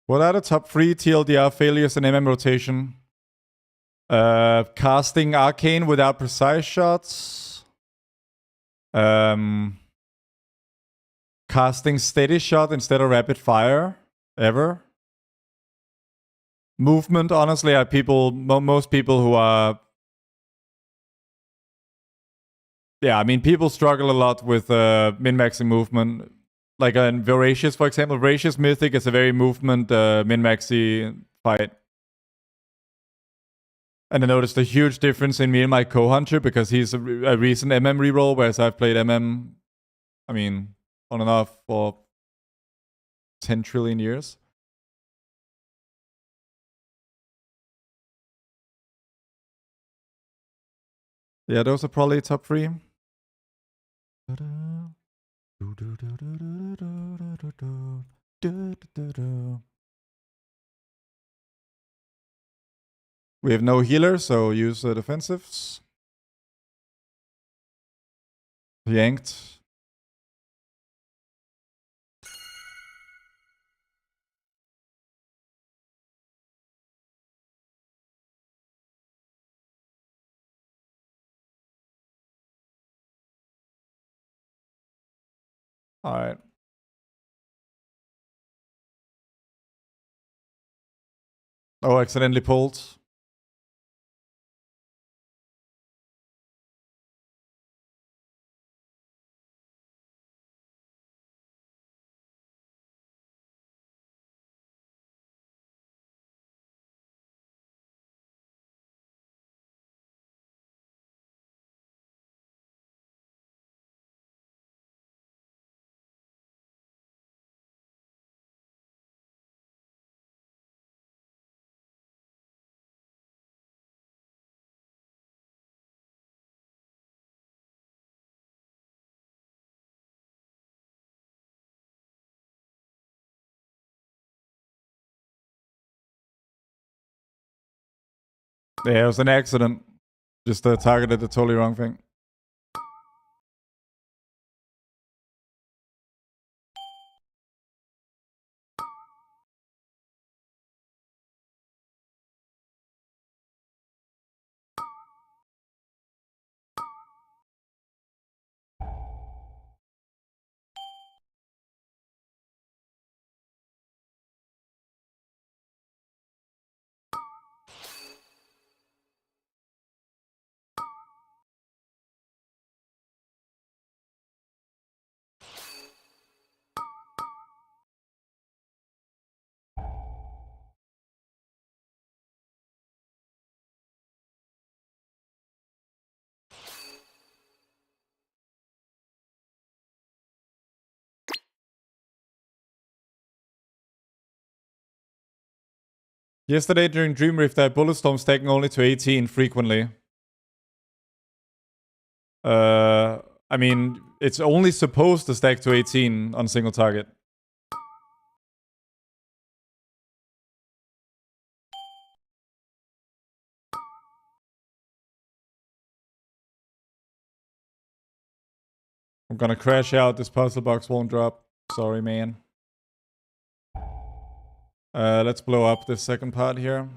What are the top 3 TLDR failures in MM rotation? Casting Arcane without precise shots. Casting Steady Shot instead of Rapid Fire. Ever. Movement, honestly, are most people who are... Yeah, I mean, people struggle a lot with min-maxing movement. Like in Voracious, for example. Voracious Mythic is a very movement min-maxy fight. And I noticed a huge difference in me and my co-hunter because he's a recent MM reroll, whereas I've played MM, I mean, on and off for 10 trillion years. Yeah, those are probably top 3. We have no healer, so use defensives. Yanked. Alright. Oh, accidentally pulled. Yeah, it was an accident. Just targeted the totally wrong thing. Yesterday during Dream Rift, I had Bullet Storm stacking only to 18 frequently. I mean, it's only supposed to stack to 18 on single target. I'm gonna crash out. This puzzle box won't drop. Sorry, man. Let's blow up this second part here.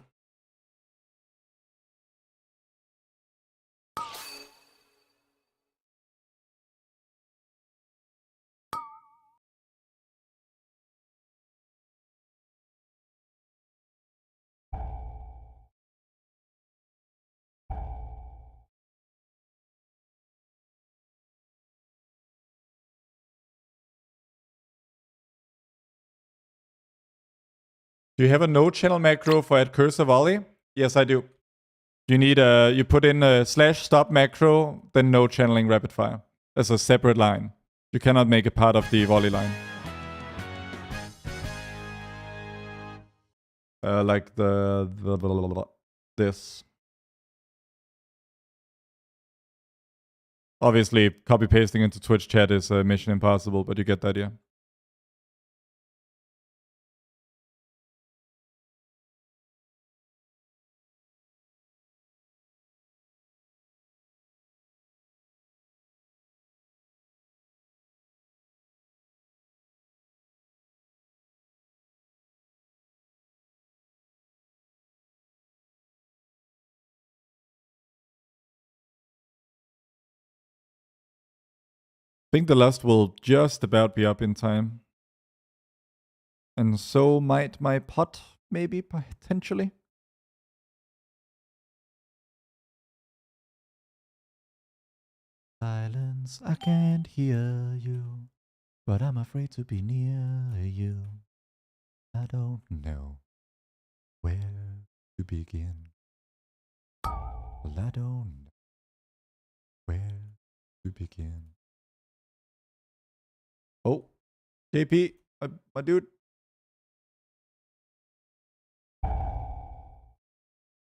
Do you have a no channel macro for add cursor volley? Yes, I do. You need you put in a /stop macro, then no channeling rapid fire as a separate line. You cannot make it part of the volley line. Like this. Obviously, copy pasting into Twitch chat is mission impossible, but you get the idea. I think the lust will just about be up in time. And so might my pot, maybe, potentially. Silence, I can't hear you, but I'm afraid to be near you. I don't know where to begin. Well, I don't know where to begin. Oh, JP, my dude.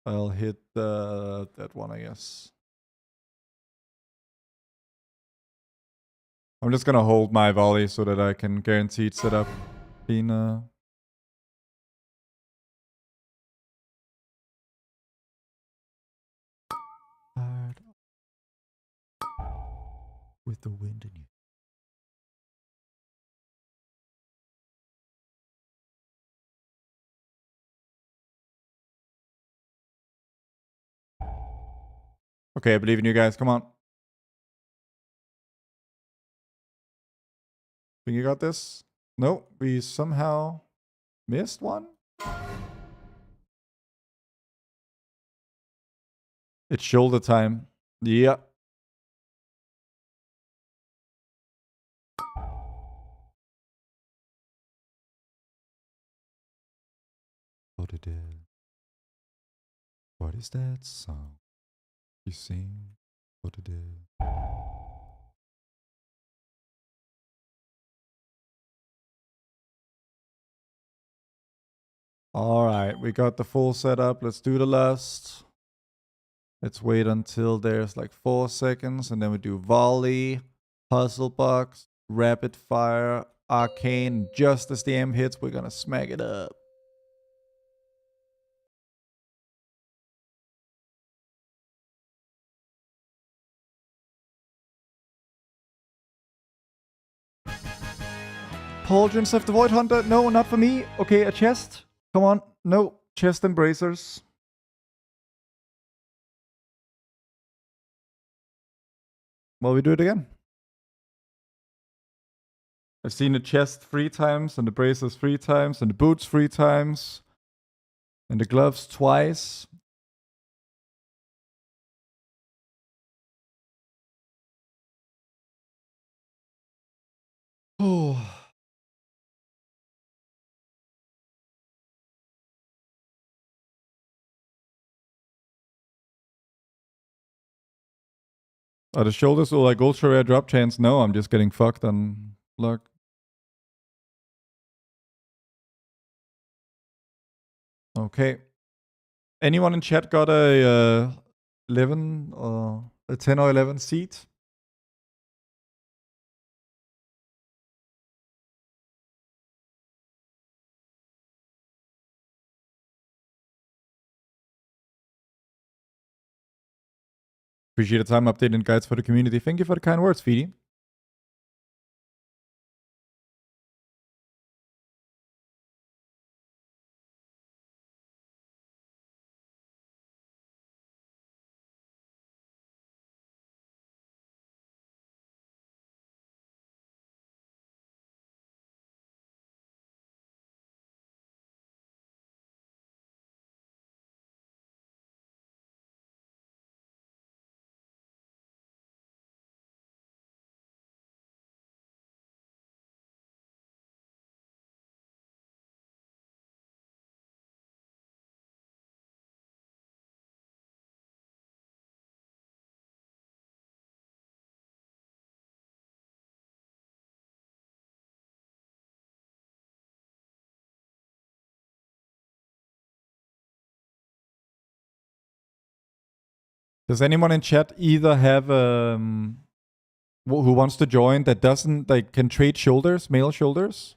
I'll hit that one, I guess. I'm just gonna hold my volley so that I can guaranteed set up clean. Hard with the wind in you. Okay, I believe in you guys. Come on. Think you got this? No, we somehow missed one. It's shoulder time. Yeah. What is that song you sing? All right, we got the full setup. Let's do the last. Let's wait until there's like 4 seconds, and then we do volley, puzzle box, rapid fire, arcane. Just as the M hits, we're gonna smack it up. Pauldrons of the Void Hunter? No, not for me. Okay, a chest. Come on. No, chest embracers. Well, we do it again. I've seen the chest 3 times, and the bracers 3 times, and the boots 3 times, and the gloves twice. Oh. Are the shoulders or like ultra rare drop chance? No, I'm just getting fucked on luck. Okay. Anyone in chat got a 11 or a 10 or 11 seat? Appreciate the time update and guides for the community. Thank you for the kind words, Feedy. Does anyone in chat either have who wants to join that doesn't like can trade shoulders, male shoulders?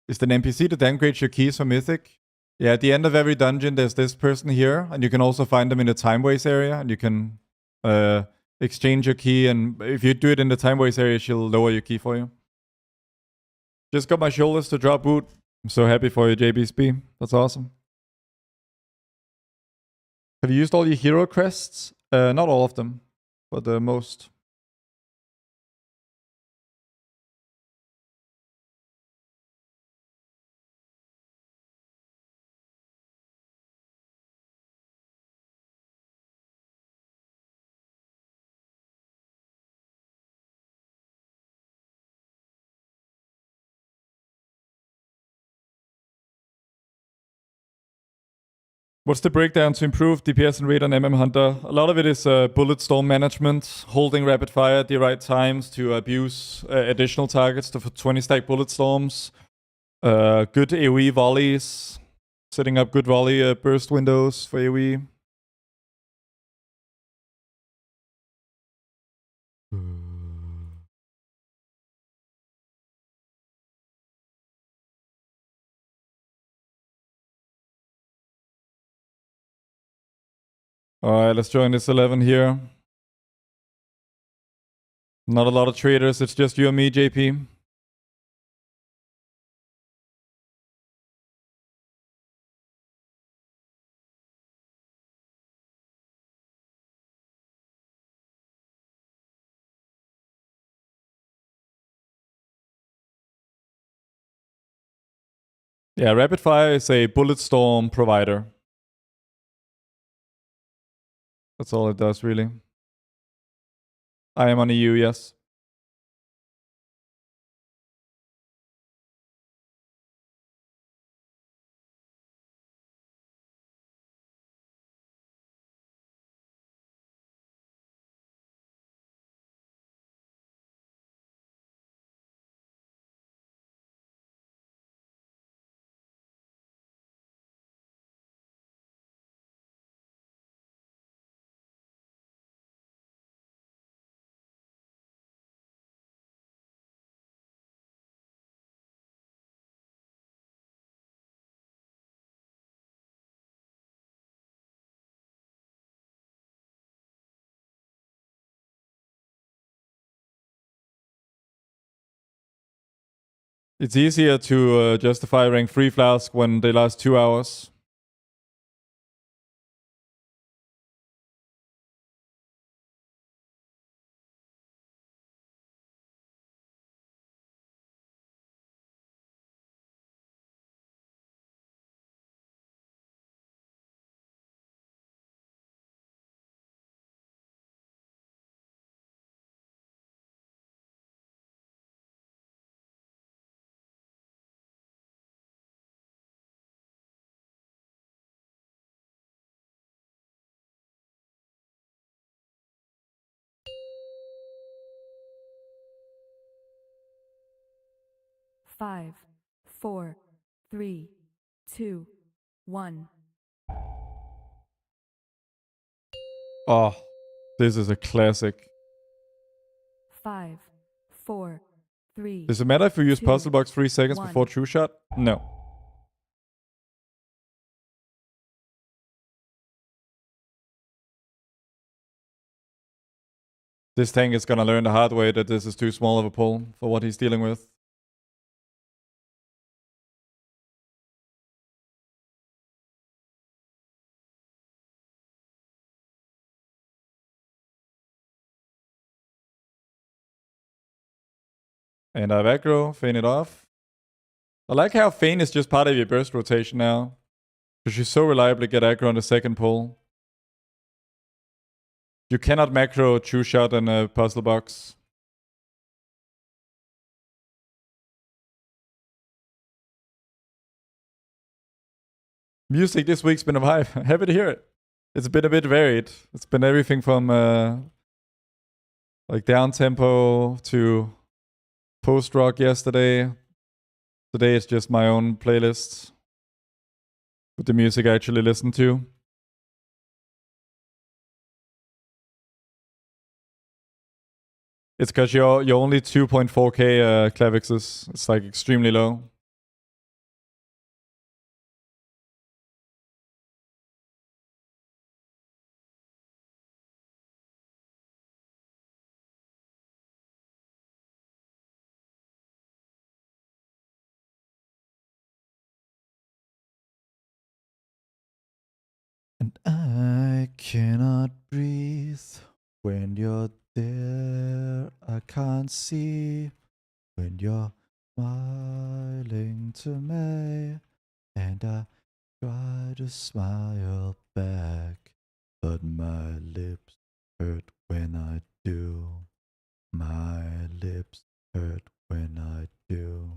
Is the NPC to downgrade your keys for Mythic? Yeah, at the end of every dungeon, there's this person here, and you can also find them in the time waste area, and you can exchange your key, and if you do it in the time waste area, she'll lower your key for you. Just got my shoulders to drop boot. I'm so happy for you, JBSB. That's awesome. Have you used all your hero crests? Not all of them, but the most. What's the breakdown to improve DPS and rate on Hunter? A lot of it is bullet storm management, holding rapid fire at the right times to abuse additional targets for 20 stack bullet storms, good AoE volleys, setting up good volley burst windows for AoE. Alright, let's join this 11 here. Not a lot of traders, it's just you and me, JP. Yeah, rapid fire is a bullet storm provider. That's all it does, really. I am on EU, yes. It's easier to justify rank 3 flask when they last 2 hours. Five, four, three, two, one. Oh, this is a classic. 5, 4, 3. Does it matter if you use 2, puzzle box 3 seconds 1. before true shot? No. This tank is gonna learn the hard way that this is too small of a pull for what he's dealing with. And I have aggro, feign it off. I like how Feign is just part of your burst rotation now. Because you so reliably get aggro on the second pull. You cannot macro True Shot in a puzzle box. Music this week's been a vibe. Happy to hear it. It's been a bit varied. It's been everything from like down tempo to post rock yesterday. Today it's just my own playlist with the music I actually listen to. It's because you're only 2.4k clavixes. It's like extremely low. And I cannot breathe when you're there. I can't see when you're smiling to me. And I try to smile back, but my lips hurt when I do. My lips hurt when I do.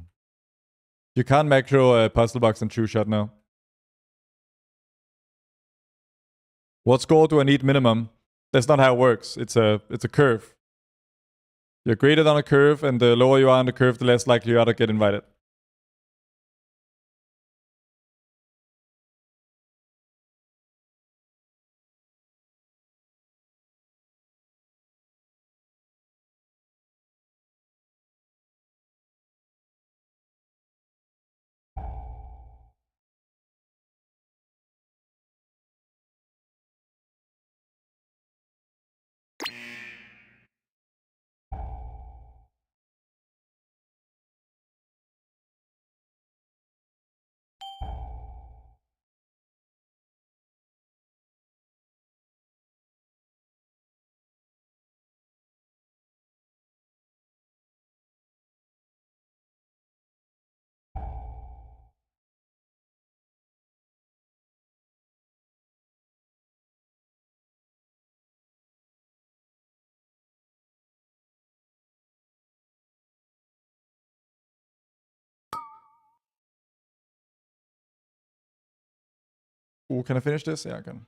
You can't macro a puzzle box and True Shot now. What score do I need minimum? That's not how it works. It's a curve. You're graded on a curve, and the lower you are on the curve, the less likely you are to get invited. Ooh, can I finish this? Yeah, I can.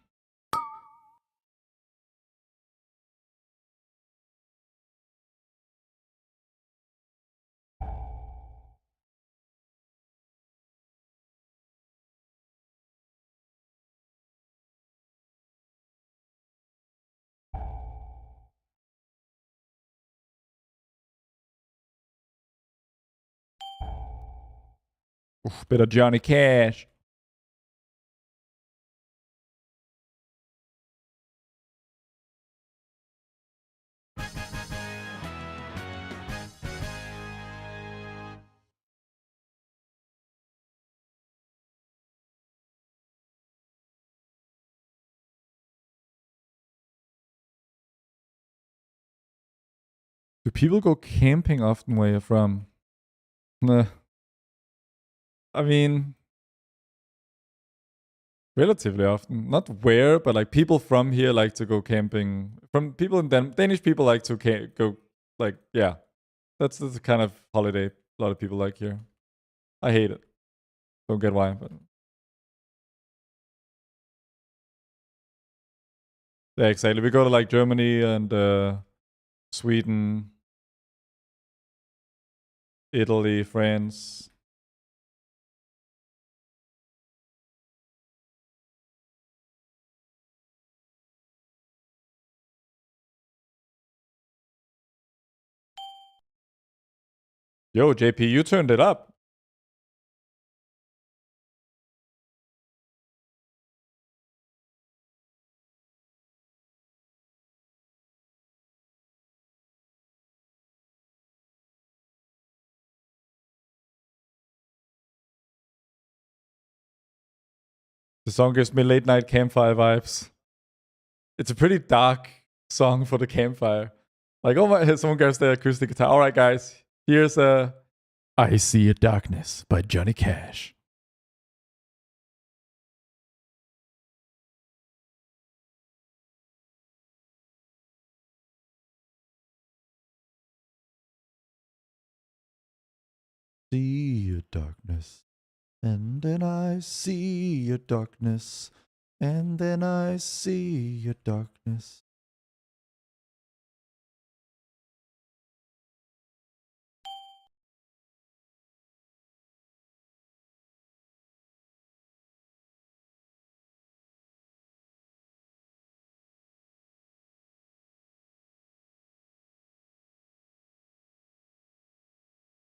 Oof, bit of Johnny Cash. Do people go camping often where you're from? Nah. I mean, relatively often. Not where, but like people from here like to go camping. From people in Danish people like to go, like, yeah. That's the kind of holiday a lot of people like here. I hate it. Don't get why, but yeah, exactly. We go to like Germany and Sweden, Italy, France. Yo, JP, you turned it up. The song gives me late night campfire vibes. It's a pretty dark song for the campfire. Like, oh my, someone grabs the acoustic guitar. All right, guys, here's I See a Darkness by Johnny Cash. See a darkness, and then I see a darkness, and then I see a darkness.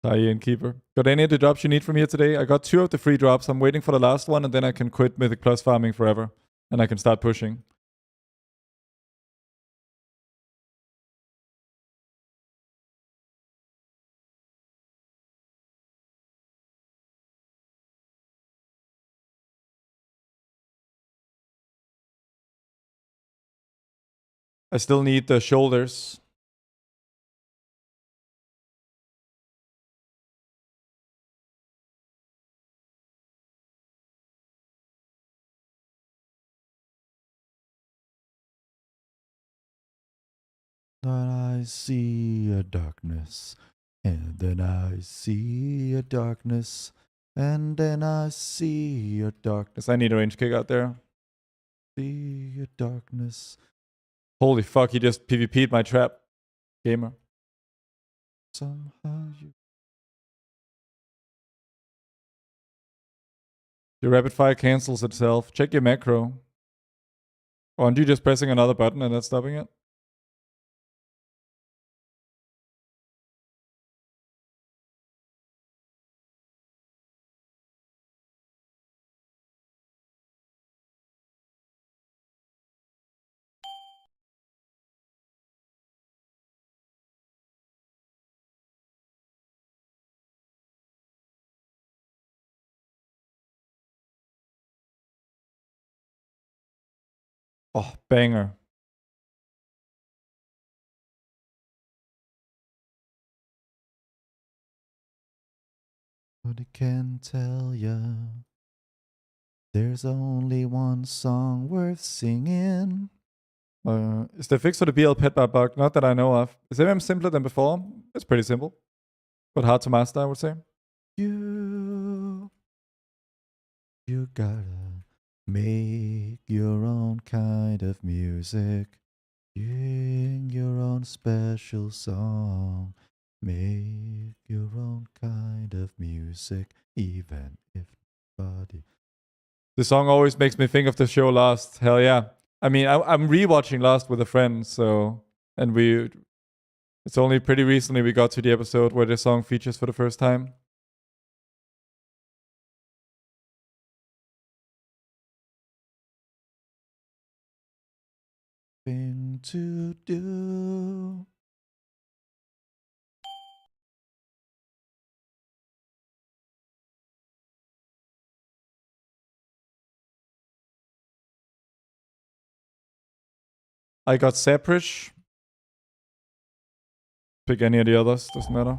Ian Keeper. Got any of the drops you need from here today? I got 2 of the free drops. I'm waiting for the last one, and then I can quit Mythic Plus farming forever. And I can start pushing. I still need the shoulders. Then I see a darkness, and then I see a darkness, and then I see a darkness. I need a range kick out there. See a darkness. Holy fuck, he just PvP'd my trap. Gamer. Somehow you. Your rapid fire cancels itself. Check your macro. Or aren't you just pressing another button and that's stopping it? Oh, banger. But I can tell ya, there's only one song worth singing. Is the fix for the BL pet bar bug? Not that I know of. Is MM simpler than before? It's pretty simple. But hard to master, I would say. You gotta make your own kind of music. Sing your own special song. Make your own kind of music, even if nobody. The song always makes me think of the show Lost. Hell yeah. I mean, I'm rewatching Lost with a friend, so... And it's only pretty recently we got to the episode where the song features for the first time. Thing to do. I got Saprish. Pick any of the others, doesn't matter.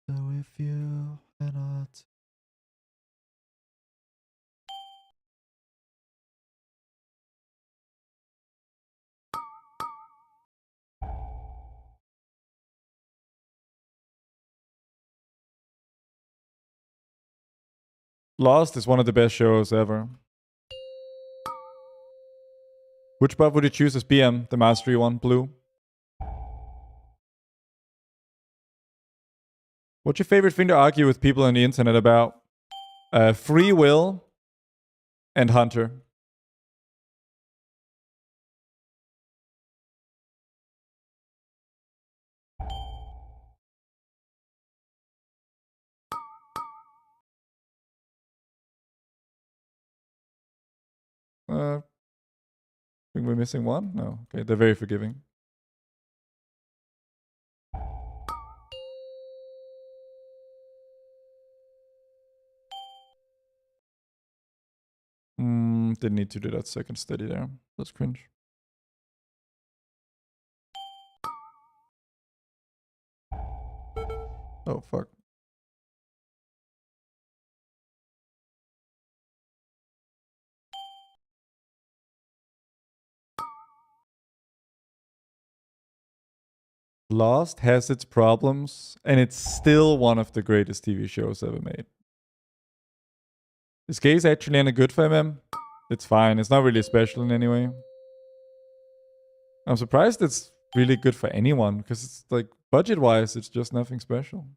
So if you cannot. Lost is one of the best shows ever. Which buff would you choose as BM? The mastery one, blue. What's your favorite thing to argue with people on the internet about? Free will and Hunter. Think we're missing one? No. Okay, they're very forgiving. Didn't need to do that second study there. That's cringe. Oh, fuck. Lost has its problems, and it's still one of the greatest TV shows ever made. Is Gaze actually any good for MM? It's fine. It's not really special in any way. I'm surprised it's really good for anyone, because it's like, budget-wise, it's just nothing special.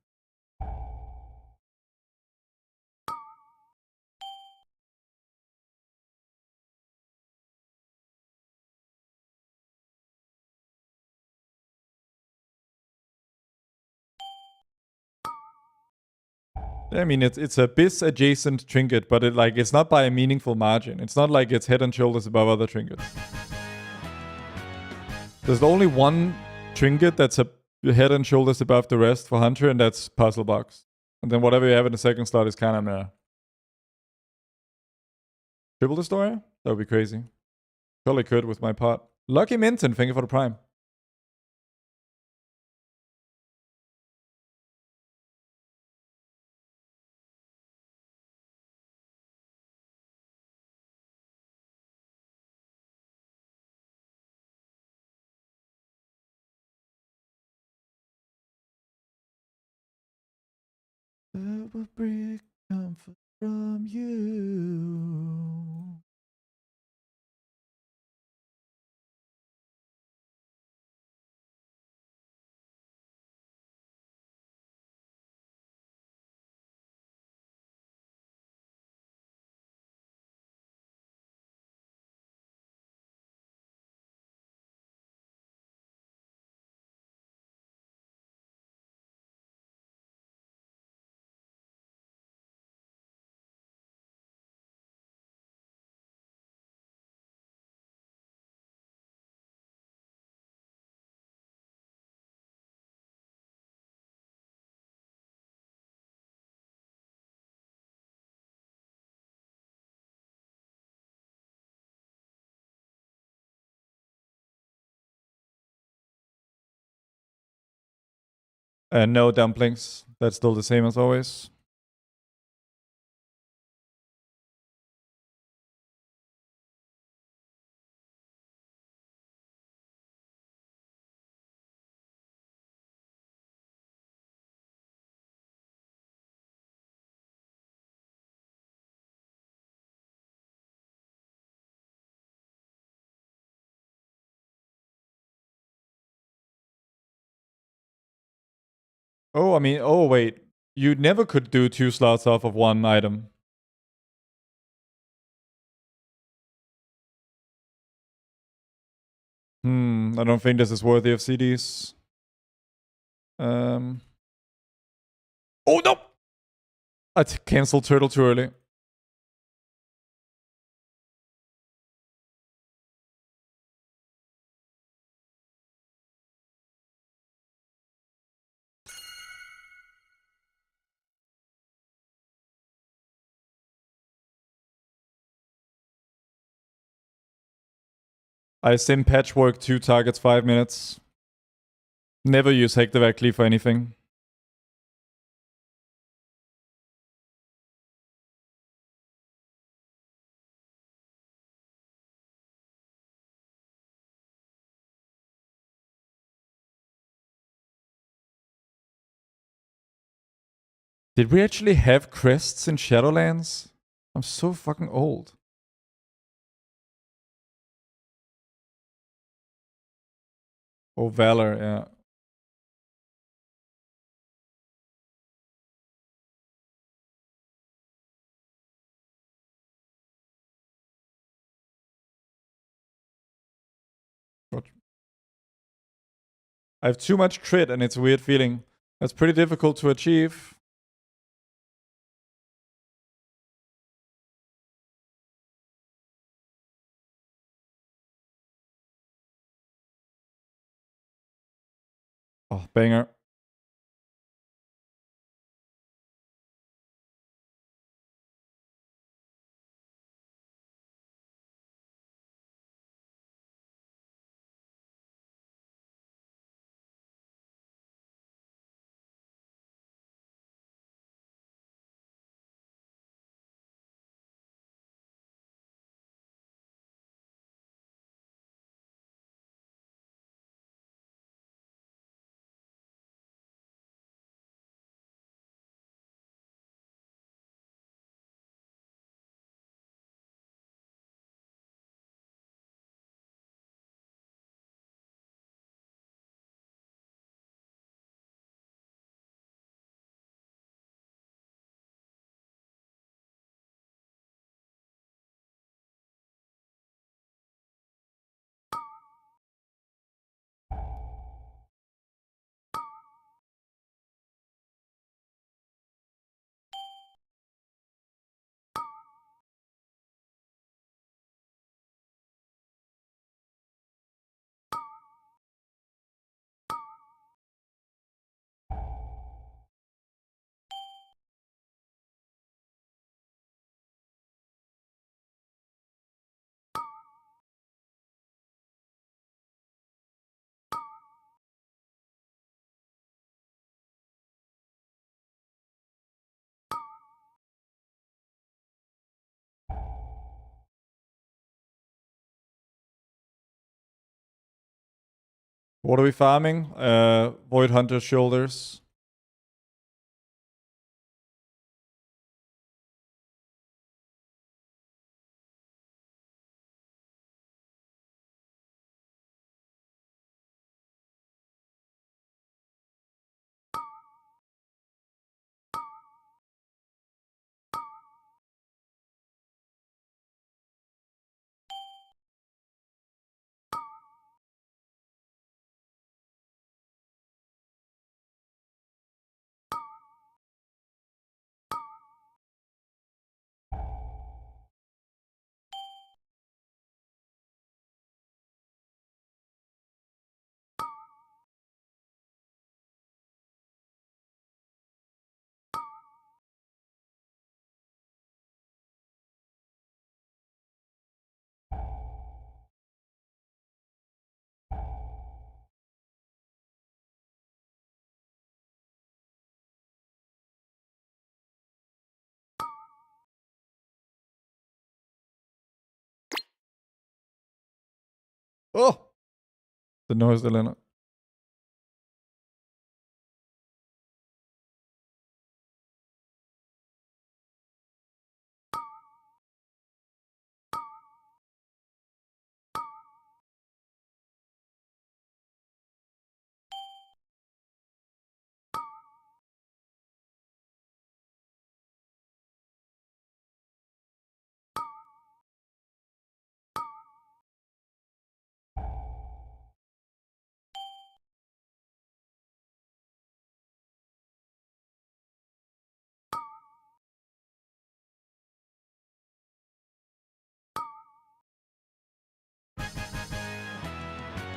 I mean, it's a BiS adjacent trinket, but it's not by a meaningful margin. It's not like it's head and shoulders above other trinkets. There's only one trinket that's a head and shoulders above the rest for Hunter, and that's Puzzle Box. And then whatever you have in the second slot is kind of meh. Triple Destroyer? That would be crazy. Totally could with my pot. Lucky Minton, thank you for the prime. That will bring comfort from you. And no dumplings. That's still the same as always. Oh, I mean, oh, wait. You never could do 2 slots off of one item. I don't think this is worthy of CDs. Oh, no! I canceled Turtle too early. I sim patchwork 2 targets 5 minutes. Never use Hectorvac Cleave for anything. Did we actually have crests in Shadowlands? I'm so fucking old. Oh, Valor, yeah. What? I have too much crit and it's a weird feeling. That's pretty difficult to achieve. Oh, banger. What are we farming? Void Hunter shoulders. Oh! The noise, Elena.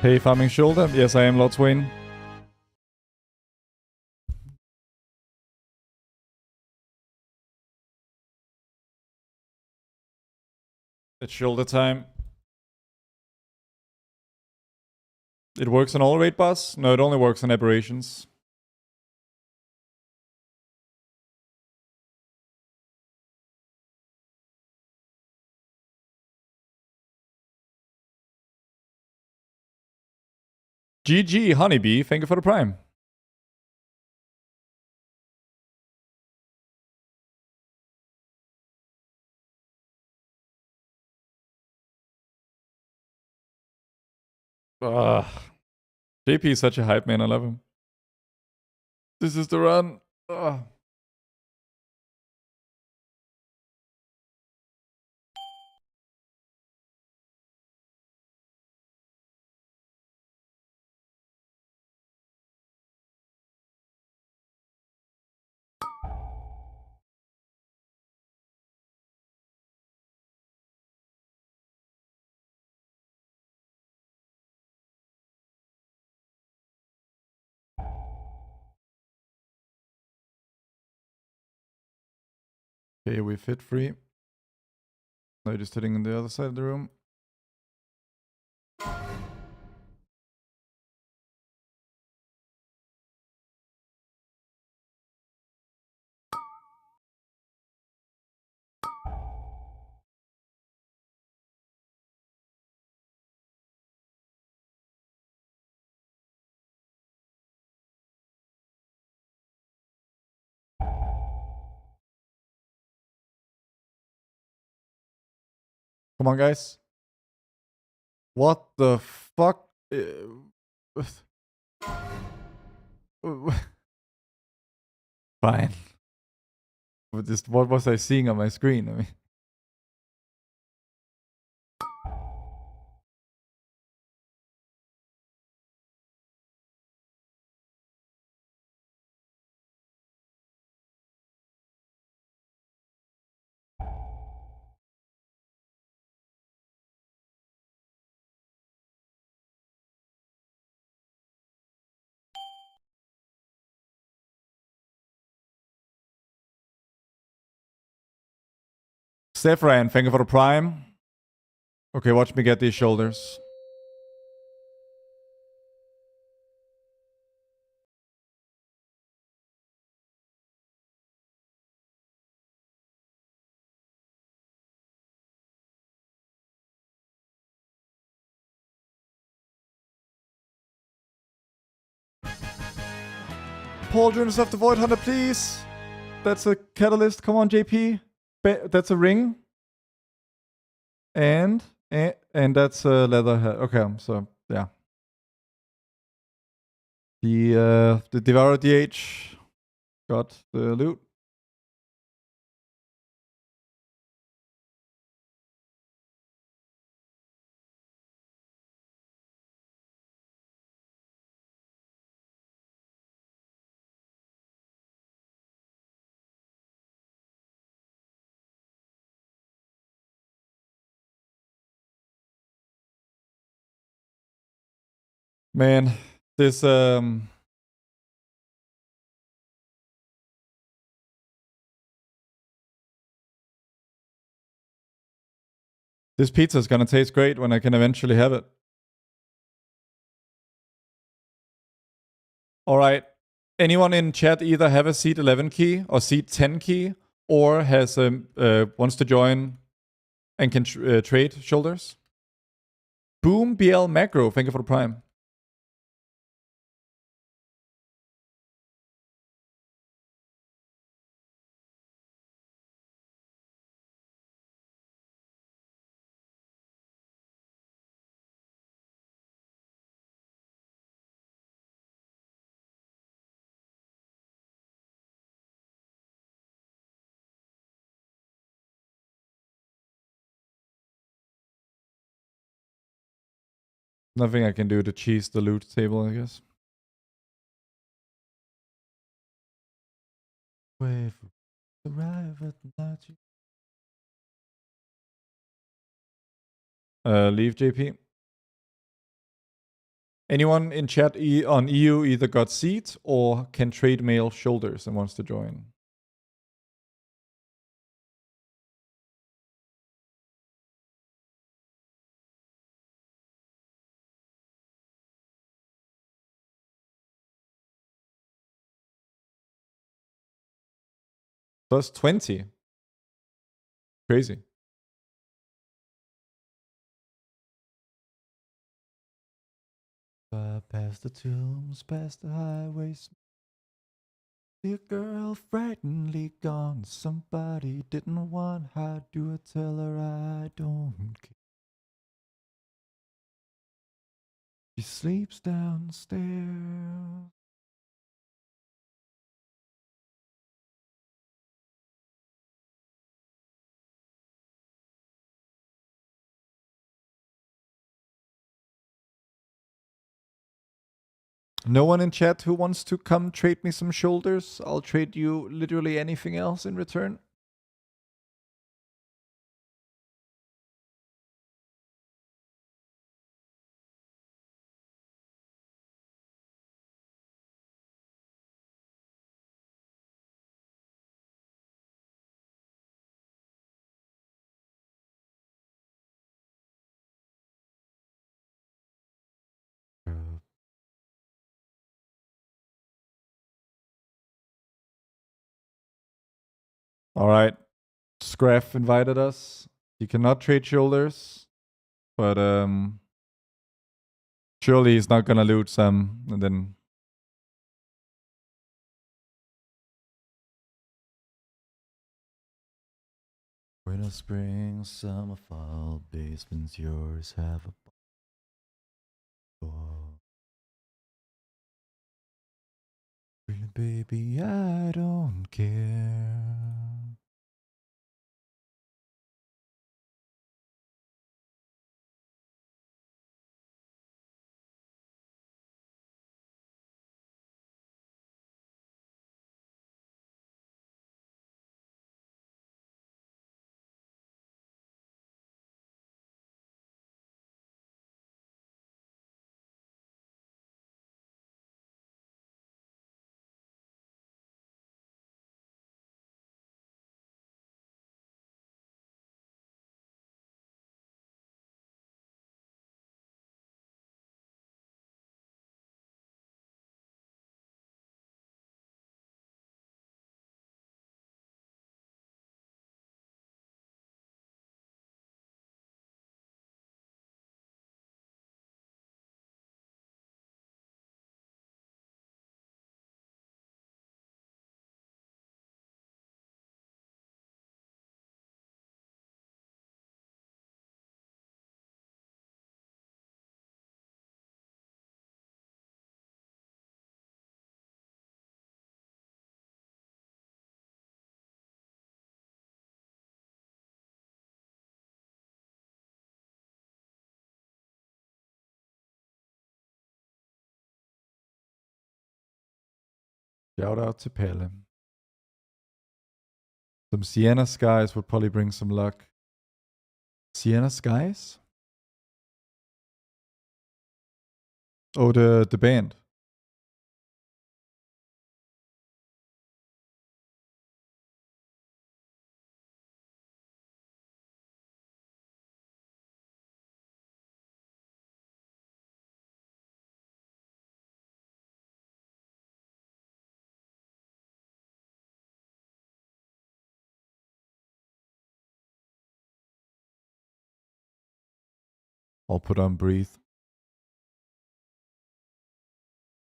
Hey, farming shoulder. Yes, I am Lord Swain. It's shoulder time. It works on all raid boss? No, it only works on aberrations. GG, Honeybee. Thank you for the prime. Ugh. JP is such a hype man. I love him. This is the run. Ugh. Okay, we fit free. No, just sitting on the other side of the room. Come on, guys. What the fuck? Fine. Just what was I seeing on my screen? I mean, Sephran, thank you for the prime. Okay, watch me get these shoulders. Pauldrons of the Void Hunter, please. That's a catalyst. Come on, JP. That's a ring. And that's a leather hat. Okay, so yeah. The Devourer DH got the loot. Man, this this pizza is gonna taste great when I can eventually have it. All right. Anyone in chat either have a seat 11 key or seat 10 key, or has wants to join and can trade shoulders? Boom BL Macro, thank you for the prime. Nothing I can do to cheese the loot table, I guess. Wave arrive at night. Leave JP. Anyone in chat on EU either got seat or can trade male shoulders and wants to join? Plus 20. Crazy. Past the tombs, past the highways. See a girl frighteningly gone. Somebody didn't want her. Do I tell her I don't care? She sleeps downstairs. No one in chat who wants to come trade me some shoulders? I'll trade you literally anything else in return. All right. Scraff invited us. He cannot trade shoulders, but surely he's not gonna loot some and then. Winter, spring, summer, fall, basements yours have a ball. Really, baby, I don't care. Shout out to Pelle. Some Sienna Skies would probably bring some luck. Sienna Skies? Oh, the band. I'll put on breathe.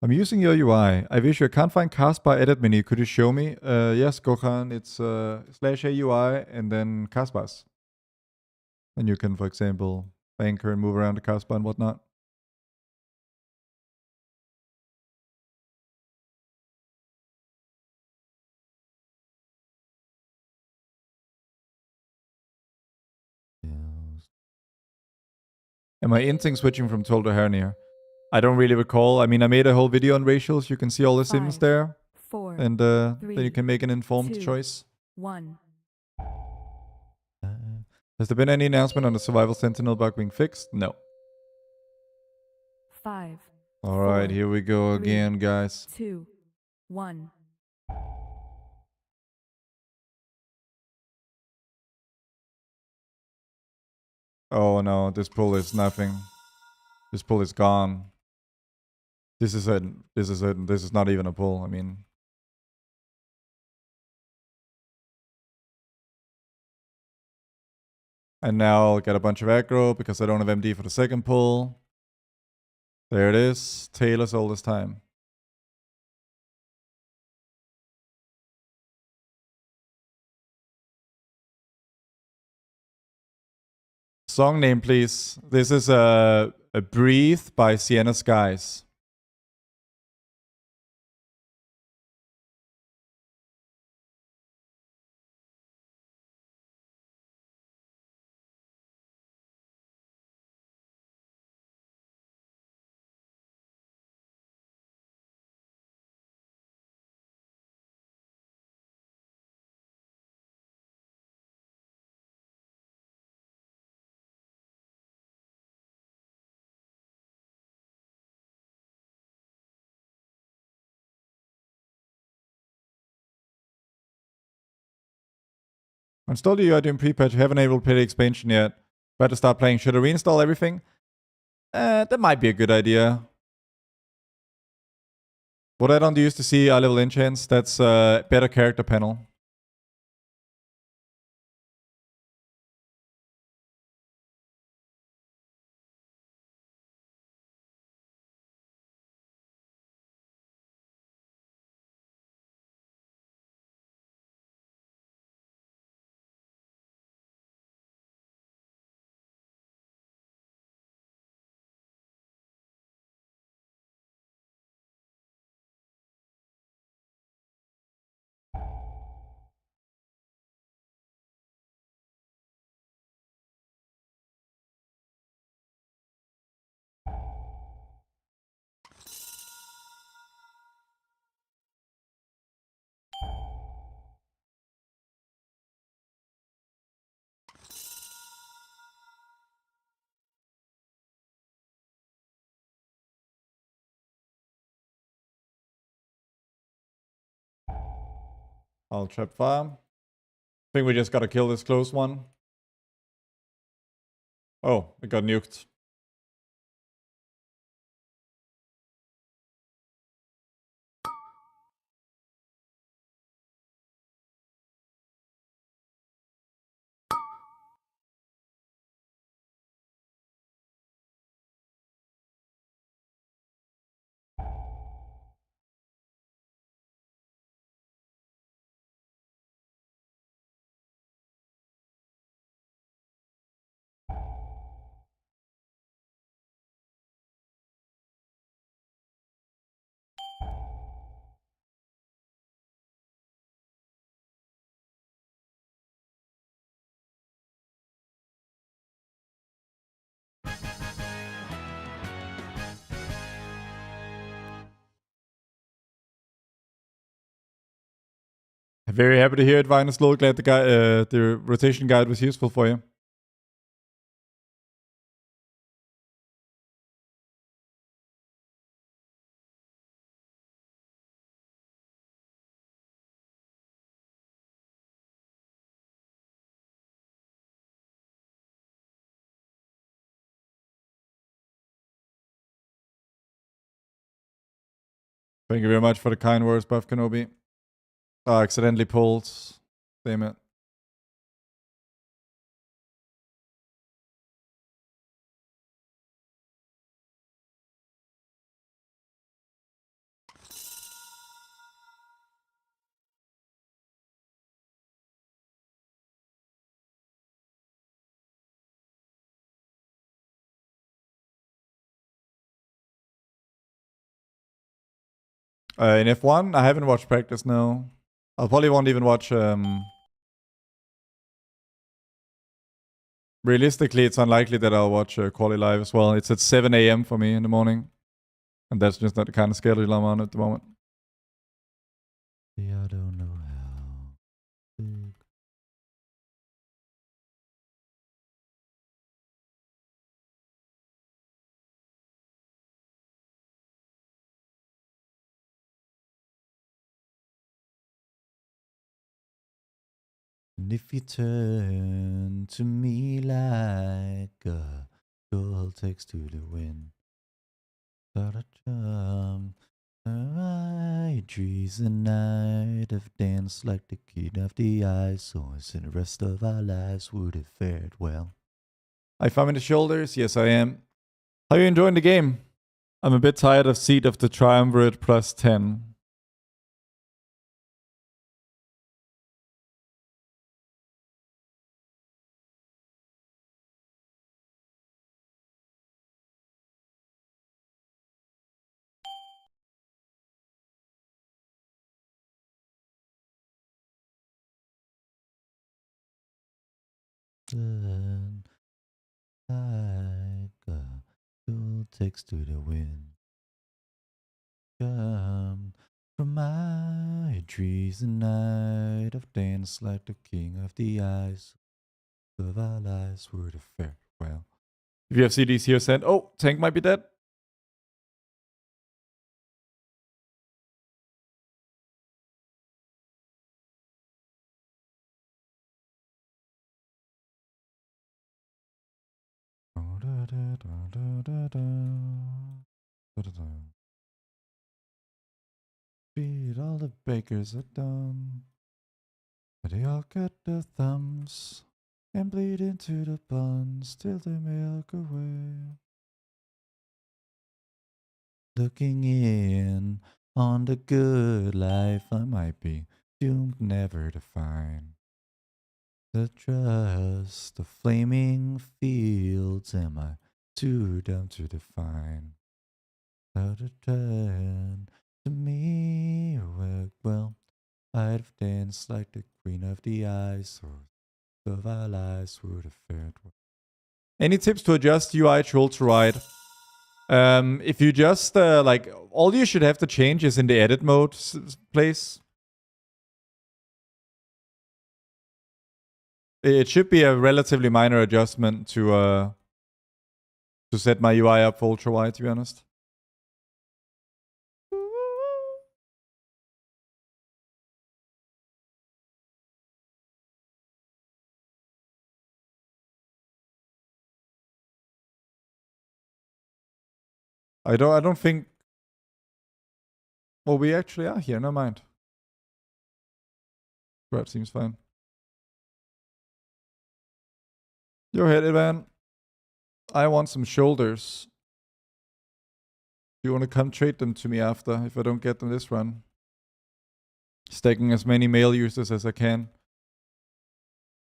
I'm using your UI. I wish I can't find Castbar edit menu. Could you show me? Yes, Gokhan. It's /AUI and then Castbars. And you can, for example, anchor and move around the Castbar and whatnot. Am I inting switching from Toll to Hernier? I don't really recall. I mean, I made a whole video on racials. You can see all the sims 5, there. 4, And then you can make an informed 2, choice. 1. Has there been any announcement on the Survival Sentinel bug being fixed? No. 5. Alright, 4, here we go 3, again, guys. 2, 1. Oh no, this pull is nothing. This pull is gone. This is it. This is it. This is not even a pull. I mean, and now I'll get a bunch of aggro because I don't have MD for the second pull. There it is. Taylor's all this time. Song name, please. This is a Breathe by Sienna Skies. Install the UI doing pre-patch. Haven't able to play the expansion yet. About to start playing. Should I reinstall everything? That might be a good idea. What add-on do you use to see eye level enchants? That's better character panel. I'll trap farm. I think we just gotta kill this close one. Oh, it got nuked. Very happy to hear it, Vinuslow. Glad the rotation guide was useful for you. Thank you very much for the kind words, Buff Kenobi. Oh, accidentally pulled. Damn it. In F1, I haven't watched practice, no. I probably won't even watch... Realistically, it's unlikely that I'll watch Quali Live as well. It's at 7 a.m. for me in the morning. And that's just not the kind of schedule I'm on at the moment. I don't know how big. And if you turn to me like a girl takes to the wind, gotta jump. My trees the night have danced like the kid of the eyes, so as in the rest of our lives would have fared well. If I'm in the shoulders, yes I am. How are you enjoying the game? I'm a bit tired of Seed of the Triumvirate plus 10. Turn like a girl takes to the wind. Come from my trees the night of dance like the king of the eyes of our lives were the farewell. If you have CDs here, send. Oh, Tank might be dead. Beat all the bakers are done, but they all cut their thumbs and bleed into the buns till the milk away. Looking in on the good life I might be doomed never to find. The trust of flaming fields am I too dumb to define. How to turn to me work well. I'd have danced like the queen of the eyes, or of our lives would have fared well. Any tips to adjust UI to ultra wide? If you just, like, all you should have to change is in the edit mode place. It should be a relatively minor adjustment to set my UI up for ultra wide, to be honest. I don't think. Well, we actually are here. Never mind. That seems fine. Go ahead, Ivan. I want some shoulders. Do you want to come trade them to me after if I don't get them this run? Stacking as many male users as I can.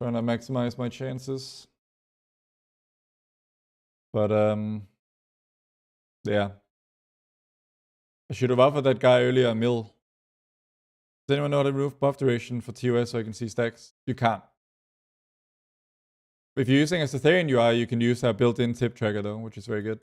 Trying to maximize my chances. But yeah. I should have offered that guy earlier a mill. Does anyone know how to remove buff duration for TOS so I can see stacks? You can't. If you're using Azortharion UI, you can use our built-in tip tracker though, which is very good.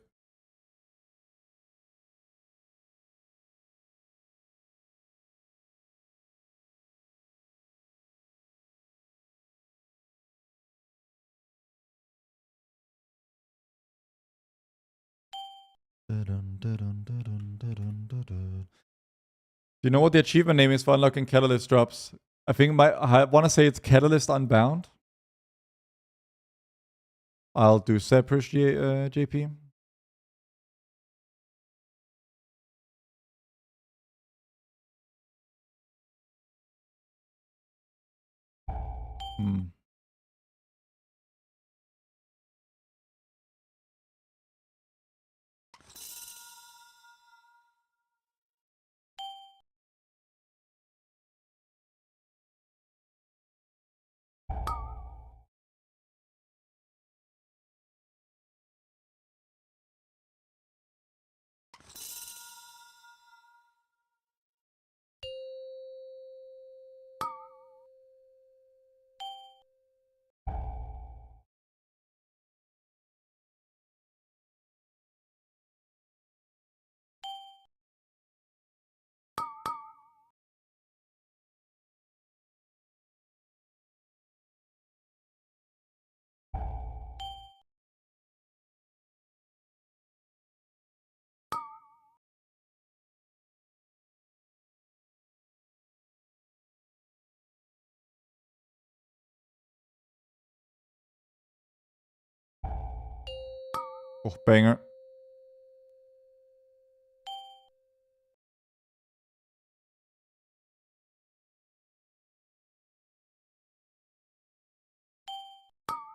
Do you know what the achievement name is for unlocking Catalyst drops? I think I want to say it's Catalyst Unbound. I'll do separate JP. Hmm. Oh, banger.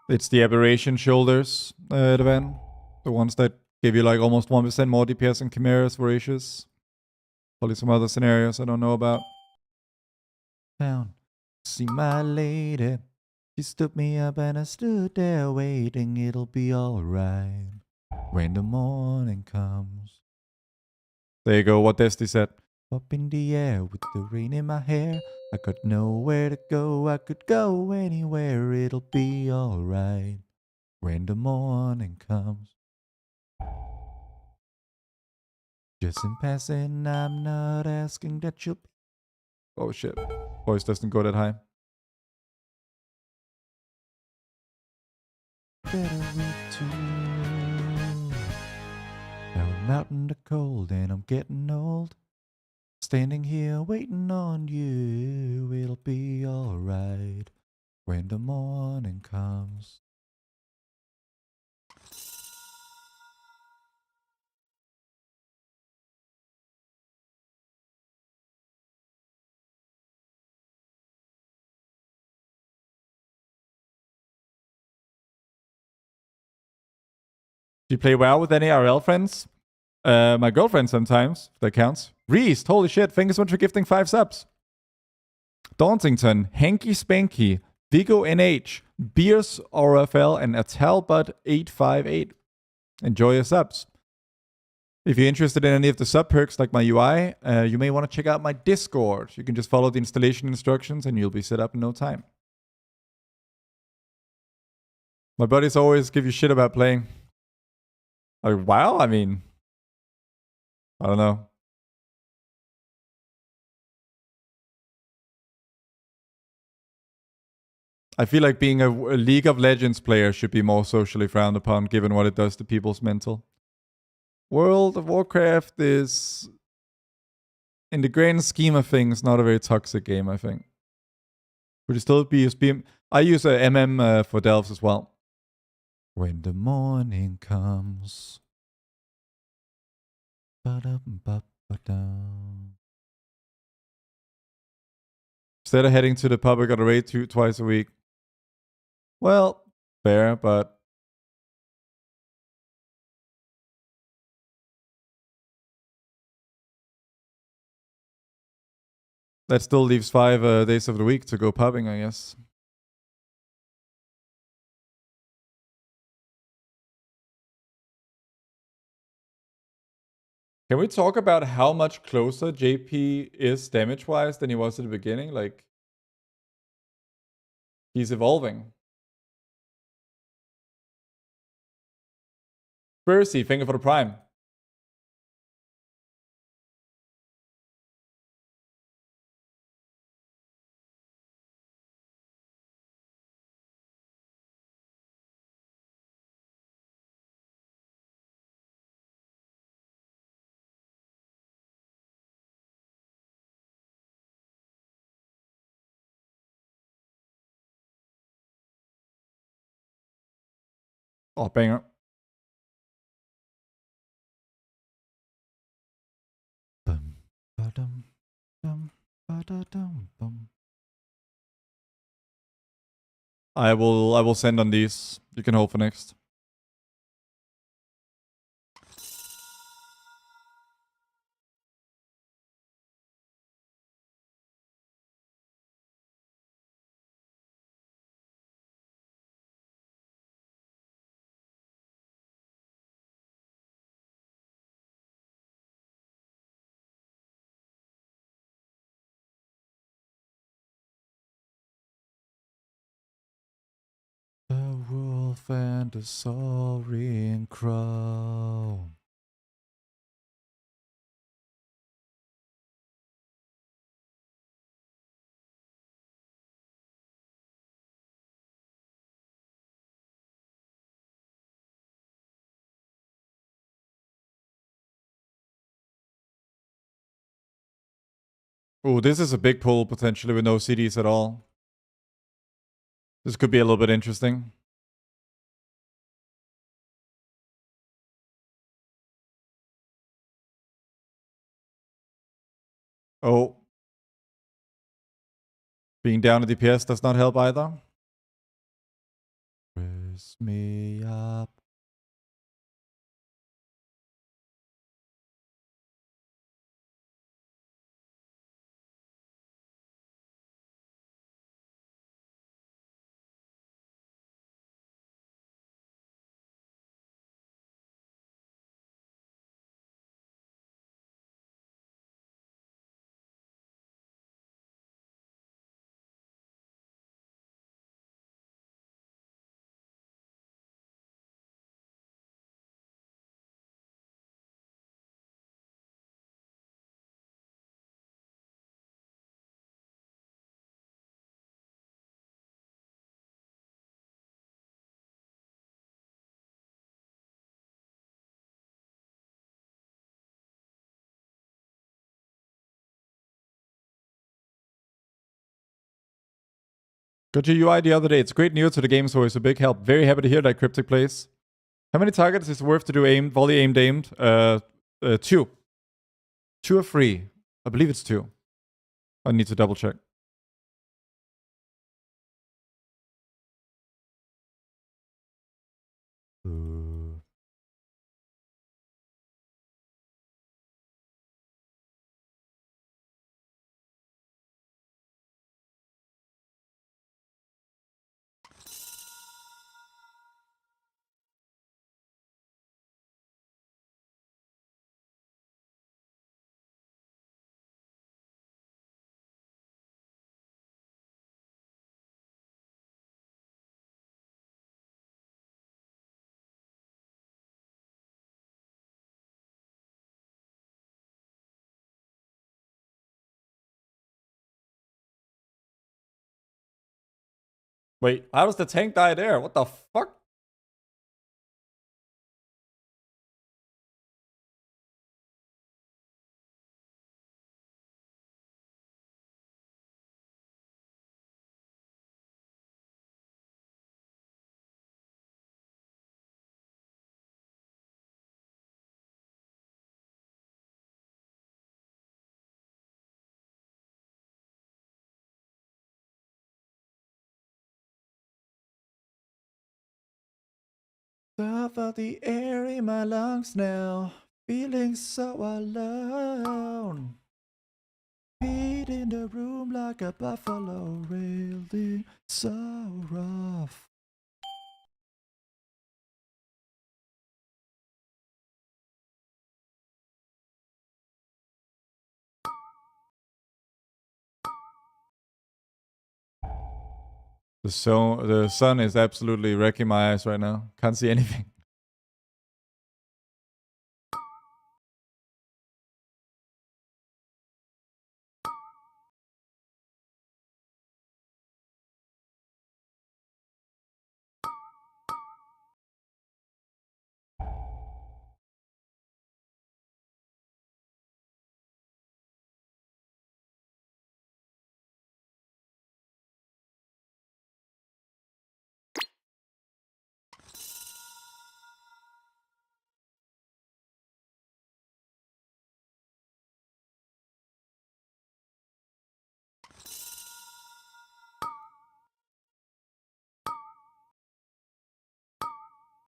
It's the aberration shoulders, Devan. The ones that give you like almost 1% more DPS than Chimeras, Voracious. Probably some other scenarios I don't know about. Down. See my lady. She stood me up and I stood there waiting. It'll be alright when the morning comes. There you go, what Destiny said. Up in the air with the rain in my hair. I got nowhere to go. I could go anywhere. It'll be alright when the morning comes. Just in passing, I'm not asking that you'll be. Oh shit. Voice doesn't go that high. Better with two. Now I'm out in the cold and I'm getting old. Standing here waiting on you. It'll be alright when the morning comes. Do you play WoW with any RL friends? My girlfriend sometimes, if that counts. Reese, holy shit, thank you so much for gifting 5 subs. Dauntington, Hanky Spanky, Vigo NH, Beers RFL, and Atalbot858. Enjoy your subs. If you're interested in any of the sub perks like my UI, you may want to check out my Discord. You can just follow the installation instructions and you'll be set up in no time. My buddies always give you shit about playing. Like, wow, I mean, I don't know. I feel like being a League of Legends player should be more socially frowned upon given what it does to people's mental. World of Warcraft is, in the grand scheme of things, not a very toxic game, I think. Would you still use BM? I use a MM for Delves as well. When the morning comes. Instead of heading to the pub, I got a raid twice a week. Well, fair, but that still leaves 5 days of the week to go pubbing, I guess. Can we talk about how much closer JP is damage-wise than he was at the beginning? Like, he's evolving. Spursy, thank you for the prime. Oh, banger. Bum, ba-dum, dum, ba-da-dum, bum. I will send on these. You can hold for next. The wolf and the soaring crow. Oh, this is a big pull potentially with no CDs at all. This could be a little bit interesting. Oh. Being down at DPS does not help either. Raise me up. Got your UI the other day. It's great news to the game, so it's a big help. Very happy to hear that Cryptic plays. How many targets is it worth to do aimed, volley aimed, aimed? 2. 2 or 3. I believe it's 2. I need to double check. Wait, how does the tank die there? What the fuck? Stuff out the air in my lungs now. Feeling so alone. Beat in the room like a buffalo railing. So rough. The sun is absolutely wrecking my eyes right now. Can't see anything.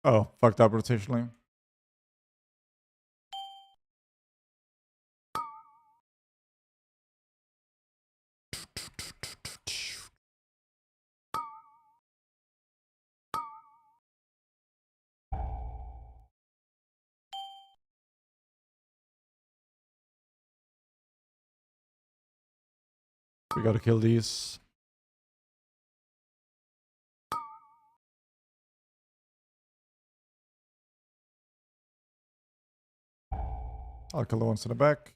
Oh, fucked up rotationally. We gotta kill these. I'll kill the ones in the back.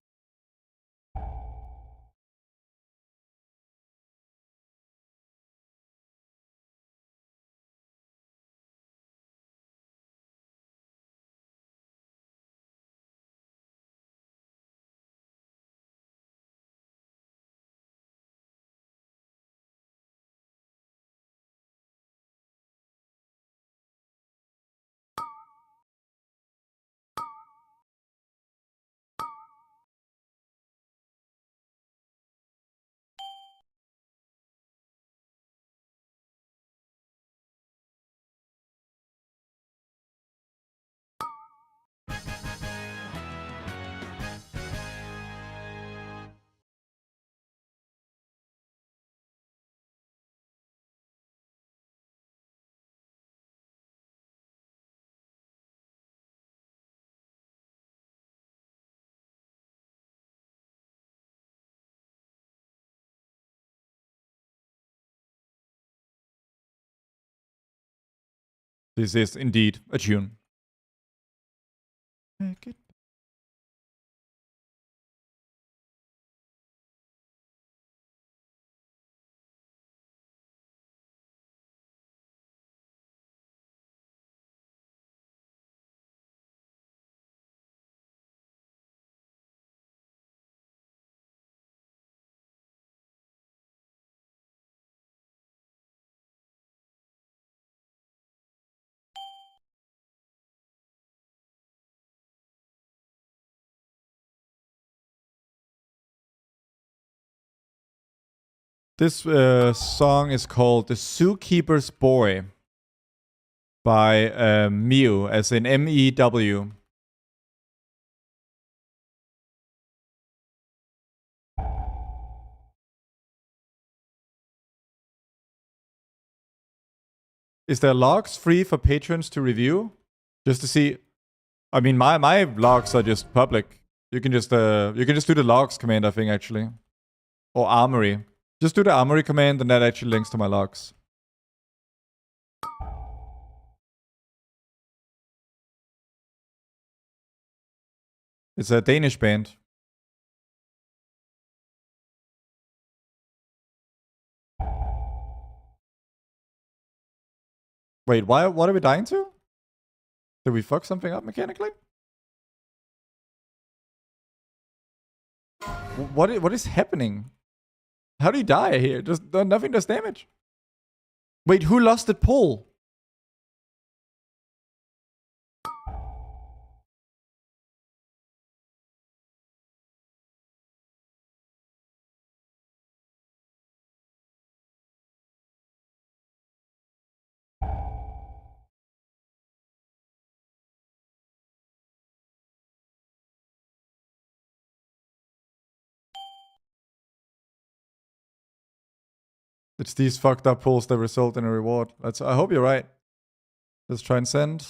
This is indeed a tune. Make it. This song is called The Zookeeper's Boy by Mew, as in M-E-W. Is there logs free for patrons to review? Just to see. I mean, my logs are just public. You can just do the logs command, I think, actually. Or armory. Just do the armory command and that actually links to my logs. It's a Danish band. Wait, what are we dying to? Did we fuck something up mechanically? What is happening? How do you die here? Just nothing does damage. Wait, who lost the pull? It's these fucked up pulls that result in a reward. I hope you're right. Let's try and send.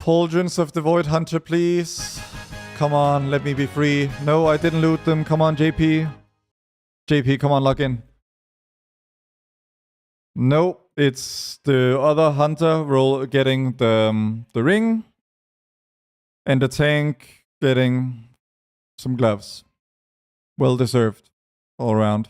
Pauldrons of the Void Hunter, please. Come on, let me be free. No, I didn't loot them. Come on, JP. JP, come on, log in. Nope, it's the other hunter getting the ring. And the tank getting some gloves. Well deserved. All around.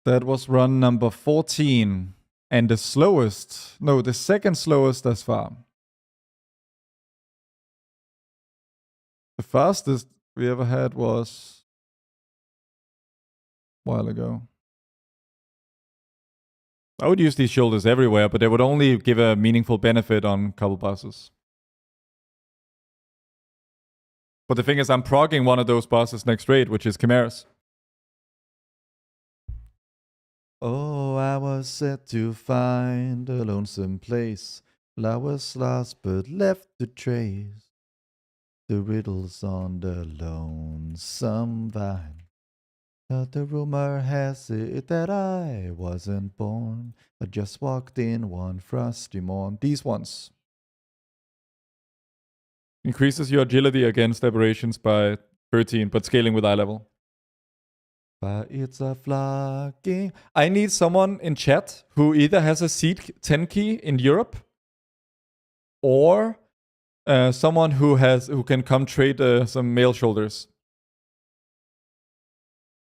That was run number 14. And the slowest, no, the second slowest thus far. The fastest we ever had was a while ago. I would use these shoulders everywhere, but they would only give a meaningful benefit on couple bosses. But the thing is, I'm progging one of those bosses next raid, which is Chimeras. Oh, I was set to find a lonesome place. Flowers lost but left to trace. The riddles on the lonesome vine. But the rumor has it that I wasn't born. I just walked in one frosty morn. These ones. Increases your agility against aberrations by 13, but scaling with eye level. But it's a flocking. I need someone in chat who either has a seed 10 key in Europe or someone who can come trade some male shoulders.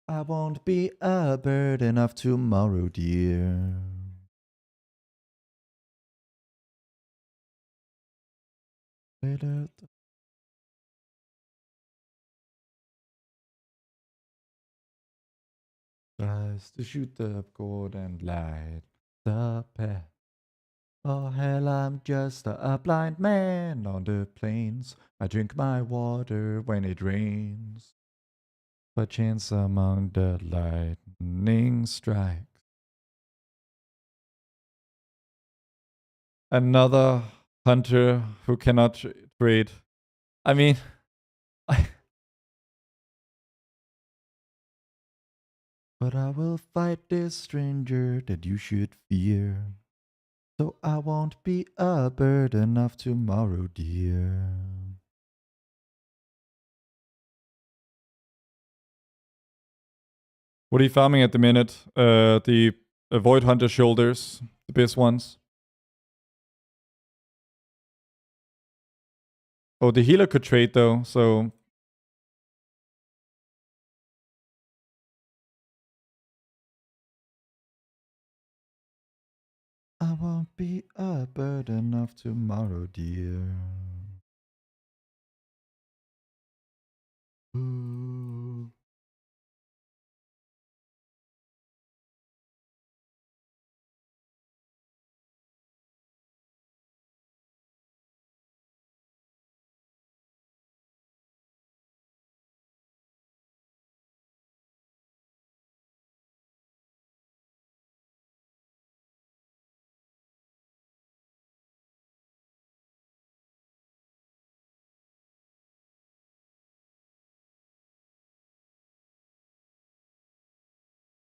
I won't be a burden of tomorrow, dear. Tries to shoot the cord and light the path. Oh hell, I'm just a blind man on the plains. I drink my water when it rains. By chance among the lightning strikes. Another hunter who cannot trade. I mean, but I will fight this stranger that you should fear. So I won't be a burden of tomorrow, dear. what are you farming at the minute? The Void Hunter shoulders, the best ones. Oh, the healer could trade though, so I won't be a burden of tomorrow, dear. Ooh.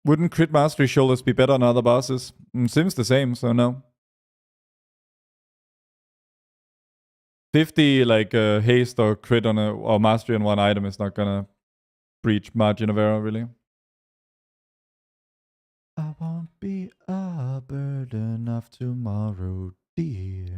wouldn't crit mastery shoulders be better on other bosses? Seems the same, so no. 50 like haste or crit on or mastery on one item is not gonna breach margin of error really. I won't be a burden of tomorrow, dear.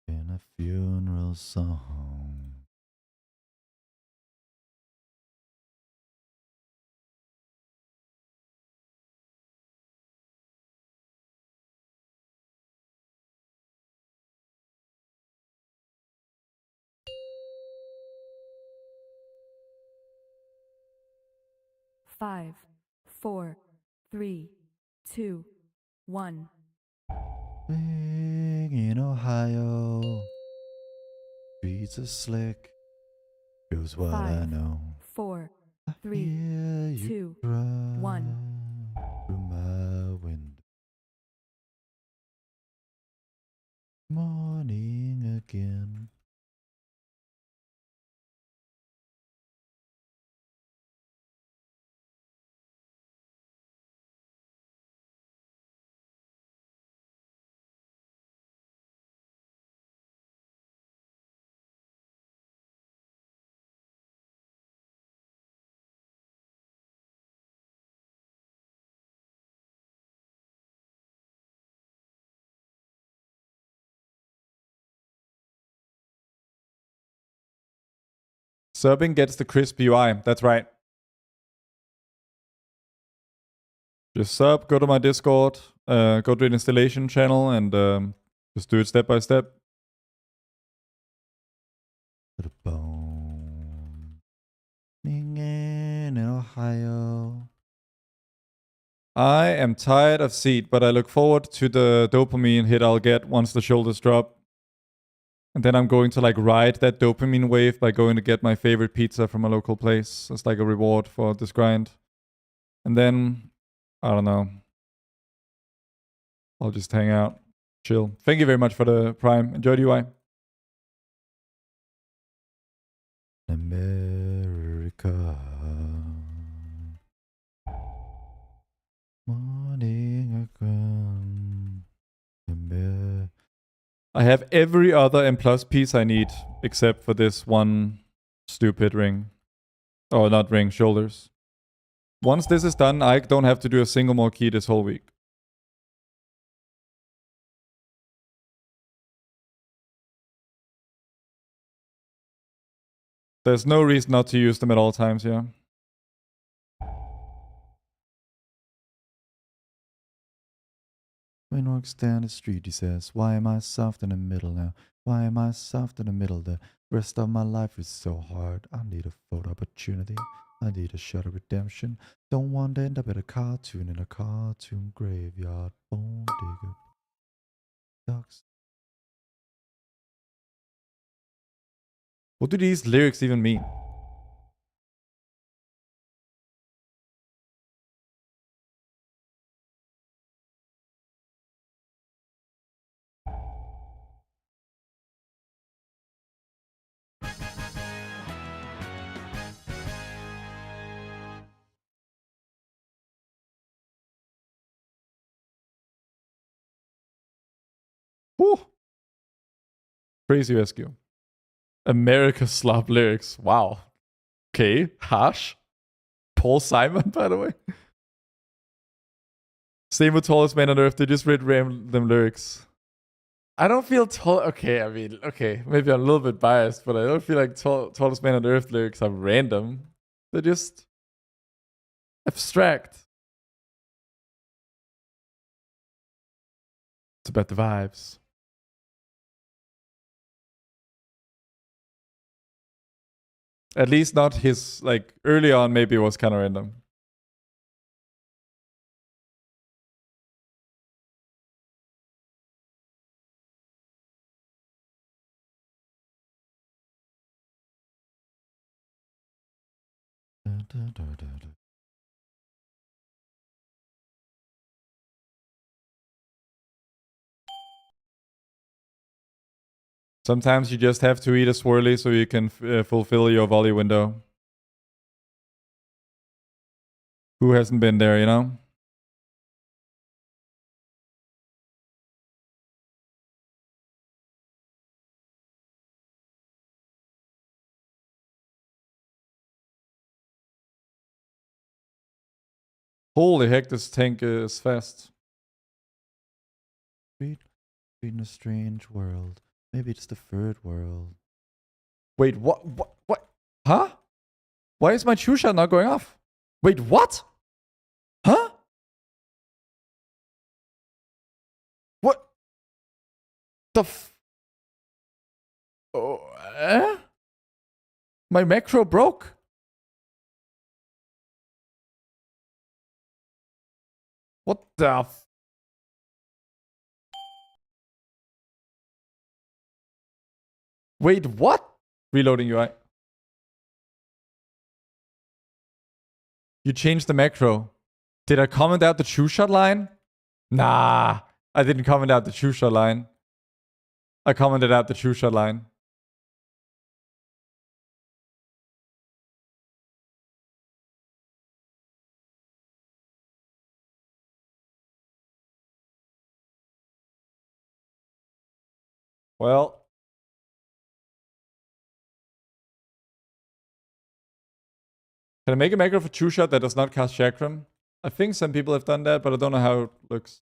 In a funeral song. Five, four, three, two, one. Big in Ohio. Streets are slick. Here's what I Five, know. 4, Three, Hear you 2, cry 1. through my window. Morning again. Subbing gets the crisp UI. That's right. Just sub, go to my Discord, go to the installation channel, and just do it step by step. To the bone. In Ohio. I am tired of Seed, but I look forward to the dopamine hit I'll get once the shoulders drop. And then I'm going to like ride that dopamine wave by going to get my favorite pizza from a local place. It's like a reward for this grind. And then, I don't know. I'll just hang out, chill. Thank you very much for the Prime. Enjoy the UI. America. Morning again. I have every other M plus piece I need except for this one stupid ring. Oh, not ring, shoulders. Once this is done, I don't have to do a single more key this whole week. There's no reason not to use them at all times, yeah. When he walks down the street, he says, why am I soft in the middle now? Why am I soft in the middle? The rest of my life is so hard. I need a photo opportunity. I need a shot of redemption. Don't want to end up at a cartoon in a cartoon graveyard. Bone digger. Ducks. What do these lyrics even mean? Whew. Crazy rescue. America Slop lyrics. Wow. Okay. Harsh. Paul Simon, by the way. Same with Tallest Man on Earth. They just read random lyrics. I don't feel tall. Okay, I mean, okay. Maybe I'm a little bit biased, but I don't feel like Tallest Man on Earth lyrics are random. They're just abstract. It's about the vibes. At least not his, like, early on maybe it was kind of random. Sometimes you just have to eat a swirly so you can fulfill your volley window. Who hasn't been there, you know? Holy heck, this tank is fast. In a strange world. Maybe it's the third world. Wait, what? Huh? Why is my true shot not going off? Wait, what? Huh? What? The Oh, My macro broke. What the Wait, what? Reloading UI. You changed the macro. Did I comment out the true shot line? Nah, I didn't comment out the true shot line. I commented out the true shot line. Well, can I make a macro for true shot that does not cast Chakram? I think some people have done that, but I don't know how it looks.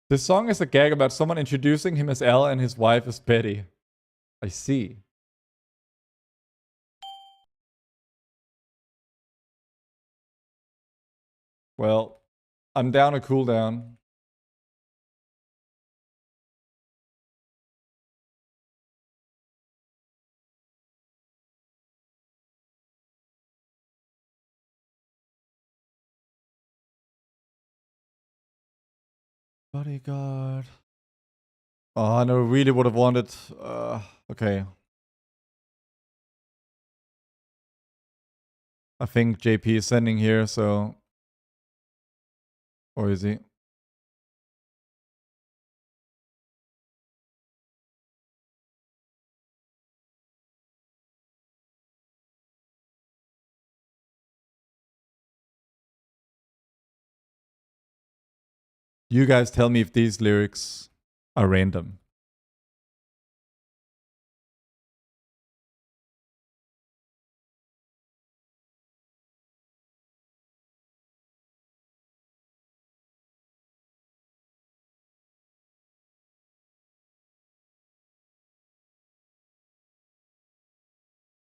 This song is a gag about someone introducing him as Al and his wife as Betty. I see. Well, I'm down a cooldown. Bodyguard. Oh, I never really would have wanted. Okay. I think JP is sending here, so. Or is he? You guys tell me if these lyrics are random.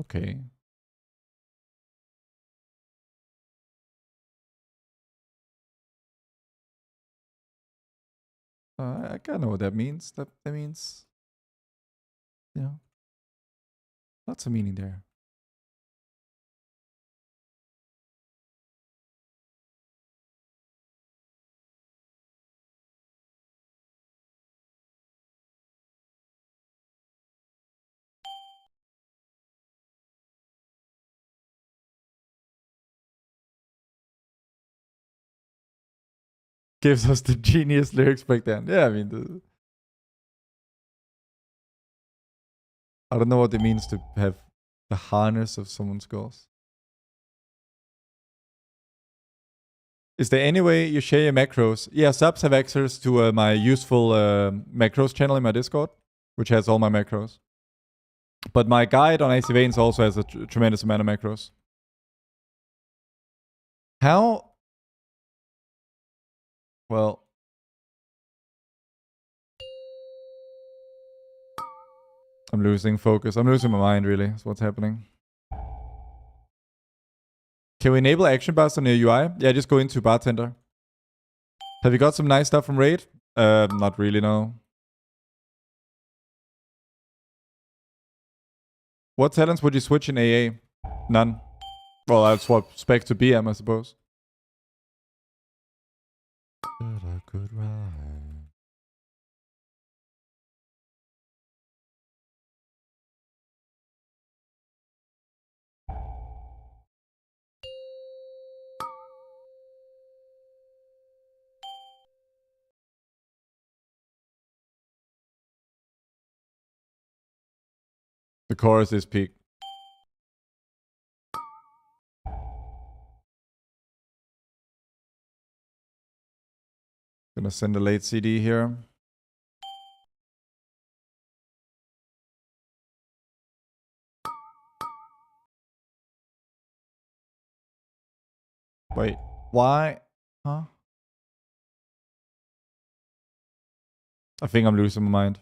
Okay. I kind of know what that means. That means, you know, lots of meaning there. Gives us the genius lyrics back then. Yeah, I mean, I don't know what it means to have the harness of someone's goals. Is there any way you share your macros? Yeah, subs have access to my useful macros channel in my Discord, which has all my macros. But my guide on AC Veins also has a tremendous amount of macros. How? Well, I'm losing focus. I'm losing my mind, really. That's what's happening. Can we enable action bars on your UI? Yeah, just go into bartender. Have you got some nice stuff from Raid? Not really, no. What talents would you switch in AA? None. Well, I'd swap Spec to BM, I suppose. But I could ride. The chorus is peak. Gonna send a late CD here. Wait, why? Huh? I think I'm losing my mind.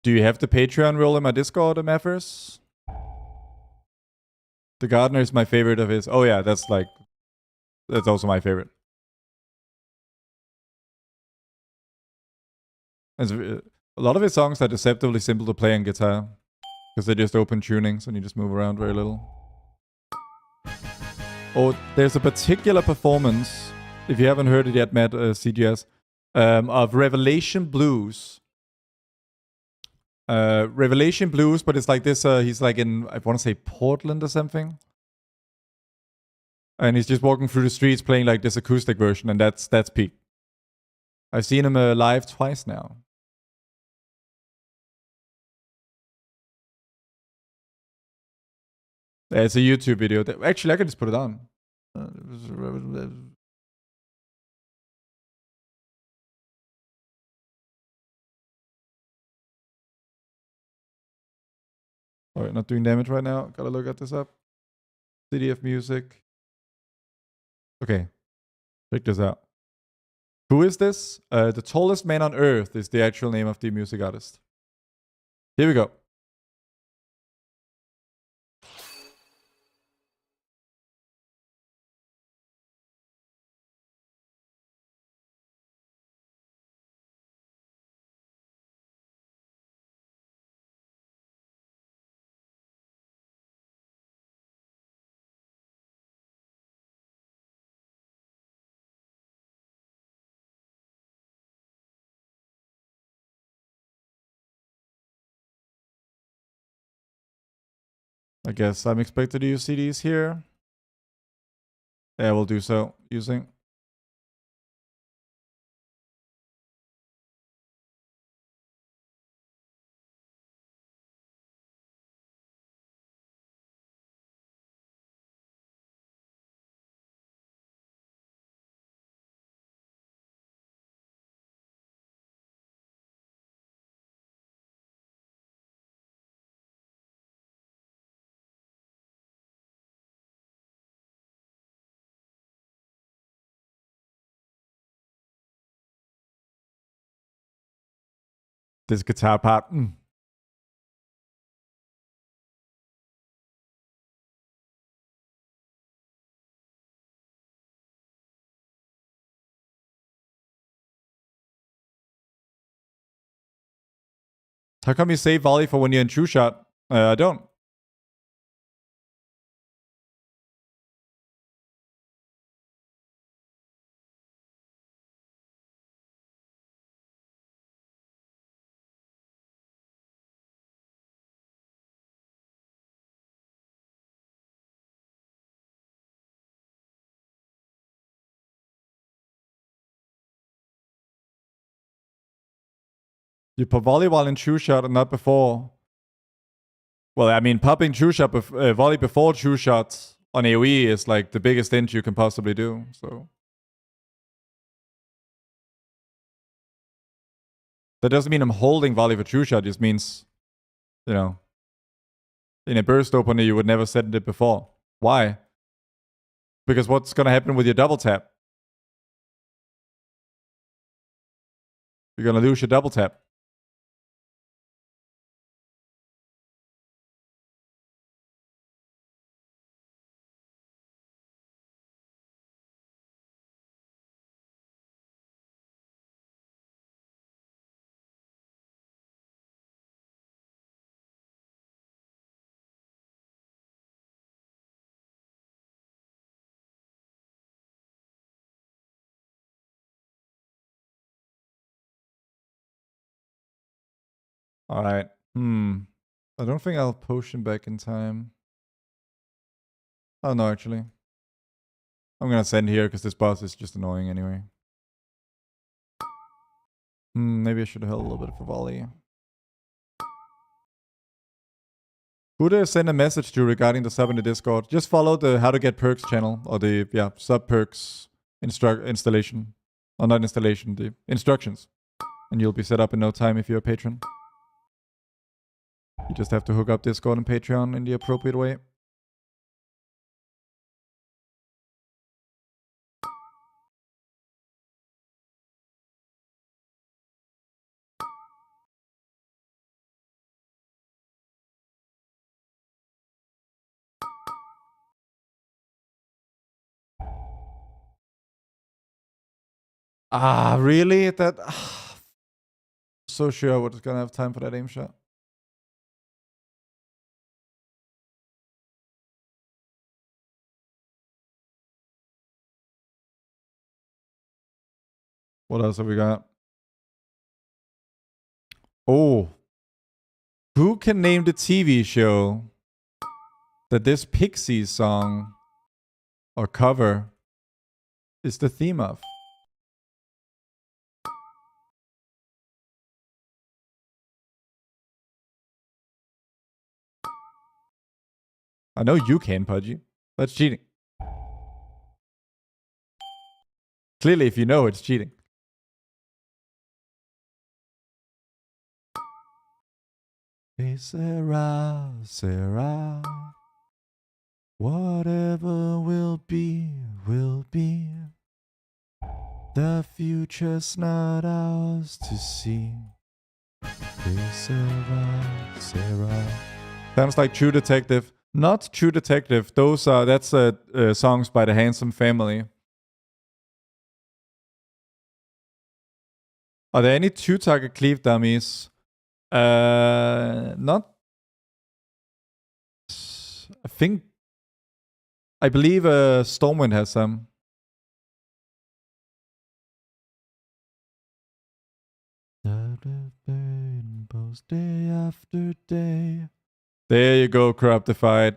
Do you have the Patreon role in my Discord, Mathers? The Gardener is my favorite of his. Oh yeah, that's also my favorite. A lot of his songs are deceptively simple to play on guitar. Because they're just open tunings and you just move around very little. Oh, there's a particular performance, if you haven't heard it yet, Matt, CGS, of Revelation Blues Revelation Blues, but it's like this. He's like in, I want to say Portland or something. And he's just walking through the streets playing like this acoustic version, and that's peak. I've seen him live twice now. Yeah, it's a YouTube video. Actually, I can just put it on. Alright, not doing damage right now. Gotta look at this up. City of Music. Okay, check this out. Who is this? The Tallest Man on Earth is the actual name of the music artist. Here we go. I guess I'm expected to use CDs here. Yeah, we'll do so using. This guitar part. How come you save volley for when you're in true shot? I don't. You put volley while in true shot and not before. Well, I mean, popping true shot, volley before true shots on AoE is like the biggest int you can possibly do. So that doesn't mean I'm holding volley for true shot. It just means, you know, in a burst opener you would never set it before. Why? Because what's gonna happen with your double tap? You're gonna lose your double tap. All right. I don't think I'll potion back in time. Oh no, actually. I'm gonna send here because this boss is just annoying anyway. Maybe I should have held a little bit of a volley. Who did I send a message to regarding the sub in the Discord? Just follow the How to Get Perks channel or the sub perks installation. Or not installation, the instructions. And you'll be set up in no time if you're a patron. You just have to hook up Discord and Patreon in the appropriate way. Ah, really? That. So sure I was gonna have time for that aim shot. What else have we got? Oh. Who can name the TV show that this Pixies song or cover is the theme of? I know you can, Pudgy. That's cheating. Clearly, if you know, it's cheating. Hey, Sarah, Sarah. Whatever will be, will be. The future's not ours to see. Hey, Sarah, Sarah. Sounds like True Detective. Not True Detective. That's songs by the Handsome Family. Are there any 2-target cleave dummies? Not. I believe Stormwind has some. Day after day. There you go, Corruptified.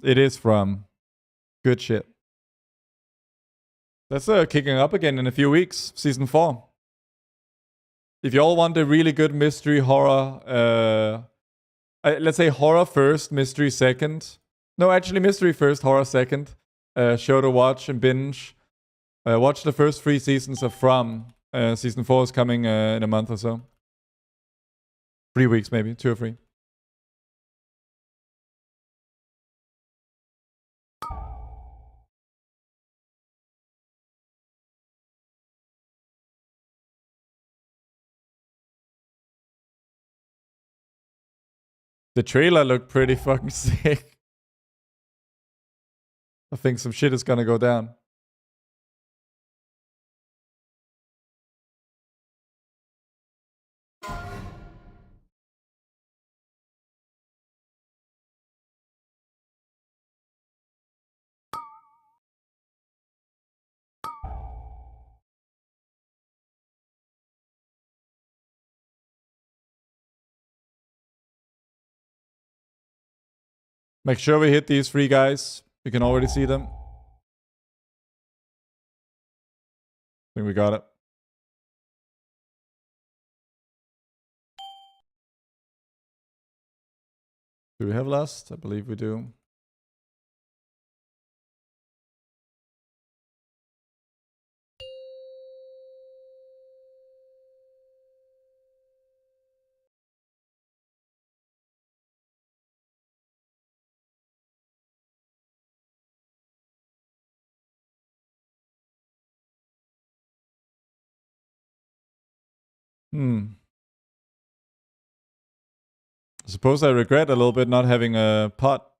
It is from. Good shit. That's kicking up again in a few weeks. Season 4. If you all want a really good mystery horror, let's say horror first, mystery second. No, actually mystery first, horror second. Show to watch and binge. Watch the first 3 seasons of From. Season 4 is coming in a month or so. 3 weeks maybe, 2 or 3. The trailer looked pretty fucking sick. I think some shit is gonna go down. Make sure we hit these 3 guys. You can already see them. I think we got it. Do we have last? I believe we do. I suppose I regret a little bit not having a pot.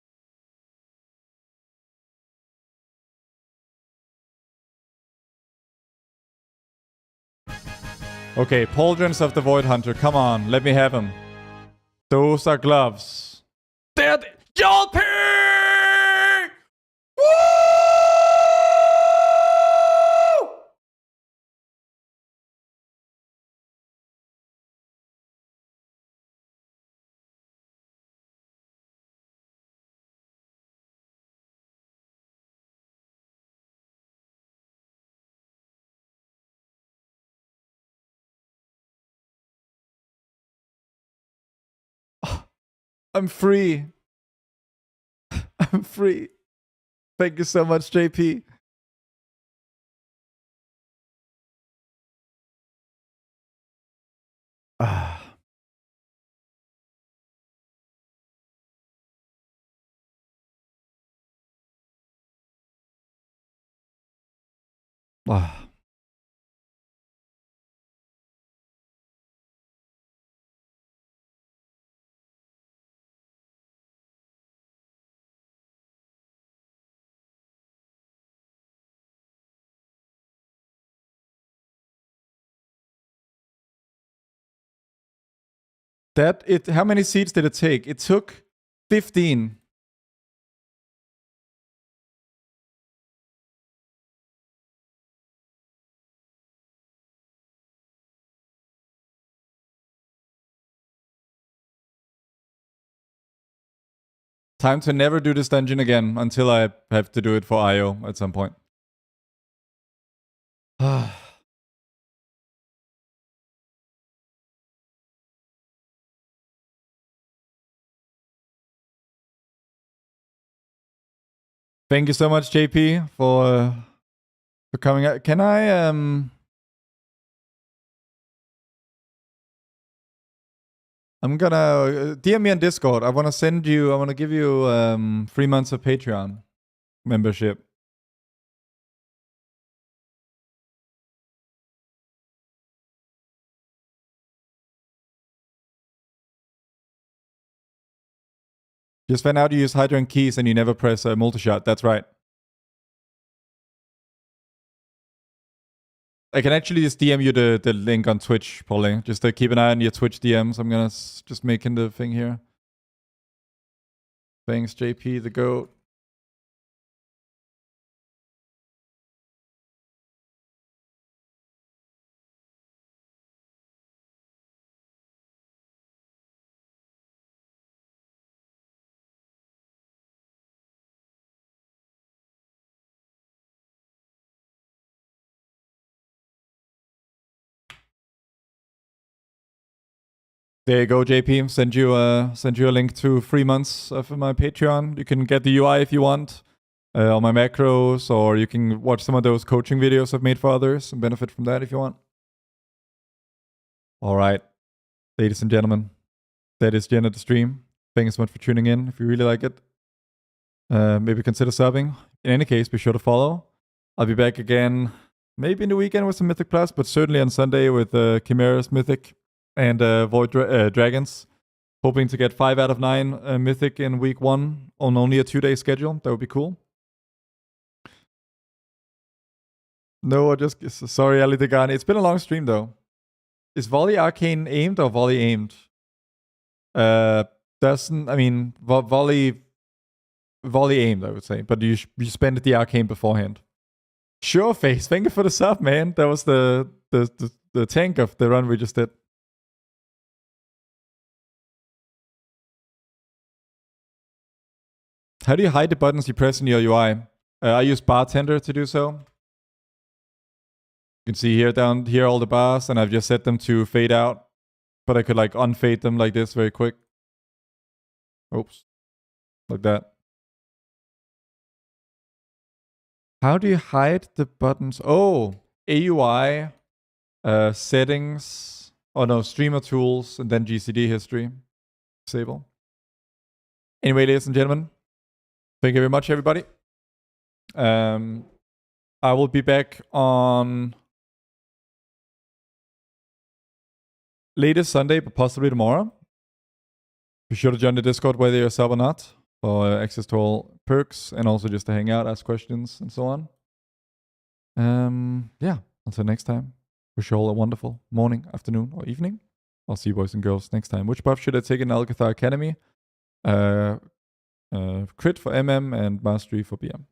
Okay, Pauldrons of the Void Hunter. Come on, let me have them. Those are gloves. They're y'all pig! Woo! I'm free. I'm free. Thank you so much, JP. Ah. Ah. How many seats did it take? It took 15. Time to never do this dungeon again until I have to do it for IO at some point. Thank you so much, JP, for coming out. Can I I'm gonna DM me on Discord. I want to give you 3 months of Patreon membership. Just found out you use Hydrant keys and you never press a multi-shot. That's right. I can actually just DM you the link on Twitch, probably. Just to keep an eye on your Twitch DMs. I'm gonna just making the thing here. Thanks, JP, the GOAT. There you go, JP. Send you a link to 3 months of my Patreon. You can get the UI if you want, on my macros, or you can watch some of those coaching videos I've made for others and benefit from that if you want. All right, ladies and gentlemen, that is the end of the stream. Thank you so much for tuning in. If you really like it, maybe consider subbing. In any case, be sure to follow. I'll be back again, maybe in the weekend with some Mythic Plus, but certainly on Sunday with Chimera's Mythic and Void Dragons. Hoping to get 5 out of 9 Mythic in week 1 on only a 2-day schedule. That would be cool. No, sorry, Ali Degani. It's been a long stream though. Is volley arcane aimed or volley aimed? Volley aimed, I would say. But you spend the arcane beforehand. Sure, Face. Thank you for the sub, man. That was the tank of the run we just did. How do you hide the buttons you press in your UI? I use Bartender to do so. You can see here down here all the bars, and I've just set them to fade out. But I could like unfade them like this very quick. Oops. Like that. How do you hide the buttons? Oh, AUI, settings. Oh no, streamer tools, and then GCD history. Disable. Anyway, ladies and gentlemen, thank you very much, everybody. I will be back on latest Sunday, but possibly tomorrow. Be sure to join the Discord whether you're a sub or not, for access to all perks, and also just to hang out, ask questions, and so on. Yeah, until next time, wish you all a wonderful morning, afternoon, or evening. I'll see you boys and girls next time. Which buff should I take in Alcathar Academy? Crit for MM and Mastery for BM.